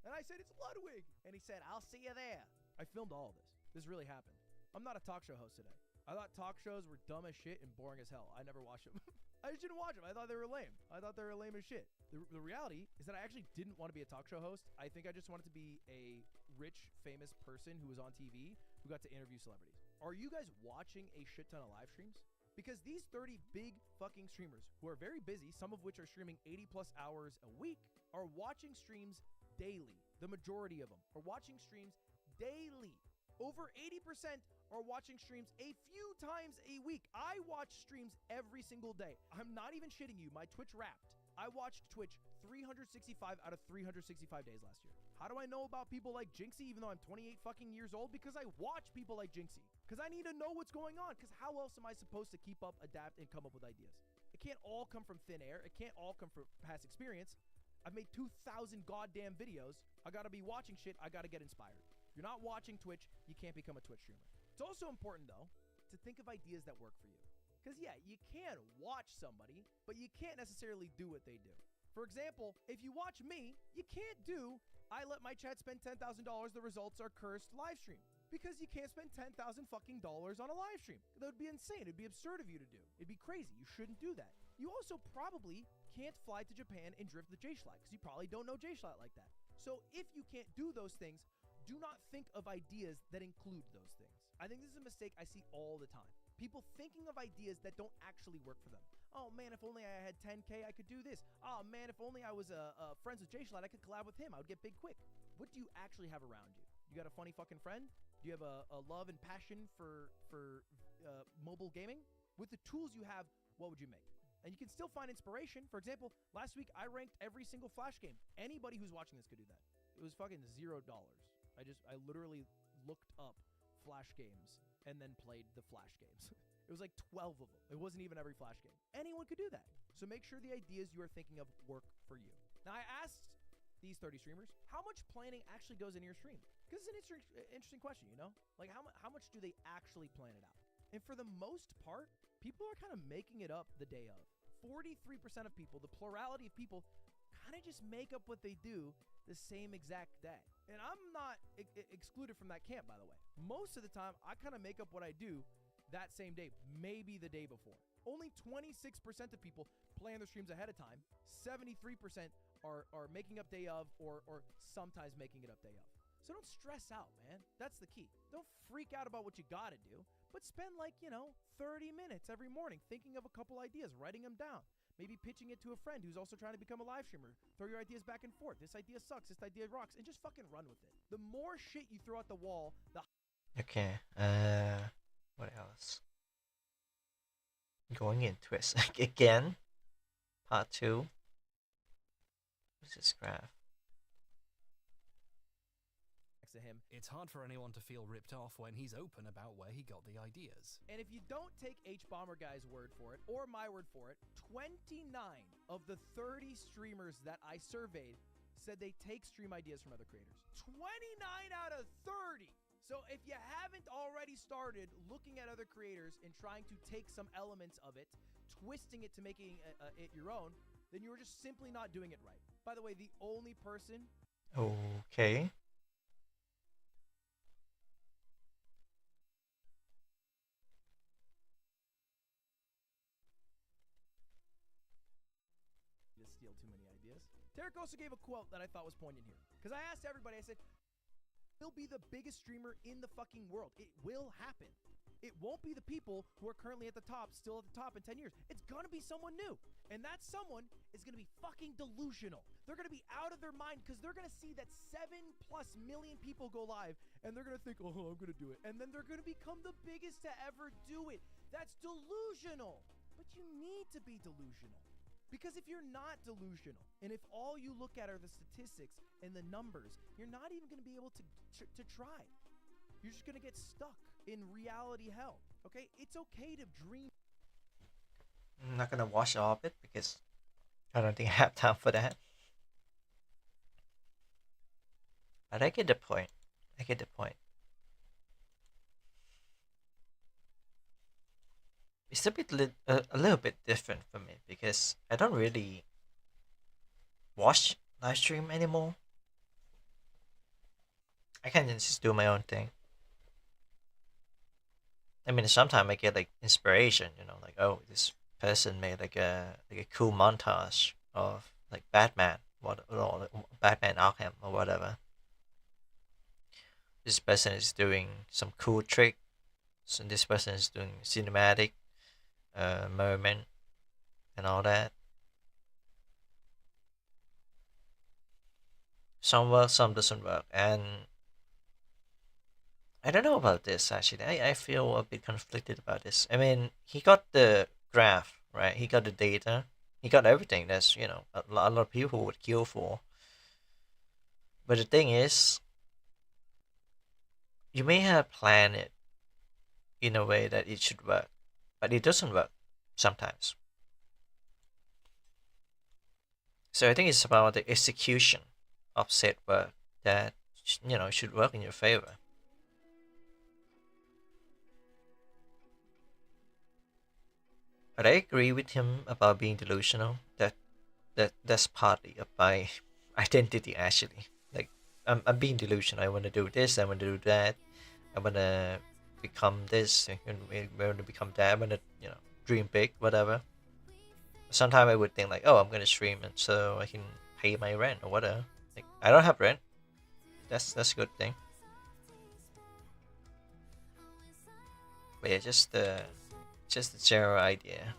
And I said, it's Ludwig. And he said, I'll see you there. I filmed all of this. This really happened. I'm not a talk show host today. I thought talk shows were dumb as shit and boring as hell. I never watched them. I just didn't watch them. I thought they were lame. I thought they were lame as shit. The reality is that I actually didn't want to be a talk show host. I think I just wanted to be a rich, famous person who was on TV who got to interview celebrities. Are you guys watching a shit ton of live streams? Because these 30 big fucking streamers who are very busy, some of which are streaming 80 plus hours a week, are watching streams daily. The majority of them are watching streams daily. Over 80% are watching streams a few times a week. I watch streams every single day. I'm not even shitting you. My Twitch Wrapped. I watched Twitch 365 out of 365 days last year. How do I know about people like Jinxie even though I'm 28 fucking years old? Because I watch people like Jinxie. Because I need to know what's going on. Because how else am I supposed to keep up, adapt, and come up with ideas? It can't all come from thin air. It can't all come from past experience. I've made 2,000 goddamn videos. I gotta be watching shit. I gotta get inspired. If you're not watching Twitch, you can't become a Twitch streamer. It's also important, though, to think of ideas that work for you. Because, yeah, you can watch somebody, but you can't necessarily do what they do. For example, if you watch me, you can't do, I let my chat spend $10,000, the results are cursed live stream. Because you can't spend $10,000 fucking dollars on a live stream. That would be insane. It'd be absurd of you to do. It'd be crazy. You shouldn't do that. You also probably can't fly to Japan and drift the J-Schlatt, because you probably don't know J-Schlatt like that. So if you can't do those things, do not think of ideas that include those things. I think this is a mistake I see all the time. People thinking of ideas that don't actually work for them. Oh man, if only I had 10K, I could do this. Oh man, if only I was friends with J-Schlatt, I could collab with him. I would get big quick. What do you actually have around you? You got a funny fucking friend? Do you have a love and passion for mobile gaming? With the tools you have, what would you make? And you can still find inspiration. For example, last week I ranked every single Flash game. Anybody who's watching this could do that. It was fucking $0. I literally looked up Flash games and then played the Flash games. It was like 12 of them. It wasn't even every Flash game. Anyone could do that. So make sure the ideas you are thinking of work for you. Now I asked these 30 streamers, how much planning actually goes into your stream? Because it's an interesting question, you know? Like how much do they actually plan it out? And for the most part, people are kind of making it up the day of. 43% of people, the plurality of people, kind of just make up what they do the same exact day. And I'm not excluded from that camp, by the way. Most of the time, I kind of make up what I do that same day, maybe the day before. Only 26% of people plan their streams ahead of time. 73% are making up day of or sometimes making it up day of. So don't stress out, man. That's the key. Don't freak out about what you gotta do, but spend 30 minutes every morning thinking of a couple ideas, writing them down. Maybe pitching it to a friend who's also trying to become a live streamer. Throw your ideas back and forth. This idea sucks. This idea rocks. And just fucking run with it. The more shit you throw at the wall, the... Okay, what else? Going into it again. Part 2. What's this graph? To him. It's hard for anyone to feel ripped off when he's open about where he got the ideas. And if you don't take H-Bomber Guy's word for it, or my word for it, 29 of the 30 streamers that I surveyed said they take stream ideas from other creators. 29 out of 30! So if you haven't already started looking at other creators and trying to take some elements of it, twisting it to making it your own, then you're just simply not doing it right. By the way, the only person... Okay. Steal too many ideas. Tarek also gave a quote that I thought was poignant here. Because I asked everybody, I said, he'll be the biggest streamer in the fucking world. It will happen. It won't be the people who are currently at the top, still at the top in 10 years. It's gonna be someone new. And that someone is going to be fucking delusional. They're going to be out of their mind because they're going to see that 7+ million people go live and they're going to think, oh, I'm going to do it. And then they're going to become the biggest to ever do it. That's delusional. But you need to be delusional. Because if you're not delusional, and if all you look at are the statistics and the numbers, you're not even going to be able to try. You're just going to get stuck in reality hell. Okay? It's okay to dream. I'm not gonna watch all of it because I don't think I have time for that. But I get the point. I get the point. It's a little bit different for me because I don't really watch live stream anymore. I can just do my own thing. I mean, sometimes I get like inspiration, you know, like, oh, this person made like a cool montage of like Batman, or Batman Arkham or whatever. This person is doing some cool trick, so this person is doing cinematic moment and all that. Some work, some doesn't work, and I don't know about this actually. I feel a bit conflicted about this. I mean, he got the graph, right? He got the data. He got everything that's, you know, a lot of people would kill for. But the thing is, you may have planned it in a way that it should work, but it doesn't work sometimes. So I think it's about the execution of said work that, you know, should work in your favor. But I agree with him about being delusional. That's partly of my identity actually. Like I'm being delusional. I want to do this. I want to do that. I want to become this. I want to become that. I want to, you know, dream big, whatever. Sometimes I would think like, oh, I'm gonna stream and so I can pay my rent or whatever. Like I don't have rent. That's a good thing. But yeah, just the general idea.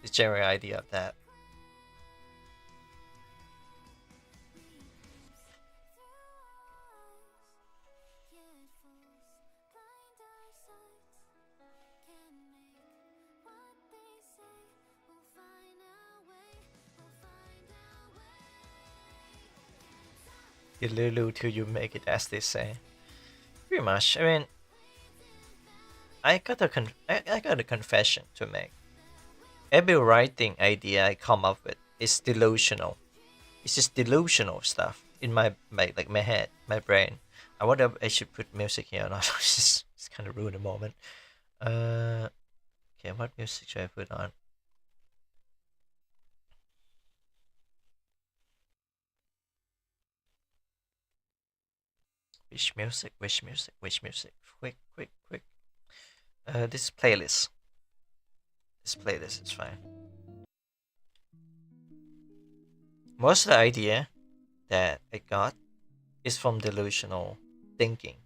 The general idea of that. You lulu till you make it, as they say. Pretty much. I mean, I got a confession to make. Every writing idea I come up with is delusional. It's just delusional stuff in my head, my brain. I wonder if I should put music here or not. It's kind of ruin the moment. Okay, what music should I put on? Which music? Quick. This playlist. This playlist is fine. Most of the idea that I got is from delusional thinking.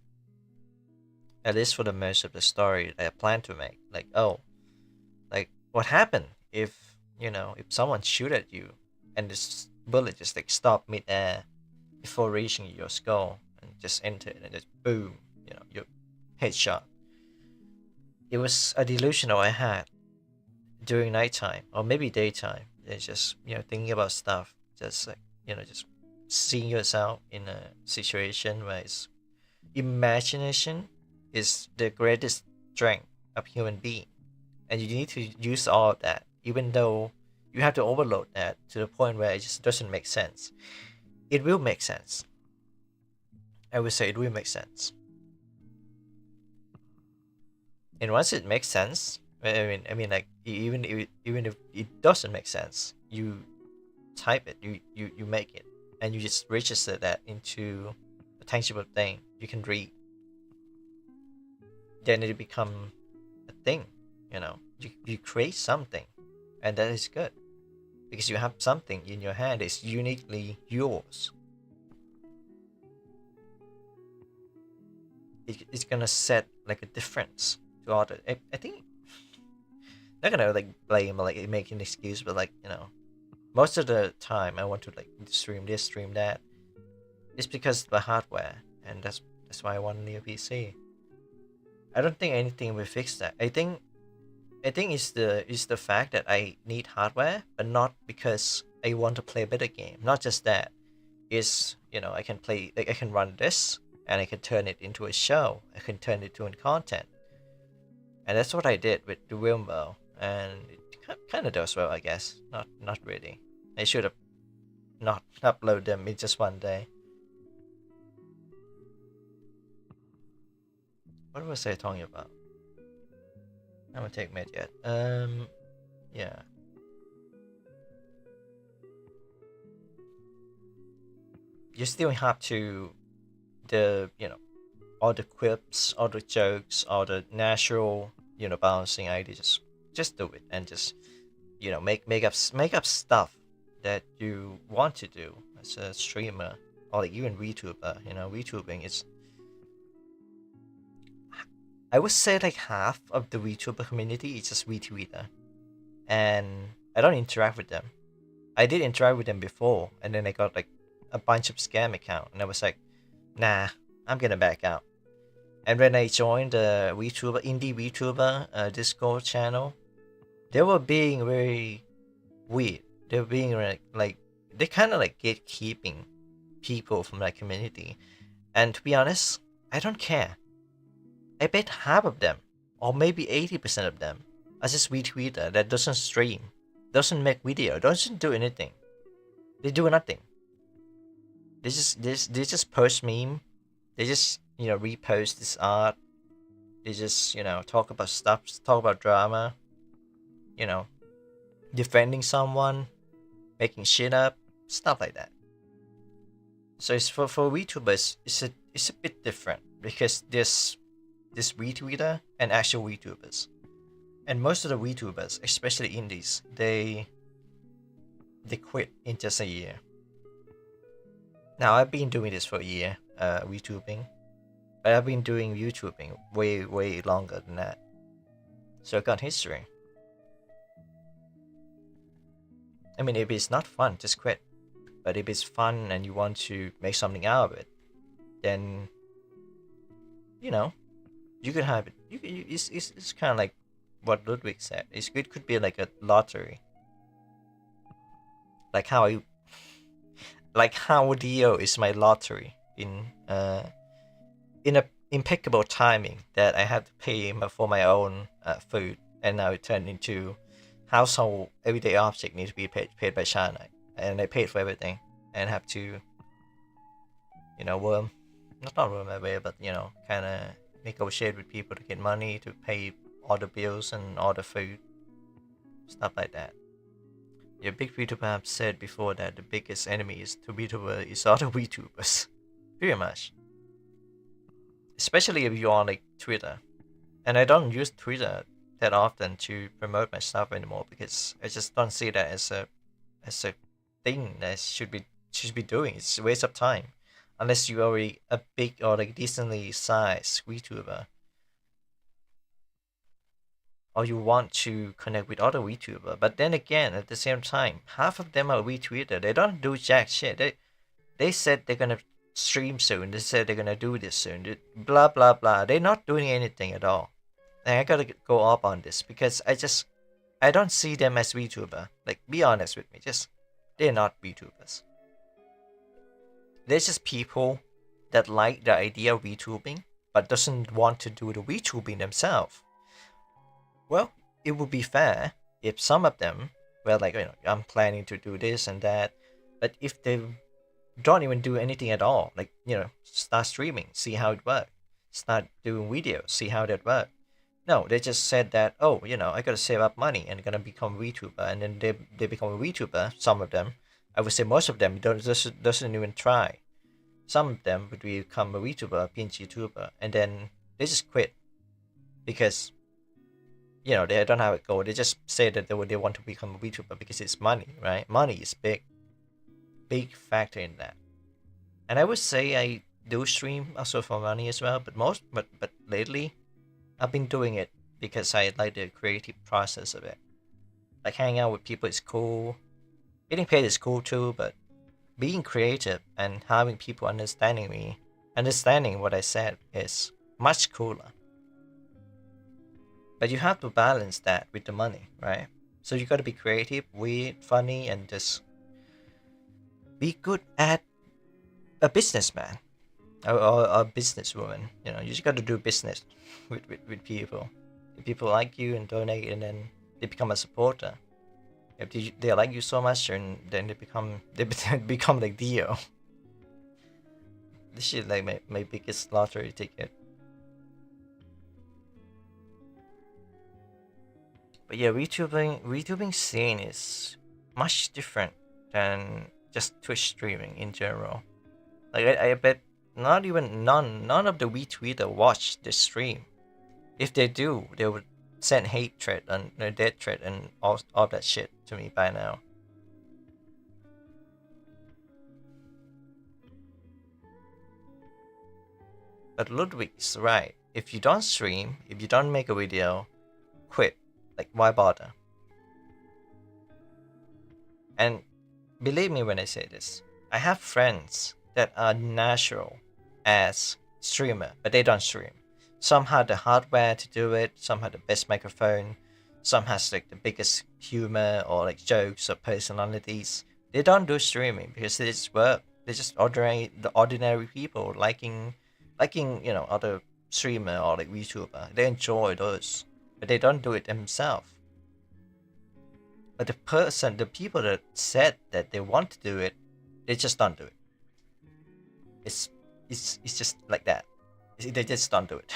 At least for the most of the story that I plan to make. Like, oh, like what happened if, you know, if someone shoot at you and this bullet just like stop mid-air before reaching your skull and just enter it and just boom, you know, your headshot. It was a delusional I had during nighttime or maybe daytime. It's just, you know, thinking about stuff, just like, you know, just seeing yourself in a situation where it's imagination is the greatest strength of human being, and you need to use all of that, even though you have to overload that to the point where it just doesn't make sense. It will make sense. I would say it will make sense. And once it makes sense, I mean, like even if it doesn't make sense, you type it, you make it, and you just register that into a tangible thing you can read. Then it become a thing, you know. You create something, and that is good because you have something in your hand that's uniquely yours. It's gonna set like a difference to others. I think not gonna like blame or like make an excuse, but like, you know, most of the time I want to like stream this, stream that. It's because of the hardware, and that's why I want a new PC. I don't think anything will fix that. I think it's the fact that I need hardware, but not because I want to play a better game. Not just that. Is, you know, I can play, like I can run this and I can turn it into a show. I can turn it into content. And that's what I did with the Wilmo, and it kind of does well, I guess. Not really. I should have not upload them in just one day. What was I talking about? I haven't taken med yet. Yeah. You still have to, you know, all the quips, all the jokes, all the natural, you know, balancing ideas. Just do it and just, you know, make up stuff that you want to do as a streamer or like even VTuber. You know, VTubing is, I would say like half of the VTuber community is just VTuber, and I don't interact with them. I did interact with them before, and then I got like a bunch of scam account, and I was like, nah, I'm gonna back out. And when I joined the VTuber, indie VTuber Discord channel, they were being very weird. They were being like they kind of like gatekeeping people from that community, and to be honest, I don't care. I bet half of them, or maybe 80% of them, are just VTuber that doesn't stream, doesn't make video, doesn't do anything. They do nothing. They just post meme. They just, you know, repost this art. They just, you know, talk about stuff, talk about drama. You know, defending someone, making shit up, stuff like that. So it's for VTubers, it's a bit different because this VTuber and actual VTubers, and most of the VTubers, especially indies, they quit in just a year. Now I've been doing this for a year, VTubing, but I've been doing YouTubing way longer than that. So I got history. I mean, if it's not fun, just quit. But if it's fun and you want to make something out of it, then, you know, you could have it. It's kind of like what Ludwig said. It could be like a lottery. Like how Dio is my lottery in a impeccable timing that I had to pay for my own food, and now it turned into household everyday object need to be paid by China, and I paid for everything and have to, you know, not worm my way, but, you know, kind of negotiate with people to get money to pay all the bills and all the food, stuff like that. Yeah, big VTuber have said before that the biggest enemy to VTuber is other VTubers. Pretty much. Especially if you're on like Twitter. And I don't use Twitter that often to promote my stuff anymore because I just don't see that as a thing that should be doing. It's a waste of time. Unless you're already a big or like decently sized VTuber. Or you want to connect with other VTuber. But then again, at the same time, half of them are VTuber. They don't do jack shit. They said they're gonna stream soon. They said they're gonna do this soon. Blah blah blah. They're not doing anything at all. And I gotta go up on this because I don't see them as VTuber. Like, be honest with me. They're not VTubers. They're just people that like the idea of VTubing but doesn't want to do the VTubing themselves. Well, it would be fair if some of them were like, you know, I'm planning to do this and that, but if they don't even do anything at all, like, you know, start streaming, see how it works, start doing videos, see how that works. No, they just said that, oh, you know, I gotta save up money and gonna become a VTuber, and then they become a VTuber. Some of them, I would say most of them doesn't even try. Some of them would become a VTuber, a PNG YouTuber, and then they just quit because, you know, they don't have a goal. They just say that they want to become a VTuber because it's money, right? Money is big factor in that. And I would say I do stream also for money as well, but lately I've been doing it because I like the creative process of it. Like hanging out with people is cool. Getting paid is cool too, but being creative and having people understanding me, understanding what I said is much cooler. But you have to balance that with the money, right? So you gotta be creative, weird, funny, and just be good at a businessman or a businesswoman. You know, you just gotta do business with people. If people like you and donate, and then they become a supporter. If they like you so much, and then they become like Dio. This is like my biggest lottery ticket. But yeah, VTubing scene is much different than just Twitch streaming in general. Like I bet none of the VTuber watch the stream. If they do, they would send hate threat and death threat and all that shit to me by now. But Ludwig is right. If you don't stream, if you don't make a video, quit. Like, why bother? And believe me when I say this, I have friends that are natural as streamer, but they don't stream. Some have the hardware to do it, some have the best microphone, some has like the biggest humor or like jokes or personalities. They don't do streaming because they just work. They're just ordinary people liking other streamer or like VTuber. They enjoy those, but they don't do it themselves. But the people that said that they want to do it, they just don't do it. It's just like that. They just don't do it.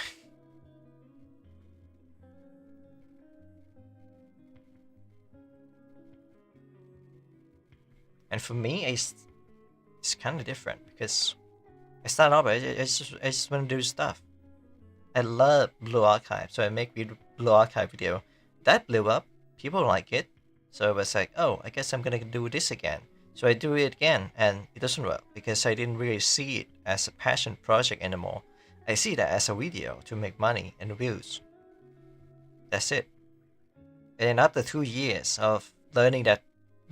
And for me, it's kind of different because I start off, I just want to do stuff. I love Blue Archive, so I make Blue Archive video. That blew up. People like it. So I was like, oh, I guess I'm gonna do this again. So I do it again, and it doesn't work because I didn't really see it as a passion project anymore. I see that as a video to make money and views. That's it. And after 2 years of learning that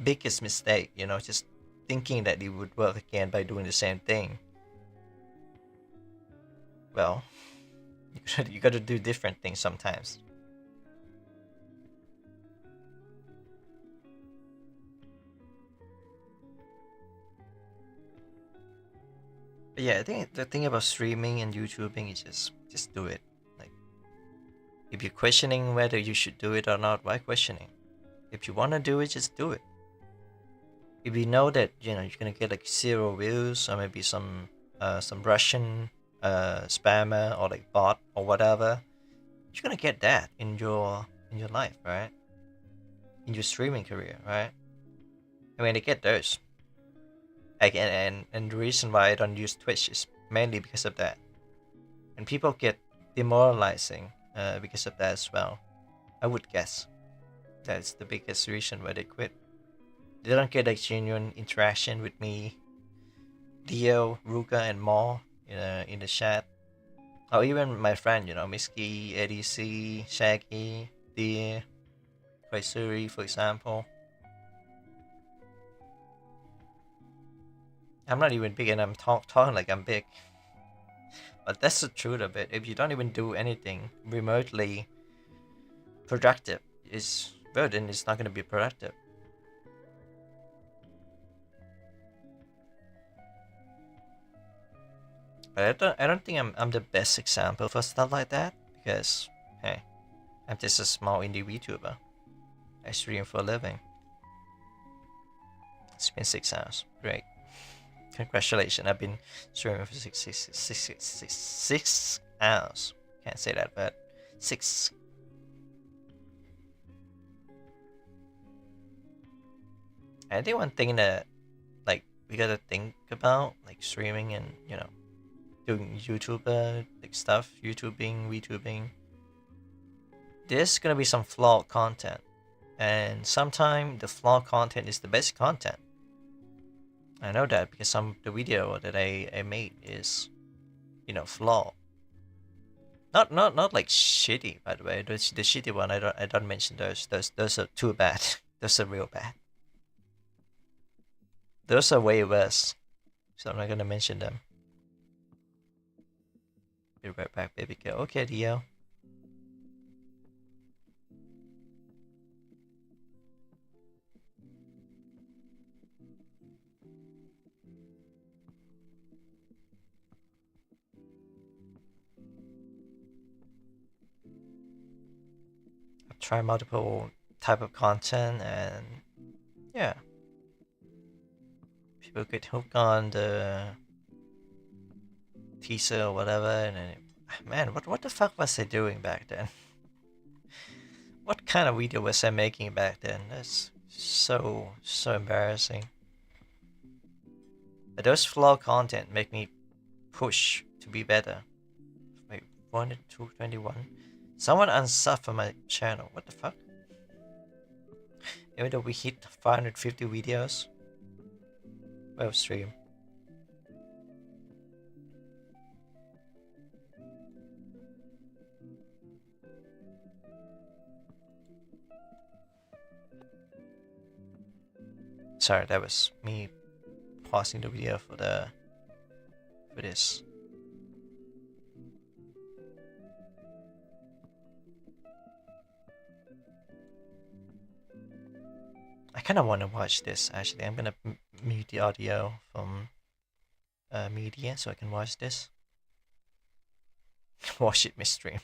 biggest mistake, just thinking that it would work again by doing the same thing, well, you gotta do different things sometimes. But yeah, I think the thing about streaming and YouTubing is just do it. Like, if you're questioning whether you should do it or not, why questioning? If you wanna do it, just do it. If you know that you're gonna get like 0 views or maybe some Russian spammer or like bot or whatever, you're gonna get that in your life, right? In your streaming career, right? I mean, I get those. And the reason why I don't use Twitch is mainly because of that. And people get demoralizing because of that as well. I would guess that's the biggest reason why they quit. They don't get like genuine interaction with me, Dio, Ruka, and more in the chat. Or even my friend, Miski, ADC, Shaggy, Deer, Koizuri, for example. I'm not even big, and I'm talking like I'm big. But that's the truth of it. If you don't even do anything remotely productive, then it's not going to be productive. But I don't think I'm the best example for stuff like that because, hey, I'm just a small indie VTuber. I stream for a living. It's been 6 hours. Great. Congratulations, I've been streaming for 6 hours. Can't say that, but 6. I think one thing that we gotta think about streaming and doing YouTuber stuff, YouTubing, VTubing. There's gonna be some flawed content, and sometimes the flawed content is the best content. I know that because some of the video that I made is, flawed. Not like shitty, by the way. The shitty one, I don't mention those. Those are too bad. Those are real bad. Those are way worse. So I'm not gonna mention them. Be right back, baby girl. Okay, Dio. I've tried multiple type of content, and yeah, people get hooked on the teaser or whatever, and then, man, what the fuck was I doing back then? What kind of video was I making back then? That's so embarrassing. But those flaw content make me push to be better. Wait, 221. Someone unsub from my channel. What the fuck? Even though we hit 550 videos. Well, stream. Sorry, that was me pausing the video for this. I kind of want to watch this actually. I'm gonna mute the audio from media so I can watch this. Watch it midstream.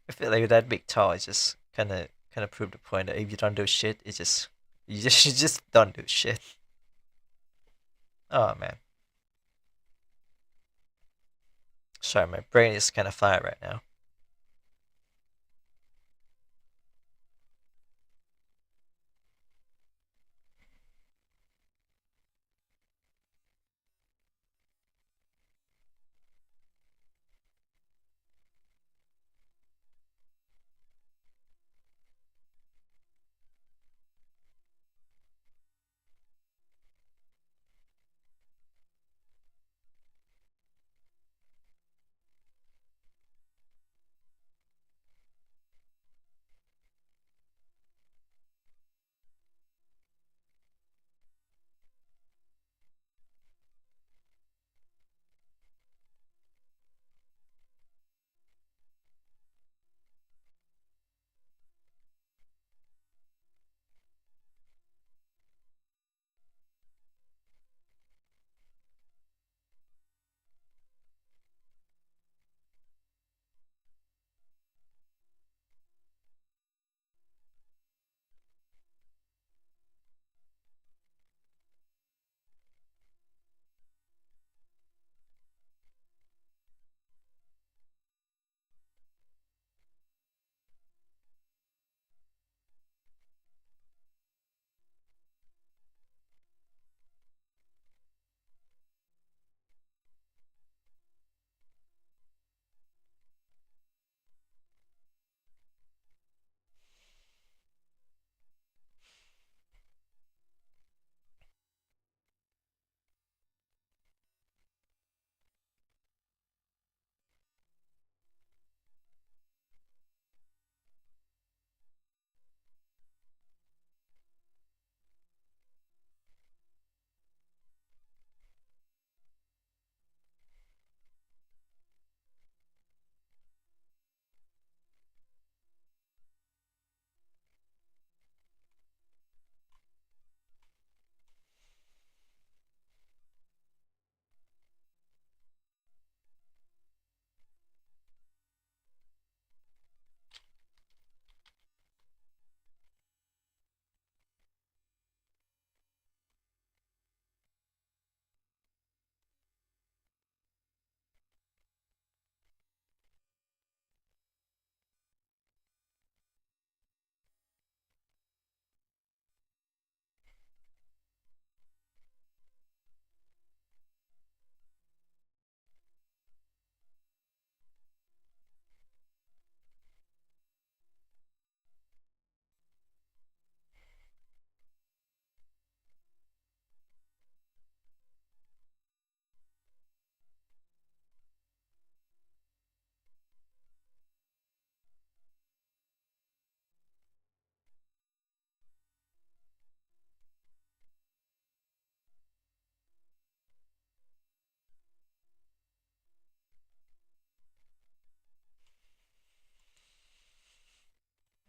I feel like that big toy just kind of proved the point that if you don't do shit, it's just you just don't do shit. Oh man. Sorry, my brain is kind of fried right now.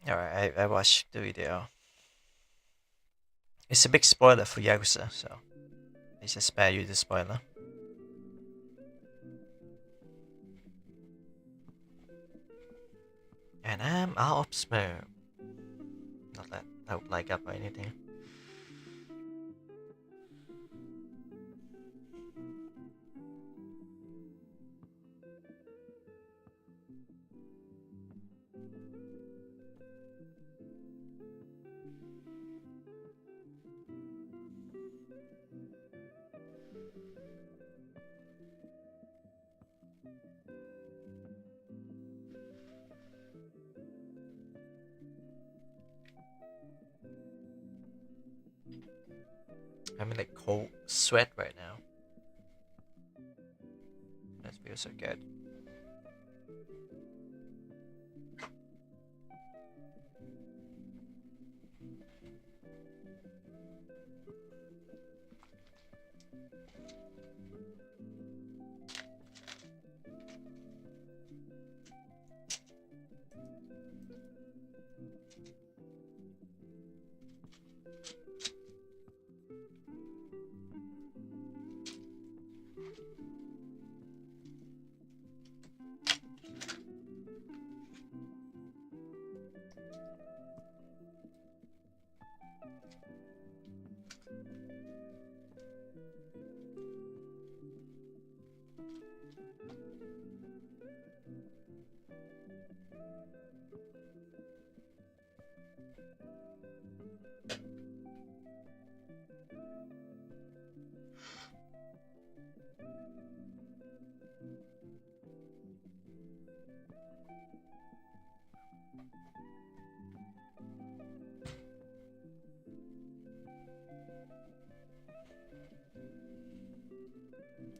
Alright, I watched the video. It's a big spoiler for Yakuza, so I just spare you the spoiler. And I'm out of smoke. Not that I would like up or anything. I'm in like cold sweat right now. That feels so good.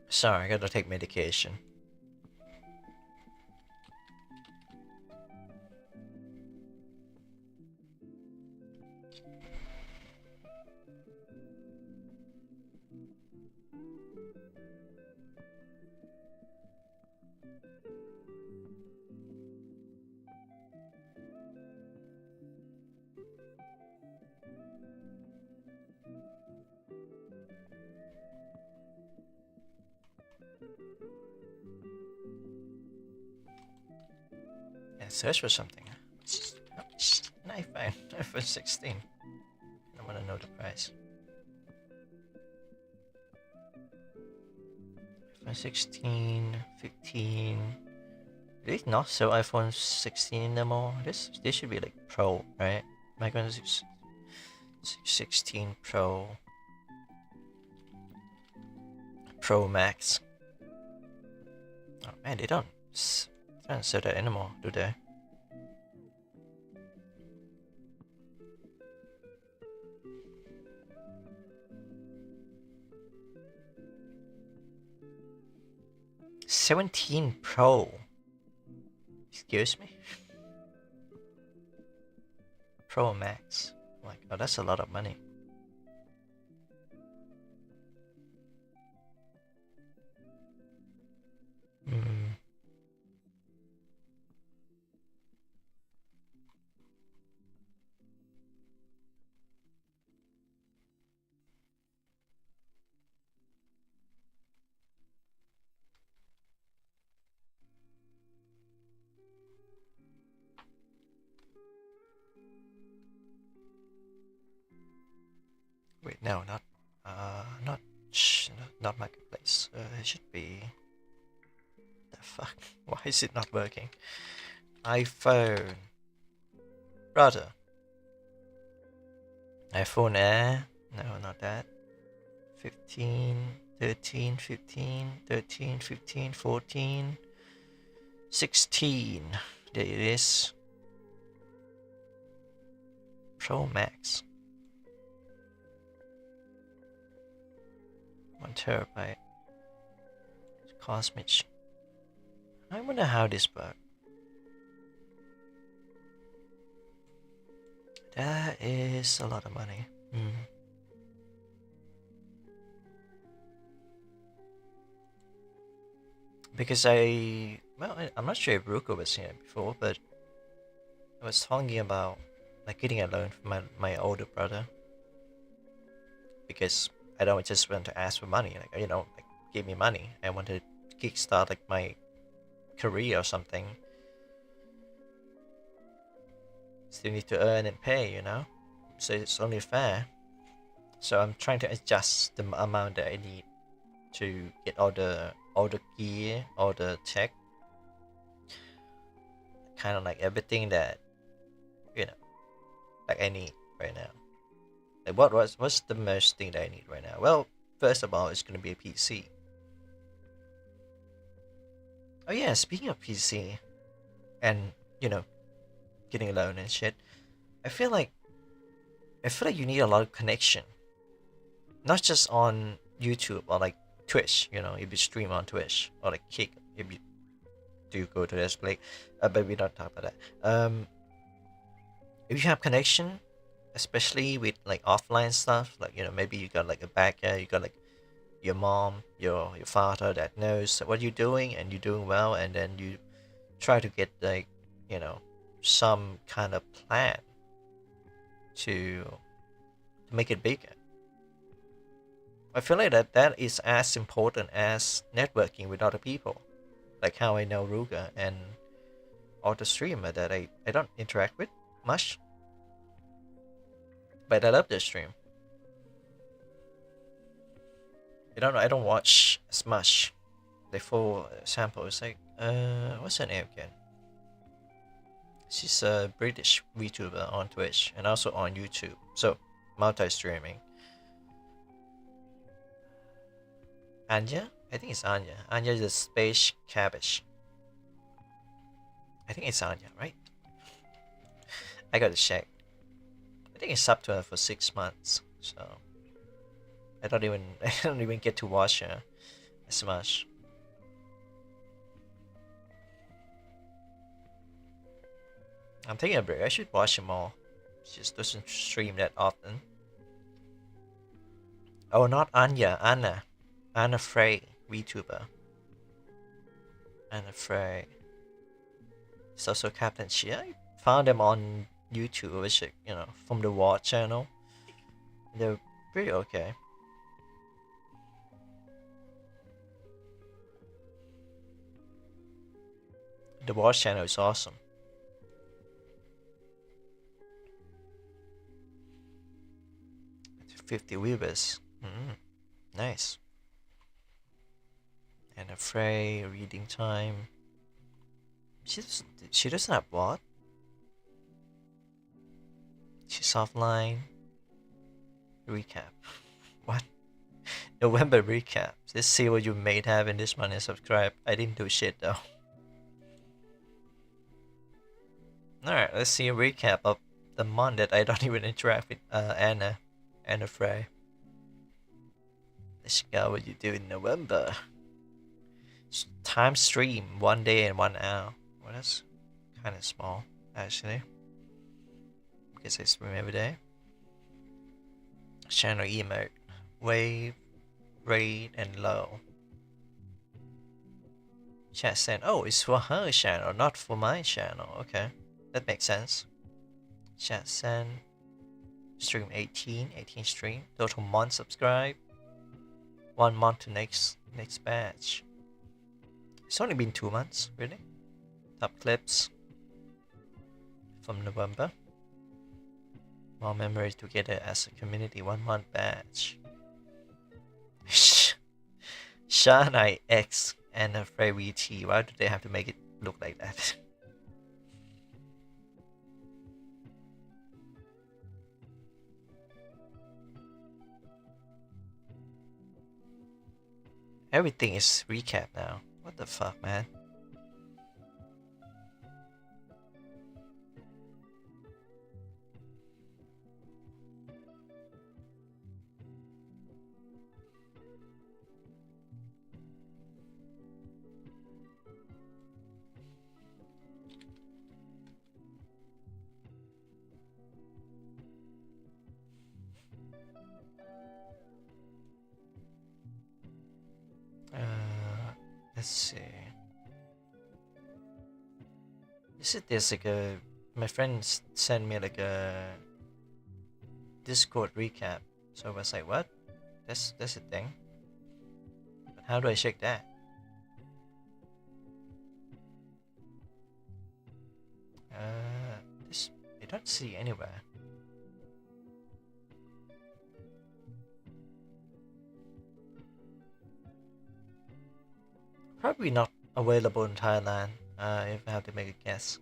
Sorry, I gotta take medication. And search for something. An iPhone, iPhone 16. I wanna know the price. iPhone 16, 15. Do they not sell iPhone 16 anymore? This should be like Pro, right? Am I gonna use 16 Pro, Pro Max? Oh man, they don't sell that anymore, do they? $17 Pro. Excuse me? Pro Max. Oh my god, that's a lot of money. Wait, no, not marketplace. It should be. The fuck? Why is it not working? iPhone, brother. iPhone Air. No, not that. 15, 13, 15, 13, 15, 14, 16. There it is. Pro Max. 1 terabyte. Cosmic. I wonder how this works. That is a lot of money. Because I'm not sure if Ruko was here before, but was talking about like getting a loan from my older brother because I don't just want to ask for money, like like give me money. I want to kickstart like my career or something. Still need to earn and pay, so it's only fair. So I'm trying to adjust the amount that I need to get all the gear, all the tech, kind of like everything that like I need right now. Like what's the most thing that I need right now? Well, first of all, it's gonna be a PC. Oh yeah, speaking of PC, and getting a loan and shit, I feel like you need a lot of connection, not just on YouTube or like Twitch. If you stream on Twitch or like Kick, if you do go to this play, but we don't talk about that. If you have connection, especially with like offline stuff, like maybe you got like a backer, you got like your mom, your father that knows what you're doing and you're doing well, and then you try to get like some kind of plan to make it bigger. I feel like that is as important as networking with other people, like how I know Ruga and all the streamer that I don't interact with much, but I love their stream. I don't watch as much. Like for example, it's like what's her name again? She's a British VTuber on Twitch and also on YouTube, so multi-streaming. Anya? I think it's Anya. Anya is a space cabbage. I think it's Anya, right? I gotta check. I think it's subbed to her for 6 months, so I don't even get to watch her as much. I'm taking a break. I should watch him more. She just doesn't stream that often. Oh, not Anya. Anna Frey, VTuber. Anna Frey. It's also Captain Chi. I found them on YouTube, which from the War channel. They're pretty okay. The War channel is awesome. 50 viewers. Nice. And a Frey, reading time. She doesn't have what? She's offline. Recap. What? November recap. Let's see what you may have in this month and subscribe. I didn't do shit though. Alright, let's see a recap of the month that I don't even interact with Anna Frey. Let's go what you do in November. Time stream 1 day and 1 hour. Well, that's kind of small actually, because I stream every day. Channel emote, wave, raid, and low. Chat said, oh, it's for her channel, not for my channel. Okay, that makes sense. Chat said, stream 18 stream. Total month subscribe. 1 month to next batch. It's only been 2 months, really. Top clips from November. More memories together as a community. 1 month batch. Shanai X and a Frey VT. Why do they have to make it look like that? Everything is recap now. What the fuck, man? Let's see. There's like a my friends sent me like a Discord recap. So I was like, what? That's a thing. But how do I check that? This I don't see anywhere. Probably not available in Thailand. If I have to make a guess.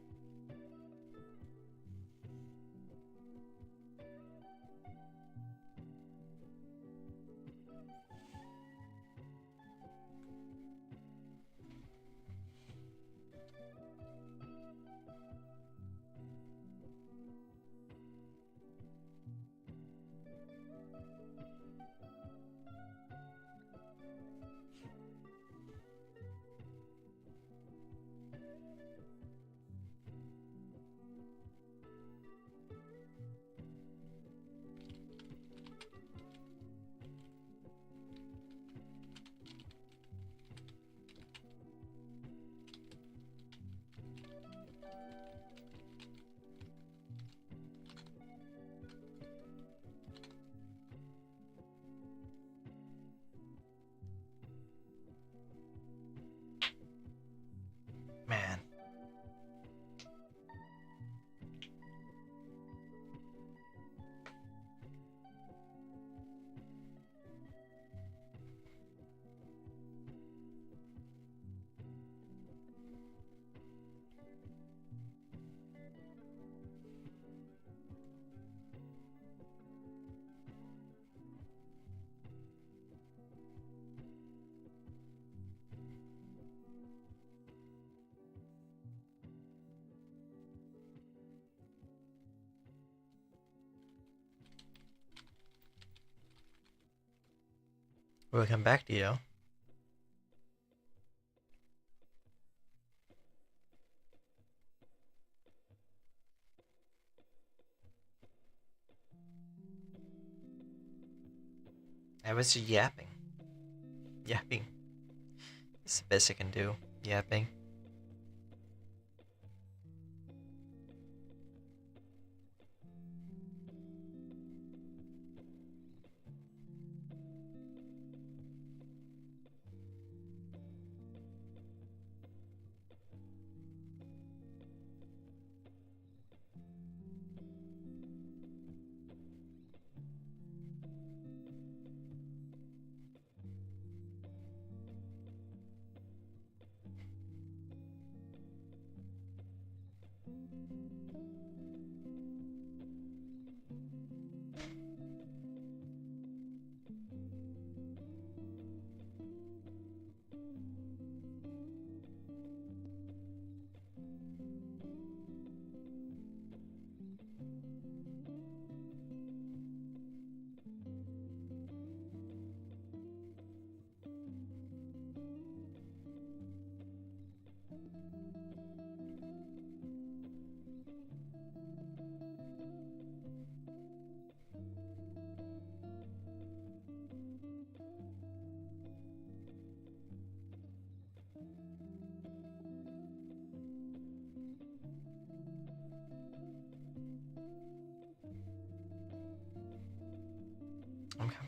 Man. Welcome back, Dio. I was yapping. Yapping. It's the best I can do. Yapping.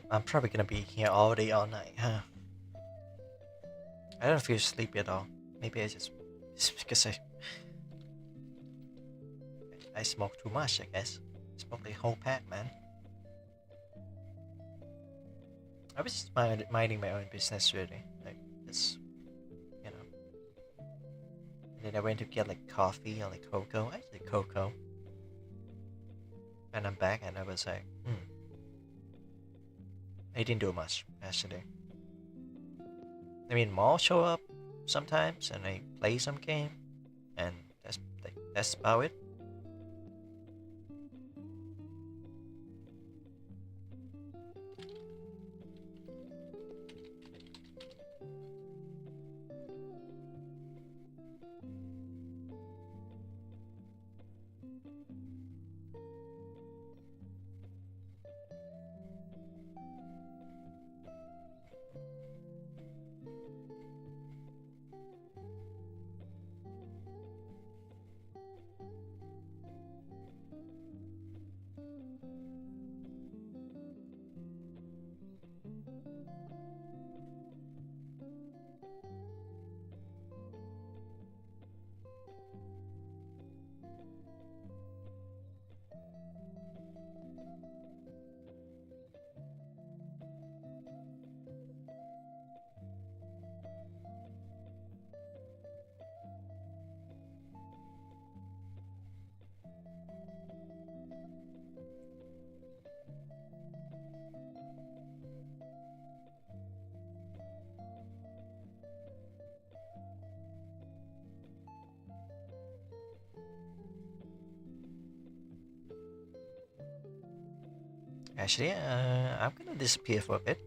I'm probably gonna be here all day, all night, huh? I don't feel sleepy at all. Maybe it's because I smoke too much, I guess. Smoke the whole pack, man. I was just minding my own business, really. Like, it's, you know. And then I went to get like coffee or like cocoa. I did cocoa. And I'm back and I was like, I didn't do much, actually. I mean, Maul show up sometimes and I play some game. And that's about it. Actually, I'm gonna disappear for a bit.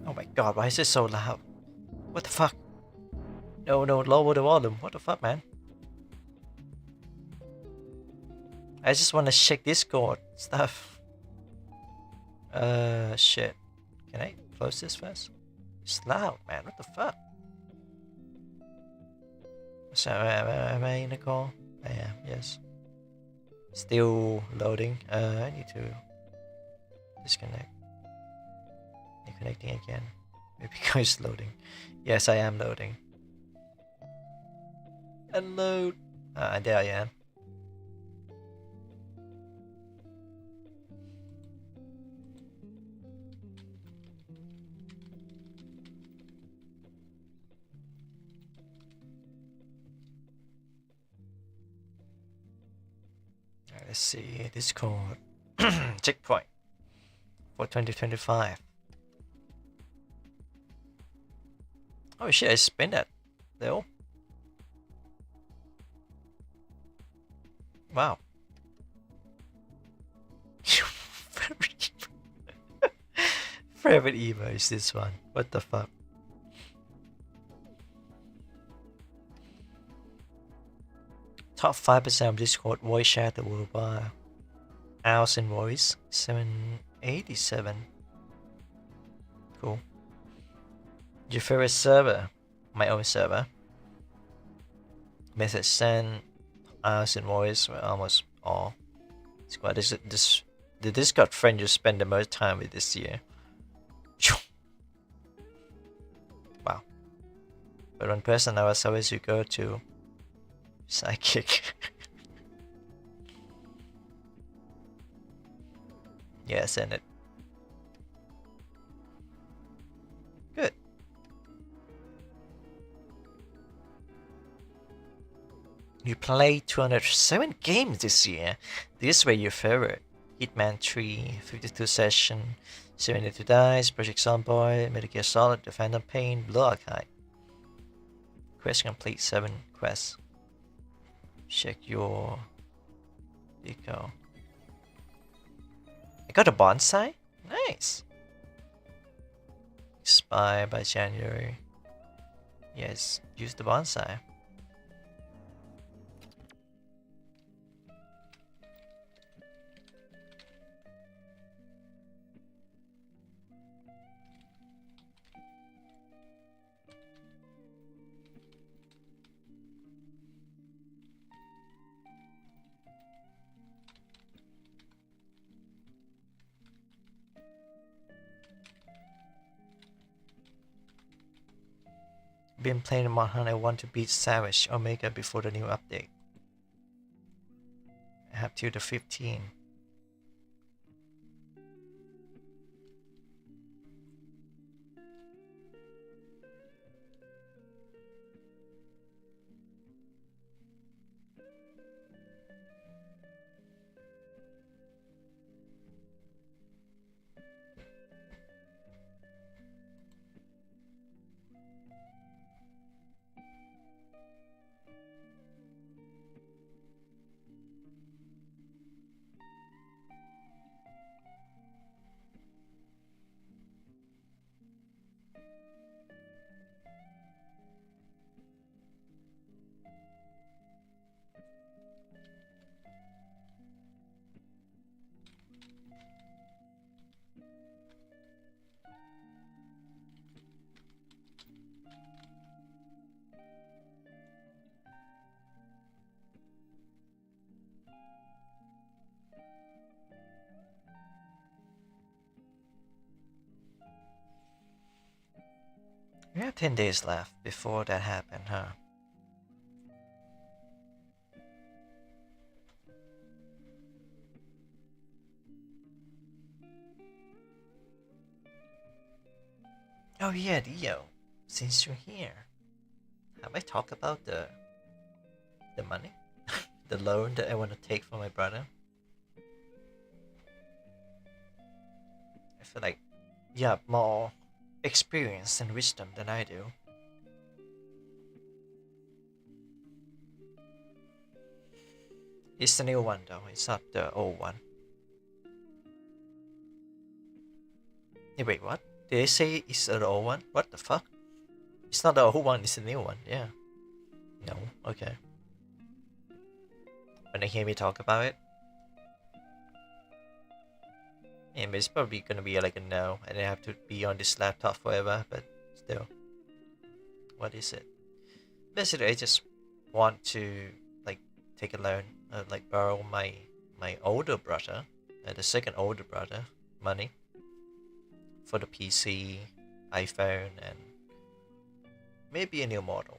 Oh my god, why is it so loud? What the fuck? No, lower the volume. What the fuck, man? I just want to check Discord stuff. Shit. Can I close this first? It's loud, man. What the fuck? So, am I in a call? I am, yes. Still loading. I need to disconnect. And connecting again. Maybe it's loading. Yes, I am loading. And load. There I am. Let's see, Discord. Checkpoint for 2025. Oh shit, I spent that though. Wow. Favorite emo is this one. What the fuck? Top 5% of Discord voice chat worldwide. Hours in voice 787. Cool. Your favorite server? My own server. Message sent, hours in voice were almost all. Squad is this the Discord friend you spend the most time with this year. Wow. But one person I was always you go to. Psychic. Yeah, send it. Good. You played 207 games this year. These were your favorite. Hitman 3, 52 Session, 72 Dice, Project Zomboid, Metal Gear Solid, The Phantom Pain, Blue Archive. Quest complete 7 quests. Check your deco. I got a bonsai? Nice. Expire by January. Yes, use the bonsai. Been playing Monster Hunter. I want to beat Savage Omega before the new update. I have till the 15. We have 10 days left before that happened, huh? yeah, Dio. Since you're here, have I talked about the money, the loan that I want to take from my brother? I feel like you have more experience and wisdom than I do. It's the new one though, it's not the old one. Hey, wait, what? Did they say it's the old one? What the fuck? It's not the old one, it's the new one, yeah. No, okay. When they hear me talk about it. Yeah, but it's probably gonna be like a no, and I have to be on this laptop forever, but still. What is it? Basically, I just want to, like, take a loan, like, borrow my older brother, the second older brother, money for the PC, iPhone, and maybe a new model.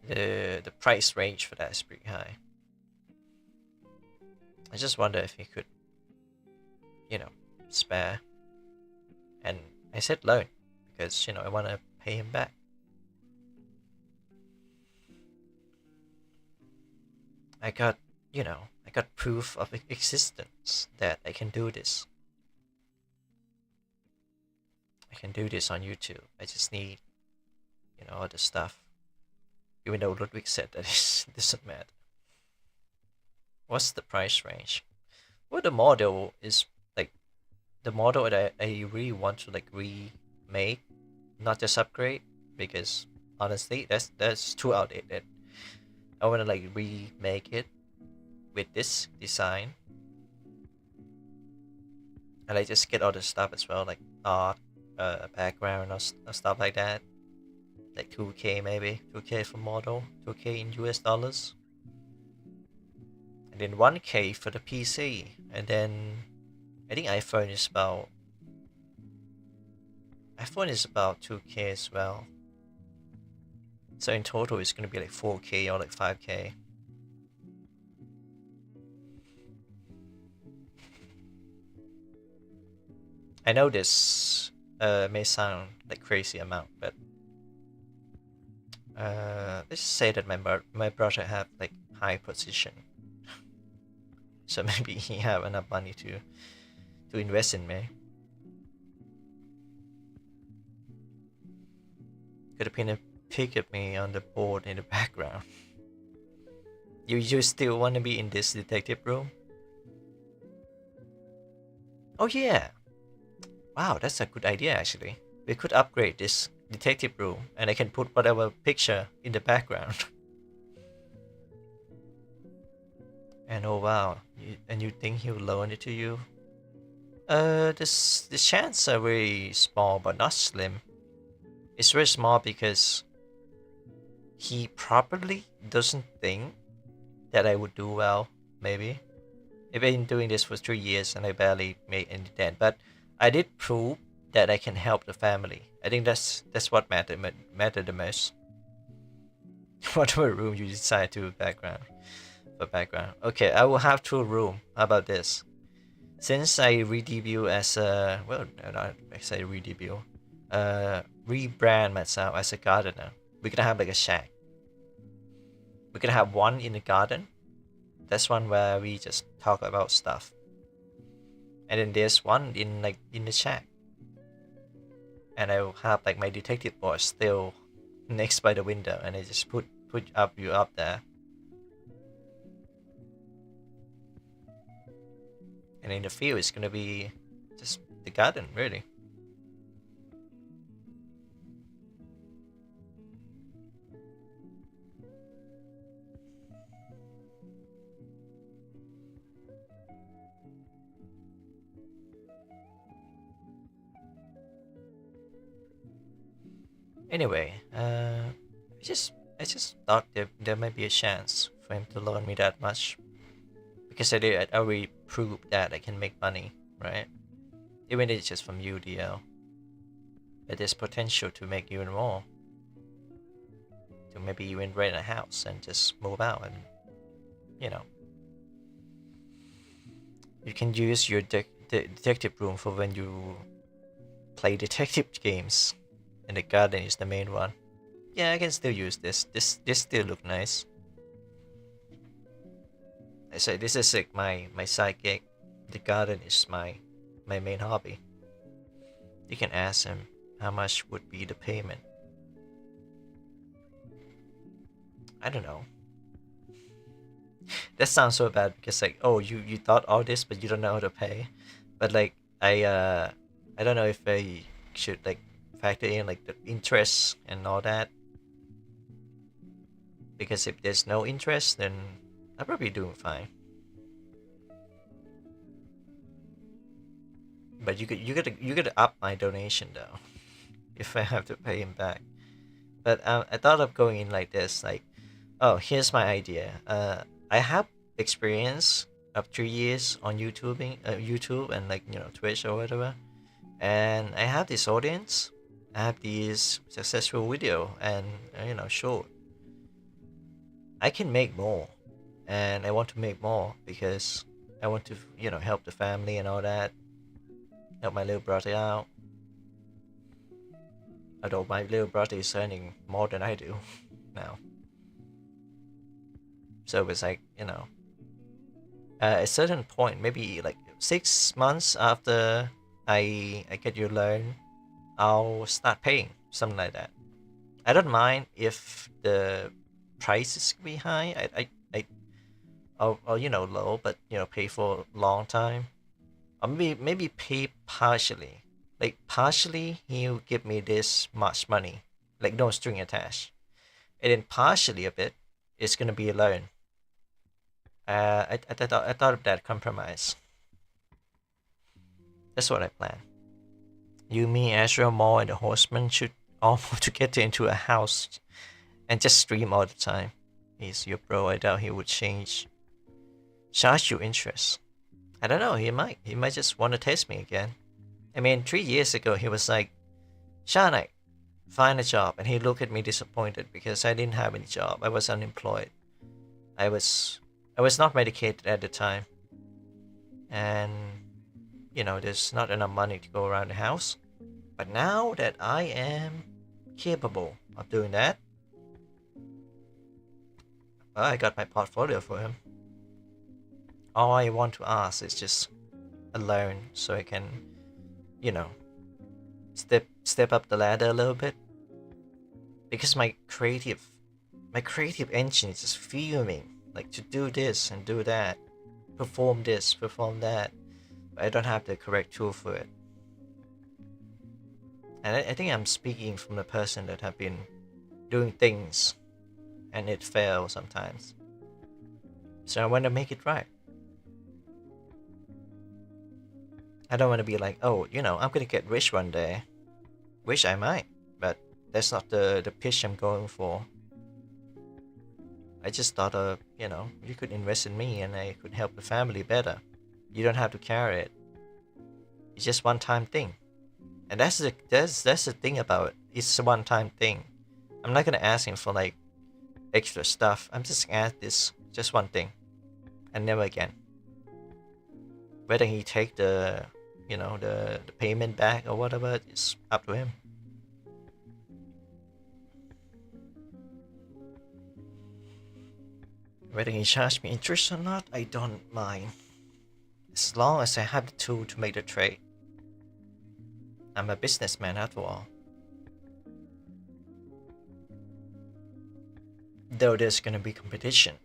The price range for that is pretty high. I just wonder if he could, you know, spare. And I said loan because, you know, I want to pay him back. I got, you know, I got proof of existence that I can do this. I can do this on YouTube. I just need, you know, all the stuff. Even though Ludwig said that it doesn't matter. What's the price range? Well, the model is like the model that I really want to like remake, not just upgrade, because honestly, that's too outdated. I want to like remake it with this design, and I just get all the stuff as well, like art, background, or stuff like that. Like 2K maybe, 2K for model, 2K in US dollars. And then 1K for the PC. And then I think iPhone is about 2K as well. So in total it's gonna be like 4K or like 5K. I know this may sound like crazy amount, but let's say that my brother have like high position, so maybe he have enough money to invest in me. Could have been a pic of me on the board in the background. You still want to be in this detective room? Oh yeah. Wow, that's a good idea actually. We could upgrade this detective room and I can put whatever picture in the background. And oh wow, and you think he'll loan it to you? The chances are very small but not slim. It's very small because he probably doesn't think that I would do well, maybe. I've been doing this for 3 years and I barely made any dent, but I did prove that I can help the family. I think that's what mattered the most. Whatever room you decide to background. Okay, I will have 2 rooms. How about this? Since I re-debut as a rebrand myself as a gardener, we're gonna have like a shack. We're gonna have one in the garden. That's one where we just talk about stuff. And then there's one in the shack. And I will have like my detective board still next by the window, and I just put you up there. And in the field it's gonna be just the garden, really. Anyway, I just thought there might be a chance for him to loan me that much, because I already proved that I can make money, right? Even if it's just from UDL, but there's potential to make even more. To maybe even rent a house and just move out and, you know, You can use your detective room for when you play detective games, and the garden is the main one. Yeah, I can still use this. This still look nice. I say this is like my side gig. The garden is my main hobby. You can ask him how much would be the payment. I don't know. That sounds so bad because like, oh, you thought all this but you don't know how to pay. But like I don't know if I should like factor in like the interest and all that. Because if there's no interest, then I'm probably doing fine. But you could up my donation though, if I have to pay him back. But I thought of going in like this, like, oh, here's my idea. I have experience of 3 years on YouTube and like Twitch or whatever, and I have this audience. I have these successful video and short. I can make more, and I want to make more because I want to help the family and all that. Help my little brother out. Although my little brother is earning more than I do now. So it's like, at a certain point, maybe like 6 months after I get your loan, I'll start paying, something like that. I don't mind if the price is be high. I'll low, but pay for a long time. Or maybe pay partially. Like partially, he'll give me this much money, like no string attached, and then partially of it is gonna be a loan. I thought of that compromise. That's what I plan. You, me, Azrael, Maul, and the Horseman should all move together into a house and just stream all the time. He's your bro. I doubt he would charge you interest. I don't know. He might. He might just want to test me again. I mean, 3 years ago he was like, "Shanak, find a job," and he looked at me disappointed because I didn't have any job. I was unemployed. I was not medicated at the time, and there's not enough money to go around the house. But now that I am capable of doing that, well, I got my portfolio for him. All I want to ask is just a loan so I can, step up the ladder a little bit. Because my creative engine is just fuming, like to do this and do that, perform this, perform that, but I don't have the correct tool for it. And I think I'm speaking from the person that have been doing things and it fails sometimes. So I want to make it right. I don't want to be like, oh, I'm gonna get rich one day. Wish I might, but that's not the pitch I'm going for. I just thought of, you could invest in me and I could help the family better. You don't have to carry it. It's just one-time thing. And that's the thing about it. It's a one-time thing. I'm not gonna ask him for like extra stuff. I'm just gonna ask this just one thing, and never again. Whether he take the payment back or whatever, it's up to him. Whether he charge me interest or not, I don't mind. As long as I have the tool to make the trade. I'm a businessman after all. Though there's gonna be competition.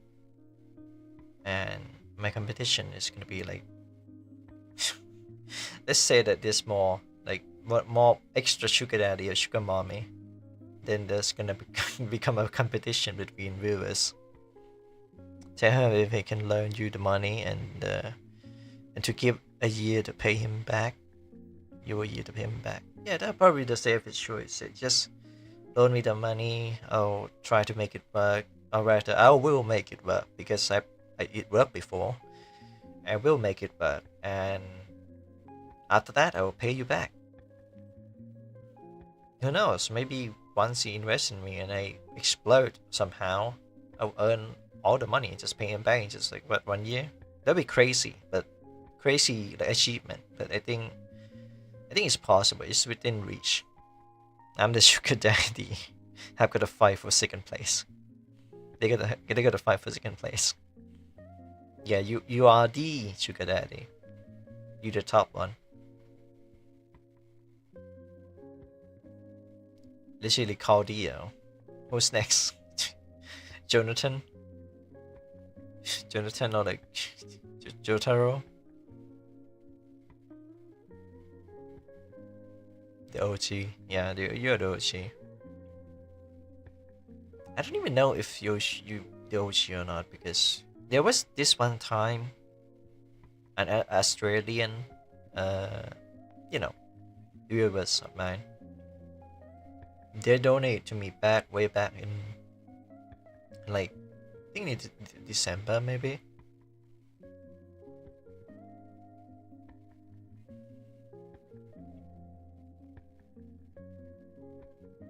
And my competition is gonna be like let's say that there's more extra sugar daddy or sugar mommy, then there's gonna become a competition between viewers. Tell her if he can loan you the money and to give a year to pay him back. You a year to pay him back. Yeah, that's probably the safest choice. Just loan me the money. I'll try to make it work. Or rather, I will make it work because it worked before. I will make it work, and after that, I will pay you back. Who knows? Maybe once he invests in me and I explode somehow, I'll earn all the money and just pay him back in just like 1 year. That'd be crazy, but crazy like, achievement, but I think it's possible. It's within reach. I'm the sugar daddy. I've got to fight for second place. They gotta fight for second place. Yeah, you are the sugar daddy. You the top one. Literally Claudio. Who's next? Jonathan? Jonathan or like Jotaro? The OG. Yeah, you're the OG. I don't even know if you the OG or not, because there was this one time an Australian viewers of mine. They donate to me way back in like I think it's December maybe.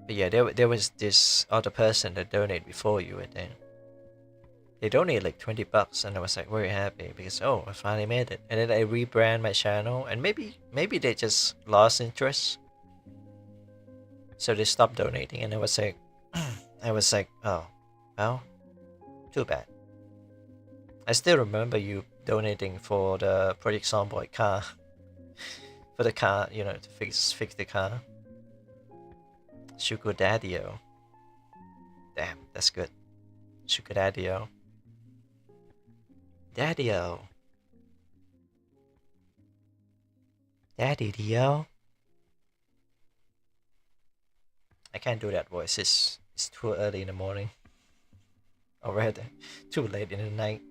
But yeah, there was this other person that donated before you, and then they donated like $20, and I was like very happy because I finally made it. And then I rebrand my channel, and maybe they just lost interest, so they stopped donating. And I was like, oh, well, too bad. I still remember you donating for the Project Zomboid car, for the car, to fix the car. Sugar Daddy-o. Damn, that's good. Sugar Daddy-o. Daddy-o. Daddy-o. I can't do that voice. It's too early in the morning. Or rather, too late in the night.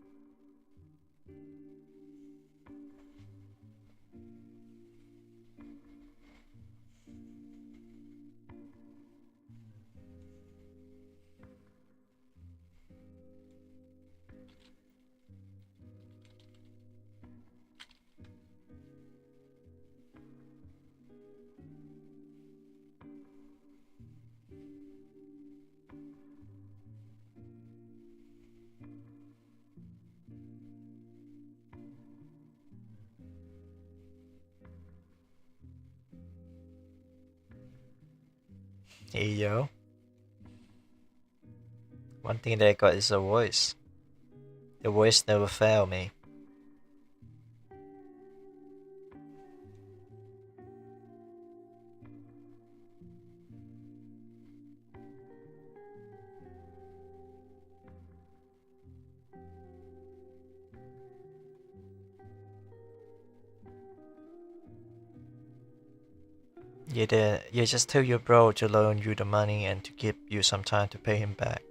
Hey yo. One thing that I got is a voice. The voice never failed me. You just tell your bro to loan you the money and to give you some time to pay him back.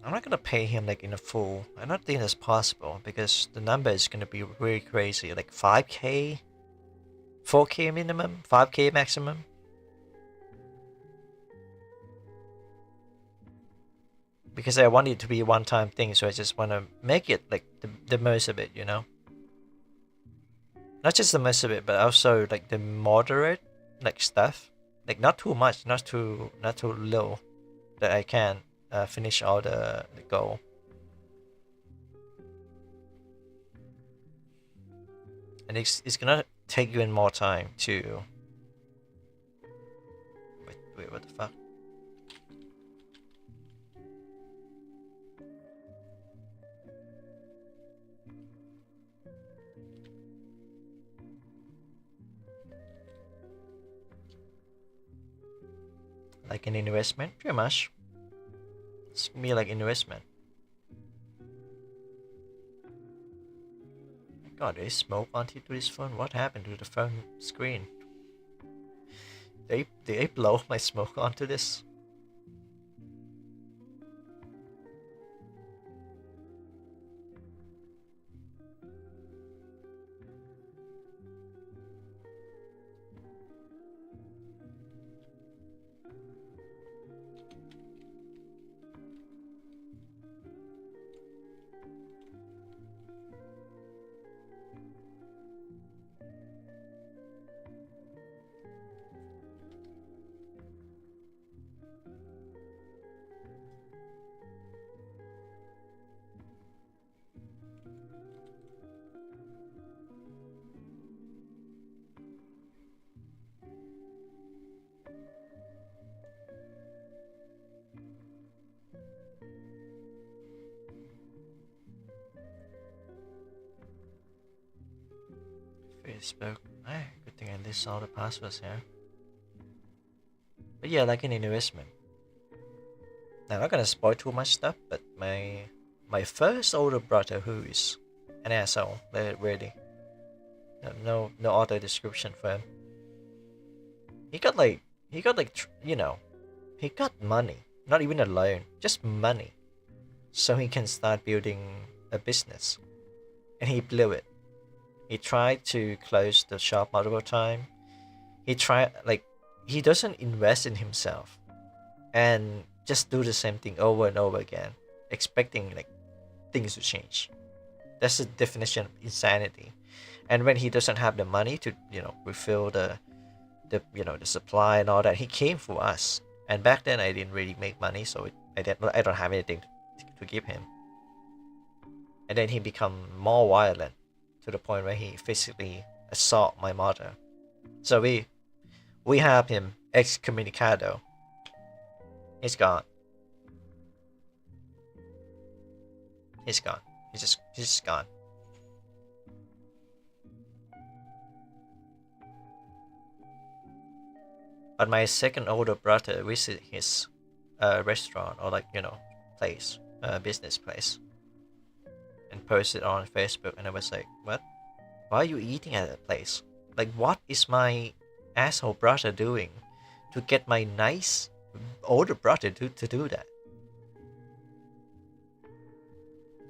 I'm not gonna pay him like in a full. I don't think that's possible because the number is gonna be really crazy. Like 5k, 4k minimum, 5k maximum. Because I want it to be a one-time thing, so I just want to make it like the most of it, Not just the most of it, but also like the moderate like stuff, like not too much, not too low, that I can finish all the goal. And it's gonna take you in more time to. Wait, what the fuck? Like an investment, pretty much. It's me like investment. God, there's smoke onto this phone. What happened to the phone screen? They blow my smoke onto this. Facebook. Good thing I list all the passwords here. But yeah, like an investment. Now, I'm not gonna spoil too much stuff, but my first older brother, who is an asshole, really. No other description for him. He got like he got money, not even a loan, just money, so he can start building a business, and he blew it. He tried to close the shop multiple times. He doesn't invest in himself, and just do the same thing over and over again, expecting like things to change. That's the definition of insanity. And when he doesn't have the money to refill the supply and all that, he came for us. And back then I didn't really make money, so I don't have anything to give him. And then he become more violent to the point where he physically assault my mother. So we have him excommunicado. He's gone. He's gone. He's just gone. But my second older brother visited his restaurant or place, business place, and posted on Facebook, and I was like, what? Why are you eating at that place? Like, what is my asshole brother doing to get my nice older brother to do that?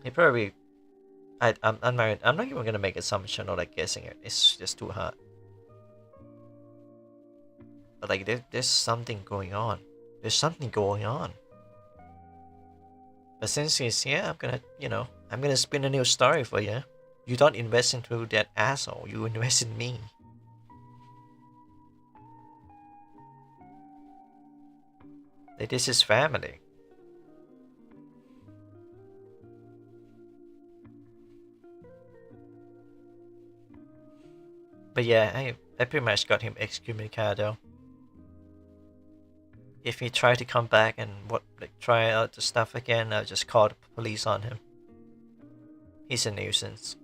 He probably, I'm not even gonna make assumption or guessing it. It's just too hard. But there's something going on. There's something going on. But since he's here, I'm gonna spin a new story for you. You don't invest into that asshole. You invest in me. Like, this is family. But yeah, I pretty much got him excommunicado. If he tried to come back and try out the stuff again, I'll just call the police on him. He's a nuisance.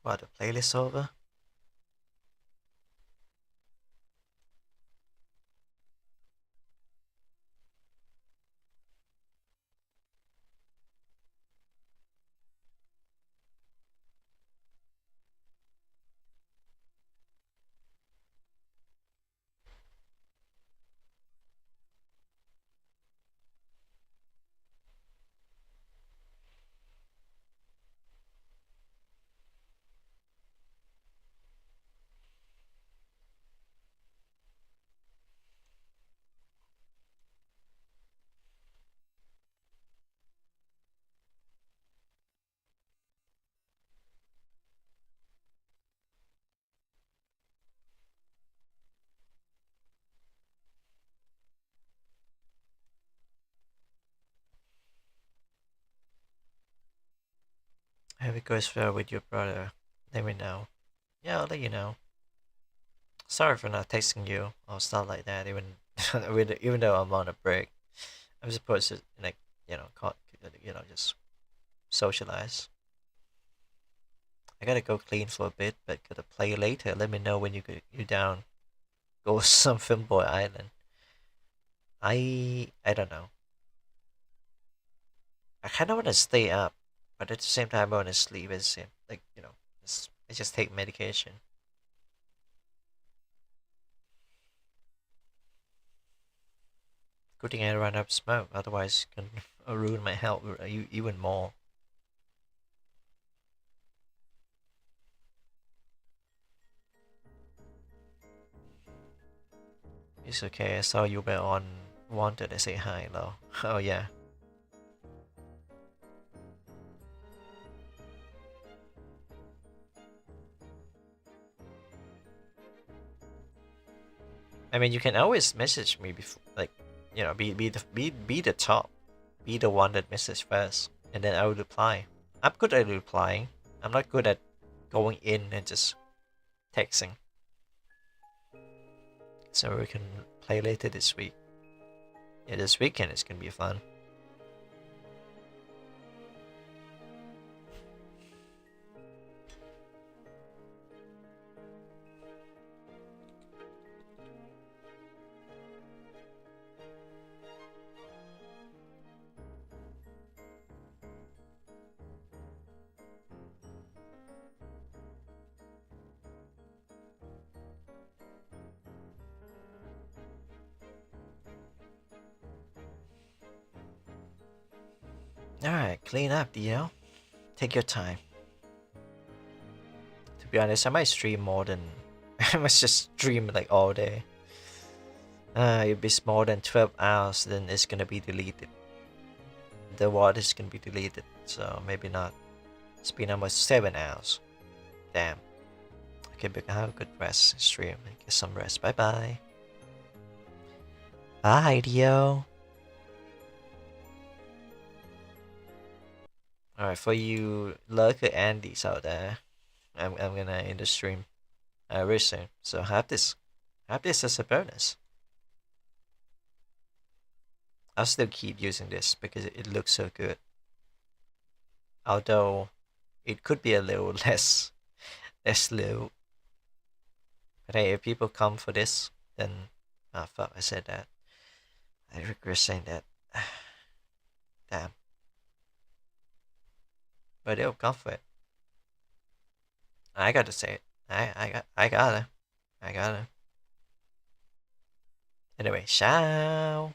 What, the playlist over? I hope it goes well with your brother. Let me know. Yeah, I'll let you know. Sorry for not texting you or stuff like that. Even though I'm on a break, I'm supposed to just socialize. I gotta go clean for a bit, but gotta play later. Let me know when you down. Go some Filmboy Island. I don't know. I kind of want to stay up, but at the same time I want to sleep. It's I just take medication. Good thing I run up smoke, otherwise it can ruin my health even more. It's okay, I saw you were on Wanted. I say hi, hello. Oh yeah. I mean, you can always message me before, like, you know, be the top, be the one that message first, and then I will reply. I'm good at replying. I'm not good at going in and just texting. So we can play later this week. Yeah, this weekend is gonna be fun. Alright, clean up, Dio. Take your time. To be honest, I might stream more than... I must just stream like all day. If it's more than 12 hours, then it's gonna be deleted. The word is gonna be deleted, so maybe not. It's been almost 7 hours. Damn. Okay, but have a good rest stream and get some rest. Bye bye. Bye, Dio. Alright, for you lurker Andes out there, I'm gonna end the stream very soon. So have this as a bonus. I'll still keep using this because it looks so good. Although it could be a little less slow. But hey, if people come for this, then fuck, I said that. I regret saying that. Damn. But they'll come for it. I gotta say it. I gotta. Anyway, ciao.